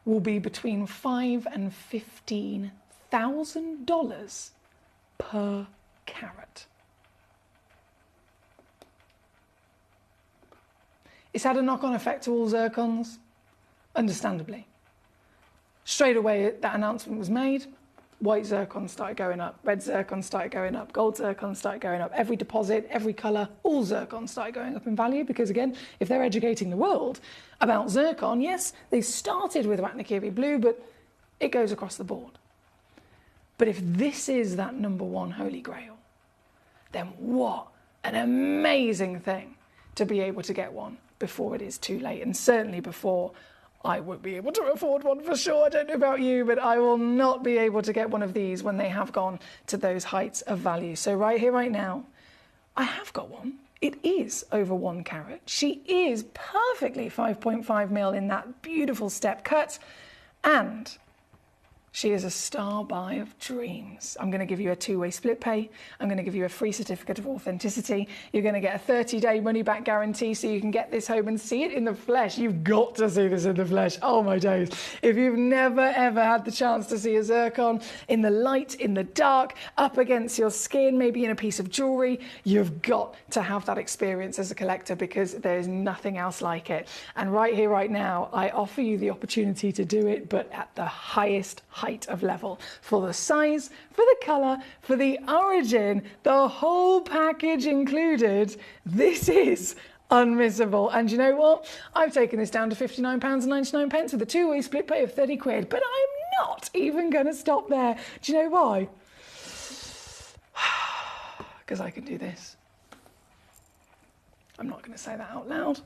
will be between $5,000 and $15,000 per carat. It's had a knock-on effect to all zircons, understandably. Straight away that announcement was made, white zircon started going up, red zircon started going up, gold zircon started going up, every deposit, every colour, all zircon started going up in value because, again, if they're educating the world about zircon, yes, they started with Ratnakiri blue, but it goes across the board. But if this is that number one holy grail, then what an amazing thing to be able to get one before it is too late, and certainly before I would be able to afford one for sure. I don't know about you, but I will not be able to get one of these when they have gone to those heights of value. So right here, right now, I have got one. It is over 1 carat. She is perfectly 5.5 mil in that beautiful step cut. And She is a star buy of dreams. I'm going to give you a two-way split pay. I'm going to give you a free certificate of authenticity. You're going to get a 30-day money-back guarantee so you can get this home and see it in the flesh. You've got to see this in the flesh. Oh, my days. If you've never, ever had the chance to see a zircon in the light, in the dark, up against your skin, maybe in a piece of jewellery, you've got to have that experience as a collector because there's nothing else like it. And right here, right now, I offer you the opportunity to do it, but at the highest height of level, for the size, for the colour, for the origin, the whole package included. This is unmissable. And you know what? I've taken this down to £59.99 with a two-way split pay of 30 quid, but I'm not even going to stop there. Do you know why? Because I can do this. I'm not going to say that out loud,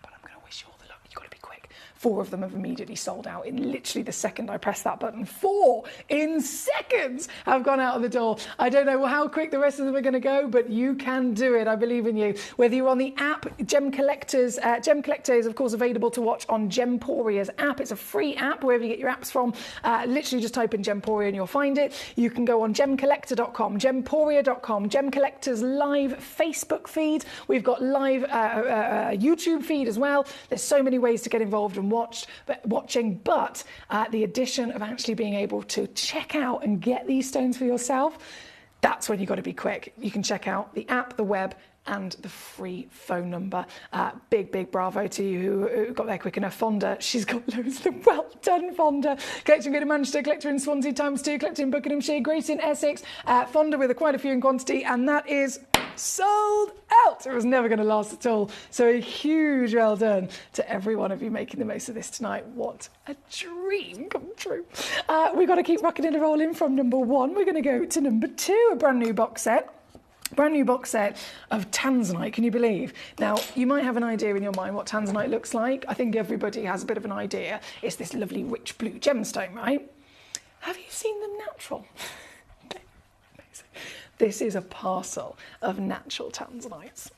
but I'm going to wish you all the luck. You've got to be quick. 4 of them have immediately sold out in literally the second I press that button. 4 in seconds have gone out of the door. I don't know how quick the rest of them are going to go, but you can do it. I believe in you. Whether you're on the app, Gemcollector is of course available to watch on Gemporia's app. It's a free app wherever you get your apps from. Literally just type in Gemporia and you'll find it. You can go on gemcollector.com, gemporia.com, Gemcollector's live Facebook feed. We've got live YouTube feed as well. There's so many ways to get involved and watching, but the addition of actually being able to check out and get these stones for yourself, that's when you've got to be quick. You can check out the app, the web, and the free phone number. Big bravo to you who got there quick enough. Fonda, she's got loads of them. Well done, Fonda. Collecting in Manchester, collector in Swansea ×2, collecting in Buckinghamshire, Grace in Essex, Fonda with quite a few in quantity, and that is sold out. It was never going to last at all. So a huge well done to every one of you making the most of this tonight. What a dream come true. We've got to keep rocking and rolling from number 1. We're going to go to number 2, a brand new box set. Brand new box set of tanzanite, can you believe? Now, you might have an idea in your mind what tanzanite looks like. I think everybody has a bit of an idea. It's this lovely rich blue gemstone, right? Have you seen them natural? This is a parcel of natural tanzanites.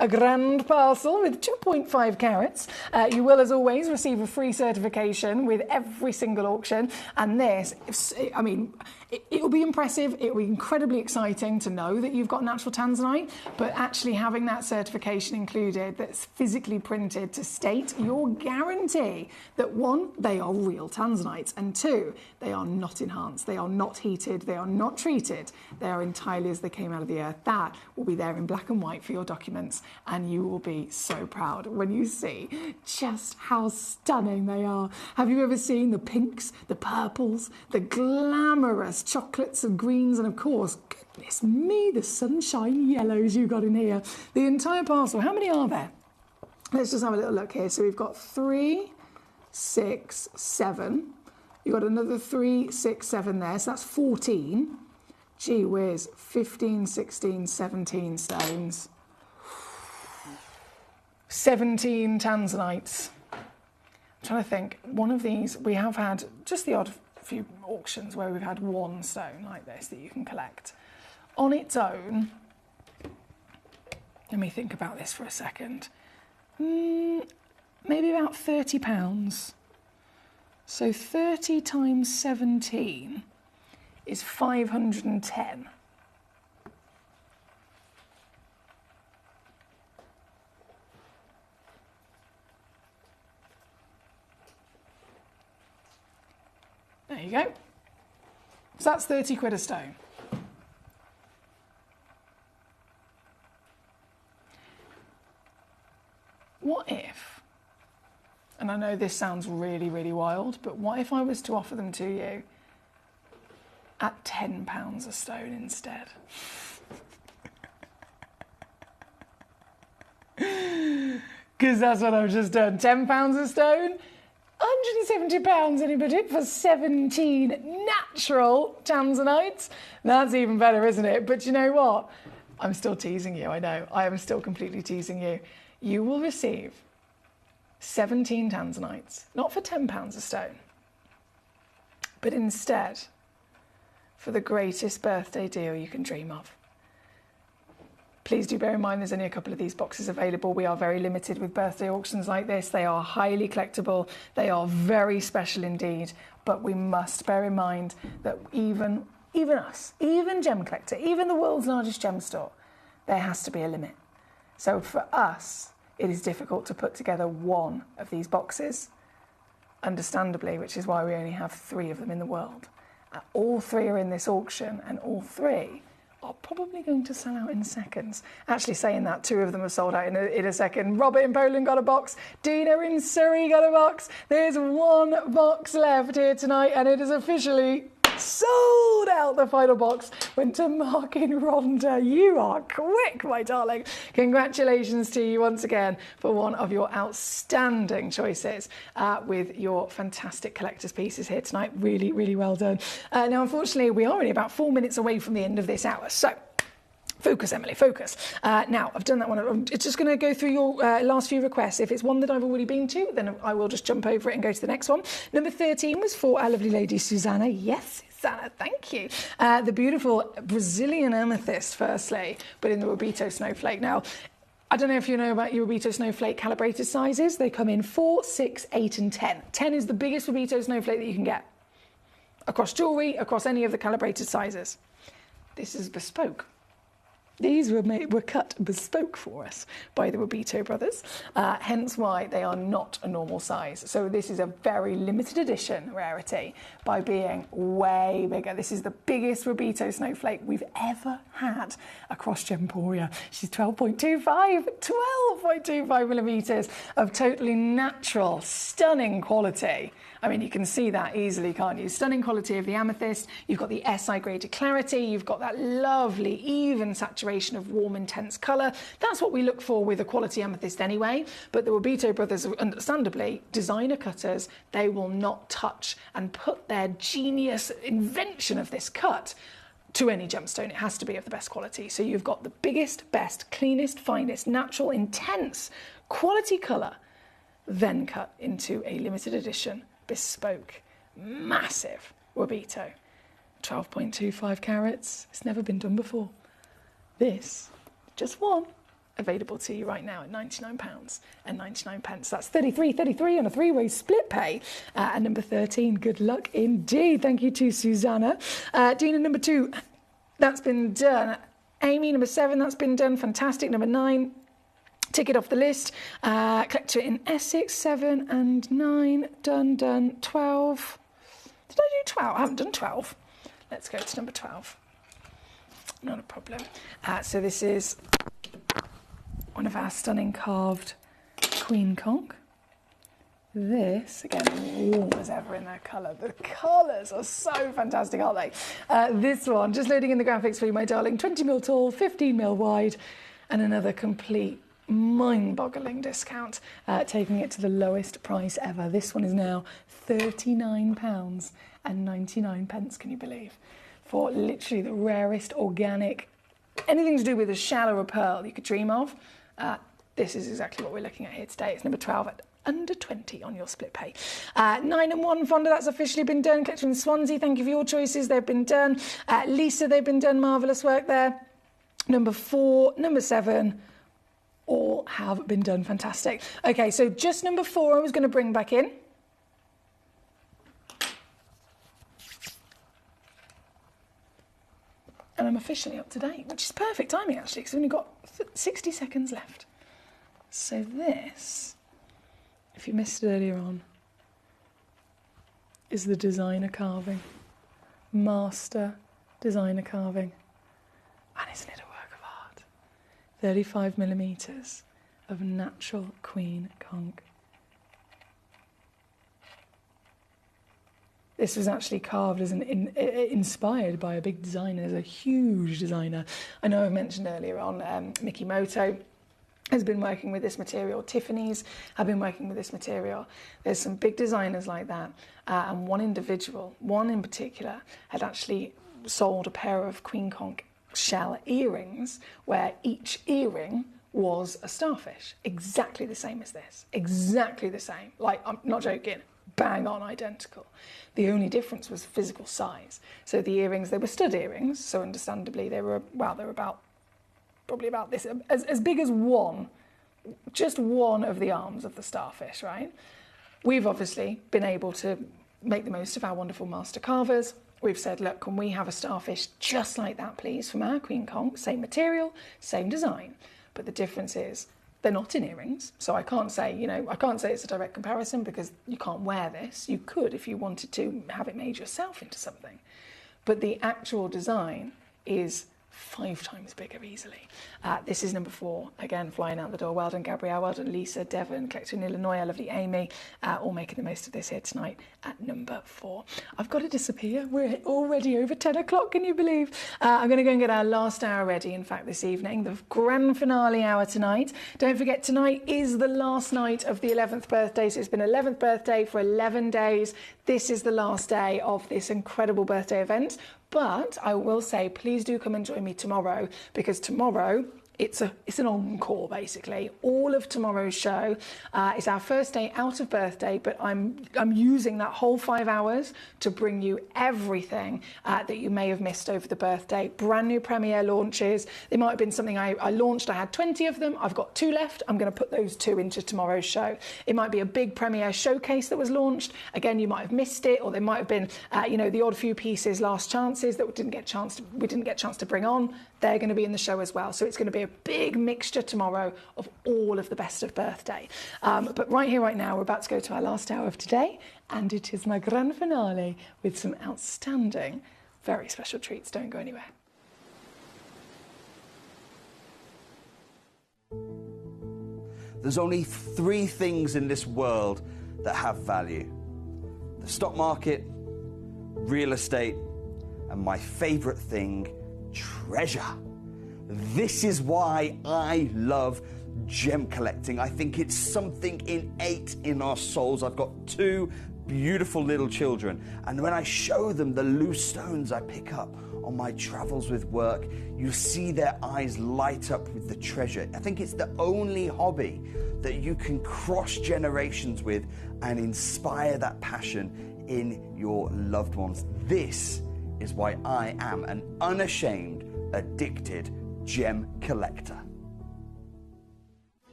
A grand parcel with 2.5 carats. You will, as always, receive a free certification with every single auction. And this, I mean, it will be impressive. It will be incredibly exciting to know that you've got natural tanzanite, but actually having that certification included that's physically printed to state your guarantee that 1, they are real tanzanites, and 2, they are not enhanced, they are not heated, they are not treated, they are entirely as they came out of the earth. That will be there in black and white for your documents, and you will be so proud when you see just how stunning they are. Have you ever seen the pinks, the purples, the glamorous chocolates and greens, and of course, goodness me, the sunshine yellows you got in here? The entire parcel, how many are there? Let's just have a little look here. So we've got 3, 6, 7. You've got another 3, 6, 7 there, so that's 14. Gee whiz, 15, 16, 17 stones. 17 tanzanites. I'm trying to think, one of these, we have had just the odd few auctions where we've had 1 stone like this that you can collect. On its own, let me think about this for a second. Maybe about £30. So 30 times 17 is 510. There you go. So that's 30 quid a stone. What if, and I know this sounds really, really wild, but what if I was to offer them to you at £10 a stone instead? Because that's what I've just done. £10 a stone, £170, anybody, for 17 natural tanzanites. That's even better, isn't it? But you know what? I'm still teasing you, I know. I am still completely teasing you. You will receive 17 tanzanites, not for £10 a stone, but instead for the greatest birthday deal you can dream of. Please do bear in mind there's only a couple of these boxes available. We are very limited with birthday auctions like this. They are highly collectible. They are very special indeed. But we must bear in mind that even us, even Gemcollector, even the world's largest gem store, there has to be a limit. So for us, it is difficult to put together one of these boxes, understandably, which is why we only have 3 of them in the world. All 3 are in this auction, and all 3 are probably going to sell out in seconds. Actually, saying that, 2 of them have sold out in a second. Robert in Poland got a box. Dina in Surrey got a box. There's 1 box left here tonight, and it is officially sold out. The final box went to Mark in Rhondda. You are quick, my darling. Congratulations to you once again for one of your outstanding choices with your fantastic collector's pieces here tonight. Really, really well done. Now, unfortunately, we are only about 4 minutes away from the end of this hour, so focus, Emily, focus. Now, I've done that one. I'm just going to go through your last few requests. If it's one that I've already been to, then I will just jump over it and go to the next one. Number 13 was for our lovely lady, Susanna. Yes, Susanna, thank you. The beautiful Brazilian amethyst, firstly, but in the Rubito snowflake. Now, I don't know if you know about your Rubito snowflake calibrated sizes. They come in 4, 6, 8 and 10. 10 is the biggest Rubito snowflake that you can get. Across jewellery, across any of the calibrated sizes. This is bespoke. These were cut bespoke for us by the Rubito brothers, hence why they are not a normal size. So this is a very limited edition rarity by being way bigger. This is the biggest Rubito snowflake we've ever had across Gemporia. She's 12.25 millimetres of totally natural, stunning quality. I mean, you can see that easily, can't you? Stunning quality of the amethyst. You've got the SI graded clarity. You've got that lovely, even saturation of warm, intense colour. That's what we look for with a quality amethyst anyway. But the Rubito brothers, understandably, designer cutters, they will not touch and put their genius invention of this cut to any gemstone. It has to be of the best quality. So you've got the biggest, best, cleanest, finest, natural, intense quality colour, then cut into a limited edition bespoke, massive Rubito. 12.25 carats. It's never been done before. This, just one, available to you right now at £99.99. That's 33 on a 3-way split pay. And number 13, good luck indeed. Thank you to Susanna. Dina, number 2, that's been done. Amy, number 7, that's been done. Fantastic. Number 9, tick it off the list. Collector in Essex, 7 and 9. Done. 12. Did I do 12? I haven't done 12. Let's go to number 12. Not a problem. So this is one of our stunning carved queen conch. This, again, warm as ever in their colour. The colours are so fantastic, aren't they? This one, just loading in the graphics for you, my darling. 20mm tall, 15mm wide, and another complete mind-boggling discount, taking it to the lowest price ever. This one is now £39.99, can you believe? For literally the rarest organic, anything to do with a shell or a pearl you could dream of. This is exactly what we're looking at here today. It's number 12 at under 20 on your split pay. 9 and 1, Fonda, that's officially been done. Collector in Swansea, thank you for your choices. They've been done. Lisa, they've been done. Marvellous work there. Number 4, number 7, all have been done. Fantastic. Okay, so just number 4 I was going to bring back in. And I'm officially up to date, which is perfect timing actually, because we've only got 60 seconds left. So this, if you missed it earlier on, is the designer carving. Master designer carving. And isn't it a work of art? 35mm of natural queen conch. This was actually carved as inspired by a big designer, a huge designer. I know I mentioned earlier on Mikimoto has been working with this material. Tiffany's have been working with this material. There's some big designers like that. And one individual, one in particular, had actually sold a pair of queen conch shell earrings where each earring was a starfish. Exactly the same as this. Exactly the same. Like, I'm not joking. Bang on identical. The only difference was physical size. So the earrings, they were stud earrings, so understandably they were about probably about this, as big as one, just one of the arms of the starfish, right? We've obviously been able to make the most of our wonderful master carvers. We've said, look, can we have a starfish just like that, please, from our Queen Conch? Same material, same design. But the difference is they're not in earrings. So I can't say, I can't say it's a direct comparison because you can't wear this. You could if you wanted to have it made yourself into something. But the actual design is 5 times bigger easily. This is number 4, again, flying out the door. Well done, Gabrielle, well done, Lisa, Devon, collector in Illinois, lovely Amy, all making the most of this here tonight at number 4. I've got to disappear. We're already over 10 o'clock, can you believe? I'm going to go and get our last hour ready, in fact, this evening, the grand finale hour tonight. Don't forget, tonight is the last night of the 11th birthday, so it's been 11th birthday for 11 days. This is the last day of this incredible birthday event. But I will say, please do come and join me tomorrow, because tomorrow it's an encore, basically. All of tomorrow's show is our first day out of birthday, but I'm using that whole 5 hours to bring you everything that you may have missed over the birthday. Brand new premiere launches. There might have been something I launched. I had 20 of them. I've got 2 left. I'm going to put those 2 into tomorrow's show. It might be a big premiere showcase that was launched. Again, you might have missed it, or there might have been, the odd few pieces, last chances that we didn't get a chance to bring on. They're going to be in the show as well. So it's going to be a big mixture tomorrow of all of the best of birthday. But right here, right now, we're about to go to our last hour of today, and it is my grand finale with some outstanding, very special treats. Don't go anywhere. There's only 3 things in this world that have value: the stock market, real estate, and my favourite thing, treasure. This is why I love gem collecting. I think it's something innate in our souls. I've got 2 beautiful little children, and when I show them the loose stones I pick up on my travels with work, you see their eyes light up with the treasure. I think it's the only hobby that you can cross generations with and inspire that passion in your loved ones. This is why I am an unashamed, addicted gem collector.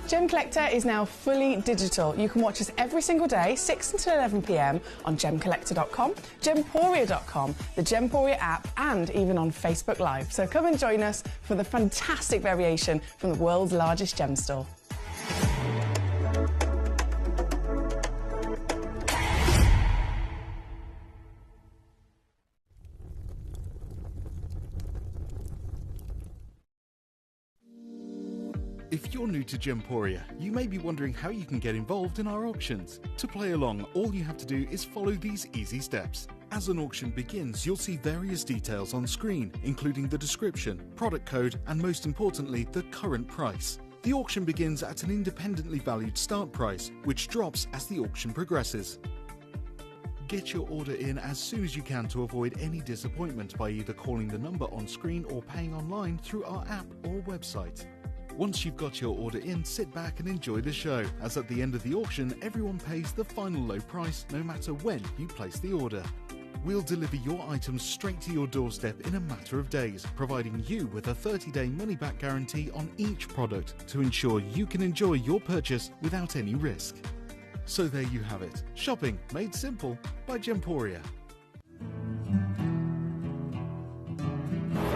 Gemcollector is now fully digital. You can watch us every single day, 6 until 11 p.m. on gemcollector.com, gemporia.com, the Gemporia app, and even on Facebook Live. So come and join us for the fantastic variation from the world's largest gem store. If you're new to Gemporia, you may be wondering how you can get involved in our auctions. To play along, all you have to do is follow these easy steps. As an auction begins, you'll see various details on screen, including the description, product code, and most importantly, the current price. The auction begins at an independently valued start price, which drops as the auction progresses. Get your order in as soon as you can to avoid any disappointment by either calling the number on screen or paying online through our app or website. Once you've got your order in, sit back and enjoy the show, as at the end of the auction, everyone pays the final low price no matter when you place the order. We'll deliver your items straight to your doorstep in a matter of days, providing you with a 30-day money-back guarantee on each product to ensure you can enjoy your purchase without any risk. So there you have it, shopping made simple by Gemporia.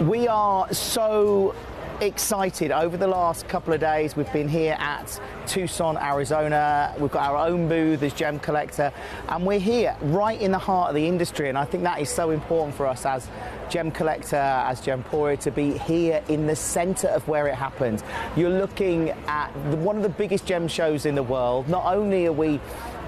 We are so excited. Over the last couple of days, we've been here at Tucson, Arizona. We've got our own booth as Gemcollector, and we're here right in the heart of the industry, and I think that is so important for us as Gemcollector, as Gemporia, to be here in the center of where it happens. You're looking at one of the biggest gem shows in the world. Not only are we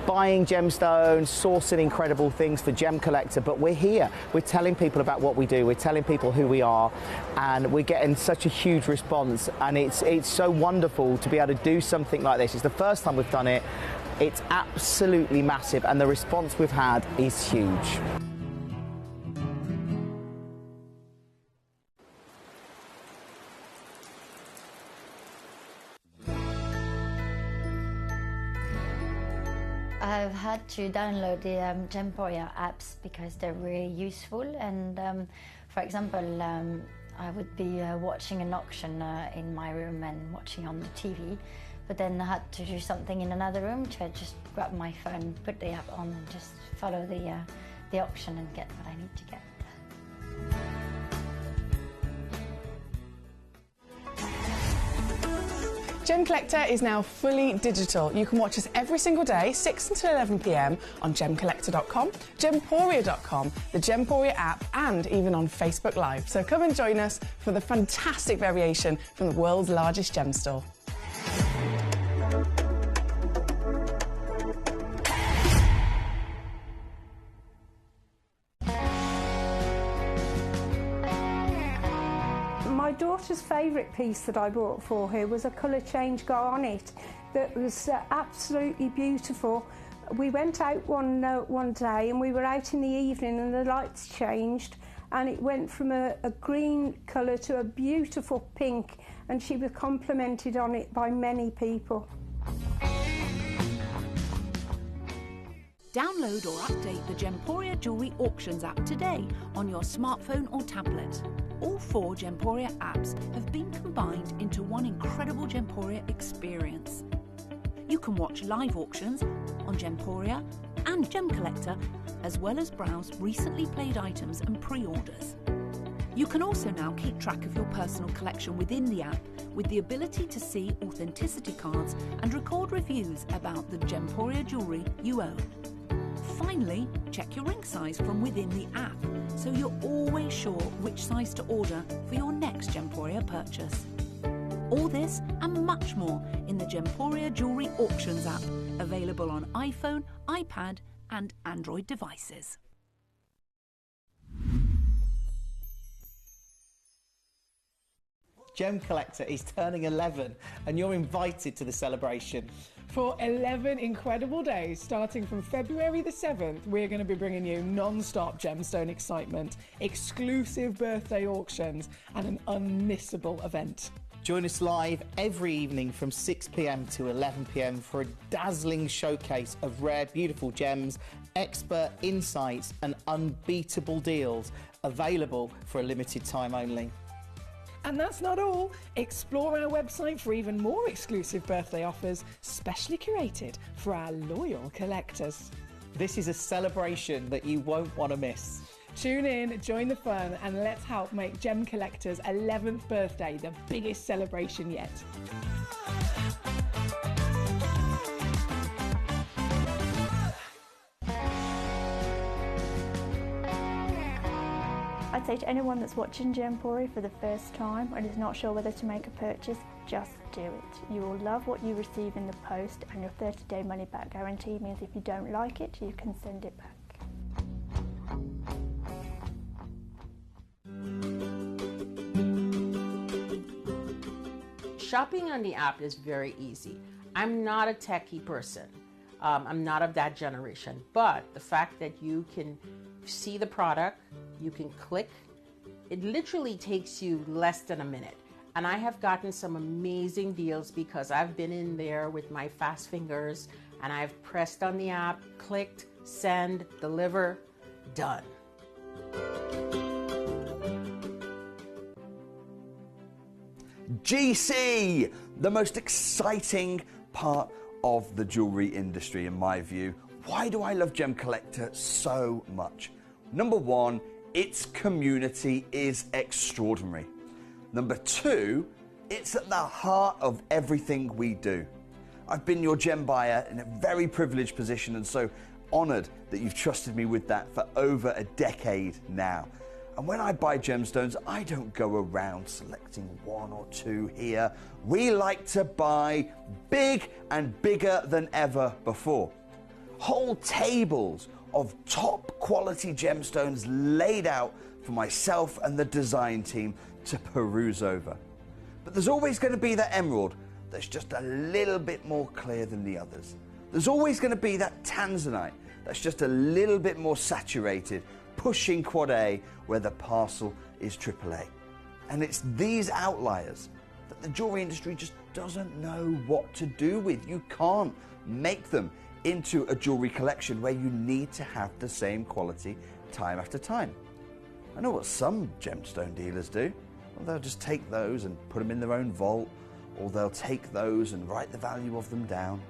buying gemstones, sourcing incredible things for Gemcollector, but we're here. We're telling people about what we do. We're telling people who we are, and we're getting such a huge response. And it's so wonderful to be able to do something like this. It's the first time we've done it. It's absolutely massive, and the response we've had is huge. I've had to download the Gemporia apps because they're really useful, and for example, I would be watching an auction in my room and watching on the TV, but then I had to do something in another room, which I just grab my phone, put the app on and just follow the auction and get what I need to get. Gemcollector is now fully digital. You can watch us every single day, 6 until 11 p.m. on gemcollector.com, gemporia.com, the Gemporia app, and even on Facebook Live. So come and join us for the fantastic variation from the world's largest gem store. My daughter's favourite piece that I bought for her was a colour change garnet that was absolutely beautiful. We went out one day and we were out in the evening and the lights changed and it went from a green colour to a beautiful pink, and she was complimented on it by many people. Download or update the Gemporia Jewellery Auctions app today on your smartphone or tablet. All 4 Gemporia apps have been combined into one incredible Gemporia experience. You can watch live auctions on Gemporia and Gemcollector, as well as browse recently played items and pre-orders. You can also now keep track of your personal collection within the app with the ability to see authenticity cards and record reviews about the Gemporia jewellery you own. Finally, check your ring size from within the app, so you're always sure which size to order for your next Gemporia purchase. All this and much more in the Gemporia Jewellery Auctions app, available on iPhone, iPad and Android devices. Gemcollector is turning 11 and you're invited to the celebration. For 11 incredible days, starting from February the 7th, we're going to be bringing you non-stop gemstone excitement, exclusive birthday auctions and an unmissable event. Join us live every evening from 6 p.m. to 11 p.m. for a dazzling showcase of rare, beautiful gems, expert insights and unbeatable deals, available for a limited time only. And that's not all. Explore our website for even more exclusive birthday offers, specially curated for our loyal collectors. This is a celebration that you won't want to miss. Tune in, join the fun, and let's help make Gemcollector's 11th birthday the biggest celebration yet. I'd say to anyone that's watching Gemporia for the first time and is not sure whether to make a purchase, just do it. You will love what you receive in the post, and your 30-day money-back guarantee means if you don't like it, you can send it back. Shopping on the app is very easy. I'm not a techie person. I'm not of that generation, but the fact that you can see the product, you can click, it literally takes you less than a minute. And I have gotten some amazing deals because I've been in there with my fast fingers and I've pressed on the app, clicked, send, deliver, done. GC, the most exciting part of the jewellery industry in my view. Why do I love Gemcollector so much? Number one, its community is extraordinary. Number two, it's at the heart of everything we do. I've been your gem buyer in a very privileged position and so honoured that you've trusted me with that for over a decade now. And when I buy gemstones, I don't go around selecting one or two here. We like to buy big and bigger than ever before. Whole tables of top quality gemstones laid out for myself and the design team to peruse over. But there's always going to be that emerald that's just a little bit more clear than the others. There's always going to be that tanzanite that's just a little bit more saturated, pushing quad A where the parcel is AAA. And it's these outliers that the jewelry industry just doesn't know what to do with. You can't make them into a jewelry collection where you need to have the same quality time after time. I know what some gemstone dealers do. Well, they'll just take those and put them in their own vault, or they'll take those and write the value of them down.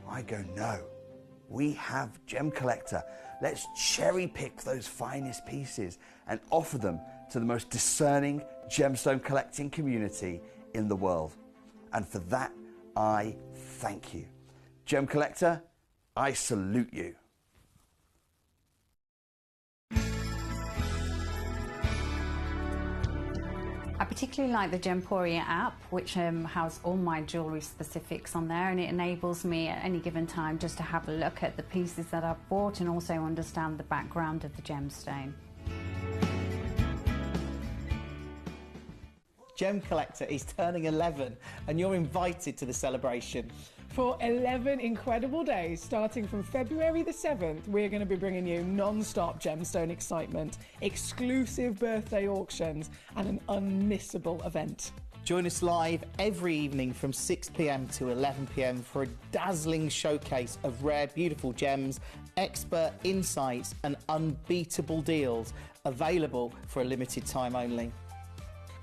I go, no, we have Gemcollector. Let's cherry pick those finest pieces and offer them to the most discerning gemstone collecting community in the world. And for that, I thank you. Gemcollector, I salute you. I particularly like the Gemporia app, which has all my jewellery specifics on there, and it enables me at any given time just to have a look at the pieces that I've bought and also understand the background of the gemstone. Gemcollector is turning 11 and you're invited to the celebration. For 11 incredible days, starting from February the 7th, we're going to be bringing you non-stop gemstone excitement, exclusive birthday auctions, and an unmissable event. Join us live every evening from 6 p.m. to 11 p.m. for a dazzling showcase of rare, beautiful gems, expert insights, and unbeatable deals available for a limited time only.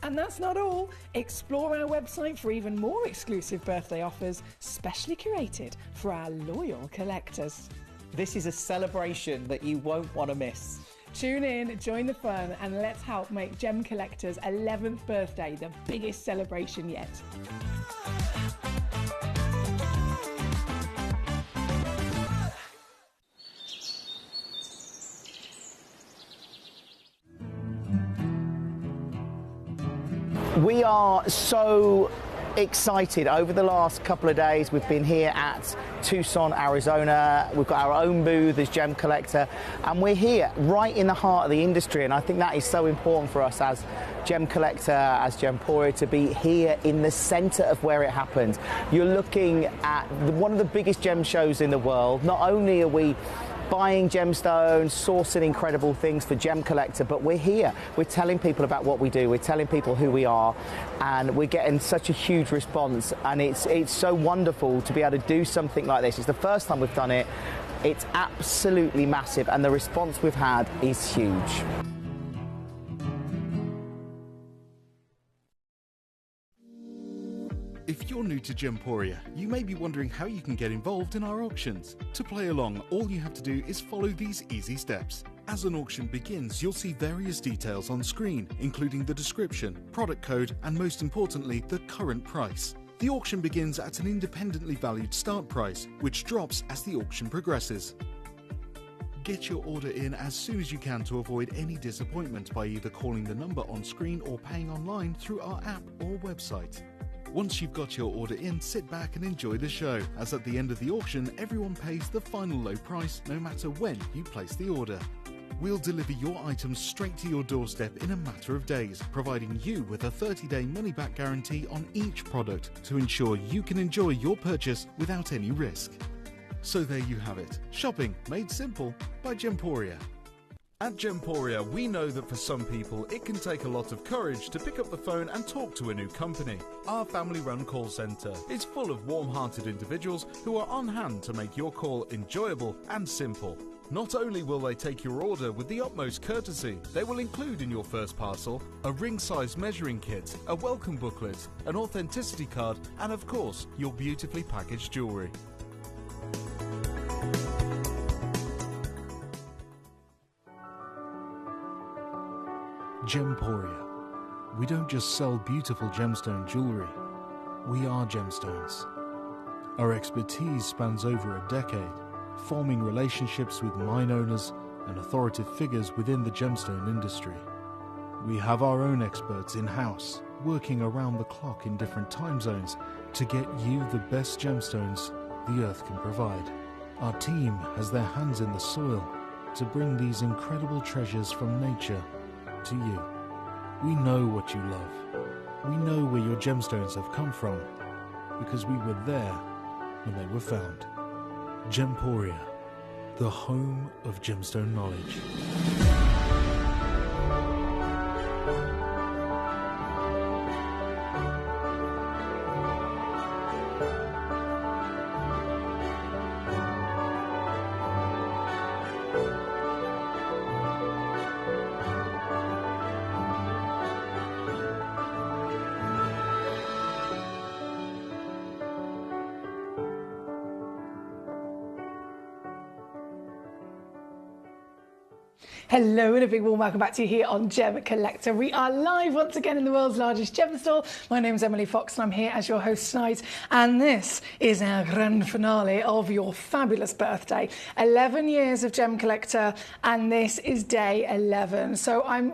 And that's not all. Explore our website for even more exclusive birthday offers, specially curated for our loyal collectors. This is a celebration that you won't want to miss. Tune in, join the fun, and let's help make Gemcollector's 11th birthday the biggest celebration yet. We are so excited. Over the last couple of days, we've been here at Tucson, Arizona. We've got our own booth as Gemcollector, and we're here right in the heart of the industry, and I think that is so important for us as Gemcollector, as Gemporia, to be here in the centre of where it happens. You're looking at one of the biggest gem shows in the world. Not only are we buying gemstones, sourcing incredible things for Gemcollector, but we're here. We're telling people about what we do. We're telling people who we are, and we're getting such a huge response. And it's so wonderful to be able to do something like this. It's the first time we've done it. It's absolutely massive, and the response we've had is huge. If you're new to Gemporia, you may be wondering how you can get involved in our auctions. To play along, all you have to do is follow these easy steps. As an auction begins, you'll see various details on screen, including the description, product code, and most importantly, the current price. The auction begins at an independently valued start price, which drops as the auction progresses. Get your order in as soon as you can to avoid any disappointment by either calling the number on screen or paying online through our app or website. Once you've got your order in, sit back and enjoy the show, as at the end of the auction, everyone pays the final low price no matter when you place the order. We'll deliver your items straight to your doorstep in a matter of days, providing you with a 30-day money-back guarantee on each product to ensure you can enjoy your purchase without any risk. So there you have it, shopping made simple by Gemporia. At Gemporia, we know that for some people, it can take a lot of courage to pick up the phone and talk to a new company. Our family-run call centre is full of warm-hearted individuals who are on hand to make your call enjoyable and simple. Not only will they take your order with the utmost courtesy, they will include in your first parcel a ring-size measuring kit, a welcome booklet, an authenticity card, and of course, your beautifully packaged jewellery. Gemporia. We don't just sell beautiful gemstone jewellery, we are gemstones. Our expertise spans over a decade, forming relationships with mine owners and authoritative figures within the gemstone industry. We have our own experts in-house, working around the clock in different time zones to get you the best gemstones the earth can provide. Our team has their hands in the soil to bring these incredible treasures from nature to you. We know what you love. We know where your gemstones have come from because we were there when they were found. Gemporia, the home of gemstone knowledge. Hello and a big warm welcome back to you here on Gemcollector. We are live once again in the world's largest gem store. My name is Emily Fox and I'm here as your host tonight. And this is our grand finale of your fabulous birthday. 11 years of Gemcollector and this is day 11. So I'm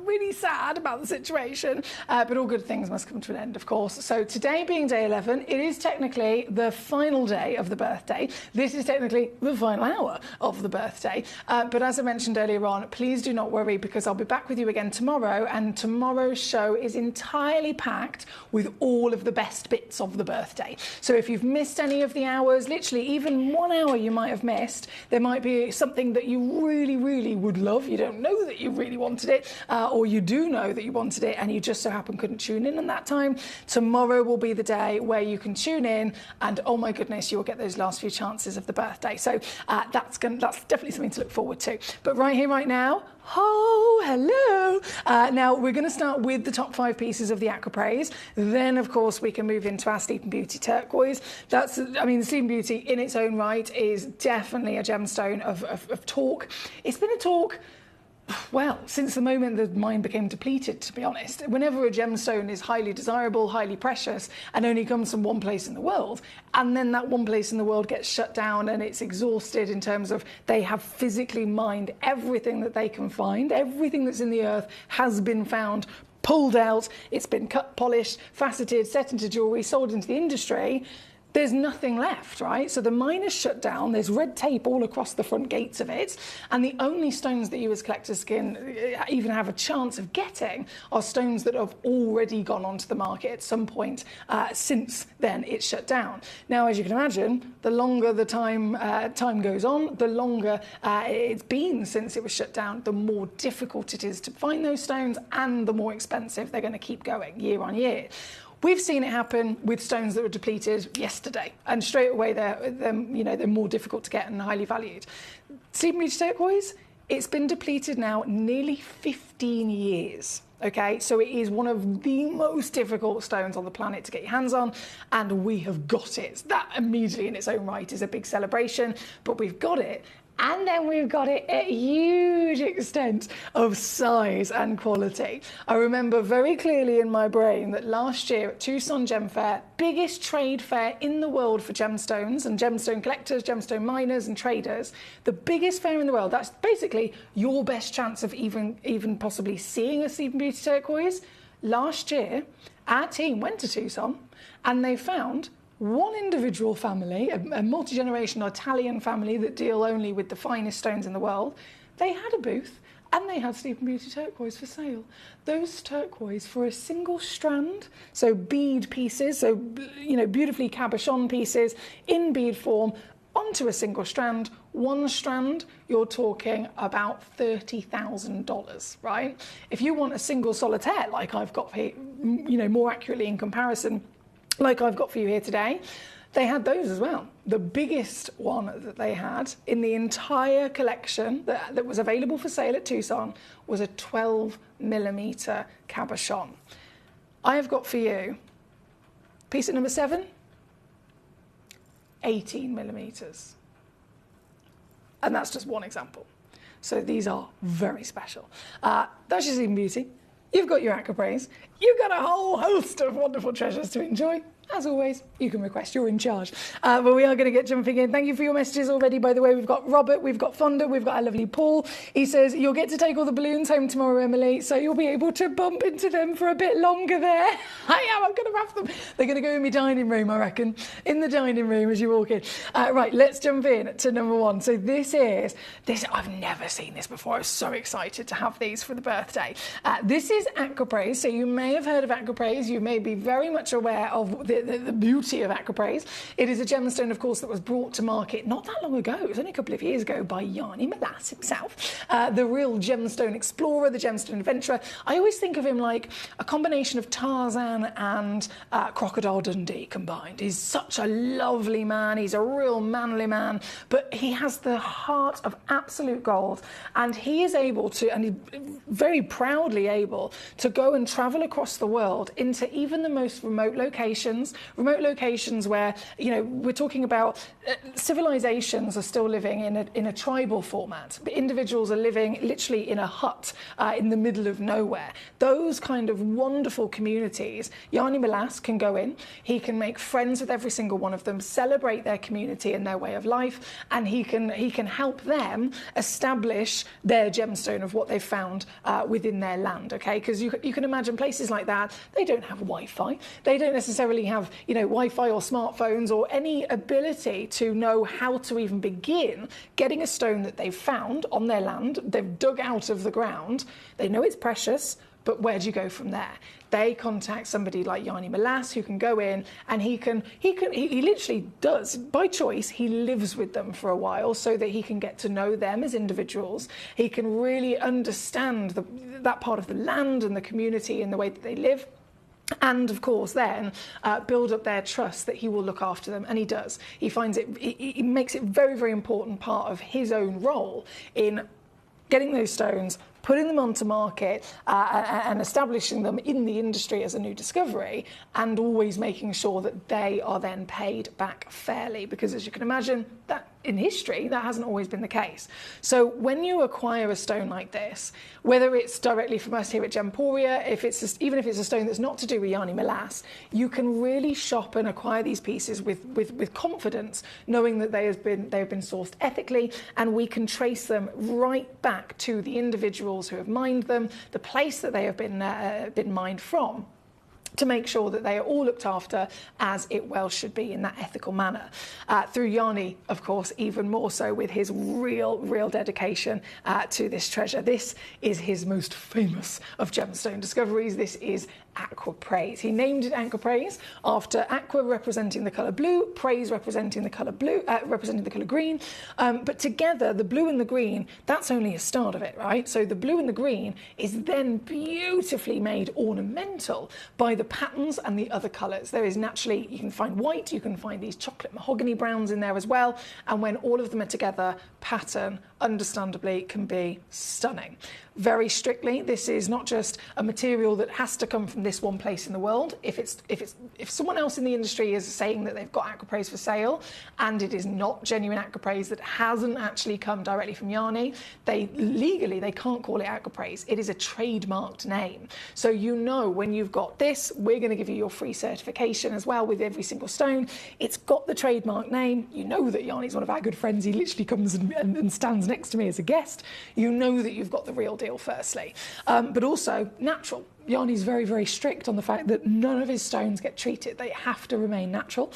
really sad about the situation, but all good things must come to an end, of course. So today being day 11, it is technically the final day of the birthday. This is technically the final hour of the birthday. But as I mentioned earlier on, please do not worry because I'll be back with you again tomorrow, and tomorrow's show is entirely packed with all of the best bits of the birthday. So if you've missed any of the hours, literally even 1 hour you might have missed, there might be something that you really, really would love. You don't know that you really wanted it, or you do know that you wanted it and you just so happen couldn't tune in at that time. Tomorrow will be the day where you can tune in and oh my goodness, you'll get those last few chances of the birthday. So that's definitely something to look forward to. But right here, right now, oh, hello. Now, we're going to start with the top 5 pieces of the Aquapraise. Then, of course, we can move into our Sleeping Beauty turquoise. The Sleeping Beauty in its own right is definitely a gemstone of talk. It's been a talk, well, since the moment the mine became depleted, to be honest. Whenever a gemstone is highly desirable, highly precious, and only comes from one place in the world, and then that one place in the world gets shut down and it's exhausted in terms of they have physically mined everything that they can find, everything that's in the earth has been found, pulled out, it's been cut, polished, faceted, set into jewellery, sold into the industry. There's nothing left, right? So the mine is shut down, there's red tape all across the front gates of it, and the only stones that you as collectors can even have a chance of getting are stones that have already gone onto the market at some point since then it's shut down. Now, as you can imagine, the longer the time goes on, the longer it's been since it was shut down, the more difficult it is to find those stones and the more expensive they're going to keep going year on year. We've seen it happen with stones that were depleted yesterday, and straight away they're more difficult to get and highly valued. Sleeping Beauty turquoise, it's been depleted now nearly 15 years. Okay, so it is one of the most difficult stones on the planet to get your hands on, and we have got it. That immediately in its own right is a big celebration, but we've got it. And then we've got it at huge extent of size and quality. I remember very clearly in my brain that last year at Tucson Gem Fair, biggest trade fair in the world for gemstones and gemstone collectors, gemstone miners and traders, the biggest fair in the world, that's basically your best chance of even possibly seeing a Sleeping Beauty turquoise. Last year, our team went to Tucson and they found one individual family, a multi-generational Italian family that deal only with the finest stones in the world. They had a booth and they had Sleeping Beauty turquoise for sale. Those turquoise for a single strand, so bead pieces, so beautifully cabochon pieces in bead form onto a single strand. One strand, you're talking about $30,000, right? If you want a single solitaire, like I've got here, more accurately in comparison, like I've got for you here today, they had those as well. The biggest one that they had in the entire collection that was available for sale at Tucson was a 12mm cabochon. I have got for you, piece at number 7, 18mm. And that's just one example. So these are very special. That's your Sleeping Beauty. You've got your Aquapraise. You've got a whole host of wonderful treasures to enjoy. As always, you can request, you're in charge. But we are going to get jumping in. Thank you for your messages already, by the way. We've got Robert, we've got Fonda, we've got our lovely Paul. He says, you'll get to take all the balloons home tomorrow, Emily, so you'll be able to bump into them for a bit longer there. I'm going to wrap them. They're going to go in my dining room, I reckon. In the dining room as you walk in. Right, let's jump in to number 1. So this, I've never seen this before. I was so excited to have these for the birthday. This is Aquapraise. So you may have heard of Aquapraise. You may be very much aware of the beauty of Aquapraise. It is a gemstone, of course, that was brought to market not that long ago. It was only a couple of years ago by Yanni Malas himself, the real gemstone explorer, the gemstone adventurer. I always think of him like a combination of Tarzan and Crocodile Dundee combined. He's such a lovely man. He's a real manly man, but he has the heart of absolute gold, and he is able to, and he's very proudly able to go and travel across the world into even the most remote locations, locations. Remote locations where, you know, we're talking about civilizations are still living in a tribal format. Individuals are living literally in a hut in the middle of nowhere. Those kind of wonderful communities, Yanni Milas can go in, he can make friends with every single one of them, celebrate their community and their way of life, and he can help them establish their gemstone of what they've found within their land, okay? Because you can imagine places like that, they don't have Wi-Fi, they don't necessarily have, you know, Wi-Fi or smartphones or any ability to know how to even begin getting a stone that they've found on their land, they've dug out of the ground, they know it's precious, but where do you go from there? They contact somebody like Yanni Milas who can go in and he literally does, by choice, he lives with them for a while so that he can get to know them as individuals. He can really understand that part of the land and the community and the way that they live. And of course then build up their trust that he will look after them, and he does. He finds it, he makes it very, very important part of his own role in getting those stones, putting them onto market and establishing them in the industry as a new discovery, and always making sure that they are then paid back fairly, because as you can imagine, that in history that hasn't always been the case. So when you acquire a stone like this, whether it's directly from us here at Gemporia, even if it's a stone that's not to do with Yanni Milas, you can really shop and acquire these pieces with confidence, knowing that they have been sourced ethically, and we can trace them right back to the individuals who have mined them, the place that they have been mined from, to make sure that they are all looked after as it well should be in that ethical manner. Through Yanni, of course, even more so with his real dedication to this treasure. This is his most famous of gemstone discoveries. This is Aqua Praise. He named it Aqua Praise after aqua representing the colour blue, praise representing the colour blue, representing the colour green. But together, the blue and the green, that's only a start of it, right? So the blue and the green is then beautifully made ornamental by the patterns and the other colours. There is naturally, you can find white, you can find these chocolate mahogany browns in there as well. And when all of them are together, pattern, understandably, can be stunning. Very strictly, this is not just a material that has to come from this one place in the world. If someone else in the industry is saying that they've got Aqua Praise for sale and it is not genuine Aqua Praise, that hasn't actually come directly from Yanni, legally they can't call it Aqua Praise. It is a trademarked name. So you know when you've got this, we're going to give you your free certification as well with every single stone. It's got the trademark name. You know that Yanni's one of our good friends. He literally comes and stands next to me as a guest. You know that you've got the real deal firstly, but also natural. Yanni's very, very strict on the fact that none of his stones get treated. They have to remain natural.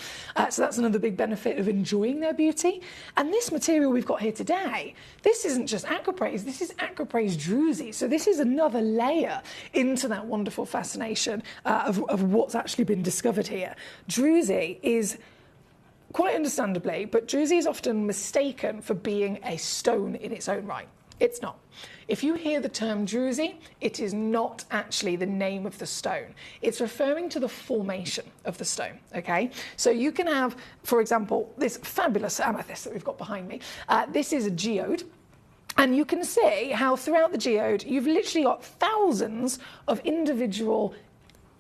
So that's another big benefit of enjoying their beauty. And this material we've got here today, this isn't just Aqua Praise, this is Aqua Praise Druzy. So this is another layer into that wonderful fascination of what's actually been discovered here. Druzy is, quite understandably, but Druzy is often mistaken for being a stone in its own right. It's not. If you hear the term Druzy, it is not actually the name of the stone. It's referring to the formation of the stone, okay? So you can have, for example, this fabulous amethyst that we've got behind me. This is a geode. And you can see how throughout the geode, you've literally got thousands of individual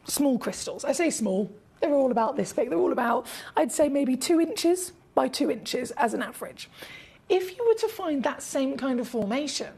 small crystals. I say small, they're all about this big. They're all about, I'd say maybe 2 inches by 2 inches as an average. If you were to find that same kind of formation,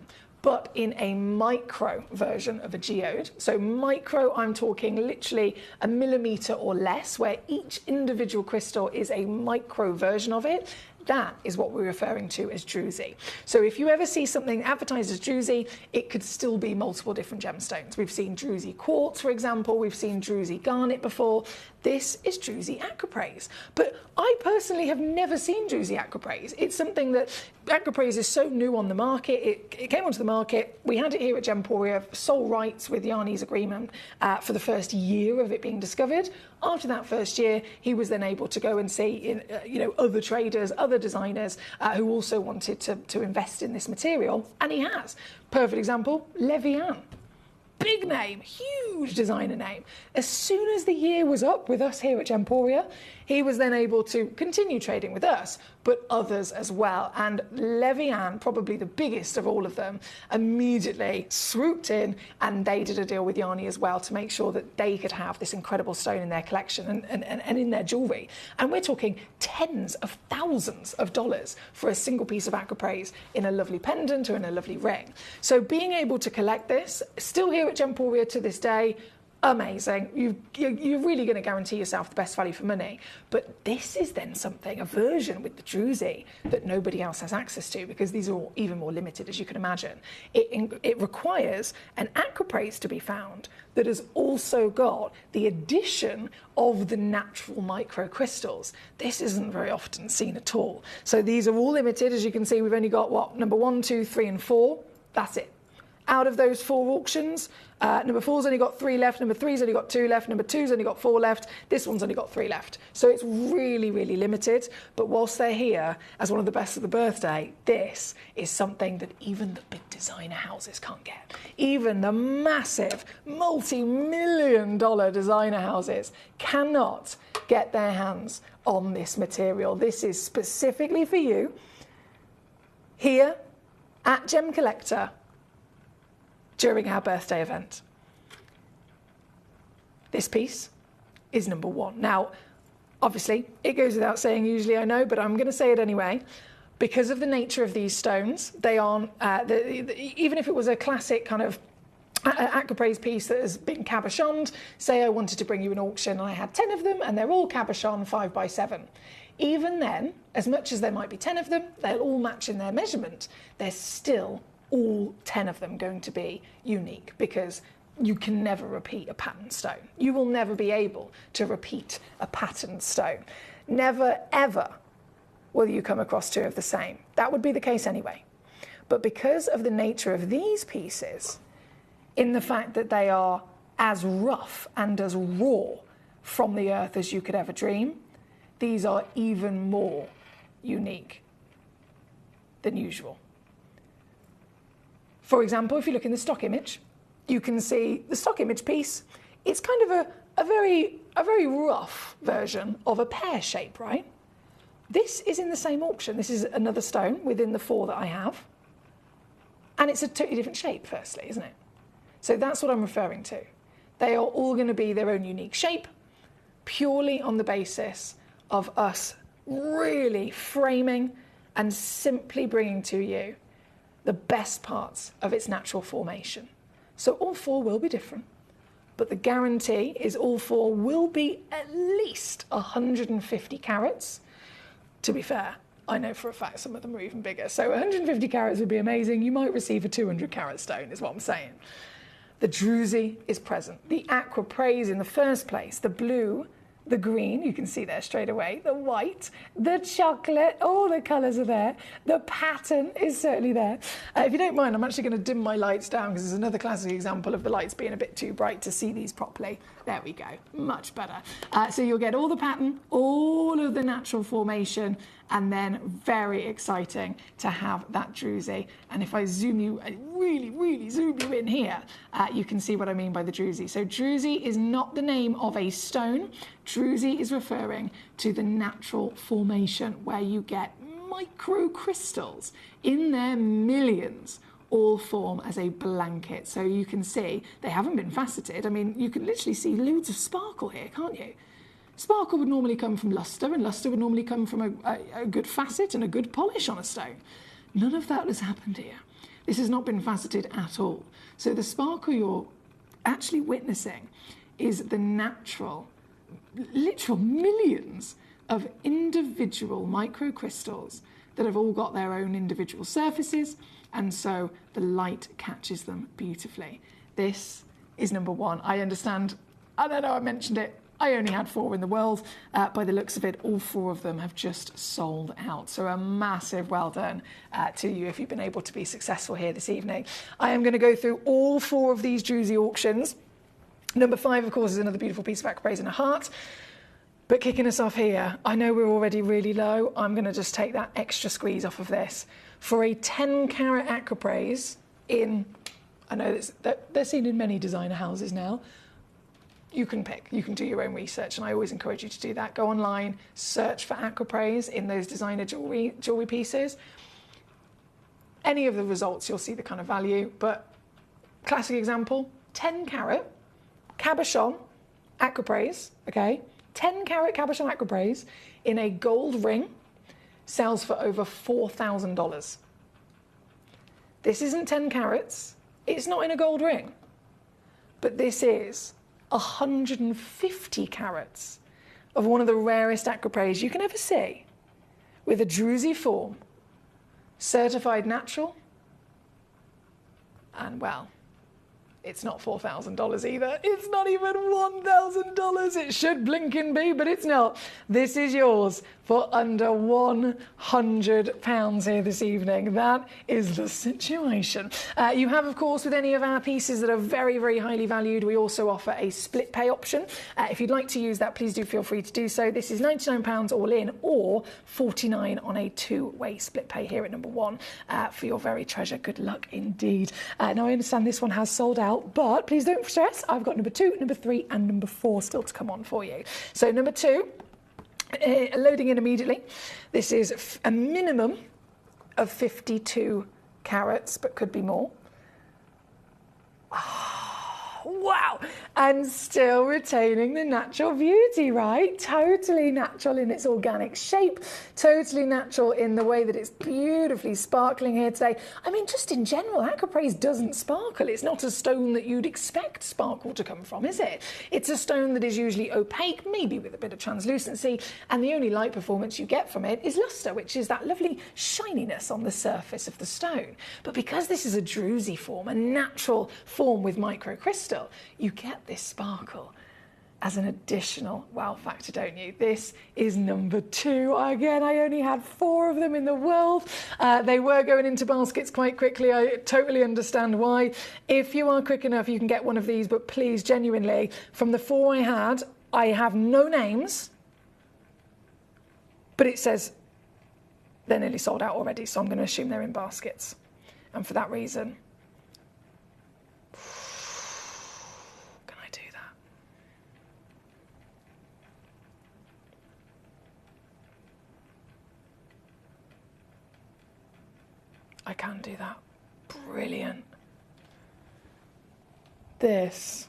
but in a micro version of a geode, so micro, I'm talking literally a millimetre or less, where each individual crystal is a micro version of it, that is what we're referring to as Druzy. So if you ever see something advertised as Druzy, it could still be multiple different gemstones. We've seen Druzy quartz, for example. We've seen Druzy garnet before. This is Druzy Aqua Praise. But I personally have never seen Druzy Aqua Praise. It's something that Aqua Praise is so new on the market. It came onto the market. We had it here at Gemporia, sole rights with Yanni's agreement for the first year of it being discovered. After that first year, he was then able to go and see other traders, other designers who also wanted to invest in this material, and he has. Perfect example, Levian. big name, huge designer name. As soon as the year was up with us here at Gemporia, he was then able to continue trading with us, but others as well. And Levian, probably the biggest of all of them, immediately swooped in, and they did a deal with Yanni as well to make sure that they could have this incredible stone in their collection and in their jewellery. And we're talking tens of thousands of dollars for a single piece of aquapraise in a lovely pendant or in a lovely ring. So being able to collect this, still here at Gemporia to this day, amazing. You're really going to guarantee yourself the best value for money. But this is then something, a version with the druzy that nobody else has access to, because these are all even more limited, as you can imagine. It requires an aquapraise to be found that has also got the addition of the natural microcrystals. This isn't very often seen at all. So these are all limited. As you can see, we've only got, what, number 1, 2, 3, and 4. That's it. Out of those 4 auctions, number 4's only got 3 left, number 3's only got 2 left, number 2's only got 4 left, this one's only got 3 left. So it's really, really limited. But whilst they're here as one of the best of the birthday, this is something that even the big designer houses can't get. Even the massive, multi-million-dollar designer houses cannot get their hands on this material. This is specifically for you here at Gemcollector during our birthday event. This piece is number 1. Now, obviously, it goes without saying usually, I know, but I'm going to say it anyway. Because of the nature of these stones, they aren't, even if it was a classic kind of aquapraise piece that has been cabochoned, say I wanted to bring you an auction and I had 10 of them and they're all cabochon 5x7. Even then, as much as there might be 10 of them, they'll all match in their measurement, they're still all 10 of them going to be unique, because you can never repeat a patterned stone. You will never be able to repeat a patterned stone. Never, ever will you come across 2 of the same. That would be the case anyway. But because of the nature of these pieces, in the fact that they are as rough and as raw from the earth as you could ever dream, these are even more unique than usual. For example, if you look in the stock image, you can see the stock image piece. It's kind of a very rough version of a pear shape, right? This is in the same auction. This is another stone within the 4 that I have. And it's a totally different shape, firstly, isn't it? So that's what I'm referring to. They are all going to be their own unique shape, purely on the basis of us really framing and simply bringing to you the best parts of its natural formation. So all 4 will be different, but the guarantee is all 4 will be at least 150 carats. To be fair, I know for a fact some of them are even bigger. So 150 carats would be amazing. You might receive a 200 carat stone, is what I'm saying. The druzy is present. The aquapraise in the first place, the blue, the green, you can see there straight away, the white, the chocolate, all the colours are there. The pattern is certainly there. If you don't mind, I'm actually going to dim my lights down because there's another classic example of the lights being a bit too bright to see these properly. There we go, much better. So you'll get all the pattern, all of the natural formation, and then very exciting to have that druzy. And if I zoom you, really zoom you in here, you can see what I mean by the druzy. So druzy is not the name of a stone. Druzy is referring to the natural formation where you get microcrystals in their millions, all form as a blanket. So you can see they haven't been faceted. I mean, you can literally see loads of sparkle here, can't you? Sparkle would normally come from lustre, and lustre would normally come from a good facet and a good polish on a stone. None of that has happened here. This has not been faceted at all. So the sparkle you're actually witnessing is the natural, literal millions of individual microcrystals that have all got their own individual surfaces, and so the light catches them beautifully. This is number 1. I understand, I don't know, I mentioned it, I only had 4 in the world. By the looks of it, all 4 of them have just sold out. So a massive well done to you if you've been able to be successful here this evening. I am going to go through all 4 of these druzy auctions. Number 5, of course, is another beautiful piece of aquapraise in a heart. But kicking us off here, I know we're already really low. I'm going to just take that extra squeeze off of this. For a 10 carat aquapraise in I know that they're seen in many designer houses now. You can pick, you can do your own research, and I always encourage you to do that. Go online, search for aquapraise in those designer jewellery pieces. Any of the results, you'll see the kind of value, but classic example, 10 carat cabochon aquapraise, okay? 10 carat cabochon aquapraise in a gold ring sells for over $4,000. This isn't 10 carats, it's not in a gold ring, but this is 150 carats of one of the rarest aquapraise you can ever see, with a druzy form, certified natural, and well, it's not $4,000 either. It's not even $1,000. It should blinking be, but it's not. This is yours for under £100 here this evening. That is the situation. You have, of course, with any of our pieces that are very, very highly valued, we also offer a split pay option. If you'd like to use that, please do feel free to do so. This is £99 all in, or $49 on a two-way split pay here at number one for your very treasure. Good luck indeed. Now, I understand this one has sold out, but please don't stress. I've got number 2, number 3, and number 4 still to come on for you. So number 2, loading in immediately. This is a minimum of 52 carats, but could be more. Wow, and still retaining the natural beauty, right? Totally natural in its organic shape, totally natural in the way that it's beautifully sparkling here today. I mean, just in general, aquapraise doesn't sparkle. It's not a stone that you'd expect sparkle to come from, is it? It's a stone that is usually opaque, maybe with a bit of translucency, and the only light performance you get from it is lustre, which is that lovely shininess on the surface of the stone. But because this is a druzy form, a natural form with microcrystal, you get this sparkle as an additional wow factor, don't you? This is number 2. Again, I only had 4 of them in the world. They were going into baskets quite quickly. I totally understand why. If you are quick enough, you can get one of these, but please, genuinely, from the 4 I have no names, but it says they're nearly sold out already, so I'm going to assume they're in baskets. And for that reason, I can do that. Brilliant. This.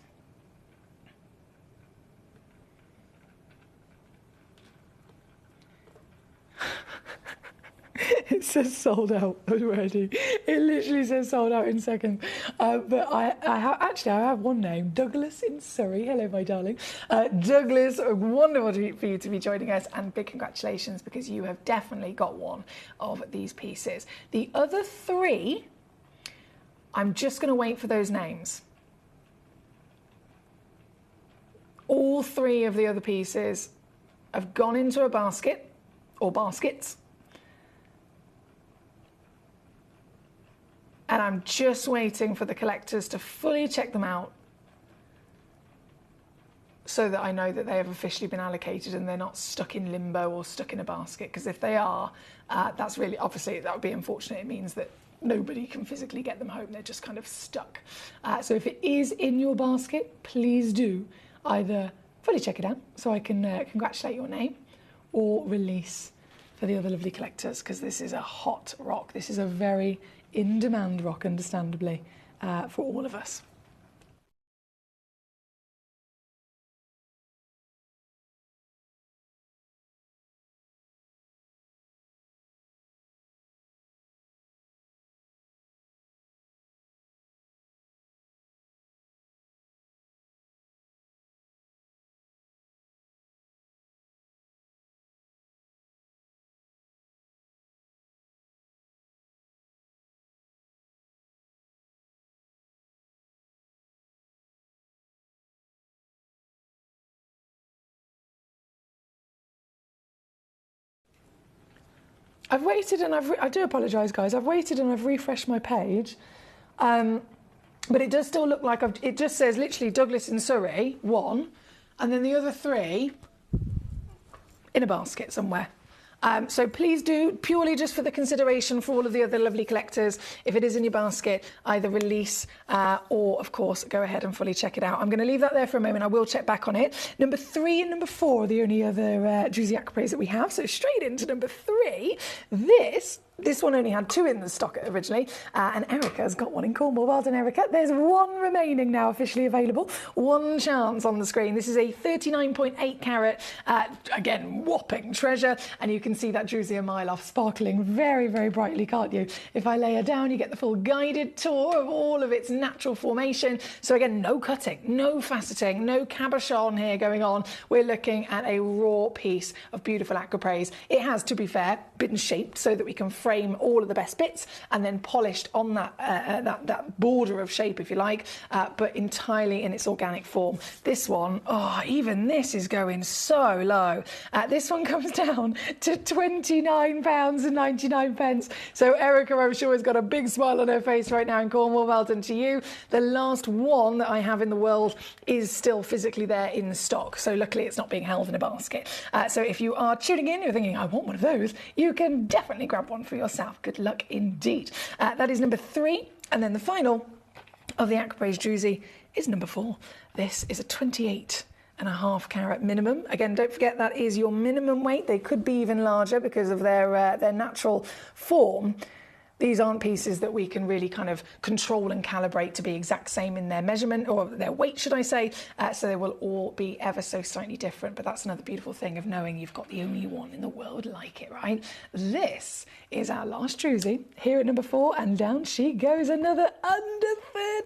It says sold out already. It literally says sold out in seconds. But I have one name, Douglas in Surrey. Hello, my darling. Douglas, wonderful for you to be joining us, and big congratulations, because you have definitely got one of these pieces. The other 3, I'm just going to wait for those names. All 3 of the other pieces have gone into a basket, or baskets, and I'm just waiting for the collectors to fully check them out so that I know that they have officially been allocated and they're not stuck in limbo or stuck in a basket, because if they are, that's really, obviously, that would be unfortunate. It means that nobody can physically get them home. They're just kind of stuck. So if it is in your basket, please do either fully check it out so I can congratulate your name, or release for the other lovely collectors, because this is a hot rock. This is a very in-demand rock, understandably, for all of us. I've waited and I do apologise, guys. I've waited and I've refreshed my page, but it does still look like it just says literally Douglas in Surrey, 1, and then the other 3 in a basket somewhere. So please do, purely just for the consideration for all of the other lovely collectors, if it is in your basket, either release or, of course, go ahead and fully check it out. I'm going to leave that there for a moment. I will check back on it. Number 3 and number 4 are the only other Druzy Acroprays that we have. So straight into number 3. This one only had 2 in the stock originally, and Erica's got one in Cornwall. Well done, Erica. There's 1 remaining now officially available. 1 chance on the screen. This is a 39.8 carat, again, whopping treasure, and you can see that Druzy mile off sparkling very, very brightly, can't you? If I lay her down, you get the full guided tour of all of its natural formation. So again, no cutting, no faceting, no cabochon here going on. We're looking at a raw piece of beautiful Acroprays. It has, to be fair, been shaped so that we can frame all of the best bits and then polished on that border of shape, if you like, but entirely in its organic form. This one, oh, even this is going so low. This one comes down to £29.99. So Erica, I'm sure, has got a big smile on her face right now in Cornwall. Well done to you. The last one that I have in the world is still physically there in stock. So luckily it's not being held in a basket. So if you are tuning in, you're thinking, I want one of those, you can definitely grab one for yourself. Good luck indeed. That is number 3. And then the final of the Acroprays Druzy is number 4. This is a 28.5 carat minimum. Again, don't forget that is your minimum weight. They could be even larger because of their natural form. These aren't pieces that we can really kind of control and calibrate to be exact same in their measurement, or their weight, should I say. So they will all be ever so slightly different. But that's another beautiful thing of knowing you've got the only one in the world like it, right? This is our last Druzy here at number 4, and down she goes, another under £30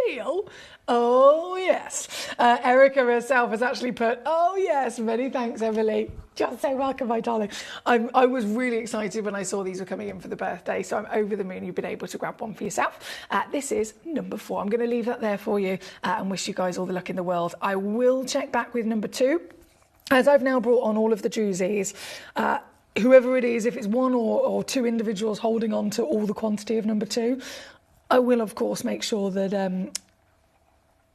deal. Oh, yes. Erica herself has actually put, oh, yes, many thanks, Emily. Just so welcome, my darling. I was really excited when I saw these were coming in for the birthday, so I'm over the moon you've been able to grab one for yourself. This is number 4. I'm going to leave that there for you and wish you guys all the luck in the world. I will check back with number 2, as I've now brought on all of the Druzys. Whoever it is, if it's 1 or 2 individuals holding on to all the quantity of number 2, I will, of course, make sure that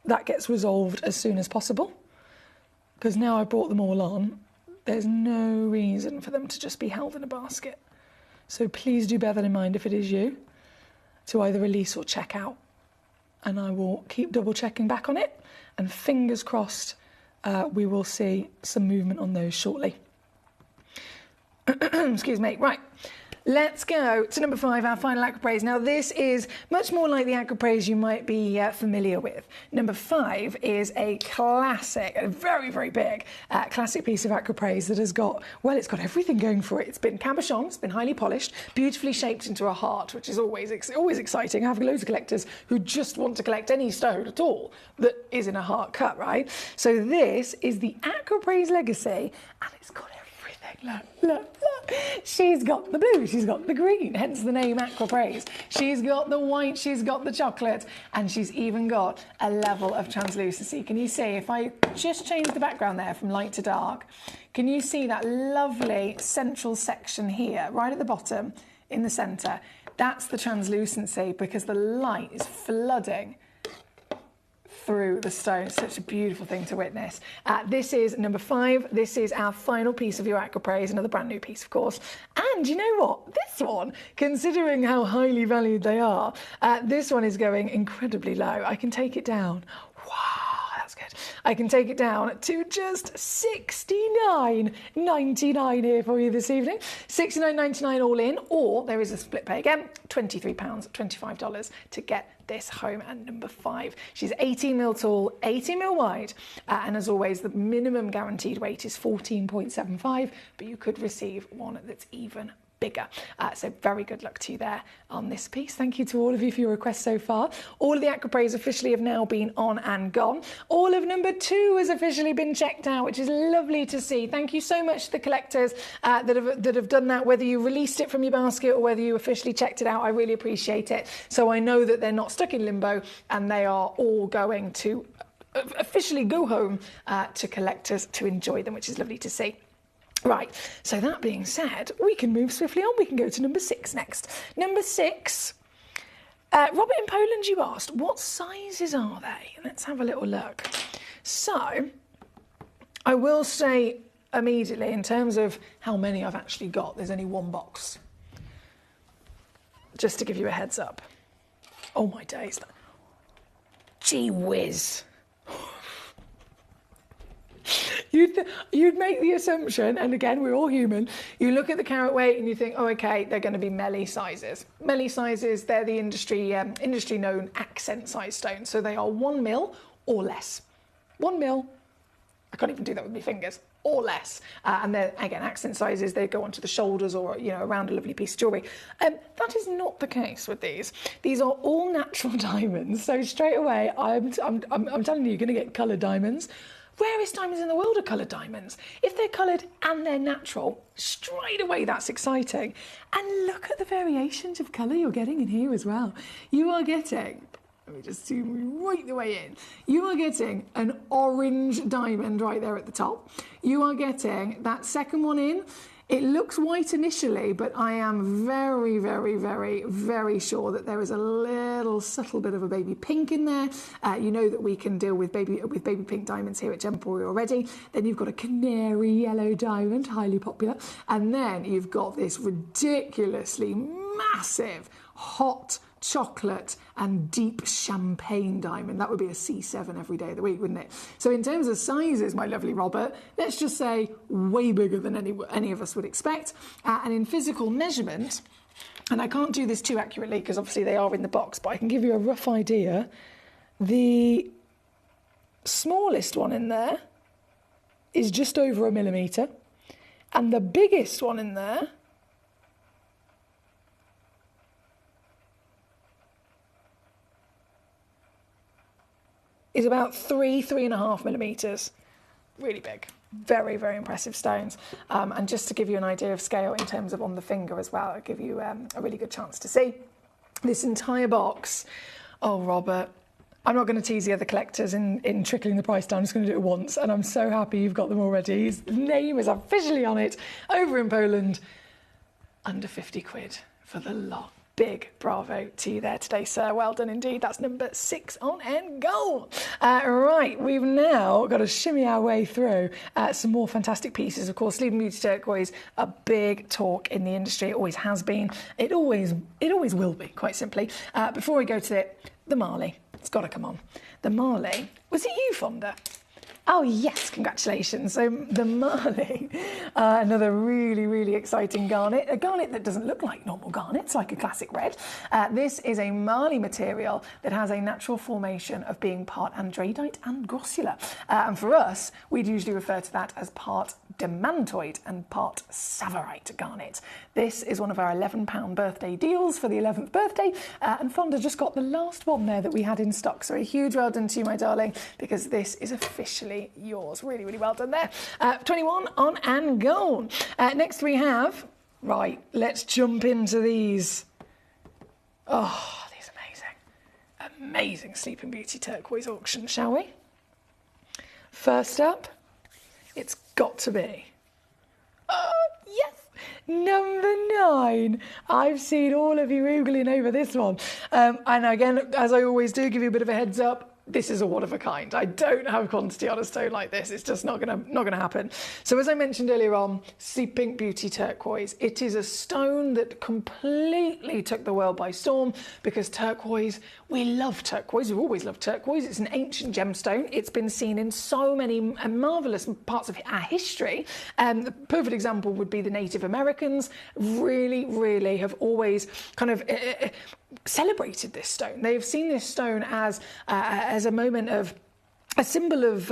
that gets resolved as soon as possible, because now I've brought them all on, there's no reason for them to just be held in a basket. So please do bear that in mind if it is you, to either release or check out. And I will keep double checking back on it, and fingers crossed we will see some movement on those shortly. Excuse me. Right. Let's go to number 5, our final Acroprays. Now, this is much more like the Acroprays you might be familiar with. Number 5 is a classic, a very, very big classic piece of Acroprays that has got, well, it's got everything going for it. It's been cabochon, it's been highly polished, beautifully shaped into a heart, which is always exciting. I have loads of collectors who just want to collect any stone at all that is in a heart cut, right? So this is the Acroprays Legacy, and it's got everything. Look. She's got the blue, she's got the green, hence the name Acroprays. She's got the white, she's got the chocolate, and she's even got a level of translucency. Can you see, if I just change the background there from light to dark, can you see that lovely central section here, right at the bottom, in the centre? That's the translucency, because the light is flooding through the stone. Such a beautiful thing to witness. This is number 5. This is our final piece of your Acroprays, another brand new piece, of course. And you know what? This one, considering how highly valued they are, this one is going incredibly low. I can take it down. Wow, that's good. I can take it down to just $69.99 here for you this evening. $69.99 all in, or there is a split pay again, £23, $25 to get this home at number 5. She's 18mm tall, 18mm wide, and as always, the minimum guaranteed weight is 14.75, but you could receive one that's even bigger. So very good luck to you there on this piece. Thank you to all of you for your requests so far. All of the Acroprays officially have now been on and gone. All of number 2 has officially been checked out, which is lovely to see. Thank you so much to the collectors that have done that, whether you released it from your basket or whether you officially checked it out. I really appreciate it. So I know that they're not stuck in limbo, and they are all going to officially go home to collectors to enjoy them, which is lovely to see. Right, so that being said, we can move swiftly on. We can go to number 6 next. Number 6, Robert in Poland, you asked, what sizes are they? Let's have a little look. So, I will say immediately, in terms of how many I've actually got, there's only one box. Just to give you a heads up. Oh my days. Gee whiz. You'd make the assumption, and again, we're all human, you look at the carat weight and you think, oh, okay, they're going to be Melly sizes. Melly sizes, they're the industry known accent size stones. So they are 1 mil or less. 1 mil, I can't even do that with my fingers, or less. And they're, again, accent sizes, they go onto the shoulders or, you know, around a lovely piece of jewellery. That is not the case with these. These are all natural diamonds. So straight away, I'm telling you, you're going to get coloured diamonds. Rarest diamonds in the world are coloured diamonds. If they're coloured and they're natural, straight away that's exciting. And look at the variations of colour you're getting in here as well. You are getting, let me just zoom right the way in. You are getting an orange diamond right there at the top. You are getting that second one in. It looks white initially, but I am very, very, very, very sure that there is a little subtle bit of a baby pink in there. You know that we can deal with baby pink diamonds here at Gemporia already. Then you've got a canary yellow diamond, highly popular. And then you've got this ridiculously massive, hot chocolate and deep champagne diamond. That would be a C7 every day of the week, wouldn't it? So in terms of sizes, my lovely Robert, let's just say way bigger than any of us would expect. And in physical measurement, and I can't do this too accurately because obviously they are in the box, but I can give you a rough idea. The smallest one in there is just over 1 millimetre, and the biggest one in there is about 3.5 millimetres. Really big. Very, very impressive stones. And just to give you an idea of scale in terms of on the finger as well, I'll give you a really good chance to see. This entire box, oh, Robert, I'm not going to tease the other collectors in trickling the price down. I'm just going to do it once, and I'm so happy you've got them already. His name is officially on it over in Poland. Under 50 quid for the lot. Big bravo to you there today, sir. Well done indeed. That's number 6 on and go. Right, we've now got to shimmy our way through some more fantastic pieces. Of course, Sleeping Beauty turquoise, a big talk in the industry. It always has been. It always will be, quite simply. Before we go to it, the Marley. It's got to come on. The Marley. Was it you, Fonda? Oh yes, congratulations. So the Marley, another really, really exciting garnet. A garnet that doesn't look like normal garnets, like a classic red. This is a Marley material that has a natural formation of being part andradite and grossular. And for us, we'd usually refer to that as part demantoid and part savarite garnet. This is one of our £11 birthday deals for the 11th birthday. And Fonda just got the last one there that we had in stock. So a huge well done to you, my darling, because this is officially yours. Really, really well done there. 21 on and gone. Next we have, right, let's jump into these. Oh, these amazing, amazing Sleeping Beauty turquoise auction, shall we? First up, it's got to be, oh, yes, number 9. I've seen all of you oogling over this one. And again, as I always do, give you a bit of a heads up. This is a one of a kind. I don't have quantity on a stone like this. It's just not gonna happen. So as I mentioned earlier on, Sleeping Beauty turquoise. It is a stone that completely took the world by storm because turquoise, we love turquoise. We've always loved turquoise. It's an ancient gemstone. It's been seen in so many marvellous parts of our history. The perfect example would be the Native Americans. Really, really have always kind of celebrated this stone. They've seen this stone as a moment of a symbol of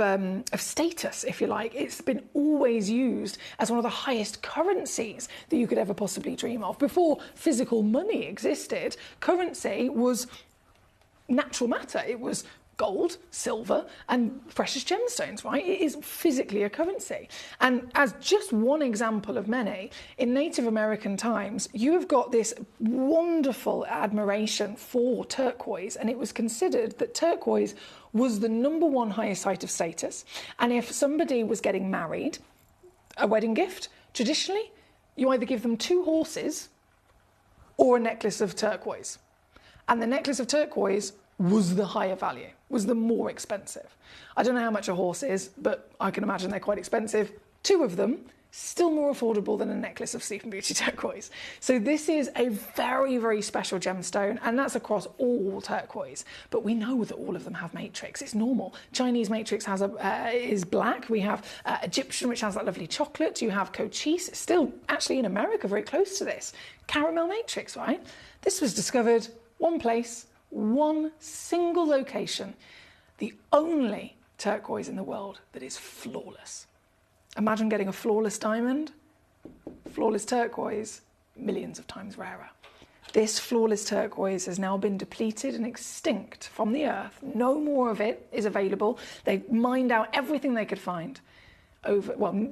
status, if you like. It's been always used as one of the highest currencies that you could ever possibly dream of. Before physical money existed, currency was natural matter. It was gold, silver, and precious gemstones, right? It is physically a currency. And as just one example of many, in Native American times, you have got this wonderful admiration for turquoise, and it was considered that turquoise was the #1 highest height of status. And if somebody was getting married, a wedding gift, traditionally, you either give them 2 horses or a necklace of turquoise. And the necklace of turquoise was the higher value, was the more expensive. I don't know how much a horse is, but I can imagine they're quite expensive. 2 of them, still more affordable than a necklace of Sleeping Beauty turquoise. So this is a very, very special gemstone, and that's across all turquoise. But we know that all of them have matrix. It's normal. Chinese matrix has is black. We have Egyptian, which has that lovely chocolate. You have cochise, still actually in America, very close to this. Caramel matrix, right? This was discovered one place, one single location. The only turquoise in the world that is flawless. Imagine getting a flawless diamond, flawless turquoise, millions of times rarer. This flawless turquoise has now been depleted and extinct from the earth. No more of it is available. They mined out everything they could find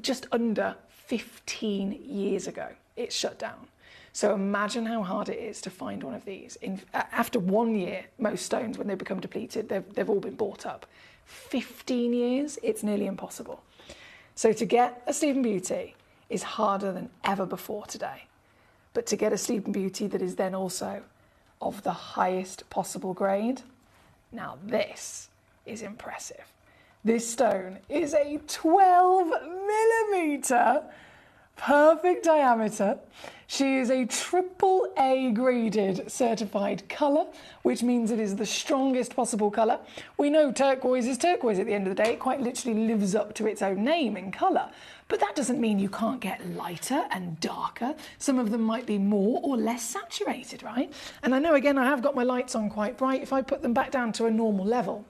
just under 15 years ago. It shut down. So imagine how hard it is to find one of these. After 1 year, most stones, when they become depleted, they've all been bought up. 15 years, it's nearly impossible. So to get a Sleeping Beauty is harder than ever before today. But to get a Sleeping Beauty that is then also of the highest possible grade, now this is impressive. This stone is a 12 millimeter perfect diameter. She is a AAA graded certified colour, which means it is the strongest possible colour. We know turquoise is turquoise at the end of the day. It quite literally lives up to its own name in colour. But that doesn't mean you can't get lighter and darker. Some of them might be more or less saturated, right? And I know, again, I have got my lights on quite bright. If I put them back down to a normal level,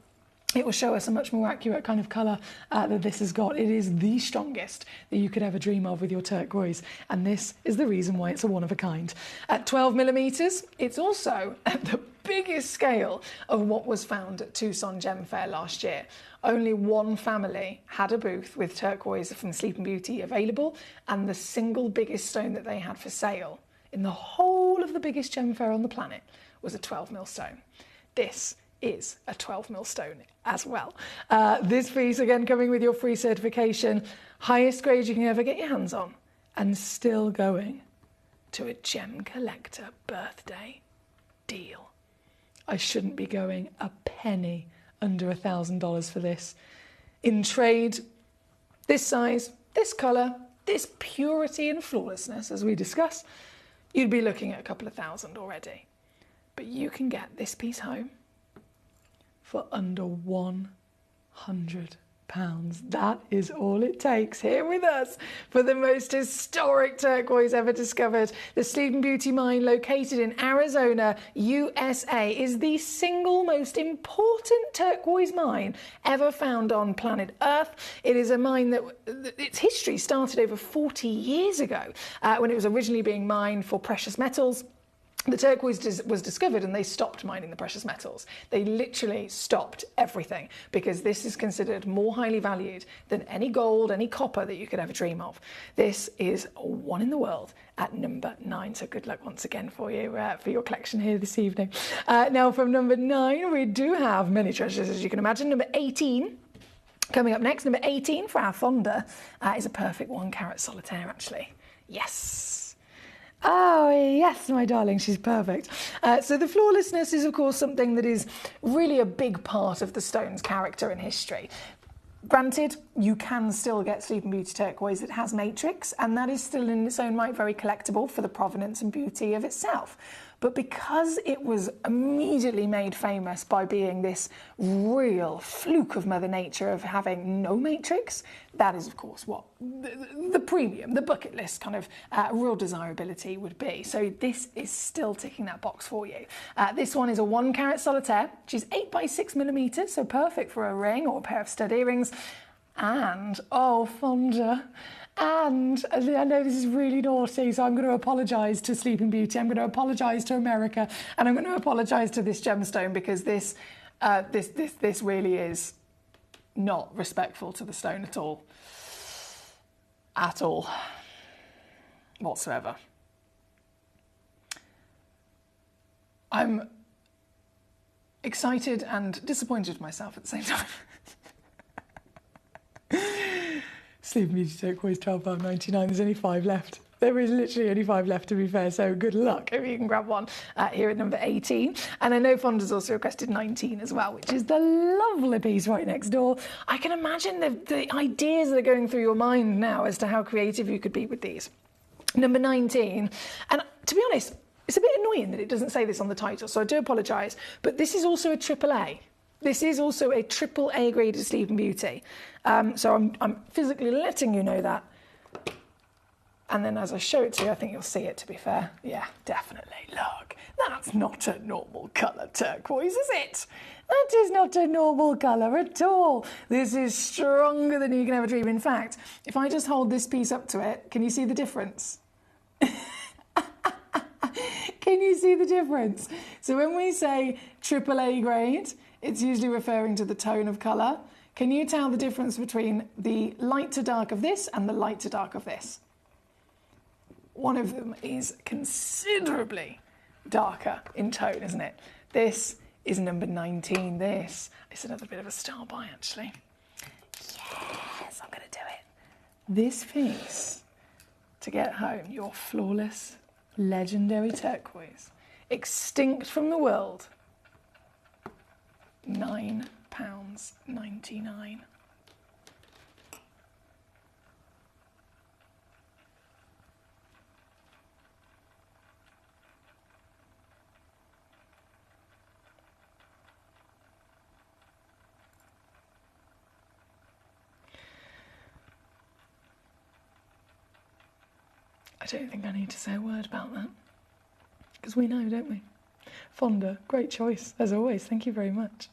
it will show us a much more accurate kind of colour that this has got. It is the strongest that you could ever dream of with your turquoise, and this is the reason why it's a one of a kind. At 12 millimetres, it's also at the biggest scale of what was found at Tucson Gem Fair last year. Only one family had a booth with turquoise from Sleeping Beauty available, and the single biggest stone that they had for sale in the whole of the biggest gem fair on the planet was a 12 mil stone. This is a 12 mil stone as well. This piece, again, coming with your free certification, highest grade you can ever get your hands on, and still going to a Gemcollector birthday deal. I shouldn't be going a penny under $1,000 for this. In trade, this size, this colour, this purity and flawlessness, as we discuss, you'd be looking at a couple of thousand already. But you can get this piece home for under £100. That is all it takes here with us for the most historic turquoise ever discovered. The Sleeping Beauty mine, located in Arizona, USA, is the single most important turquoise mine ever found on planet Earth. It is a mine that its history started over 40 years ago when it was originally being mined for precious metals. The turquoise was discovered and they stopped mining the precious metals. They literally stopped everything because this is considered more highly valued than any gold, any copper that you could ever dream of. This is one in the world at number 9. So good luck once again for you for your collection here this evening. Now from number 9, we do have many treasures, as you can imagine. Number 18. Coming up next, number 18 for our Fonda is a perfect 1 carat solitaire, actually. Yes. Oh, yes, my darling, she's perfect. So the flawlessness is, of course, something that is really a big part of the stone's character and history. Granted, you can still get Sleeping Beauty turquoise that has matrix, and that is still in its own right very collectible for the provenance and beauty of itself. But because it was immediately made famous by being this real fluke of Mother Nature of having no matrix, that is, of course, what the premium, the bucket list kind of real desirability would be. So this is still ticking that box for you. This one is a 1 carat solitaire. She's 8 by 6 millimeters, so perfect for a ring or a pair of stud earrings. And, oh, Fonda. And I know this is really naughty, so I'm going to apologise to Sleeping Beauty. I'm going to apologise to America, and I'm going to apologise to this gemstone because this really is not respectful to the stone at all, whatsoever. I'm excited and disappointed with myself at the same time. Sleeping Beauty turquoise, £12.99. There's only 5 left. There is literally only 5 left, to be fair, so good luck if you can grab one here at number 18. And I know Fonda's also requested 19 as well, which is the lovely piece right next door. I can imagine the ideas that are going through your mind now as to how creative you could be with these. Number 19, and to be honest, it's a bit annoying that it doesn't say this on the title, so I do apologise, but this is also a AAA. This is also a AAA graded Sleeping Beauty. So I'm physically letting you know that. And then as I show it to you, I think you'll see it, to be fair. Yeah, definitely. Look, that's not a normal colour turquoise, is it? That is not a normal colour at all. This is stronger than you can ever dream. In fact, if I just hold this piece up to it, can you see the difference? Can you see the difference? So when we say AAA grade, it's usually referring to the tone of colour. Can you tell the difference between the light to dark of this and the light to dark of this? One of them is considerably darker in tone, isn't it? This is number 19. This is another bit of a star buy, actually. Yes, I'm going to do it. This piece, to get home, your flawless, legendary turquoise, extinct from the world, £9.99. I don't think I need to say a word about that, because we know, don't we? Fonda, great choice, as always. Thank you very much.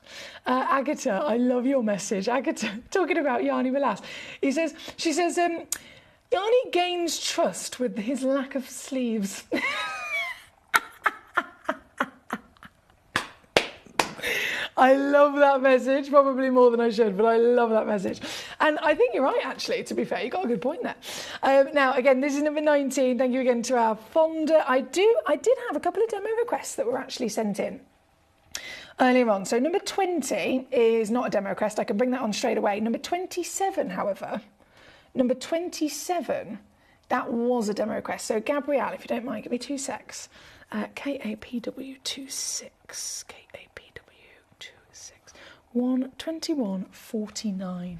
Agatha, I love your message. Agatha, talking about Yanni Velas. She says, Yanni gains trust with his lack of sleeves. I love that message, probably more than I should, but I love that message. And I think you're right, actually, to be fair. You got a good point there. Now, again, this is number 19. Thank you again to our Fonda. I did have a couple of demo requests that were actually sent in earlier on. So number 20 is not a demo request. I can bring that on straight away. Number 27, however, number 27, that was a demo request. So Gabrielle, if you don't mind, give me 2 secs. KAPW 26. KAPW 26. 121.49.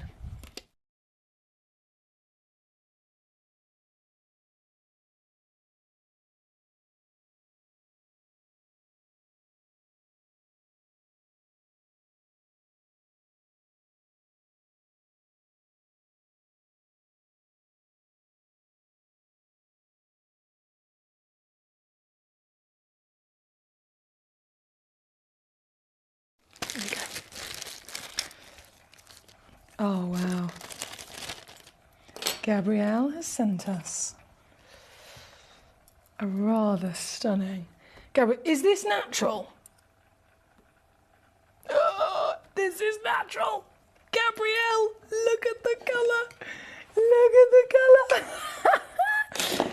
There we go. Oh, wow. Gabrielle has sent us a rather stunning... Gabrielle, is this natural? Oh, this is natural. Gabrielle, look at the colour. Look at the colour.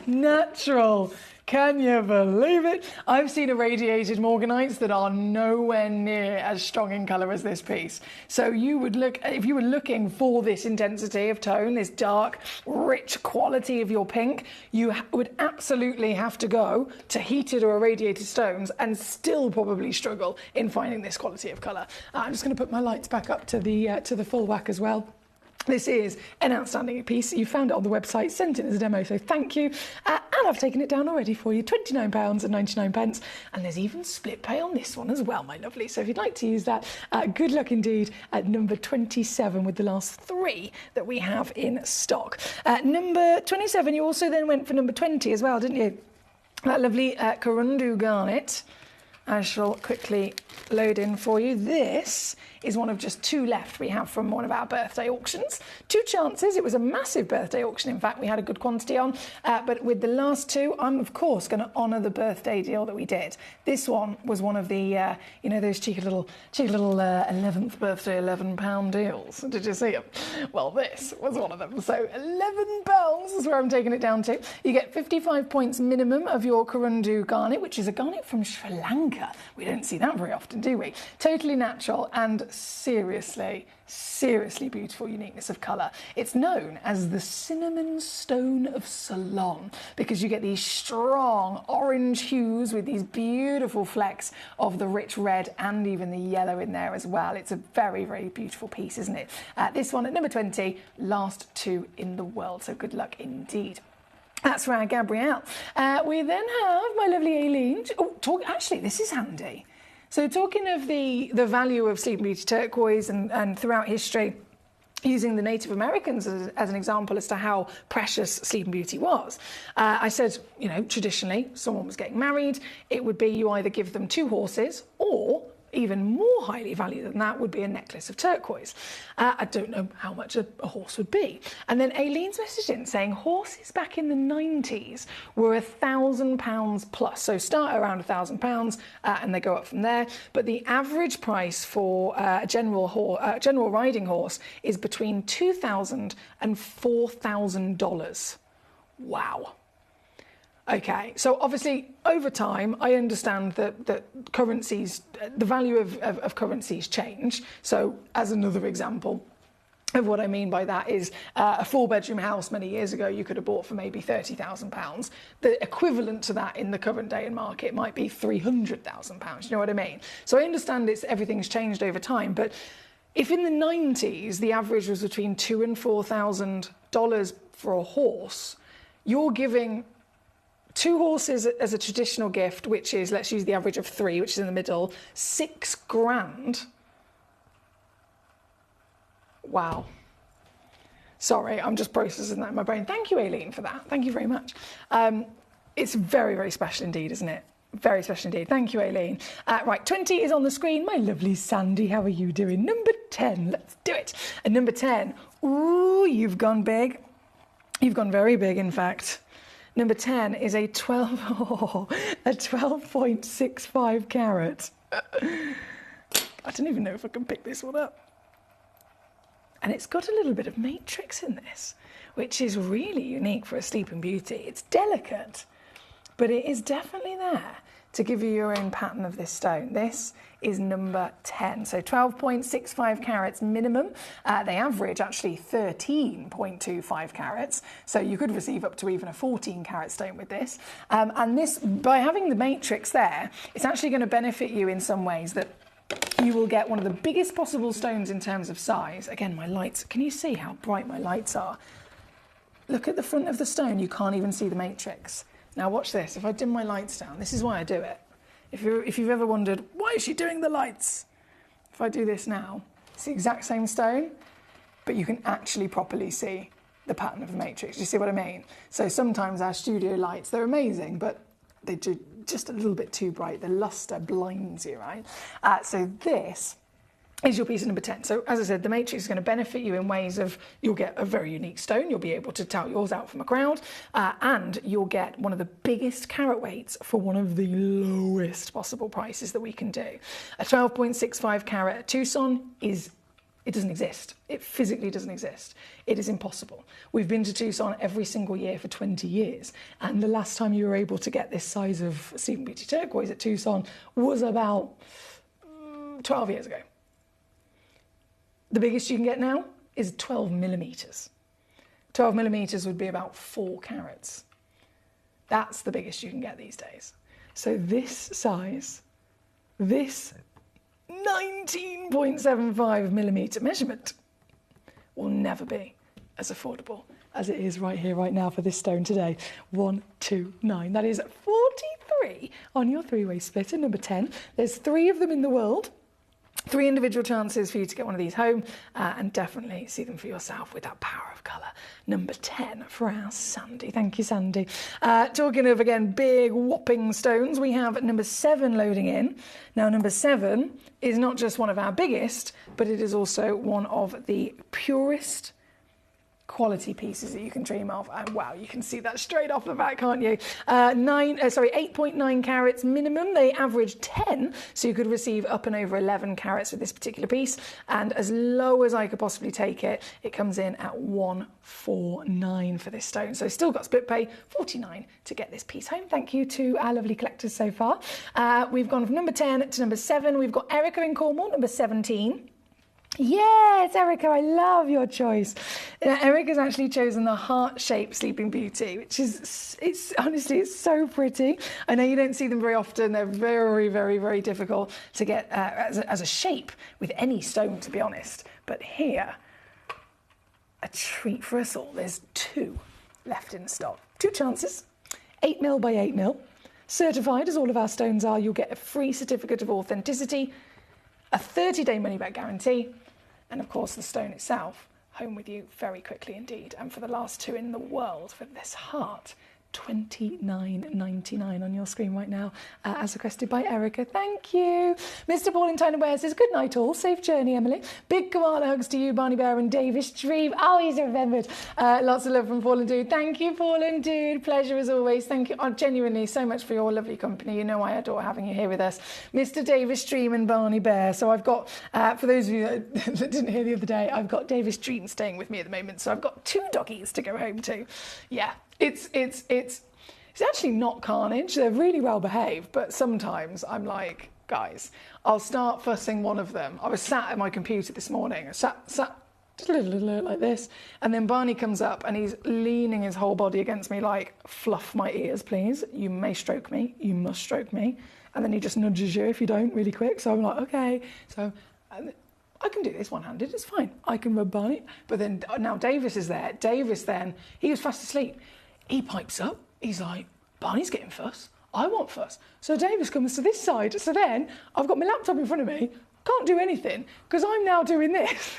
Natural. Can you believe it? I've seen irradiated morganites that are nowhere near as strong in colour as this piece. So you would look, if you were looking for this intensity of tone, this dark, rich quality of your pink, you would absolutely have to go to heated or irradiated stones and still probably struggle in finding this quality of colour. I'm just going to put my lights back up to the full whack as well. This is an outstanding piece. You found it on the website, sent it as a demo, so thank you. And I've taken it down already for you, £29.99. And there's even split pay on this one as well, my lovely. So if you'd like to use that, good luck indeed at number 27 with the last 3 that we have in stock. Number 27, you also then went for number 20 as well, didn't you? That lovely Corundu garnet. I shall quickly load in for you. This is one of just 2 left we have from one of our birthday auctions. 2 chances. It was a massive birthday auction. In fact, we had a good quantity on. But with the last 2, I'm, of course, going to honour the birthday deal that we did. This one was one of the, you know, those cheeky little 11th birthday £11 deals. Did you see them? Well, this was one of them. So £11 is where I'm taking it down to. You get 55 points minimum of your Corundu garnet, which is a garnet from Sri Lanka. blinker. We don't see that very often, do we? Totally natural and seriously beautiful uniqueness of colour. It's known as the cinnamon stone of Ceylon because you get these strong orange hues with these beautiful flecks of the rich red and even the yellow in there as well. It's a very, very beautiful piece, isn't it? This one at number 20, last 2 in the world, so good luck indeed. That's for our Gabrielle. We then have my lovely Aileen. Actually, this is handy. So talking of the value of Sleeping Beauty turquoise and throughout history, using the Native Americans as an example as to how precious Sleeping Beauty was. I said, you know, traditionally, someone was getting married, it would be you either give them 2 horses or even more highly valued than that would be a necklace of turquoise. I don't know how much a horse would be. And then Aileen's messaged in saying horses back in the 90s were £1,000 plus. So start around £1,000 and they go up from there. But the average price for a general riding horse is between $2,000 and $4,000. Wow. Okay, so obviously over time, I understand that currencies, the value of currencies change. So as another example of what I mean by that is a 4-bedroom house many years ago you could have bought for maybe £30,000. The equivalent to that in the current day and market might be £300,000. You know what I mean? So I understand everything's changed over time, but if in the 90s the average was between $2,000 and $4,000 for a horse, you're giving 2 horses as a traditional gift, which is, let's use the average of 3, which is in the middle, £6,000. Wow. Sorry, I'm just processing that in my brain. Thank you, Aileen, for that. Thank you very much. It's very, very special indeed, isn't it? Very special indeed. Thank you, Aileen. Right, 20 is on the screen. My lovely Sandy, how are you doing? Number 10, let's do it. And number 10, ooh, you've gone big. You've gone very big, in fact. Number 10 is a 12.65 carat. I don't even know if I can pick this one up. And it's got a little bit of matrix in this, which is really unique for a Sleeping Beauty. It's delicate, but it is definitely there to give you your own pattern of this stone. This is number 10, so 12.65 carats minimum. They average actually 13.25 carats, so you could receive up to even a 14 carat stone with this. And this, by having the matrix there, it's actually going to benefit you in some ways that you will get one of the biggest possible stones in terms of size. Again, my lights, can you see how bright my lights are? Look at the front of the stone, you can't even see the matrix. Now watch this, if I dim my lights down, this is why I do it. If you've ever wondered, why is she doing the lights? If I do this now, it's the exact same stone, but you can actually properly see the pattern of the matrix. Do you see what I mean? So sometimes our studio lights, they're amazing, but they do just a little bit too bright. The luster blinds you, right? So this is your piece of number 10. So as I said, the matrix is going to benefit you in ways of you'll get a very unique stone, you'll be able to tout yours out from a crowd, and you'll get one of the biggest carat weights for one of the lowest possible prices that we can do. A 12.65 carat at Tucson it doesn't exist. It physically doesn't exist. It is impossible. We've been to Tucson every single year for 20 years, and the last time you were able to get this size of Sleeping Beauty turquoise at Tucson was about 12 years ago. The biggest you can get now is 12 millimetres. 12 millimetres would be about 4 carats. That's the biggest you can get these days. So this size, this 19.75 millimetre measurement will never be as affordable as it is right here, right now for this stone today. 129. That is 43 on your 3-way split at number 10. There's 3 of them in the world. 3 individual chances for you to get one of these home, and definitely see them for yourself with that power of colour. Number 10 for our Sandy. Thank you, Sandy. Talking of, again, big whopping stones, we have number 7 loading in. Now, number 7 is not just one of our biggest, but it is also one of the purest quality pieces that you can dream of. And wow, you can see that straight off the back, can't you? 8.9 carats minimum. They average 10, so you could receive up and over 11 carats with this particular piece. And as low as I could possibly take it, it comes in at 149 for this stone. So still got split pay, 49 to get this piece home. Thank you to our lovely collectors so far. We've gone from number 10 to number 7. We've got Erica in Cornwall, number 17. Yes, Erica, I love your choice. Erica's actually chosen the heart-shaped Sleeping Beauty, which is, honestly, it's so pretty. I know you don't see them very often. They're very, very, very difficult to get as a shape with any stone, to be honest. But here, a treat for us all. There's 2 left in stock. 2 chances, 8mm by 8mm. Certified, as all of our stones are, you'll get a free certificate of authenticity, a 30-day money-back guarantee, and of course the stone itself home with you very quickly indeed. And for the last 2 in the world, for this heart, $29.99 on your screen right now, as requested by Erica. Thank you. Mr. Paul in Tyne and Wear says, good night all, safe journey, Emily. Big koala hugs to you, Barney Bear and Davis Dream. Oh, he's remembered. Lots of love from Paul and Dude. Thank you, Paul and Dude. Pleasure as always. Thank you genuinely so much for your lovely company. You know I adore having you here with us. Mr. Davis Dream and Barney Bear. So I've got, for those of you that didn't hear the other day, I've got Davis Dream staying with me at the moment. So I've got 2 doggies to go home to. Yeah. It's actually not carnage. They're really well behaved, but sometimes I'm like, guys, I'll start fussing one of them. I was sat at my computer this morning, sat just a little like this, and then Barney comes up and he's leaning his whole body against me like, fluff my ears, please. You may stroke me. You must stroke me. And then he just nudges you if you don't really quick. So I'm like, okay. So I can do this one-handed. It's fine. I can rub Barney. But then now Davis is there. Davis then, he was fast asleep. He pipes up. He's like, Barney's getting fuss. I want fuss. So Davis comes to this side. So then I've got my laptop in front of me. Can't do anything because I'm now doing this.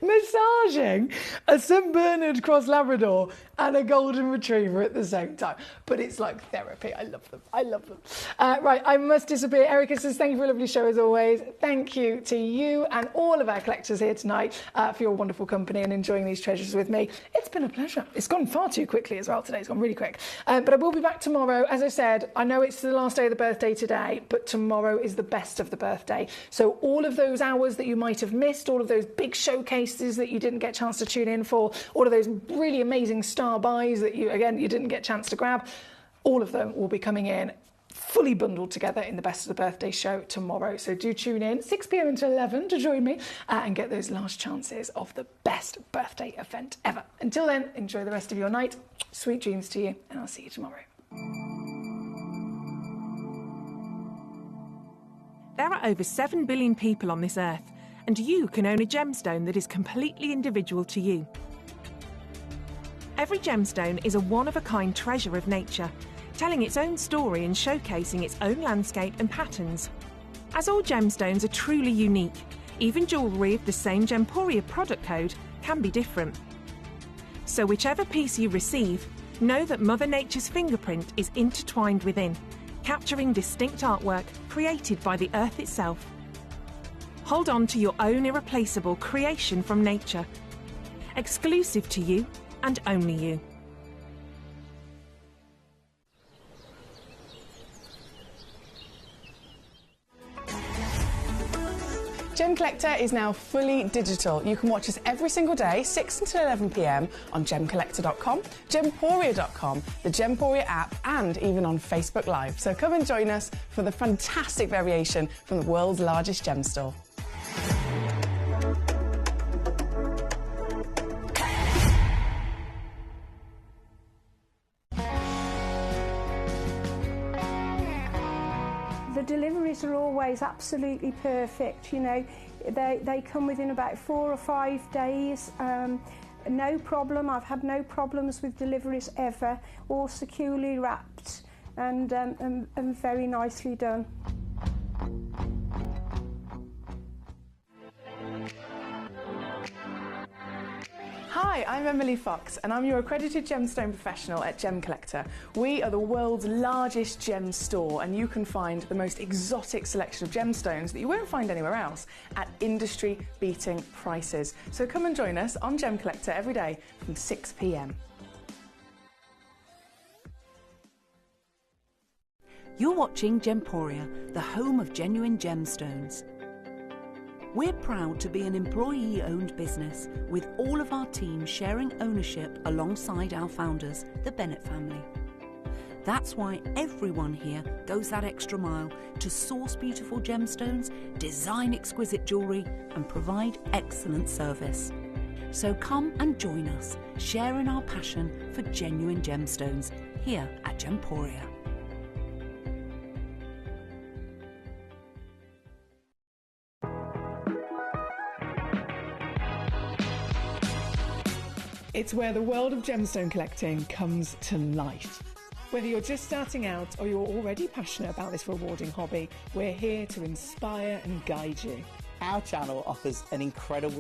Massaging a St Bernard Cross Labrador and a Golden Retriever at the same time. But it's like therapy. I love them. I love them. Right, I must disappear. Erica says, thank you for a lovely show as always. Thank you to you and all of our collectors here tonight for your wonderful company and enjoying these treasures with me. It's been a pleasure. It's gone far too quickly as well today. It's gone really quick. But I will be back tomorrow. As I said, I know it's the last day of the birthday today, but tomorrow is the best of the birthday. So all of those hours that you might have missed, all of those big showcases that you didn't get a chance to tune in for, all of those really amazing star buys that you didn't get a chance to grab, all of them will be coming in fully bundled together in the Best of the Birthday show tomorrow. So do tune in 6 p.m. until 11 to join me and get those last chances of the best birthday event ever. Until then, enjoy the rest of your night. Sweet dreams to you, and I'll see you tomorrow. There are over 7 billion people on this earth, and you can own a gemstone that is completely individual to you. Every gemstone is a one-of-a-kind treasure of nature, telling its own story and showcasing its own landscape and patterns. As all gemstones are truly unique, even jewellery of the same Gemporia product code can be different. So whichever piece you receive, know that Mother Nature's fingerprint is intertwined within, capturing distinct artwork created by the earth itself. Hold on to your own irreplaceable creation from nature, exclusive to you and only you. Gemcollector is now fully digital. You can watch us every single day, 6 until 11 p.m. on gemcollector.com, gemporia.com, the Gemporia app, and even on Facebook Live. So come and join us for the fantastic variation from the world's largest gem store. The deliveries are always absolutely perfect, you know. They come within about 4 or 5 days. No problem. I've had no problems with deliveries ever. All securely wrapped and very nicely done. Hi, I'm Emily Fox and I'm your accredited gemstone professional at Gemcollector. We are the world's largest gem store and you can find the most exotic selection of gemstones that you won't find anywhere else at industry-beating prices. So come and join us on Gemcollector every day from 6 p.m. You're watching Gemporia, the home of genuine gemstones. We're proud to be an employee-owned business with all of our team sharing ownership alongside our founders, the Bennett family. That's why everyone here goes that extra mile to source beautiful gemstones, design exquisite jewellery and provide excellent service. So come and join us, sharing our passion for genuine gemstones here at Gemporia. It's where the world of gemstone collecting comes to life. Whether you're just starting out or you're already passionate about this rewarding hobby, we're here to inspire and guide you. Our channel offers an incredible